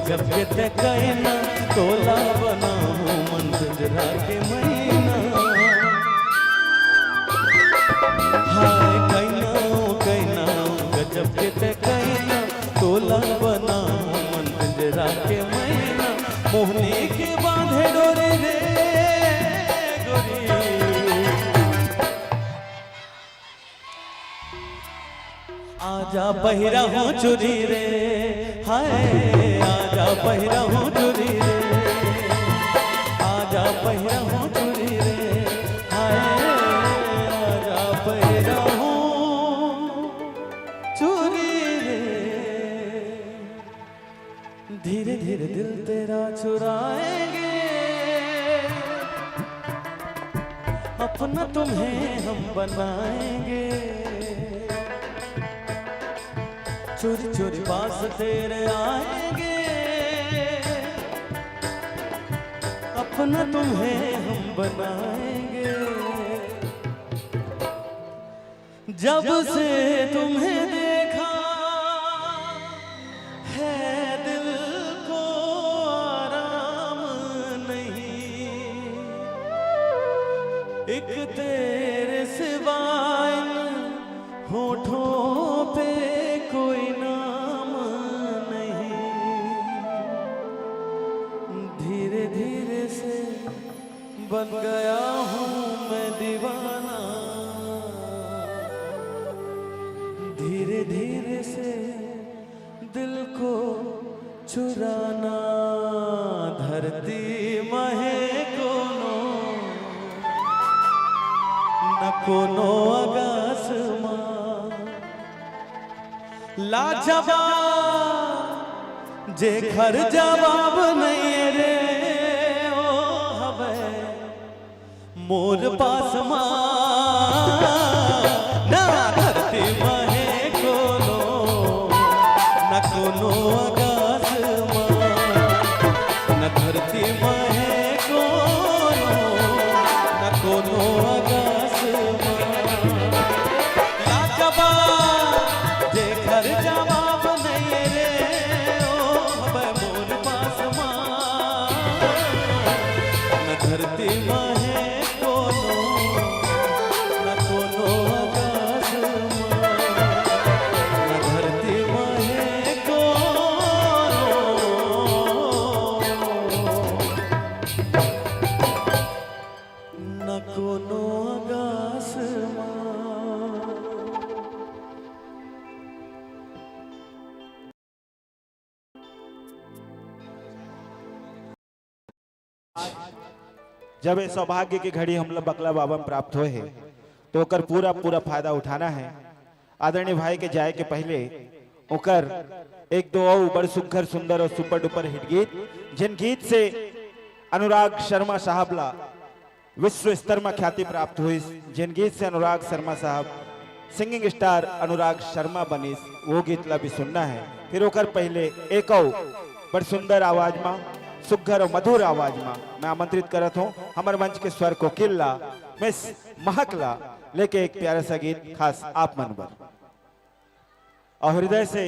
जब ये ते कहना तोला बनाऊं मन पिंजरा के महीना। हाय कहना गजब के ते कहना तोला बनाऊं मन पिंजरा के महीना। मोहनी के बांधे डोरी रे गोरी। आजा पहिरा हूँ चुरी रे। हाय आजा पहिरा हूँ चुरी रे। आजा पहिरा हूँ चुरी रे। हाय आजा पहिरा हूँ चुरी रे। धीरे धीरे दिल तेरा चुराएंगे अपना तुम्हें हम बनाएंगे। चोरी चोरी पास तेरे आएंगे अपना तुम्हें हम बनाएंगे। जब से तुम्हें देखा है दिल को आराम नहीं। एक तेरे सिवाय होठों पे कोई नाम नहीं, धीरे धीरे से बन गया हूँ मैं दीवाना, धीरे धीरे से दिल को चुराना, धरती महे कोनो न कोनो आकाशमा, लाजवाब जेकर जवाब नहीं रे ओ हवे मोर पास ना धरती महे कोनो न कोनो आकाशमा, न धरती महे कोनो न कोनो आकाशमा, लाजवाब जेकर जवाब नहीं रे ओ हवे मोर पास न धरती महे कोनो न कोनो आकाशमा, न धरती महे कोनो न कोनो आकाशमा। जब ये सौभाग्य की घड़ी हम लोग बकला बाबा में प्राप्त हुए हैं तो ओकर पूरा पूरा फायदा उठाना है। आदरणीय भाई के जाए के पहले ओकर एक दो और बड़ सुघर सुंदर और सुपर डुपर हिट गीत, जिन गीत से अनुराग शर्मा साहब ला विश्व स्तर में ख्याति प्राप्त हुई, जिन गीत से अनुराग शर्मा साहब सिंगिंग स्टार अनुराग शर्मा बनीस, वो गीत ला भी सुनना है। फिर ओकर पहले एक और बड़ सुंदर आवाज में सुघर और मधुर आवाज में मैं आमंत्रित करत हूँ हमारे मंच के स्वर को किल्ला मिस महकला लेके एक प्यारा सा गीत खास आप मनबर। और हृदय से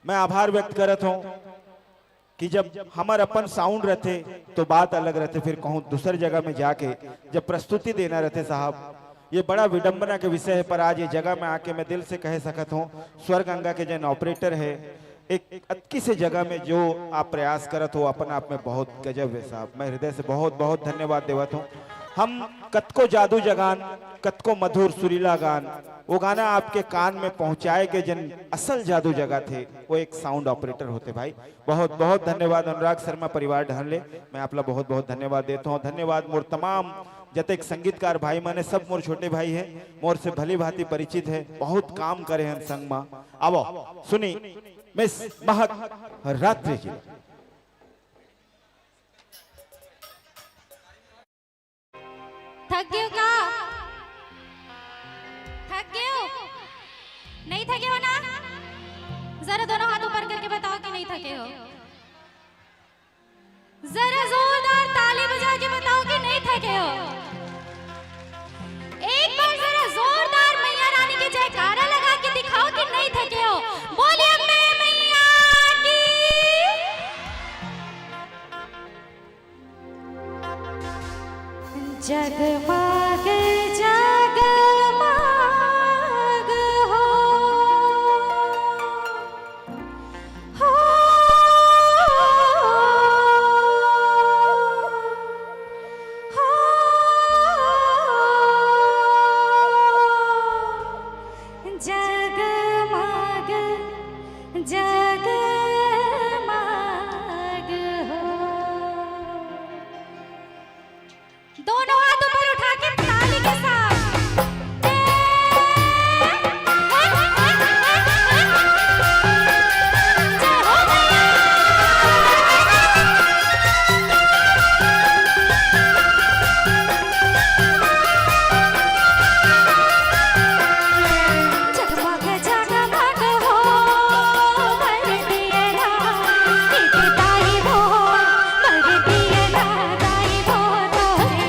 मैं आभार व्यक्त करत हूँ कि जब हमार अपन साउंड रहते तो बात अलग रहते, फिर कहूँ दूसर जगह में जाके जब प्रस्तुति देना रहते साहब, ये बड़ा विडंबना के विषय है। पर आज ये जगह में आके मैं दिल से कह सकत हूँ स्वर गंगा के जन ऑपरेटर है, एक अतकी से जगह में जो आप प्रयास करत हो अपन आप में बहुत गजब है साहब। मैं हृदय से बहुत बहुत धन्यवाद देवत हूँ। हम कतको जादू जगान कतको मधुर सुरीला गान, वो गाना आपके कान में पहुंचाए के जन असल जादू जगह थे वो एक साउंड ऑपरेटर होते भाई। बहुत बहुत धन्यवाद अनुराग शर्मा परिवार ढहले, मैं आप लोग बहुत बहुत धन्यवाद देता हूँ। धन्यवाद मोर तमाम जतेक संगीतकार भाई माने, सब मोर छोटे भाई है, मोर से भली भांति परिचित है, बहुत काम करे हैं संग में। आवो सुनी मिस महक रात्रि जी। थक गए हो क्या? थक गए हो? नहीं थके हो ना? जरा दोनों हाथ ऊपर करके बताओ कि नहीं थके हो। जरा जोरदार ताली बजा के बताओ कि नहीं थके हो। एक बार जरा जोरदार मैया रानी के जयकारा लगा के दिखाओ कि नहीं थके हो। बोलिए मैया की। जगमग जगमग हो जगमग जगमग हो। दोनों हाथ ऊपर उठा के ताली के साथ जगमग जगमग हो मरदिए ना दाई वो मरदिए ना दाई वो तोरे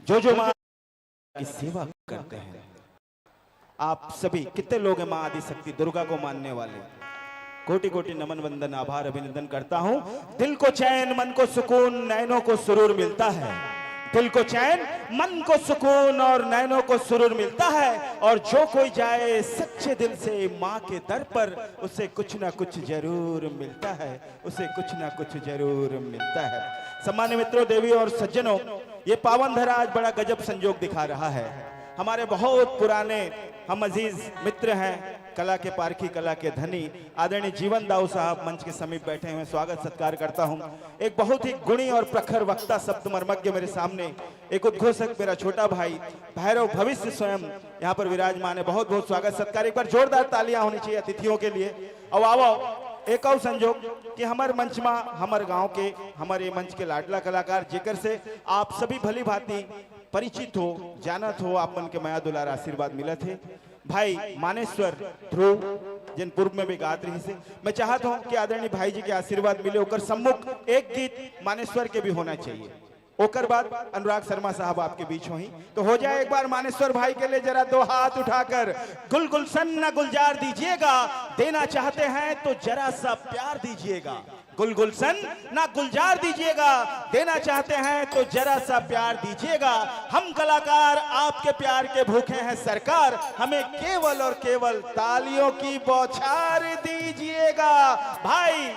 जो माँ की सेवा करते हैं। आप सभी कितने लोग हैं माँ आदि शक्ति दुर्गा को मानने वाले? कोटि कोटि नमन वंदन आभार अभिनंदन करता हूं। दिल को चैन मन को सुकून नैनों को सुरूर मिलता है। दिल को चैन मन को सुकून और नैनों को सुरूर मिलता है। और जो कोई जाए सच्चे दिल से माँ के दर पर उसे कुछ ना कुछ जरूर मिलता है, उसे कुछ ना कुछ जरूर मिलता है। सम्मानित मित्रों, देवी और सज्जनों, ये पावन धरा आज बड़ा गजब संजोग दिखा रहा है। हमारे बहुत पुराने हम अजीज मित्र हैं, कला के पारखी कला के धनी आदरणीय जीवन दाऊ साहब मंच के समीप बैठे हुए, स्वागत सत्कार करता हूं। एक बहुत ही गुणी और प्रखर वक्ता शब्द मर्मज्ञ मेरे सामने, एक उद्घोषक मेरा छोटा भाई भैरव भविष्य स्वयं यहाँ पर विराजमान है। बहुत बहुत स्वागत सत्कार, एक बार जोरदार तालियां होनी चाहिए अतिथियों के लिए। अब आओ एक और संजोग कि हमारे मंच में हमारे गांव के हमारे मंच के लाडला कलाकार जेकर से आप सभी भली भांति परिचित हो, जानत हो, आप मन के माया दुलार आशीर्वाद मिला थे। भाई मानेश्वर ध्रुव जिन पूर्व में भी गात रही से, मैं चाहता हूं कि आदरणीय भाई जी के आशीर्वाद मिले। ओकर सम्मुख एक गीत मानेश्वर के भी होना चाहिए। ओकर बाद अनुराग शर्मा साहब आपके बीच हो ही तो हो जाए। एक बार मानेश्वर भाई के लिए जरा दो हाथ उठाकर गुल गुलशन न गुलजार दीजिएगा, देना चाहते हैं तो जरा सा प्यार दीजिएगा। गुल गुलशन ना गुलजार दीजिएगा, देना चाहते हैं तो जरा सा प्यार दीजिएगा। हम कलाकार आपके प्यार के भूखे हैं सरकार, हमें केवल और केवल तालियों की बौछार दीजिएगा। भाई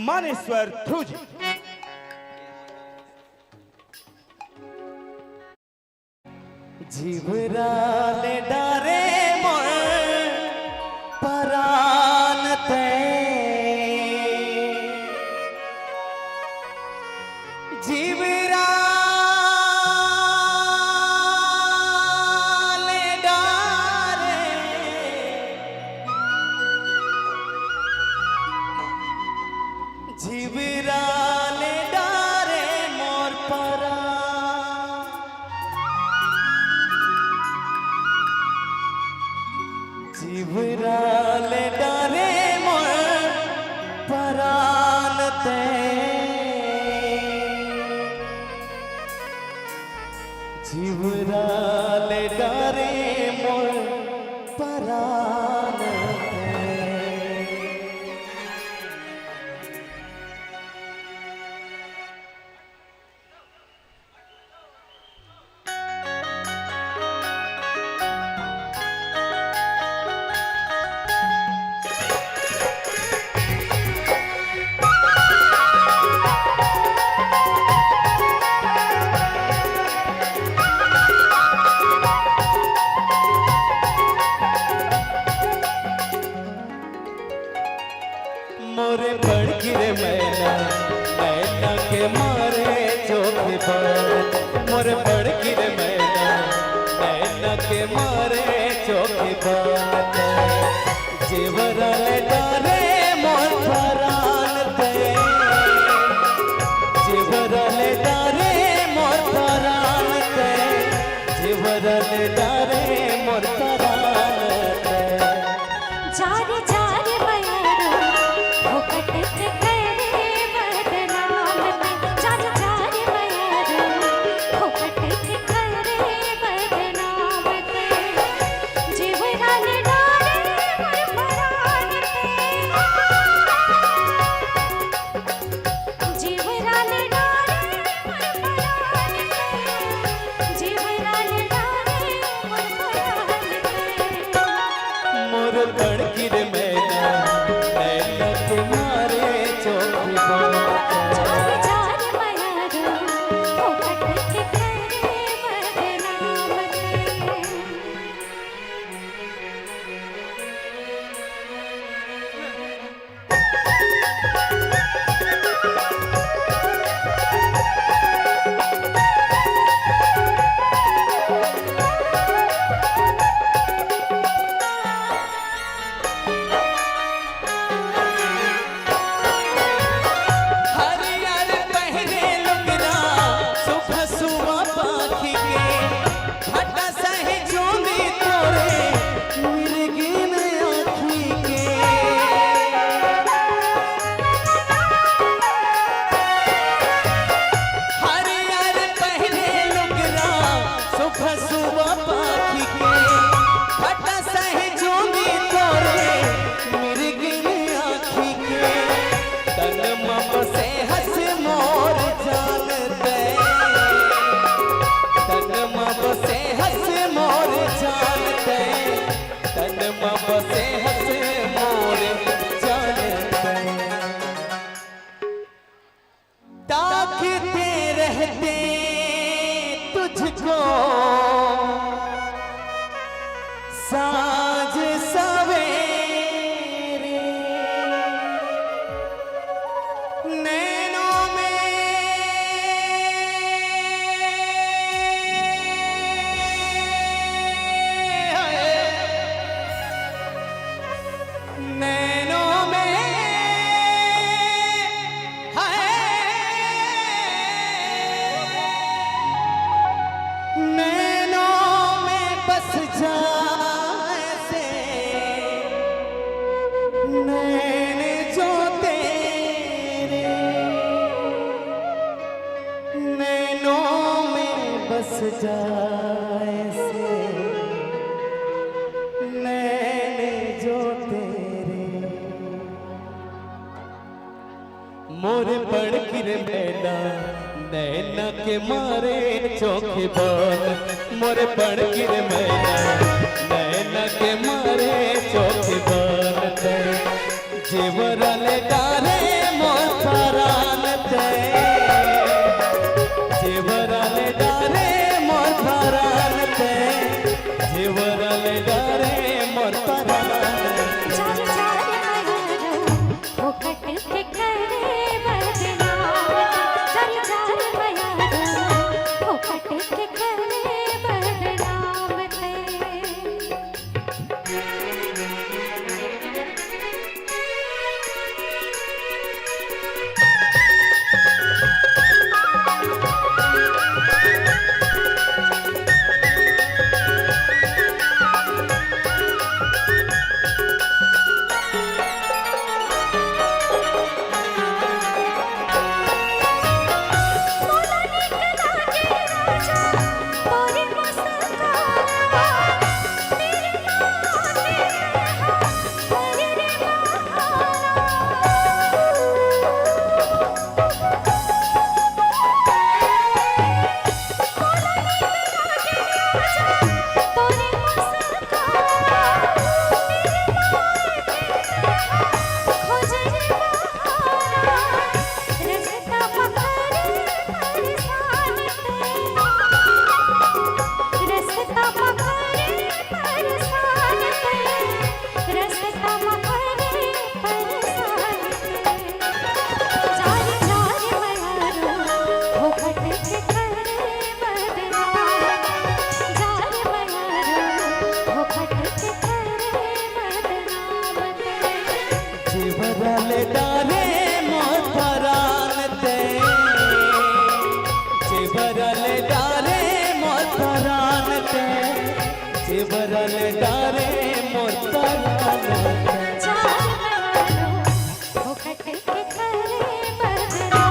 मानेश्वर ध्रुव जी। जीवराले डारे मोर परान ते, जीवराले डारे, जीवराले डारे मोर परान, जीवराले डारे मोर परान ते, जीवराले डारे मोर परान ते। मोरे पड़ गिरे मैना मैना के मारे चोखे बात, मोरे पड़ गिरे मैना मैना के मारे चोखे बात, जीवराले डारे मोर परान ते, जीवराले डारे मोर परान ते, जीवराले डारे मोर परान ते। जारे जारे मयूरो भोकट से करे बदनाम ते, जारे जारे मयूरो भोकट से करे बदनाम ते, जीवराले डारे मोर परान ते, जीवराले डारे मोर परान ते, जीवराले डारे मोर परान ते। खसुआ पाखी के फटा सहे जोगी तोरे मिर्गिन आखी के तन मम से हंस मोर जानते तन मम से हंस मोर जानते तन मम से हंस मोर जानते ताकते रहते तुझको साँझ सवेरे नैनों में नैनों में नैनों में बस जाए से नैन जो तेरे नैनों में बस जाए से नैन जो तेरे मोर पड़ गिर मैना नैना के मारे चौके बात मोर पड़ गिर मैना नैना के मारे चौके बात जेवर ले डारे मोर परान ते जेवर ले डारे मोर परान ते जेवर ले डारे मोर परान चार चार मयारो वो कट के करे बदनाम चार चार मयारो वो कट के करे बदनाम ते मोला निकला के राजा तोरे मुस्काना तेरे नाते तेरे रे तोरे मुस्काना खोजे रे बहाना रसता पकड़े परेशान ते रसता पकड़े परेशान ते रसता पकड़े परेशान ते चार चार मयारो वो कट के करे बदनाम चार मयारो वो कट के करे बदनाम ते जेवर ले डारे मोर परान ते जेवर ले डारे मोर परान ते जेवर ले डारे मोर परान ते चार मयारो वो कट के करे बदनाम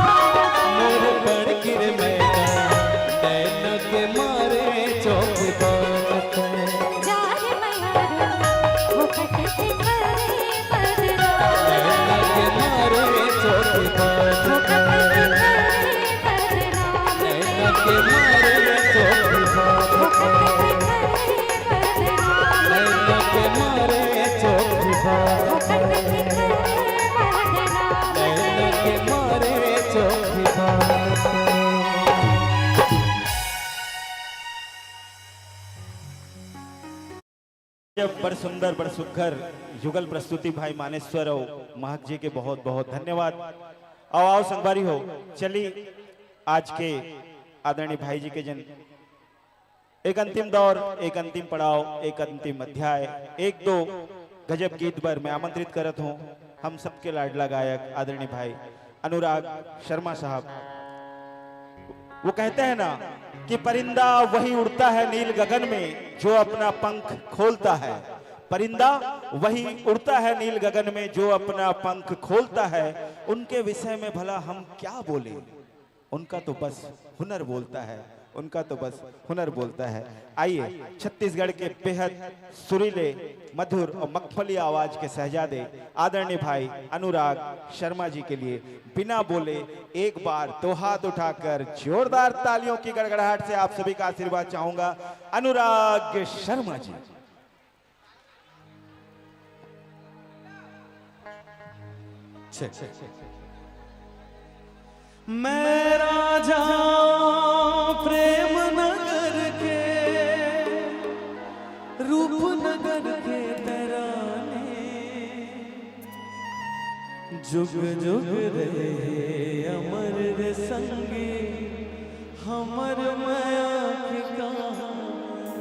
मोर पड़ गिर मैना नैना के मारे चौक बात चार मयारो वो कट के करे बदनाम नैना के मारे चौक बात वो कट के करे बदनाम नैना के मारे चौक बात वो कट के करे बदनाम नैना के मारे चौक बात वो कट के करे बदनाम नैना के मारे चौक बात जब बड़ सुंदर बड़ सुघर युगल प्रस्तुति भाई मानेश्वर और महक जी के बहुत बहुत धन्यवाद। आओ संगवारी हो चली आज के आदरणीय भाई जी के जन एक अंतिम दौर, एक अंतिम पड़ाव, एक अंतिम अध्याय, एक दो गजब गीत पर मैं आमंत्रित करत हूँ हम सबके लाडला गायक आदरणीय भाई अनुराग शर्मा साहब। वो कहते हैं ना कि परिंदा वही उड़ता है नील गगन में जो अपना पंख खोलता है, परिंदा वही उड़ता है नील गगन में जो अपना पंख खोलता है। उनके विषय में भला हम क्या बोले, उनका तो बस हुनर बोलता है, उनका तो बस हुनर बोलता है। आइए छत्तीसगढ़ के बेहद सुरीले, मधुर और मखमली आवाज के शहजादे आदरणीय भाई अनुराग शर्मा जी के लिए बिना बोले एक बार दो हाथ उठाकर जोरदार तालियों की गड़गड़ाहट से आप सभी का आशीर्वाद चाहूंगा। अनुराग शर्मा जी। मैं राजा प्रेम नगर के रूपनगर के तराने जुग जुग रहे अमर रे संगे हमर माया के कहानी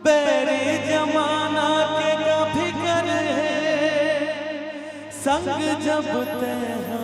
बेरे जमाना के का फिकर है संग जब तैहा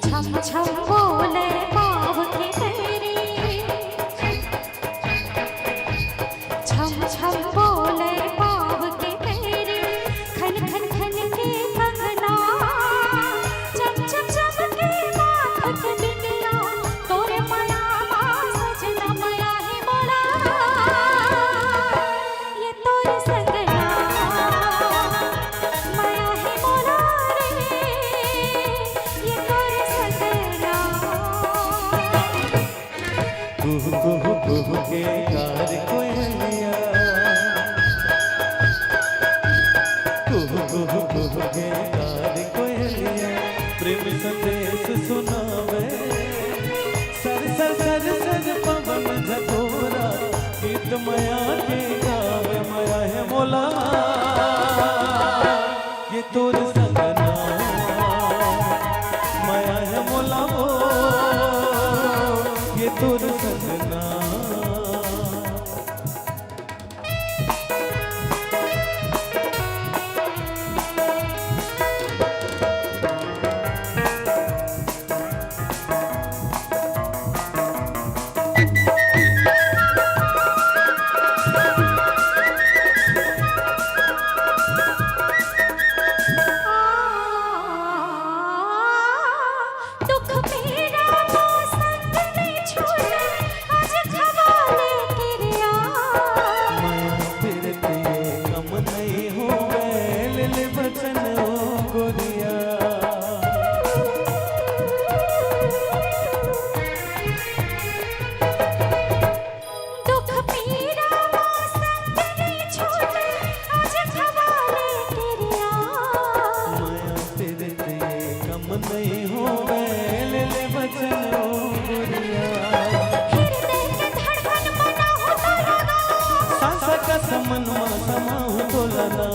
छम छम बोले पाव के तेरे छम छम बोले पाव के तेरे खन खन खन के कंगना चम चम चम के माथ के बिंदिया तोरे माया सजना माया ही बोला ये तोरे संगना माया ही बोला रे ये तोरे संगना कुहू कुहू कुहू के कार कोयलिया कुहू कुहू कुहू के कार कोयलिया प्रेम संदेश सुनावे सर सर सर सर पवन झकोरा गीत माया के गावे माया है मोला ये तोर संगना माया है मोला वो ये तोर संगना दुख मेरा संग नहीं छोड़े आज खवाले तेरिया माया फिर तेरे कम नहीं होवे ले बचन ओ गोरिया दुख मेरा संग नहीं छोड़े आज खवाले तेरिया माया फिर तेरे कम नहीं होवे ले बचन ओ गोरिया हृदय के धड़कन बना हो तो लगा सांस का समनमा समा हो तो लगा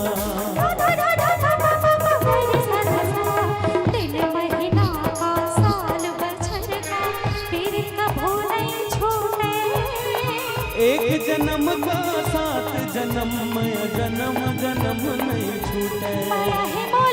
दिन महीना का साल बछर का तेरे कभो नहीं छूटे एक जन्म का साथ जन्म में जन्म जन्म नहीं छूटे माया है मोला